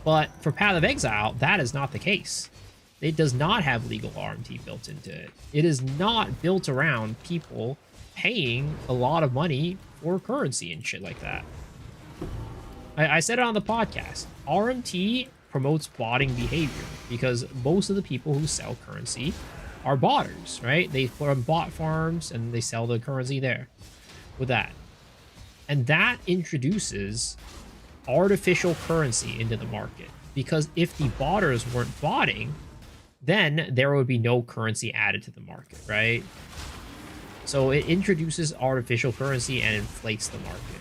Speaker 1: But for Path of Exile, that is not the case. it does not have legal RMT built into it. It is not built around people paying a lot of money for currency and shit like that. I said it on the podcast. RMT promotes botting behavior because most of the people who sell currency are botters, right? They put on bot farms and they sell the currency there with that. And that introduces artificial currency into the market, because if the botters weren't botting, then there would be no currency added to the market, right? So it introduces artificial currency and inflates the market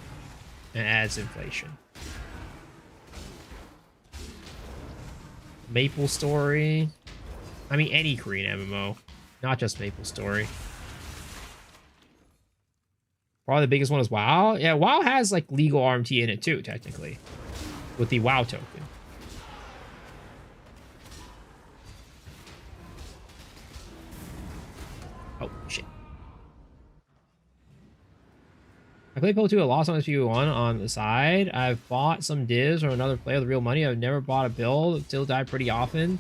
Speaker 1: and adds inflation. Maple Story. I mean, any Korean MMO, not just Maple Story. Probably the biggest one is WoW. Yeah, WoW has like legal RMT in it too, technically, with the WoW token. Oh, shit. I played Poe 2, I lost on this PvP 1 on the side. I've bought some divs or another player with real money. I've never bought a build. Still die pretty often.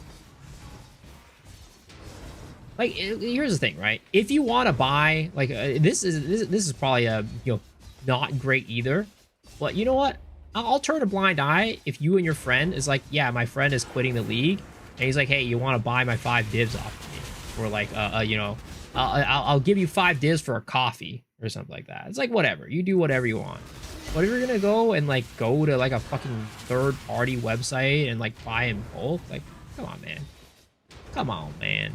Speaker 1: Like, here's the thing, right? If you want to buy, like, this is probably not great either. But you know what? I'll turn a blind eye if you and your friend is like, yeah, my friend is quitting the league, and he's like, hey, you want to buy my 5 divs off of me, or like, I'll give you 5 divs for a coffee or something like that. It's like, whatever, you do whatever you want. But if you're gonna go and like go to like a fucking third-party website and like buy in bulk, like, come on, man. Come on, man.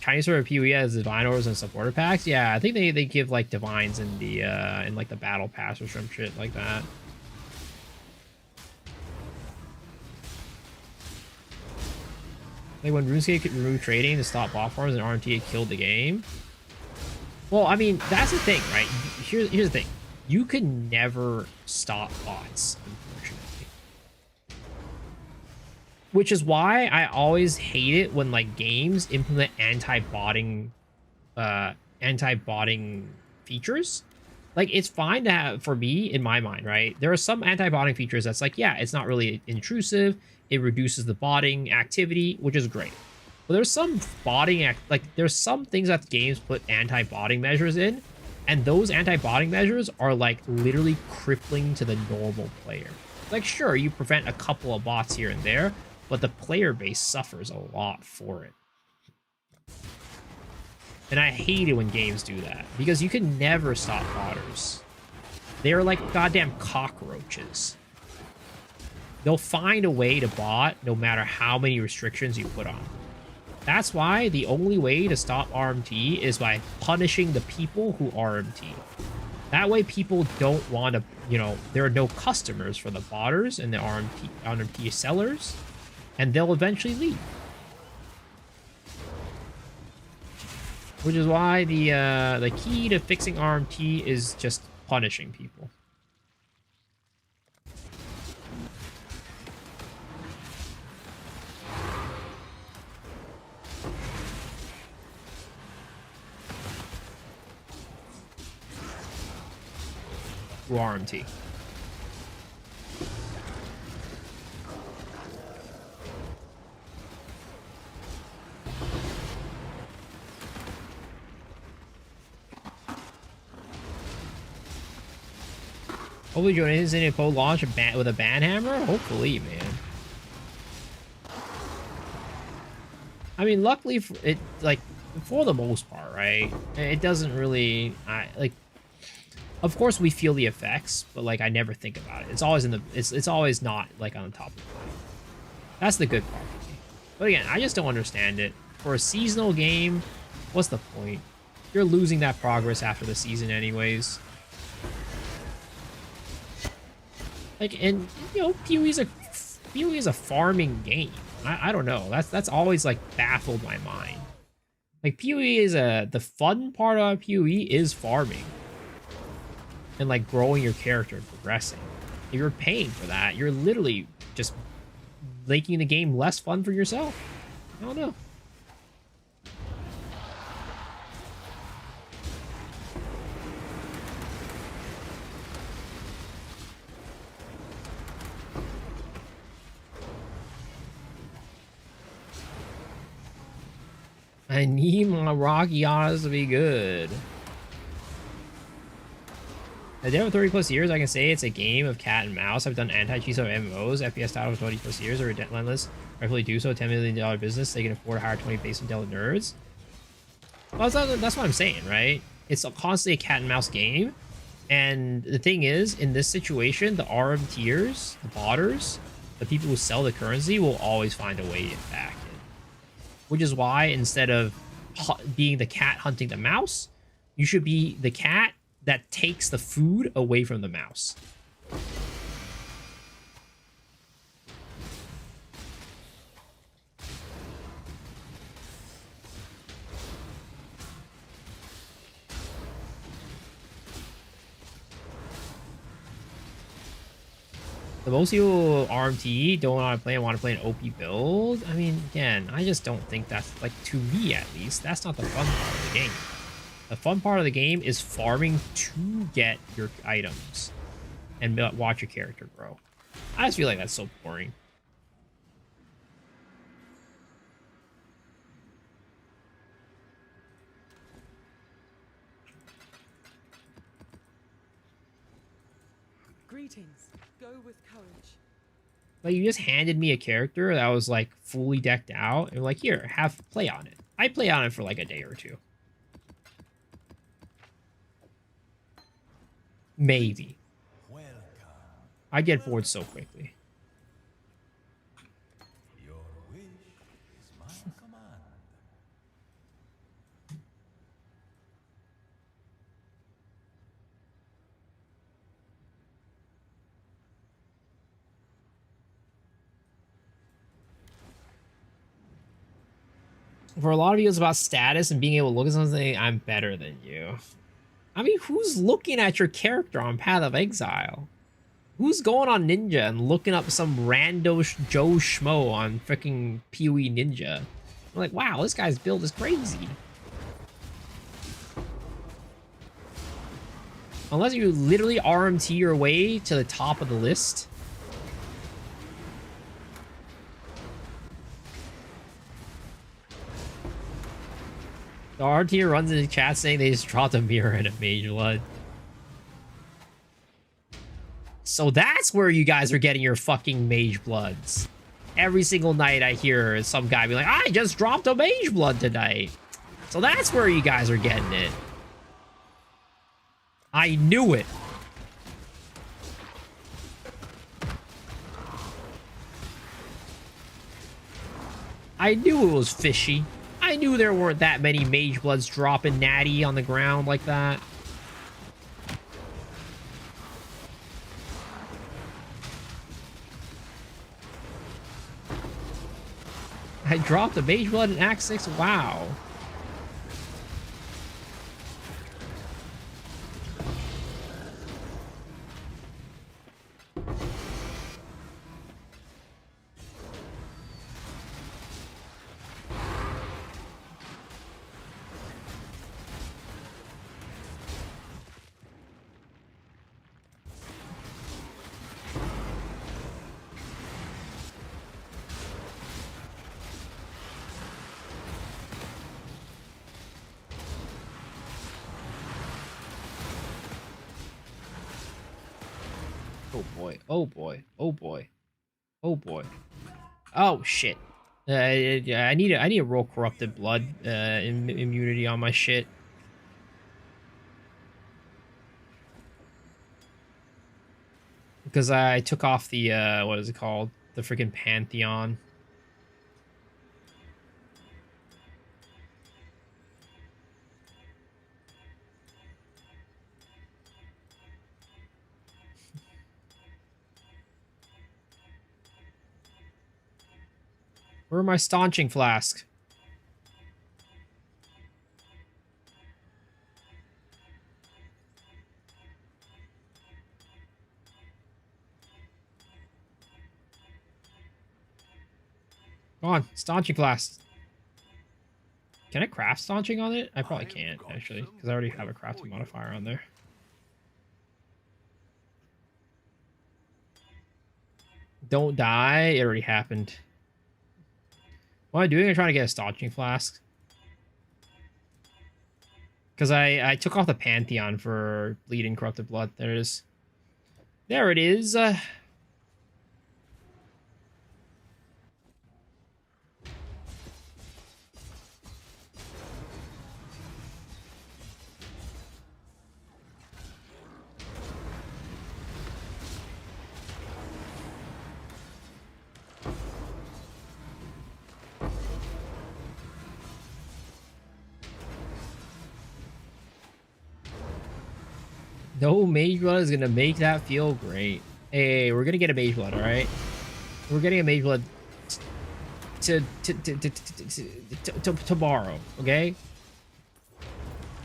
Speaker 1: Chinese server PoE has divine orders and supporter packs. Yeah, I think they give like divines in the in like the battle pass or some shit like that. Like when RuneScape could remove trading to stop bot farms and RMT had killed the game. Well, I mean, that's the thing, right? Here's the thing. You can never stop bots, unfortunately. Which is why I always hate it when like games implement anti-botting features. Like, it's fine to have, for me, in my mind, right? There are some anti-botting features that's like, yeah, it's not really intrusive. It reduces the botting activity, which is great. But there's some there's some things that games put anti-botting measures in, and those anti-botting measures are like literally crippling to the normal player. Like, sure, you prevent a couple of bots here and there, but the player base suffers a lot for it. And I hate it when games do that, because you can never stop botters. They're like goddamn cockroaches. They'll find a way to bot no matter how many restrictions you put on. That's why the only way to stop RMT is by punishing the people who RMT. That way people don't want to, there are no customers for the botters and the RMT sellers, and they'll eventually leave. Which is why the key to fixing RMT is just punishing people. Through RMT. Hopefully Jordan isn't a launch with a ban hammer? Hopefully, man. I mean, luckily, for the most part, right? It doesn't really, of course we feel the effects, but like I never think about it. It's always it's always not like on the top of the mind. That's the good part for me. But again, I just don't understand it. For a seasonal game, what's the point? You're losing that progress after the season anyways. Like, and PoE is a farming game. I don't know. That's always like baffled my mind. Like, PoE is the fun part of PoE is farming. And like growing your character and progressing. If you're paying for that, you're literally just making the game less fun for yourself. I don't know. I need my Rocky Honors to be good. I've done for 30 plus years. I can say it's a game of cat and mouse. I've done anti-cheat of MMOs, FPS titles for 20 plus years, or relentless. Rightfully do so. $10 million business. They can afford to hire 20 base intelligent nerds. Well, that's what I'm saying, right? It's constantly a cat and mouse game. And the thing is, in this situation, the RM tiers, the botters, the people who sell the currency will always find a way back in. Which is why instead of being the cat hunting the mouse, you should be the cat that takes the food away from the mouse. The most people RMT don't want to play an OP build. I mean, again, I just don't think that's, like, to me at least, that's not the fun part of the game. The fun part of the game is farming to get your items and watch your character grow. I just feel like that's so boring.
Speaker 4: Greetings. Go with courage.
Speaker 1: Like, you just handed me a character that was, like, fully decked out, and like, here, have play on it. I play on it for, like, a day or two. Maybe. I get bored so quickly.
Speaker 8: Your wish is my command.
Speaker 1: For a lot of you, it's about status and being able to look at something. I'm better than you. I mean, who's looking at your character on Path of Exile? Who's going on Ninja and looking up some rando Joe Schmo on freaking PoE Ninja? I'm like, wow, this guy's build is crazy. Unless you literally RMT your way to the top of the list. The RT runs in the chat saying they just dropped a mirror and a Mageblood. So that's where you guys are getting your fucking Magebloods. Every single night I hear some guy be like, I just dropped a Mageblood tonight. So that's where you guys are getting it. I knew it. I knew it was fishy. I knew there weren't that many Magebloods dropping natty on the ground like that. I dropped a Mageblood in Act 6? Wow. Oh boy, oh boy, oh boy, oh boy. Oh shit. I need a roll corrupted blood immunity on my shit. Because I took off the what is it called? The freaking Pantheon. Where are my staunching flask? Come on, staunching flask. Can I craft staunching on it? I probably can't, actually, because I already have a crafting modifier on there. Don't die. It already happened. What am I doing? I'm trying to get a staunching flask. Because I took off the Pantheon for Bleeding Corrupted Blood. There it is. There it is. No Mageblood is gonna make that feel great. Hey, we're gonna get a Mageblood, all right? We're getting a Mageblood tomorrow, okay?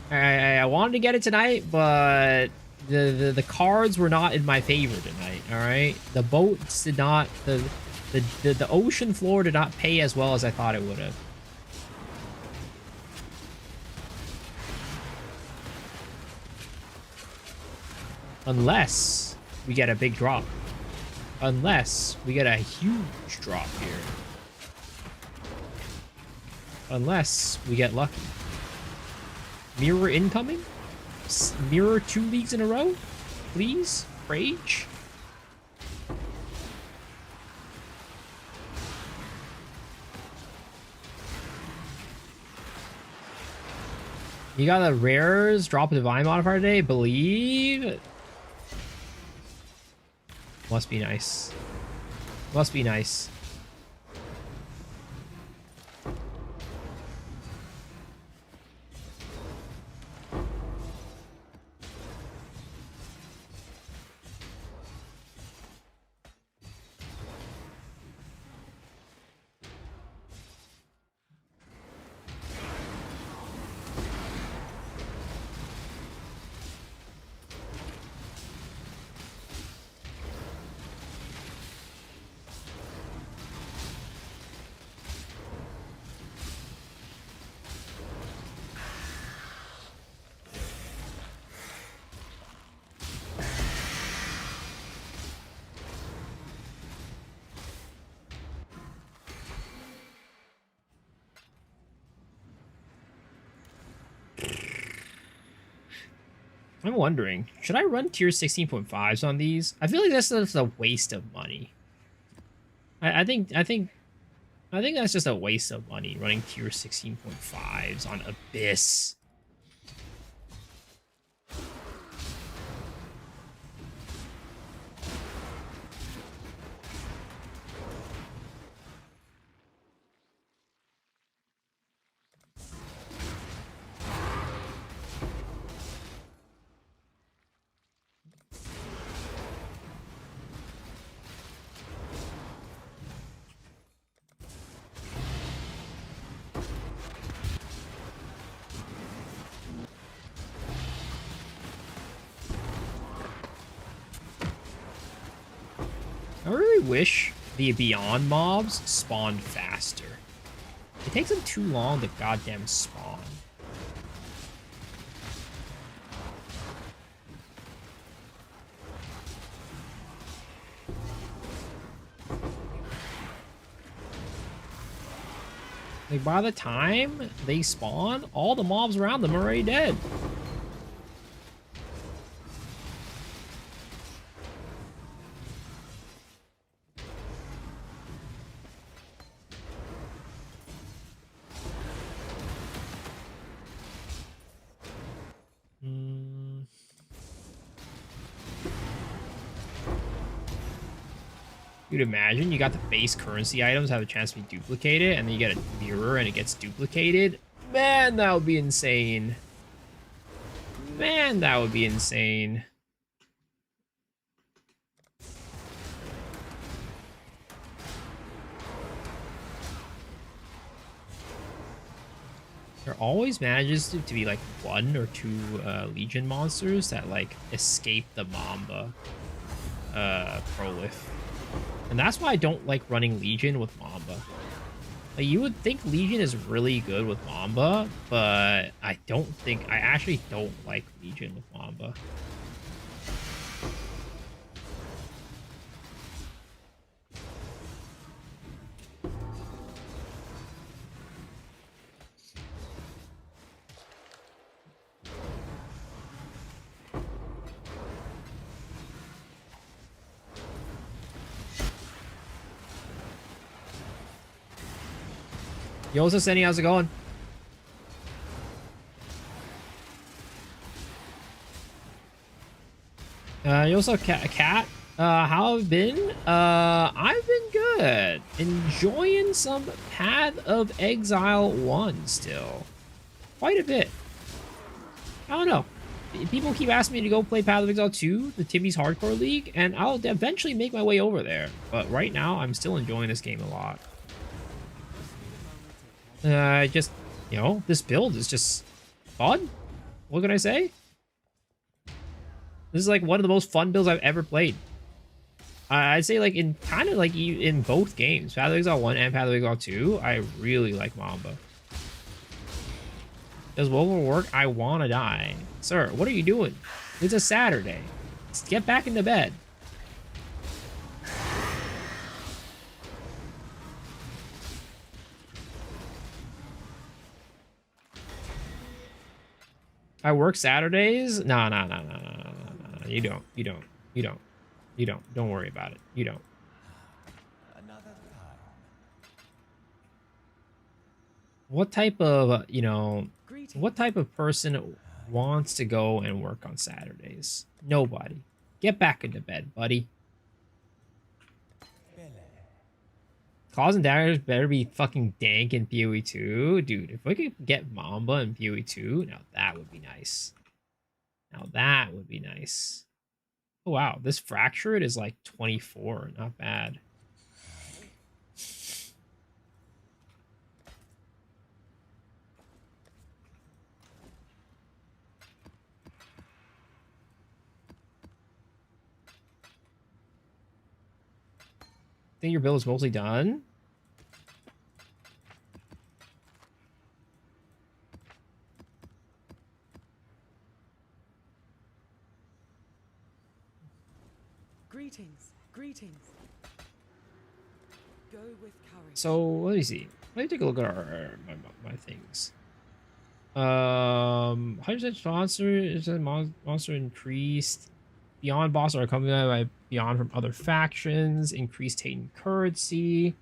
Speaker 1: I wanted to get it tonight, but the cards were not in my favor tonight. All right, the boats did not the ocean floor did not pay as well as I thought it would have. Unless we get a big drop. Unless we get a huge drop here. Unless we get lucky. Mirror incoming? Mirror 2 leagues in a row? Please? Rage? You got the rares, drop a divine modifier today, believe? Must be nice. Must be nice. I'm wondering, should I run tier 16.5s on these? I feel like that's just a waste of money. I think that's just a waste of money running tier 16.5s on Abyss. I really wish the Beyond mobs spawned faster. It takes them too long to goddamn spawn. Like, by the time they spawn, all the mobs around them are already dead. You'd imagine you got the base currency items have a chance to be duplicated, and then you get a mirror and it gets duplicated. Man, that would be insane. Man, that would be insane. There always manages to be like 1 or 2 Legion monsters that like escape the Mamba prolif. And that's why I don't like running Legion with Mamba. Like, you would think Legion is really good with Mamba, but I actually don't like Legion with Mamba. Yo, what's up, Senny? How's it going? You also cat. How have you been? I've been good. Enjoying some Path of Exile 1 still. Quite a bit. I don't know. People keep asking me to go play Path of Exile 2, the Timmy's Hardcore League, and I'll eventually make my way over there. But right now, I'm still enjoying this game a lot. Just, you know, this build is just fun. What can I say? This is like one of the most fun builds I've ever played. I'd say like in kind of like in both games, Path of Exile 1 and Path of Exile 2, I really like Mamba. Does Wolver work? I want to die. Sir, what are you doing? It's a Saturday. Just get back into bed. I work Saturdays? No. You don't. Don't worry about it. You don't. What type of, you know, what type of person wants to go and work on Saturdays? Nobody. Get back into bed, buddy. Claws and daggers better be fucking dank in PoE 2. Dude, if we could get Mamba in PoE 2, now that would be nice. Now that would be nice. Oh, wow. This Fractured is like 24. Not bad. I think your build is mostly done.
Speaker 4: Greetings. Go with courage.
Speaker 1: So let me see. Let me take a look at my things. 100% sponsor is a monster increased. Beyond boss are accompanied by beyond from other factions. Increased Titan currency.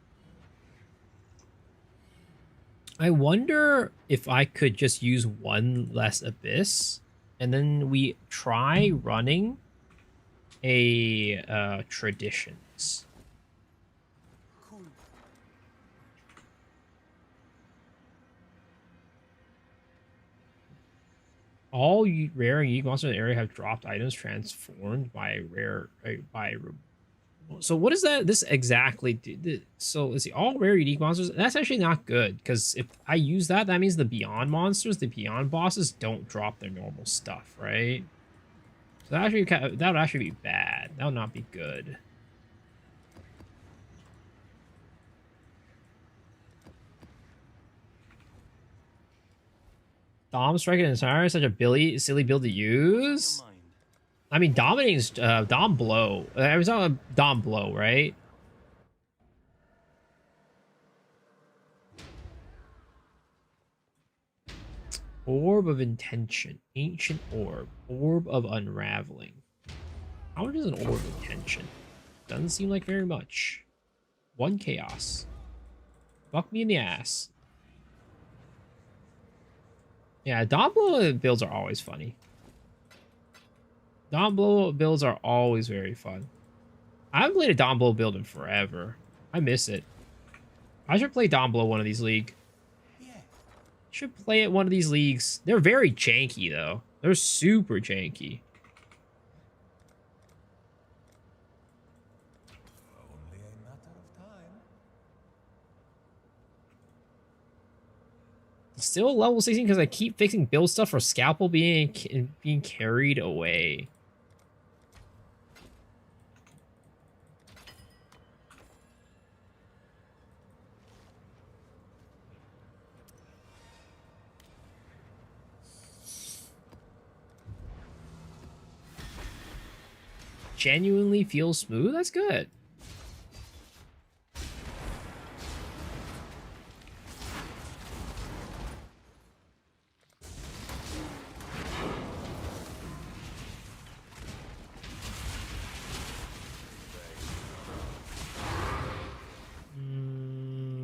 Speaker 1: I wonder if I could just use one less abyss, and then we try running a traditions. All rare and unique monsters in the area have dropped items transformed by rare so what does that this exactly do? So let's see, all rare unique monsters, that's actually not good, because if I use that, that means the beyond monsters, the beyond bosses don't drop their normal stuff, right? So that would actually be bad. That would not be good. Dom striking entire such a silly build to use. I mean, dominating's Dom blow. I was talking about Dom blow, right? Orb of intention, ancient orb of unraveling. How much is an orb of intention? Doesn't seem like very much. 1 chaos. Fuck me in the ass. Yeah, Dom blow builds are always funny. Dom blow builds are always very fun. I haven't played a Dom blow build in forever. I miss it. I should play Dom blow one of these leagues. Should play at one of these leagues. They're very janky though. They're super janky.
Speaker 8: Only a matter of time.
Speaker 1: Still level 16 because I keep fixing build stuff for Scalpel being carried away. Genuinely feels smooth? That's good.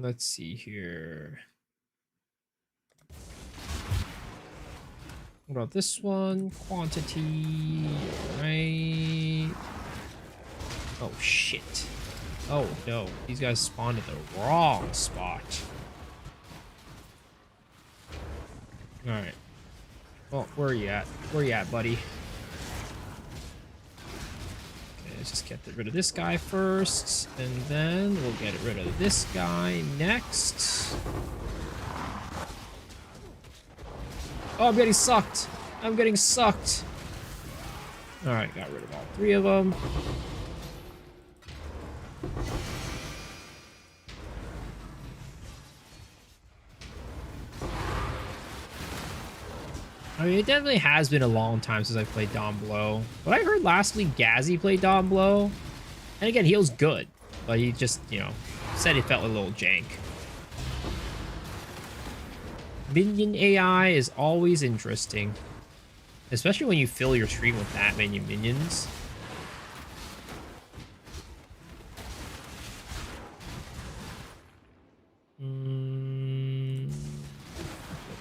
Speaker 1: Let's see here. What about this one? Quantity, right? Oh, shit. Oh, no. These guys spawned at the wrong spot. Alright. Well, where are you at? Where are you at, buddy? Okay, let's just get rid of this guy first, and then we'll get rid of this guy next. Oh, I'm getting sucked. I'm getting sucked. Alright, got rid of all 3 of them. I mean, it definitely has been a long time since I played Don Blow. But I heard last week Gazzy played Don Blow. And again, he was good. But he just, you know, said it felt a little jank. Minion AI is always interesting. Especially when you fill your stream with that many minions.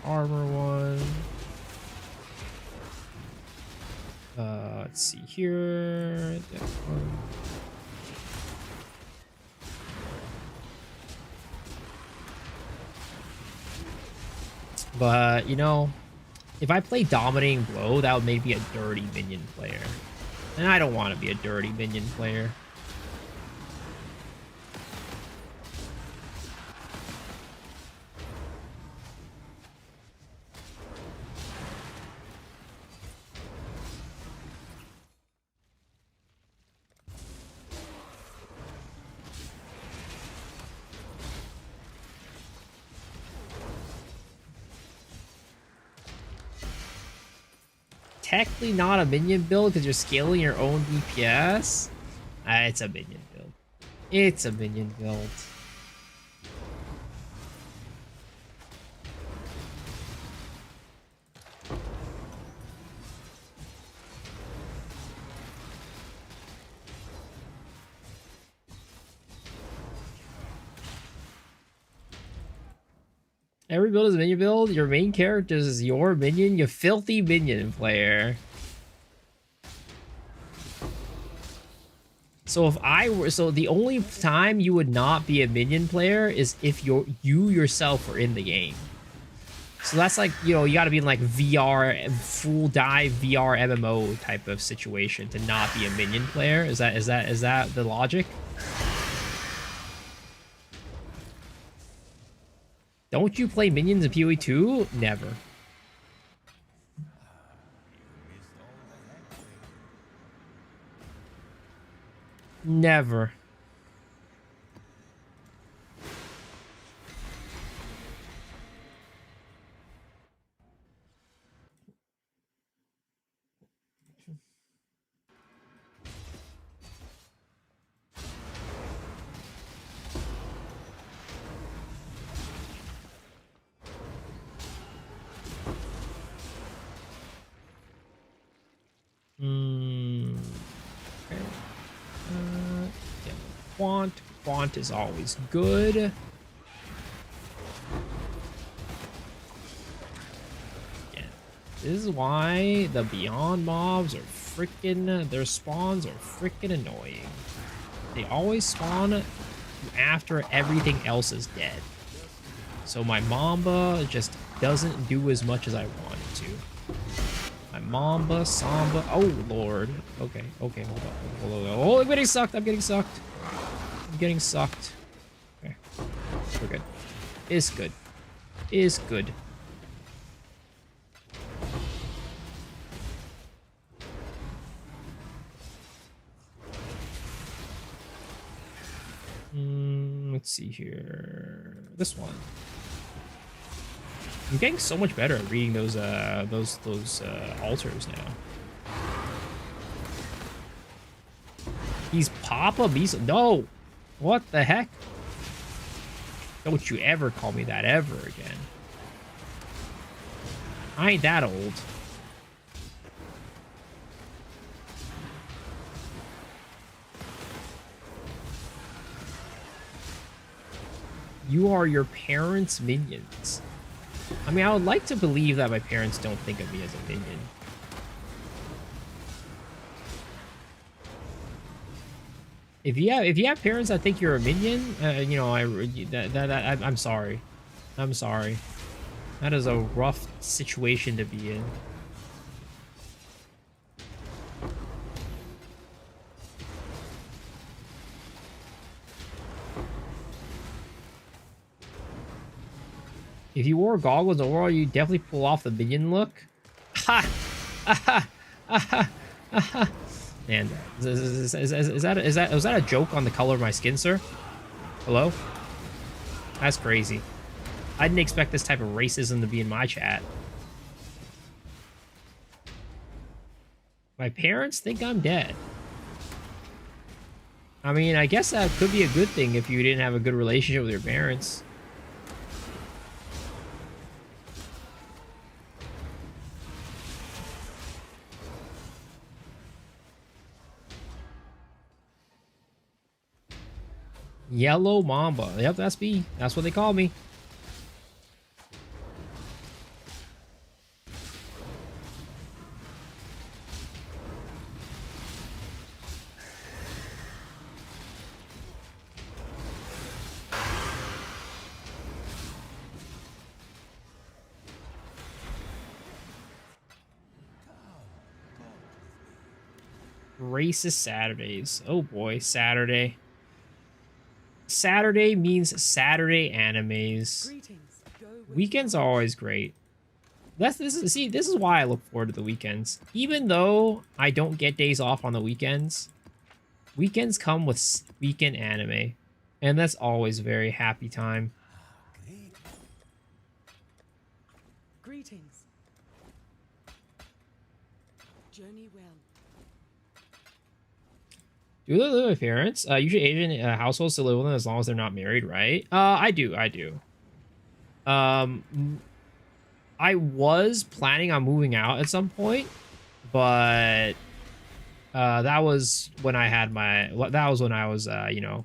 Speaker 1: Armor one. Let's see here. That one. But, you know, if I play Dominating Blow, that would make me a dirty minion player. And I don't want to be a dirty minion player. Technically not a minion build because you're scaling your own DPS. It's a minion build. It's a minion build. Every build is a minion build. Your main character is your minion, you filthy minion player. So if I were, so the only time you would not be a minion player is if you yourself were in the game. So that's like, you know, you got to be in like VR, full dive VR MMO type of situation to not be a minion player. Is that the logic? Don't you play minions in PoE 2? Never. Never. Okay. Yeah, Quant is always good. Yeah. This is why the Beyond mobs are freaking, their spawns are freaking annoying. They always spawn after everything else is dead. So my Mamba just doesn't do as much as I want it to. My Mamba, Samba. Oh, Lord. Okay, okay, hold on. Hold on. Oh, I'm getting sucked. I'm getting sucked. I'm getting sucked. Okay. We're good. It's good. It's good. Let's see here. This one. I'm getting so much better at reading those altars now. He's Papa Beast. No! What the heck? Don't you ever call me that ever again. I ain't that old. You are your parents' minions. I mean, I would like to believe that my parents don't think of me as a minion. If you have parents that think you're a minion, you know, I'm sorry. I'm sorry. That is a rough situation to be in. If you wore goggles overall, you definitely pull off the minion look. Ha! Aha! Aha! Aha! Man, is that a joke on the color of my skin, sir? Hello? That's crazy. I didn't expect this type of racism to be in my chat. My parents think I'm dead. I mean, I guess that could be a good thing if you didn't have a good relationship with your parents. Yellow Mamba. Yep, that's me. That's what they call me. Racist Saturdays. Oh boy, Saturday. Saturday means Saturday animes. Weekends are always great. This is why I look forward to the weekends. Even though I don't get days off on the weekends, weekends come with weekend anime. And that's always a very happy time.
Speaker 4: Greetings. Journey well.
Speaker 1: Do they live with parents? Usually Asian households still live with them as long as they're not married, right? I do. I was planning on moving out at some point, but that was when I had my. That was when I was, you know,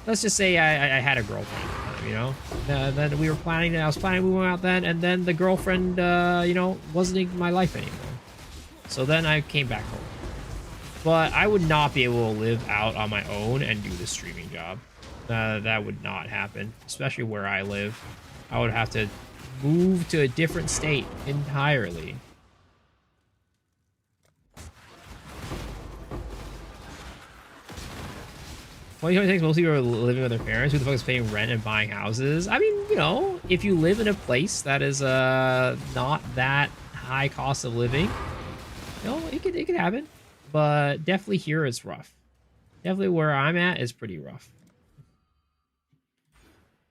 Speaker 1: let's just say I had a girlfriend, you know. Then we were planning. I was planning on moving out then, and then the girlfriend, you know, wasn't in my life anymore. So then I came back home. But I would not be able to live out on my own and do the streaming job. That would not happen, especially where I live. I would have to move to a different state entirely. Well, you know, it takes most people are living with their parents. Who the fuck is paying rent and buying houses? I mean, you know, if you live in a place that is not that high cost of living, you know, it could happen. But definitely here it's rough. Definitely where I'm at is pretty rough.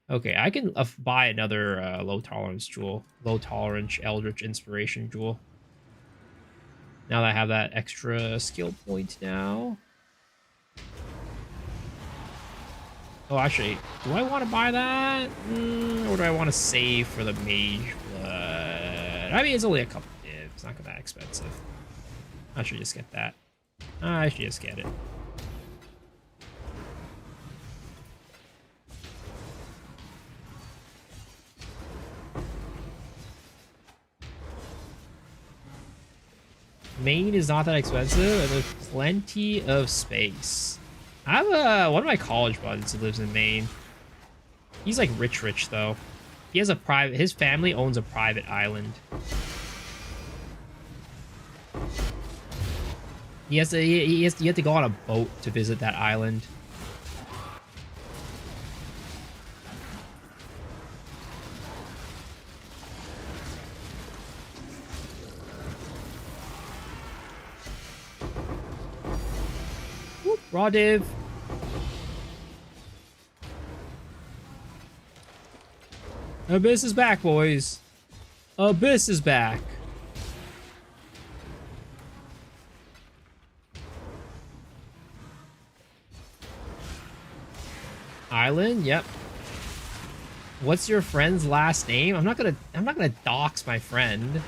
Speaker 1: Okay, I can buy another low tolerance jewel. Low tolerance Eldritch Inspiration jewel. Now that I have that extra skill point now. Oh, actually, do I want to buy that? Or do I want to save for the Mageblood? I mean, it's only a couple divs. It's not that expensive. I should just get that. I should just get it. Maine is not that expensive, and there's plenty of space. I have one of my college buds who lives in Maine. He's like rich though. He has a private. His family owns a private island. You have to go on a boat to visit that island. Whoop, raw div. Abyss is back, boys. Abyss is back. Island, yep. What's your friend's last name? I'm not gonna dox my friend.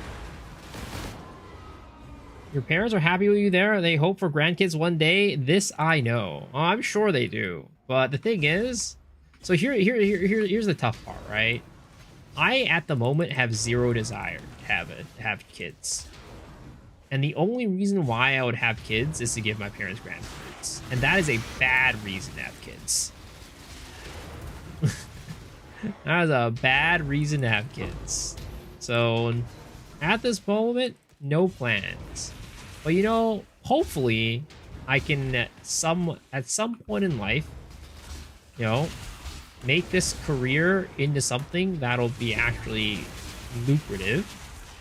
Speaker 1: Your parents are happy with you there. They hope for grandkids one day. This I know. Oh, I'm sure they do. But the thing is, so here's the tough part, right? I at the moment have zero desire to have kids. And the only reason why I would have kids is to give my parents grandparents. And that is a bad reason to have kids. That is a bad reason to have kids. So at this moment, no plans. But you know, hopefully I can at some point in life, you know, make this career into something that'll be actually lucrative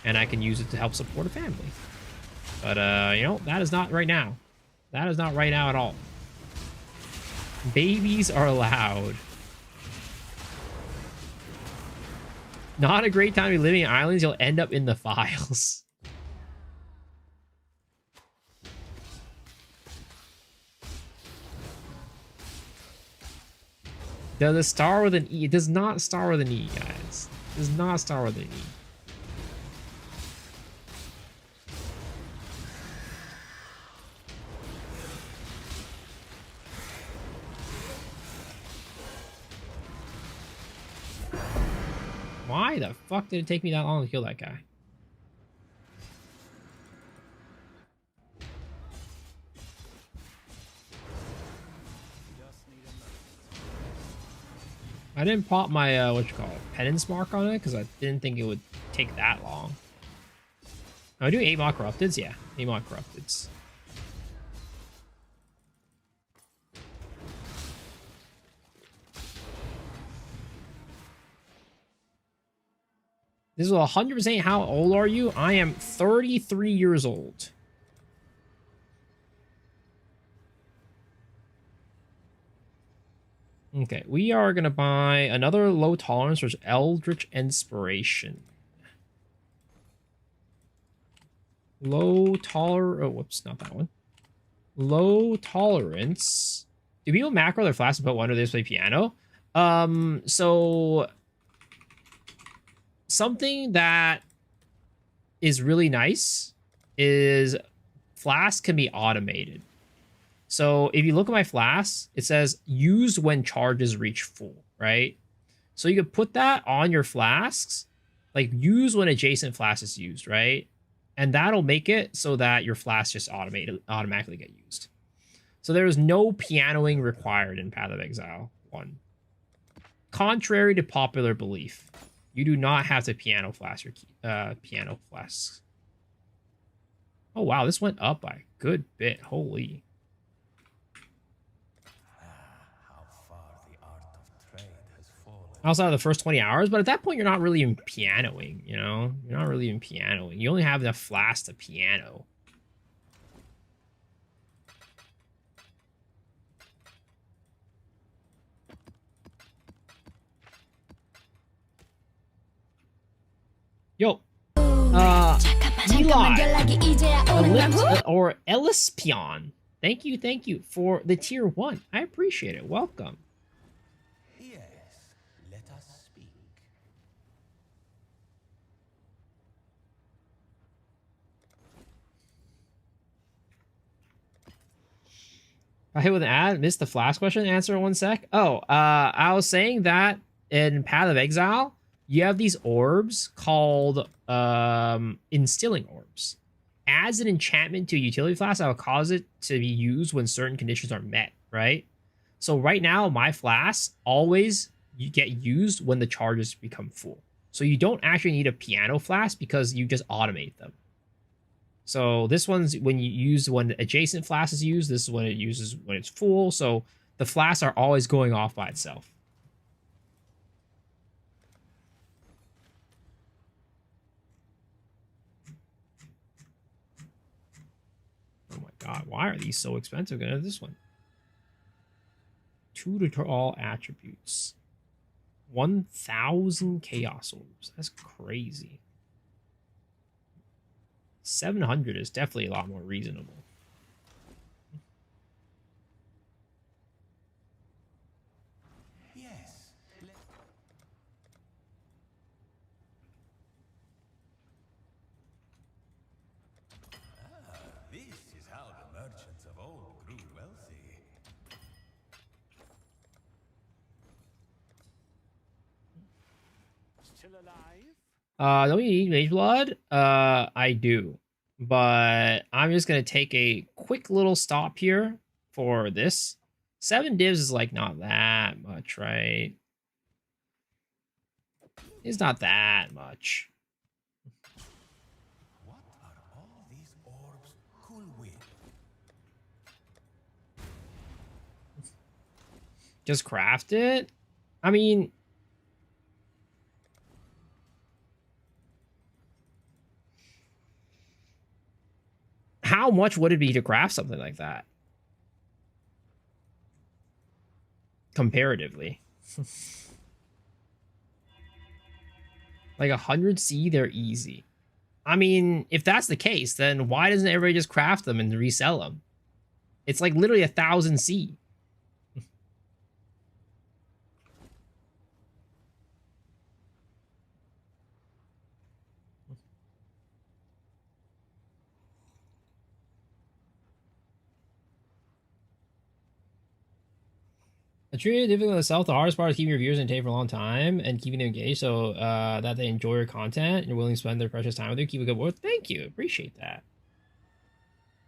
Speaker 1: and I can use it to help support a family. But you know, that is not right now. That is not right now at all. Babies are allowed. Not a great time to be living in islands. You'll end up in the files. Does it start with an E? It does not start with an E, guys. It does not start with an E. Why the fuck did it take me that long to kill that guy? I didn't pop my, what you call it, penance mark on it, because I didn't think it would take that long. I do 8 mod corrupteds? Yeah, 8 mod corrupteds. This is 100% how old are you? I am 33 years old. Okay, we are going to buy another low tolerance, which is Eldritch Inspiration. Low tolerance. Oh, whoops, not that one. Low tolerance. Do people macro their flasks and put one of this play piano? So something that is really nice is flasks can be automated. So if you look at my flasks, it says use when charges reach full, right? So you could put that on your flasks, like use when adjacent flask is used, right? And that'll make it so that your flasks just automatically get used. So there is no pianoing required in Path of Exile 1. Contrary to popular belief, you do not have to piano flask your piano flasks. Oh wow, this went up by a good bit. Holy. Outside of the first 20 hours, but at that point you're not really in pianoing, you know? You're not really in pianoing. You only have enough flasks to piano. Yo, Eli, or Elispion. Thank you for the tier 1. I appreciate it. Welcome.
Speaker 8: Yes, let us speak.
Speaker 1: I hit with an ad. Missed the flask question. Answer in 1 sec. Oh, I was saying that in Path of Exile, you have these orbs called instilling orbs. As an enchantment to a utility flask, I will cause it to be used when certain conditions are met, right? So right now, my flasks always get used when the charges become full. So you don't actually need a piano flask because you just automate them. So this one's when adjacent flask is used, this is when it uses when it's full. So the flasks are always going off by itself. Oh my god, why are these so expensive? Gonna have this one. 2 to all attributes. 1,000 chaos orbs. That's crazy. 700 is definitely a lot more reasonable.
Speaker 8: Yes. This is how the merchants of old grew wealthy.
Speaker 3: Still alive?
Speaker 1: Don't you need Mageblood? I do. But I'm just gonna take a quick little stop here for this. 7 divs is like not that much, right? It's not that much.
Speaker 8: What are all these orbs cool with?
Speaker 1: Just craft it? I mean, how much would it be to craft something like that? Comparatively. Like 100C, they're easy. I mean, if that's the case, then why doesn't everybody just craft them and resell them? It's like literally 1000C. It's really difficult to sell. The hardest part is keeping your viewers entertained for a long time and keeping them engaged so that they enjoy your content and you're willing to spend their precious time with you. Keep a good word. Thank you. Appreciate that.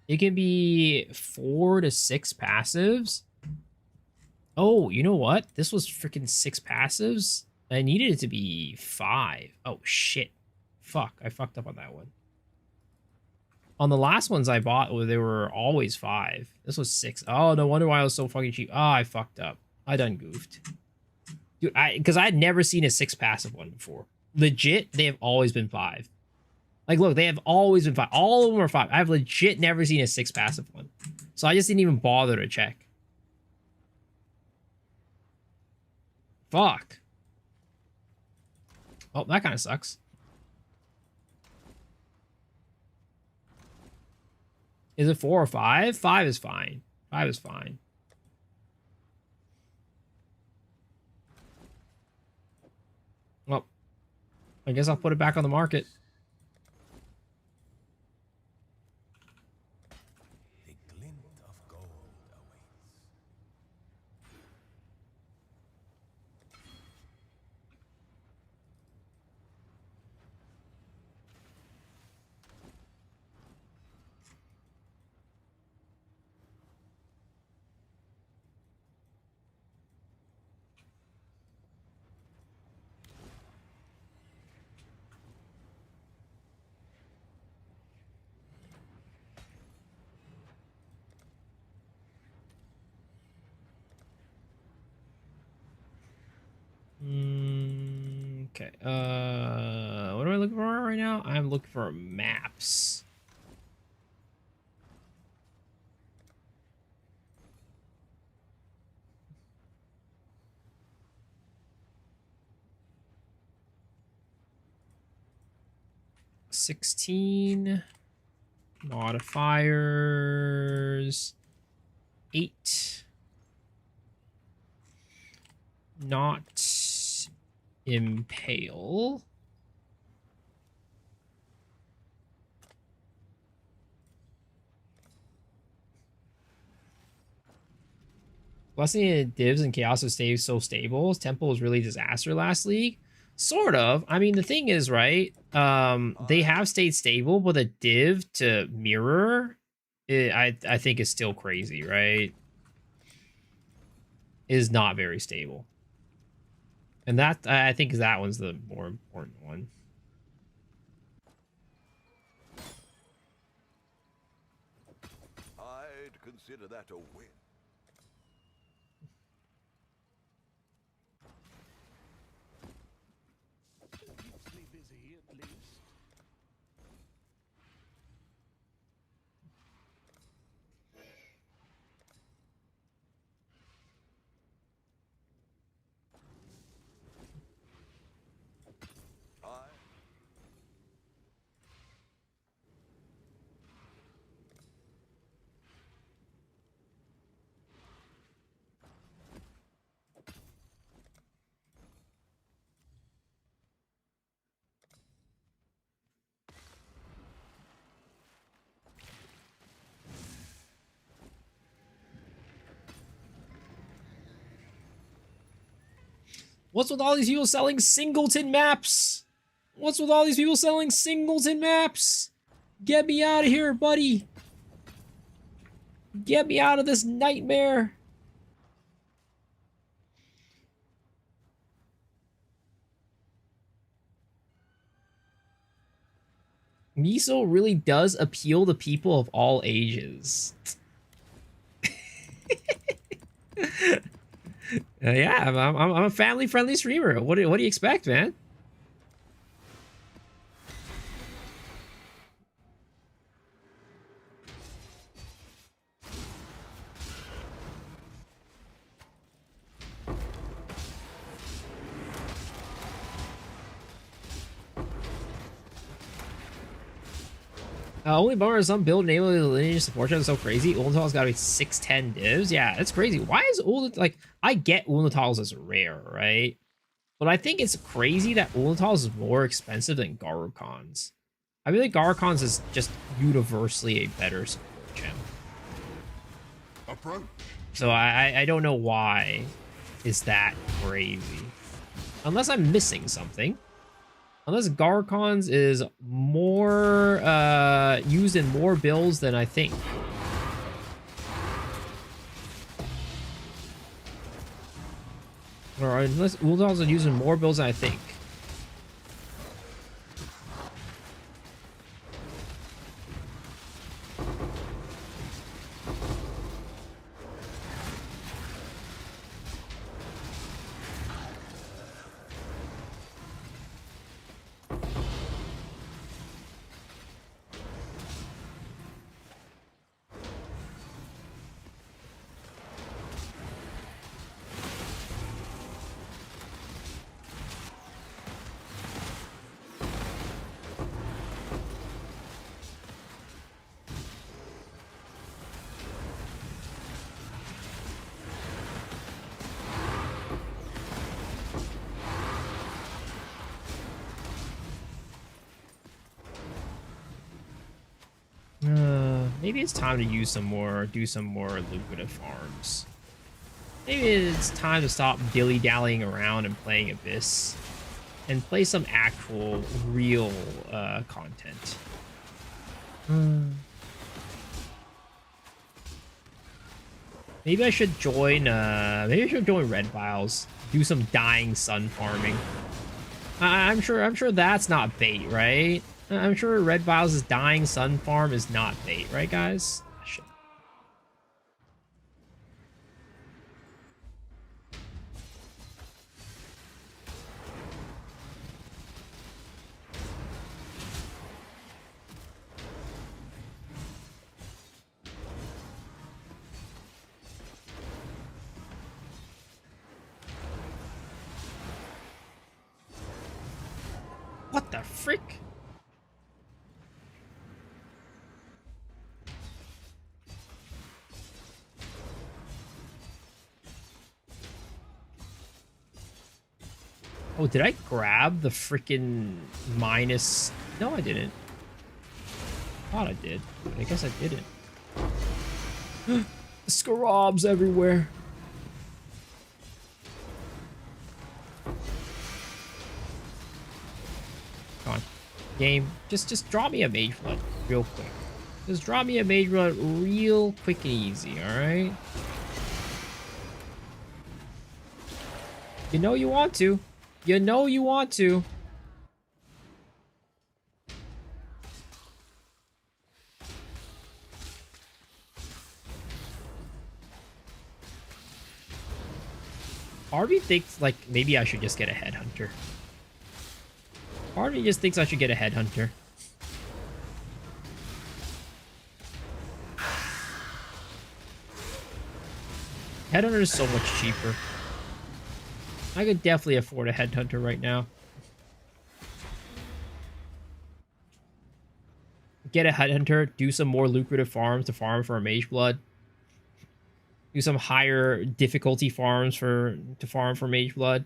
Speaker 1: It can be 4 to 6 passives. Oh, you know what? This was freaking 6 passives. I needed it to be 5. Oh, shit. Fuck. I fucked up on that one. On the last ones I bought, they were always 5. This was 6. Oh, no wonder why it was so fucking cheap. Oh, I fucked up. I done goofed. Dude, because I had never seen a 6 passive one before. Legit, they have always been 5. Like, look, they have always been 5. All of them are 5. I've legit never seen a 6 passive one. So I just didn't even bother to check. Fuck. Oh, that kind of sucks. Is it 4 or 5? 5 is fine. 5 is fine. Well, I guess I'll put it back on the market.
Speaker 8: The glint of gold awaits.
Speaker 1: Okay. What am I looking for right now? I'm looking for maps. $16 modifiers. 8. Not impale. Blessing in divs and chaos have stayed so stable. Temple was really disaster last league. Sort of. I mean, the thing is, right? They have stayed stable, but the div to mirror, I think is still crazy, right? Is not very stable. And that, I think that one's the more important one.
Speaker 7: I'd consider that a win.
Speaker 3: Keeps me busy, at least.
Speaker 1: What's with all these people selling singleton maps? What's with all these people selling singleton maps? Get me out of here, buddy. Get me out of this nightmare. Miso really does appeal to people of all ages. Yeah, I'm a family-friendly streamer. What do you expect, man? Only bummer is some build enable the lineage support is so crazy. Ulnatal's gotta be 610 divs. Yeah, that's crazy. Why is like, I get Ulnatal's as rare, right? But I think it's crazy that Ulnatal's is more expensive than Garukon's. I feel like Garukon's is just universally a better support gem.
Speaker 7: Approach.
Speaker 1: So I don't know why is that crazy. Unless I'm missing something. Unless Garukon's is more used in more builds than I think. Or unless Ulnatal's are used in more builds than I think. Maybe it's time to do some more lucrative farms. Maybe it's time to stop dilly-dallying around and playing Abyss and play some actual, real content. Maybe I should join Red Vials, do some dying sun farming. I'm sure that's not bait, right? I'm sure Red Vials' dying sun farm is not bait, right, guys? Shit. What the frick? Oh, did I grab the freaking minus? No, I didn't. Thought I did, but I guess I didn't. Scarabs everywhere. Come on, game. Just draw me a Mageblood real quick. Just draw me a Mageblood real quick and easy. All right. You know you want to. You know you want to. Harvey thinks, like, maybe I should just get a headhunter. Harvey just thinks I should get a headhunter. Headhunter is so much cheaper. I could definitely afford a headhunter right now. Get a headhunter, do some more lucrative farms to farm for a Mageblood. Do some higher difficulty farms to farm for Mageblood.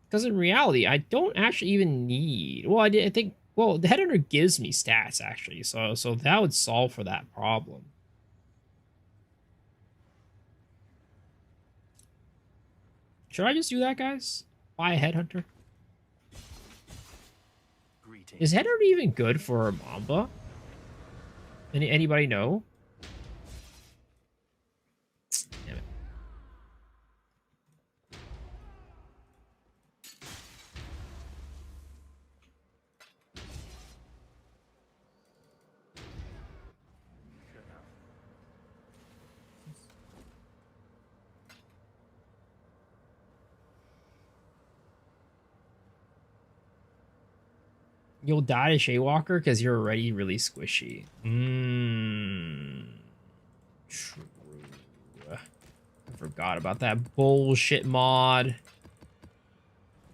Speaker 1: Because in reality, I don't actually even need... Well, I think... Well, the headhunter gives me stats, actually. So that would solve for that problem. Should I just do that, guys? Buy a headhunter?
Speaker 2: Greetings.
Speaker 1: Is headhunter even good for Mamba? Anybody know? Damn it. You'll die to Shaywalker because you're already really squishy. True. I forgot about that bullshit mod.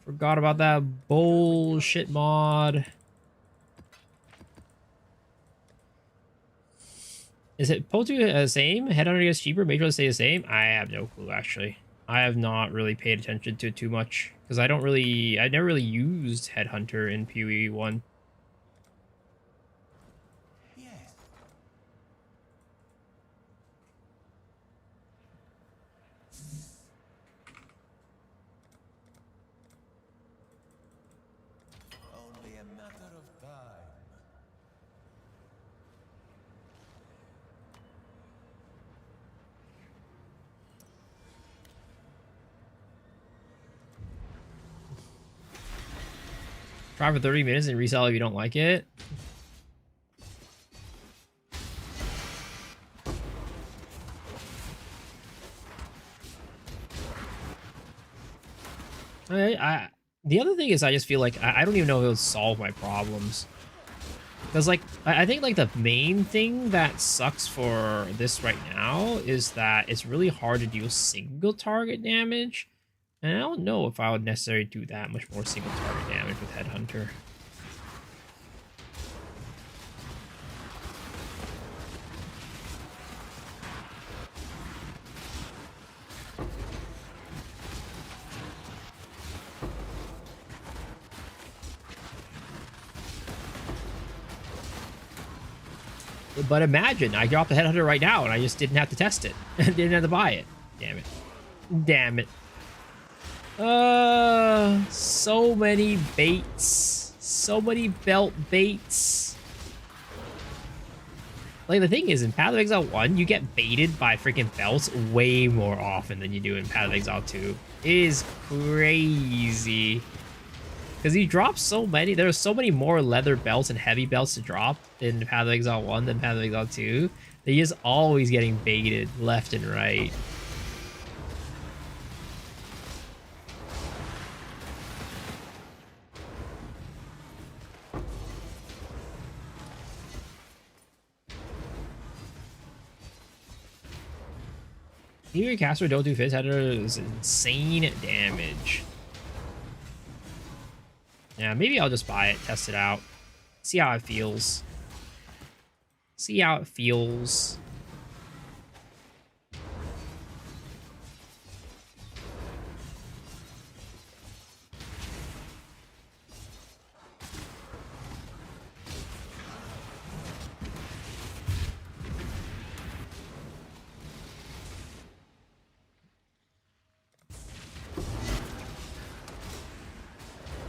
Speaker 1: Forgot about that bullshit mod. Is it supposed to be the same? Headhunter gets cheaper, Mageblood stay the same? I have no clue, actually. I have not really paid attention to it too much. Because I never really used Headhunter in PoE 1.
Speaker 8: Yes. Only a matter of time.
Speaker 1: Try for 30 minutes and resell if you don't like it. The other thing is I just feel like I don't even know if it'll solve my problems. Because, like, I think, like, the main thing that sucks for this right now is that it's really hard to deal single target damage. And I don't know if I would necessarily do that much more single target damage with Headhunter. But imagine, I dropped the Headhunter right now and I just didn't have to test it. Didn't have to buy it. Damn it. Damn it. So many baits. So many belt baits. Like, the thing is, in Path of Exile 1, you get baited by freaking belts way more often than you do in Path of Exile 2. It is crazy. Because you drop so many, there are so many more leather belts and heavy belts to drop in Path of Exile 1 than Path of Exile 2. They're just always getting baited left and right. Either caster or don't do Fizz Header is insane damage. Yeah, maybe I'll just buy it, test it out, see how it feels. See how it feels.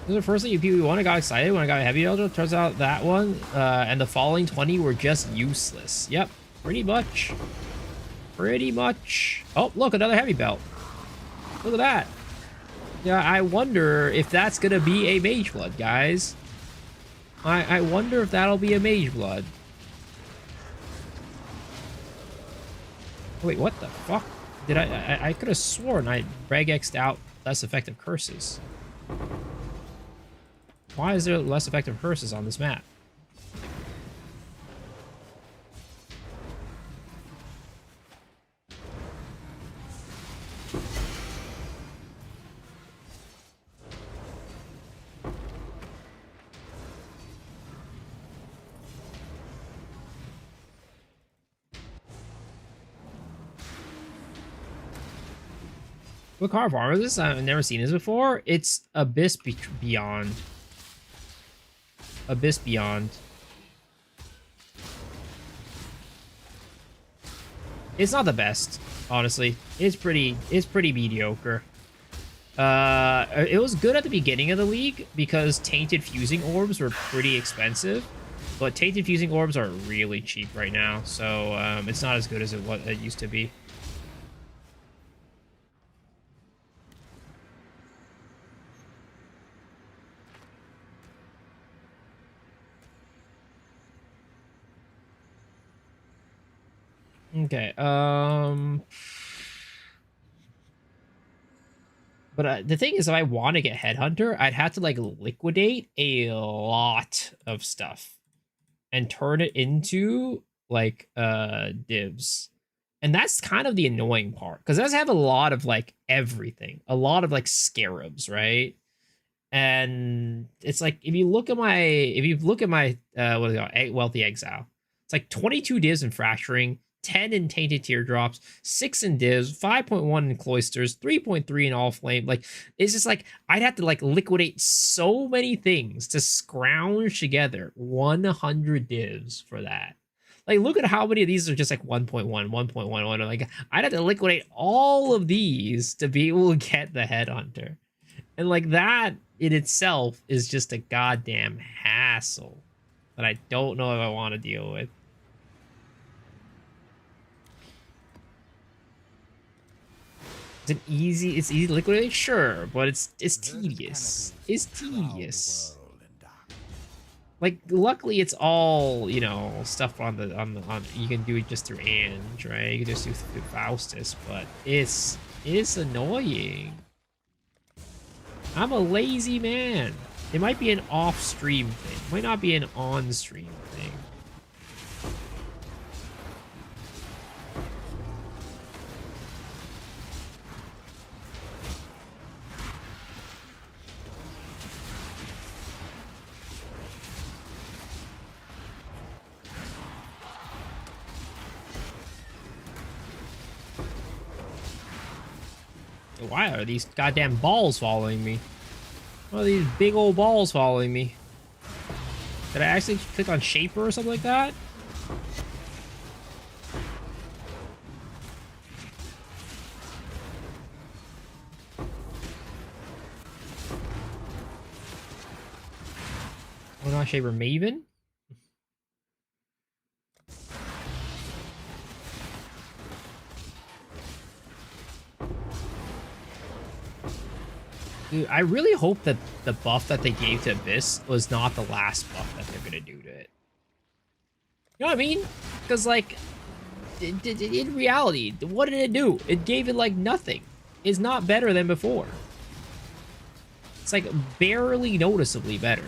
Speaker 1: This is the first thing you PvP1. I got excited when I got a heavy elder. Turns out that one and the following 20 were just useless. Yep, pretty much. Pretty much. Oh, look, another heavy belt. Look at that. Yeah, I wonder if that's gonna be a Mageblood, guys. I wonder if that'll be a Mageblood. Wait, what the fuck? Did I could have sworn I regexed out less effective curses. Why is there less effective curses on this map? What kind of armor is this? I've never seen this before. It's Abyss Beyond. Abyss Beyond. It's not the best, honestly. It's pretty mediocre. It was good at the beginning of the league because tainted fusing orbs were pretty expensive, but tainted fusing orbs are really cheap right now, so it's not as good as it used to be. Okay, but the thing is, if I want to get Headhunter, I'd have to, like, liquidate a lot of stuff and turn it into, like, divs. And that's kind of the annoying part, because it does have a lot of, like, everything. A lot of, like, scarabs, right? And it's like, if you look at my what is it called? Wealthy Exile, it's like 22 divs in fracturing, 10 in tainted teardrops, 6 in divs, 5.1 in cloisters, 3.3 in all flame. Like, it's just like I'd have to, like, liquidate so many things to scrounge together 100 divs for that. Like, look at how many of these are just like 1.1, 1.11. Like, I'd have to liquidate all of these to be able to get the Headhunter. And, like, that in itself is just a goddamn hassle that I don't know if I want to deal with. It's easy to liquidate, sure, but it's tedious. It's tedious. Like, luckily it's all, you know, stuff on you can do it just through Ange, right? You can just do through Faustus, but it's annoying. I'm a lazy man. It might be an off-stream thing. It might not be an on-stream thing. Why are these goddamn balls following me? What are these big old balls following me? Did I actually click on Shaper or something like that? Oh, not Shaper, Maven? Dude, I really hope that the buff that they gave to Abyss was not the last buff that they're gonna do to it. You know what I mean? Because, like, in reality, what did it do? It gave it, like, nothing. It's not better than before. It's, like, barely noticeably better.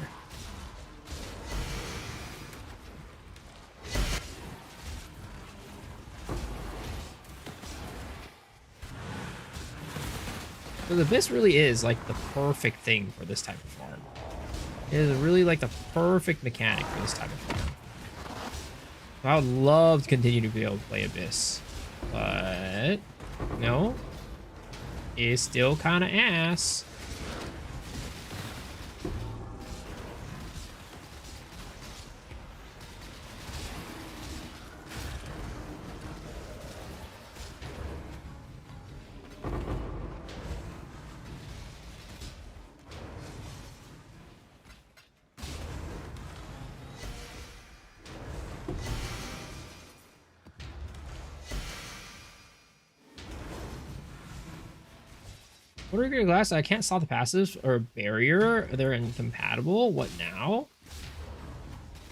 Speaker 1: So the Abyss really is, like, the perfect thing for this type of farm. It is really, like, the perfect mechanic for this type of farm. I would love to continue to be able to play Abyss, but no, it's still kind of ass. What are your glass? I can't stop the passives or barrier. They're incompatible. What now?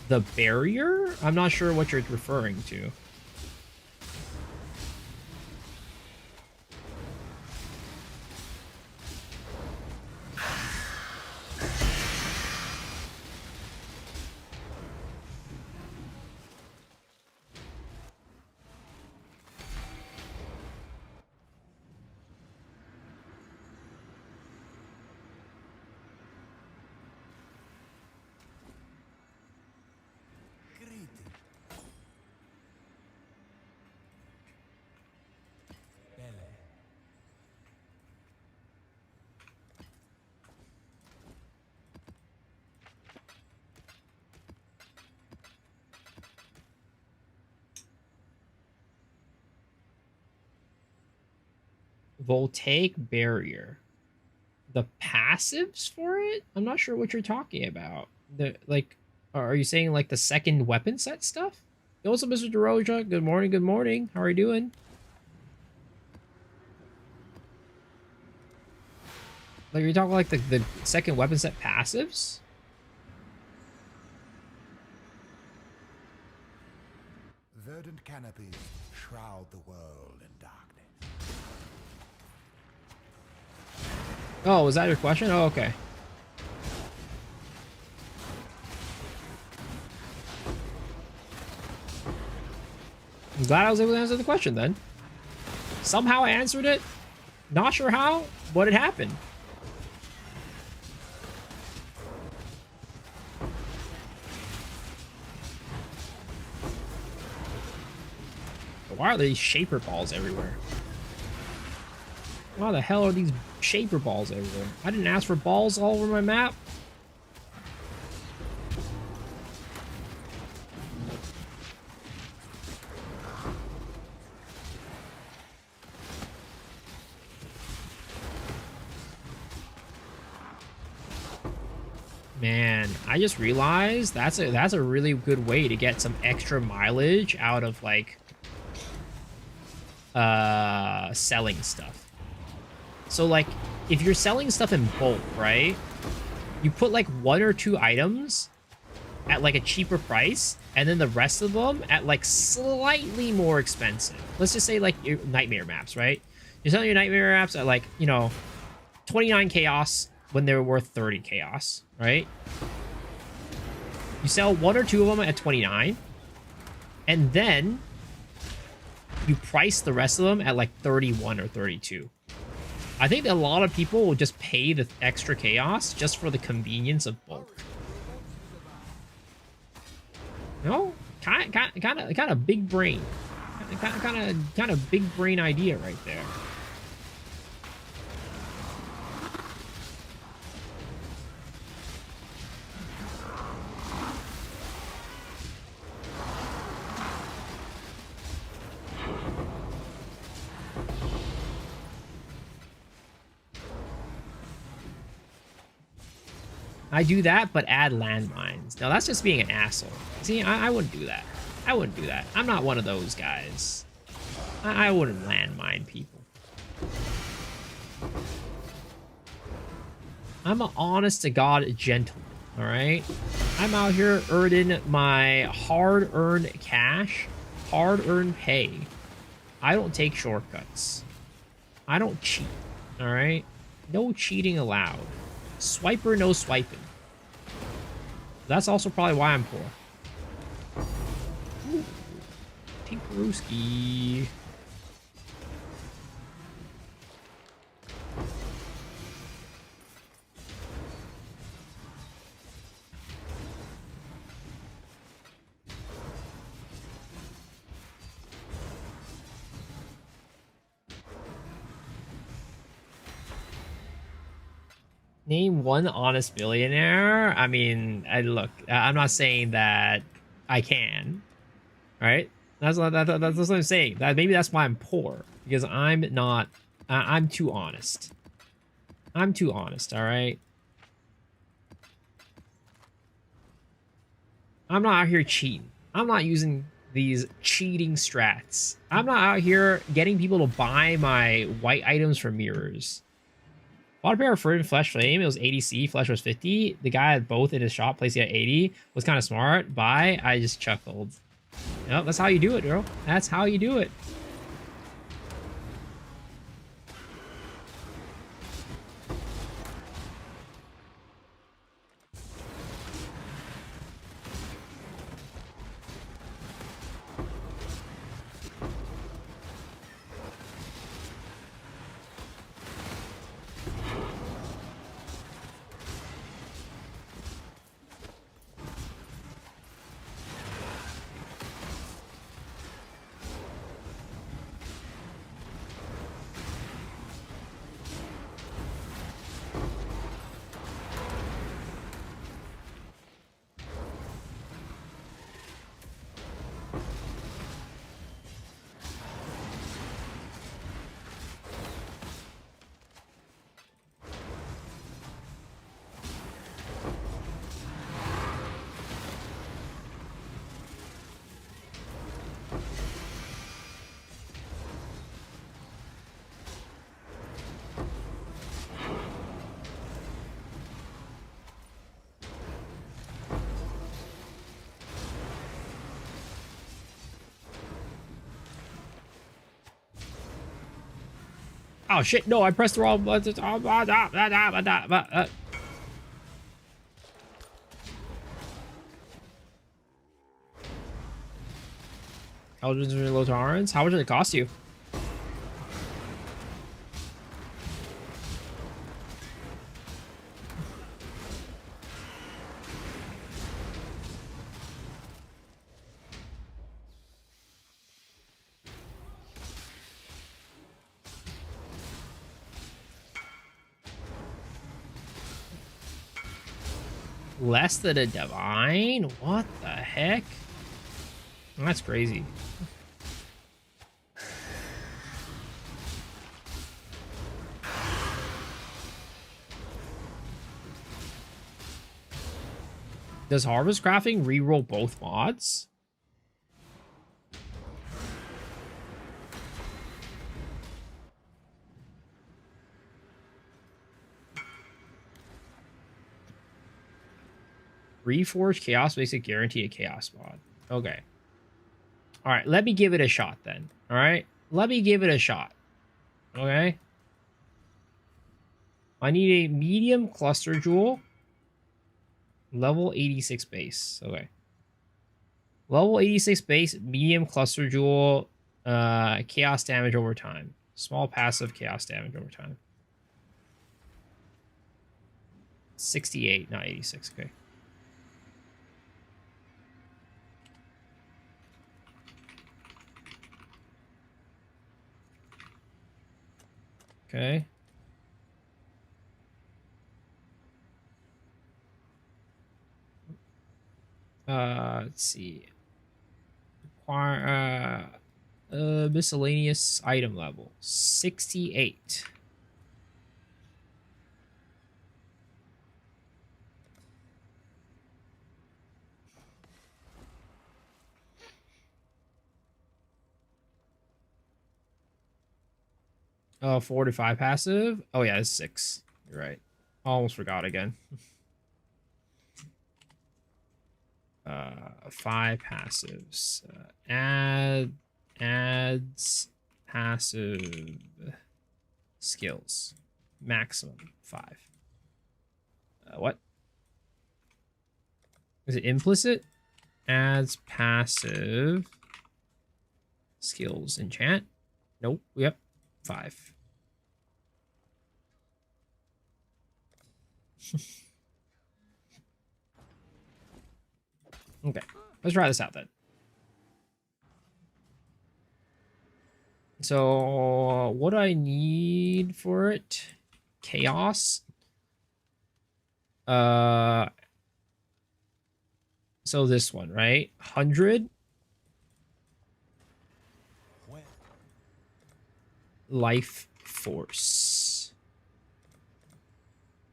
Speaker 1: The barrier? I'm not sure what you're referring to. Voltaic barrier. the passives for it? I'm not sure what you're talking about. The like, are you saying like the second weapon set stuff? Yo, what's up, Mr. DeRoja? Good morning, good morning. How are you doing? Like, are you talking like the second weapon set passives?
Speaker 8: Verdant canopies shroud the world in darkness.
Speaker 1: Oh, was that your question? Oh, okay. I'm glad I was able to answer the question then. Somehow I answered it. Not sure how, but it happened. Why are there these shaper balls everywhere? Why the hell are these shaper balls everywhere? I didn't ask for balls all over my map. Man, I just realized that's a really good way to get some extra mileage out of like selling stuff. So like if you're selling stuff in bulk, right? You put like 1 or 2 items at like a cheaper price and then the rest of them at like slightly more expensive. Let's just say like your nightmare maps, right? You're selling your nightmare maps at like, you know, 29 chaos when they're worth 30 chaos, right? You sell 1 or 2 of them at 29 and then you price the rest of them at like 31 or 32. I think that a lot of people will just pay the extra chaos just for the convenience of bulk. No, kind of big brain, kind of big brain idea right there. I do that, but add landmines. Now, that's just being an asshole. See, I wouldn't do that. I wouldn't do that. I'm not one of those guys. I wouldn't landmine people. I'm an honest-to-God gentleman, all right? I'm out here earning my hard-earned cash, hard-earned pay. I don't take shortcuts. I don't cheat, all right? No cheating allowed. Swiper, no swiping. That's also probably why I'm poor. Ooh, Tinkerooski. Name one honest billionaire. I mean, look, I'm not saying that I can, right? That's what I'm saying. That maybe that's why I'm poor, because I'm not. I'm too honest. I'm too honest. All right. I'm not out here cheating. I'm not using these cheating strats. I'm not out here getting people to buy my white items for mirrors. Bought a pair of Fur Flesh Flame. It was 80C. Flesh was 50. The guy had both in his shop, placing at 80. Was kind of smart. Buy. I just chuckled. Yep, that's how you do it, girl. That's how you do it. Oh shit, no, I pressed the wrong button. Eldritch low tolerance? How much did it cost you? Less than a divine? What the heck? That's crazy. Does harvest crafting reroll both mods? Reforged Chaos makes it guarantee a Chaos mod. Okay. All right, let me give it a shot then. All right, let me give it a shot. Okay. I need a medium cluster jewel. Level 86 base. Okay. Level 86 base, medium cluster jewel, chaos damage over time. Small passive chaos damage over time. 68, not 86. Okay. Okay. Let's see. Miscellaneous item level 68. Oh, 4 to 5 passive. Oh yeah, it's 6. You're right. Almost forgot again. 5 passives. Adds passive skills. Maximum 5. What? Is it implicit? Adds passive skills. Enchant? Nope. Yep. 5. Okay. Let's try this out then. So what do I need for it? Chaos. So this one, right? 100 life force.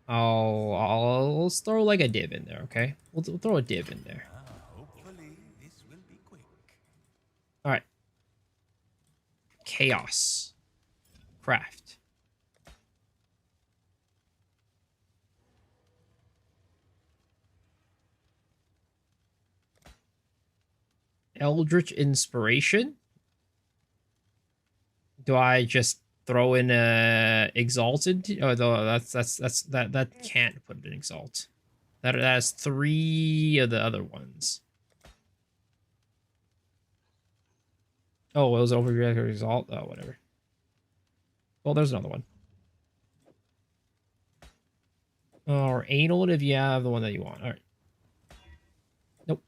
Speaker 1: I'll throw like a div in there, okay? We'll throw a div in there.
Speaker 8: Hopefully, this will be quick.
Speaker 1: All right. Chaos. Craft. Eldritch Inspiration. Do I just throw in a Exalted? Oh, that can't put an Exalt. That has 3 of the other ones. Oh, it was over your Exalt. Oh, whatever. Well, there's another one. Or Anal if you have the one that you want. All right. Nope.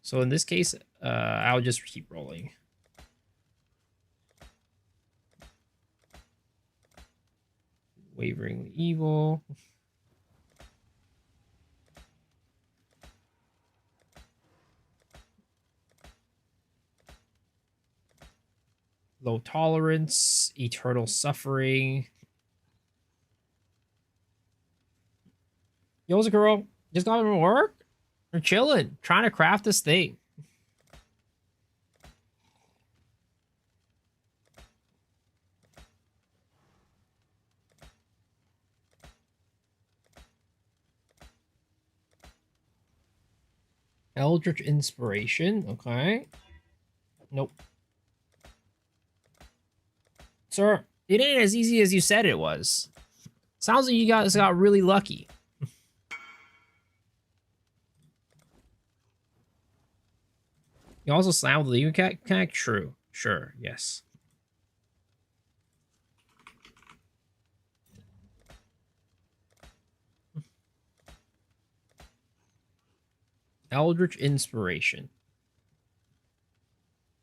Speaker 1: So in this case, I'll just keep rolling. Wavering Evil. Low Tolerance. Eternal Suffering. Yo, girl, just got to work? We're chilling, trying to craft this thing. Eldritch Inspiration, okay. Nope. Sir, it ain't as easy as you said it was. Sounds like you guys got really lucky. You also slammed the Legion connect? True. Sure, yes. Eldritch Inspiration.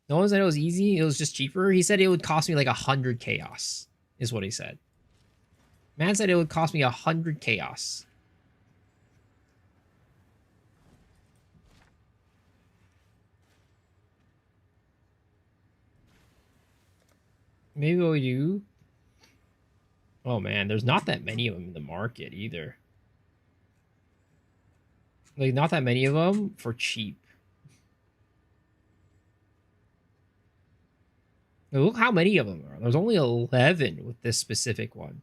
Speaker 1: No one said it was easy, it was just cheaper. He said it would cost me like 100 chaos, is what he said. Man said it would cost me 100 chaos. Maybe what we do... Oh man, there's not that many of them in the market either. Like, not that many of them for cheap. Look how many of them are. There's only 11 with this specific one.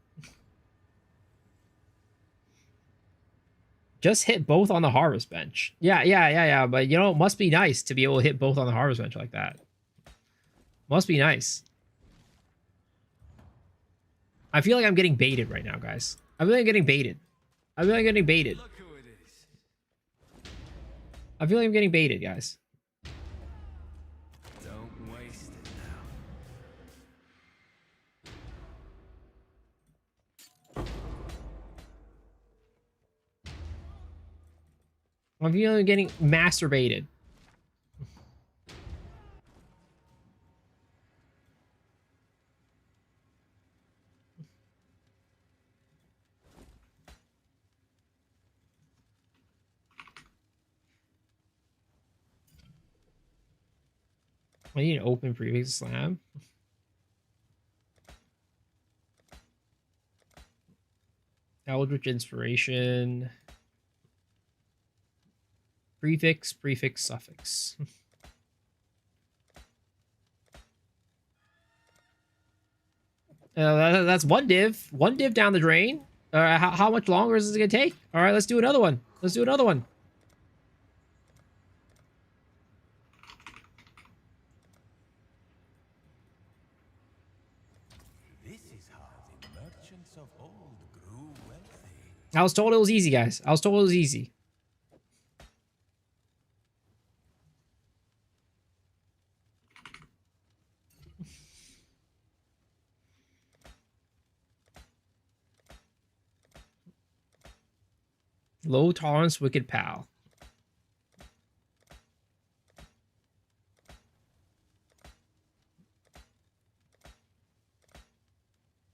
Speaker 1: Just hit both on the harvest bench. Yeah. But, you know, it must be nice to be able to hit both on the harvest bench like that. Must be nice. I feel like I'm getting baited right now, guys. I feel like I'm getting baited. I feel like I'm getting baited. I feel like I'm getting baited, guys.
Speaker 2: Don't waste it now.
Speaker 1: I feel like I'm getting masturbated. I need an open prefix slam. Eldritch Inspiration. Prefix, suffix. That's one div. One div down the drain. How much longer is this going to take? All right, let's do another one. Let's do another one. I was told it was easy, guys. I was told it was easy. Low tolerance, wicked pal.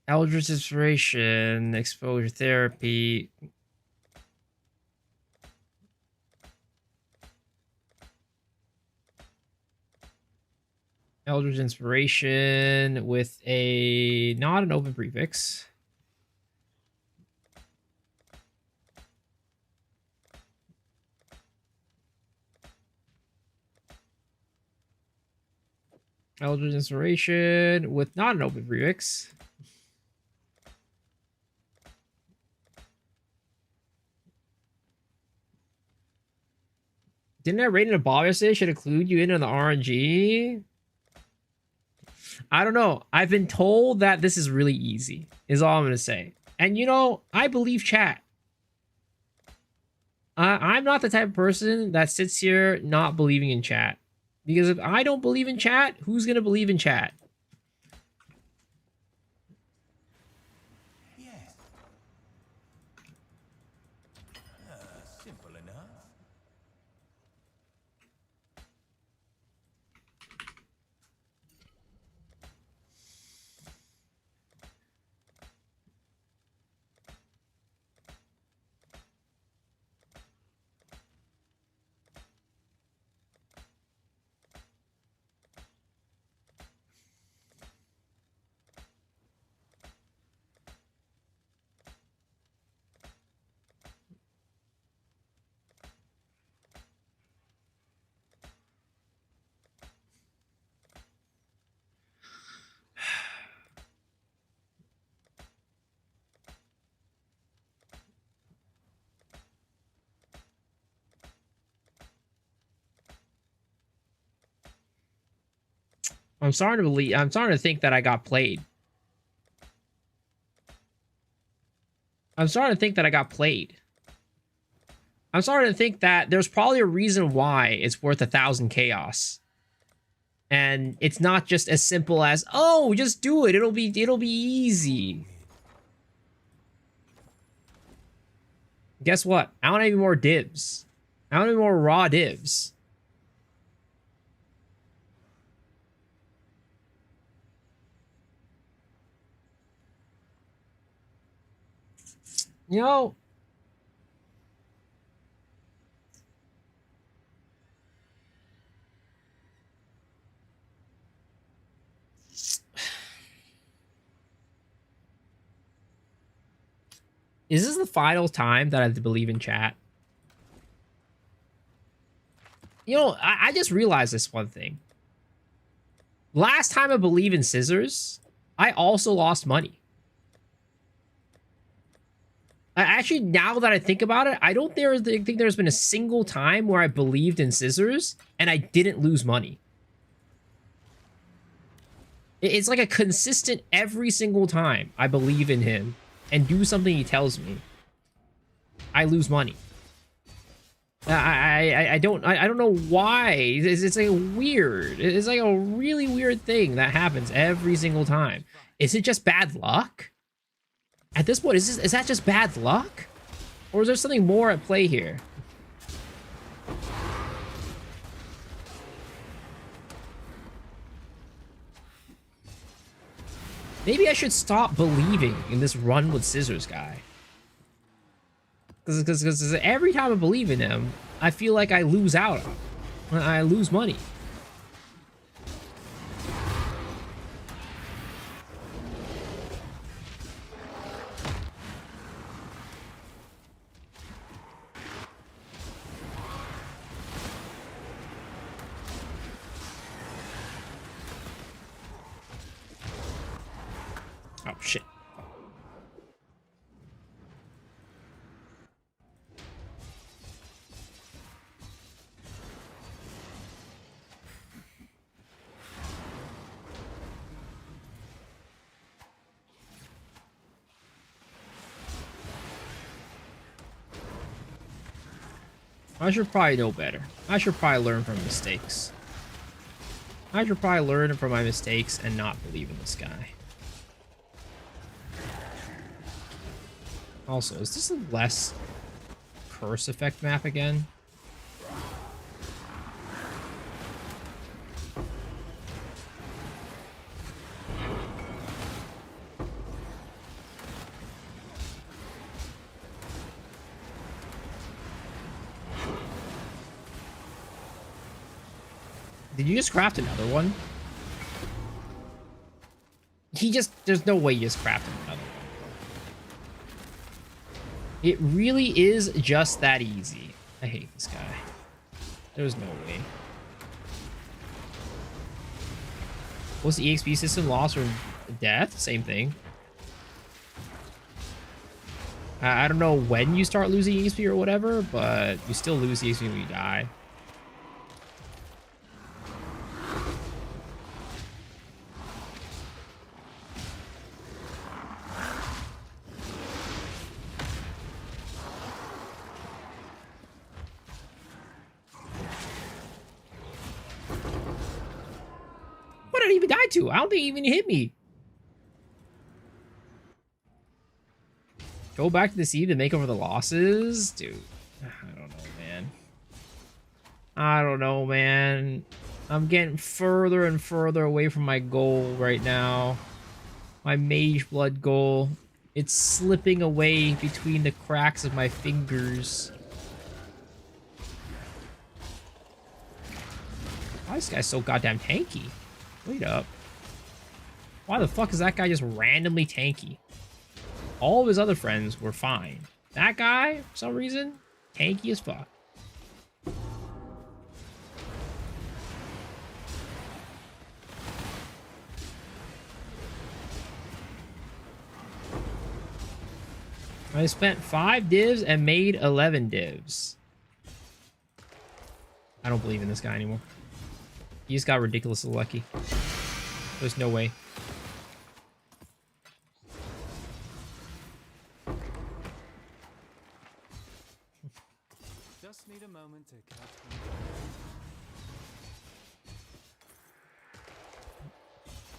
Speaker 1: Eldritch Inspiration, exposure therapy. Eldritch Inspiration with a not an open prefix. Eldritch Inspiration with not an open prefix. Didn't I rate in a ball yesterday? Should include you in on the RNG? I don't know. I've been told that this is really easy, is all I'm going to say. And, you know, I believe chat. I'm not the type of person that sits here not believing in chat. Because if I don't believe in chat, who's going to believe in chat?
Speaker 8: Yes. Simple enough.
Speaker 1: I'm starting to believe. I'm starting to think that I got played. I'm starting to think that I got played. I'm starting to think that there's probably a reason why it's worth 1,000 chaos. And it's not just as simple as, oh, just do it. It'll be easy. Guess what? I don't have any more divs. I don't have any more raw divs. You know, is this the final time that I have to believe in chat? You know, I just realized this one thing. Last time I believed in scissors, I also lost money. Actually, now that I think about it, I don't think there's been a single time where I believed in scissors and I didn't lose money. It's like a consistent every single time I believe in him and do something he tells me, I lose money. I don't know why. It's like weird. It's like a really weird thing that happens every single time. Is it just bad luck? At this point, is that just bad luck? Or is there something more at play here? Maybe I should stop believing in this run with scissors guy. Because every time I believe in him, I feel like I lose out. I lose money. Oh, shit. I should probably know better. I should probably learn from mistakes. I should probably learn from my mistakes and not believe in this guy. Also, is this a less curse effect map again? Did you just craft another one? There's no way you just crafted another one. It really is just that easy. I hate this guy. There's no way. What's the EXP system? Loss or death? Same thing. I don't know when you start losing EXP or whatever, but you still lose EXP when you die. What did I even die to? I don't think he even hit me. Go back to the sea to make over the losses? Dude, I don't know, man. I don't know, man. I'm getting further and further away from my goal right now. My Mageblood goal. It's slipping away between the cracks of my fingers. Why is this guy so goddamn tanky? Wait up. Why the fuck is that guy just randomly tanky? All of his other friends were fine. That guy, for some reason, tanky as fuck. I spent 5 divs and made 11 divs. I don't believe in this guy anymore. He just got ridiculously lucky. There's no way.
Speaker 8: need a moment to catch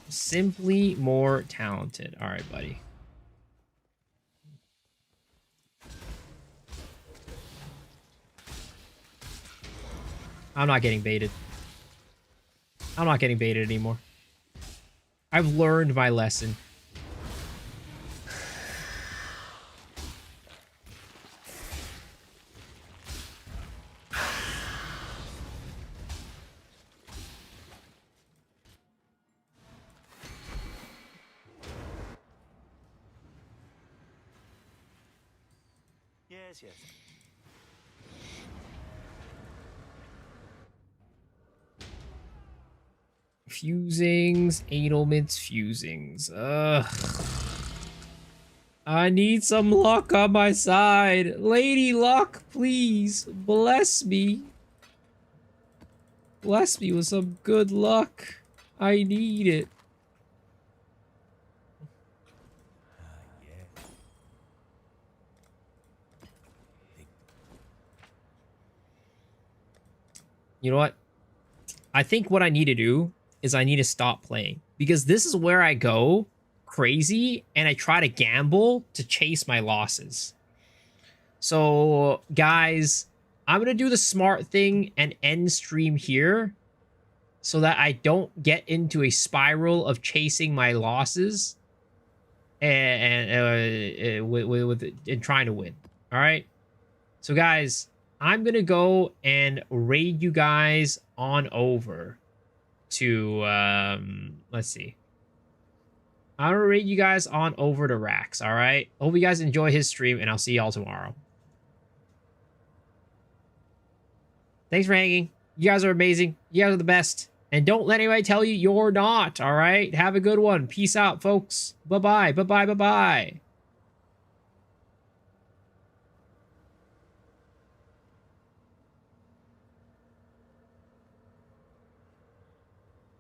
Speaker 1: Simply more talented. All right, buddy. I'm not getting baited. I'm not getting baited anymore. I've learned my lesson.
Speaker 2: Yes, yes.
Speaker 1: Fusings, Adelments, fusings. Ugh. I need some luck on my side. Lady Luck, please. Bless me. Bless me with some good luck. I need it. You know what? I think what I need to do is I need to stop playing, because this is where I go crazy and I try to gamble to chase my losses. So guys, I'm going to do the smart thing and end stream here so that I don't get into a spiral of chasing my losses and trying to win. All right. So guys, I'm going to go and raid you guys on over to, let's see. I'm going to raid you guys on over to Rax, all right? Hope you guys enjoy his stream, and I'll see y'all tomorrow. Thanks for hanging. You guys are amazing. You guys are the best. And don't let anybody tell you you're not, all right? Have a good one. Peace out, folks. Bye-bye. Bye-bye. Bye-bye.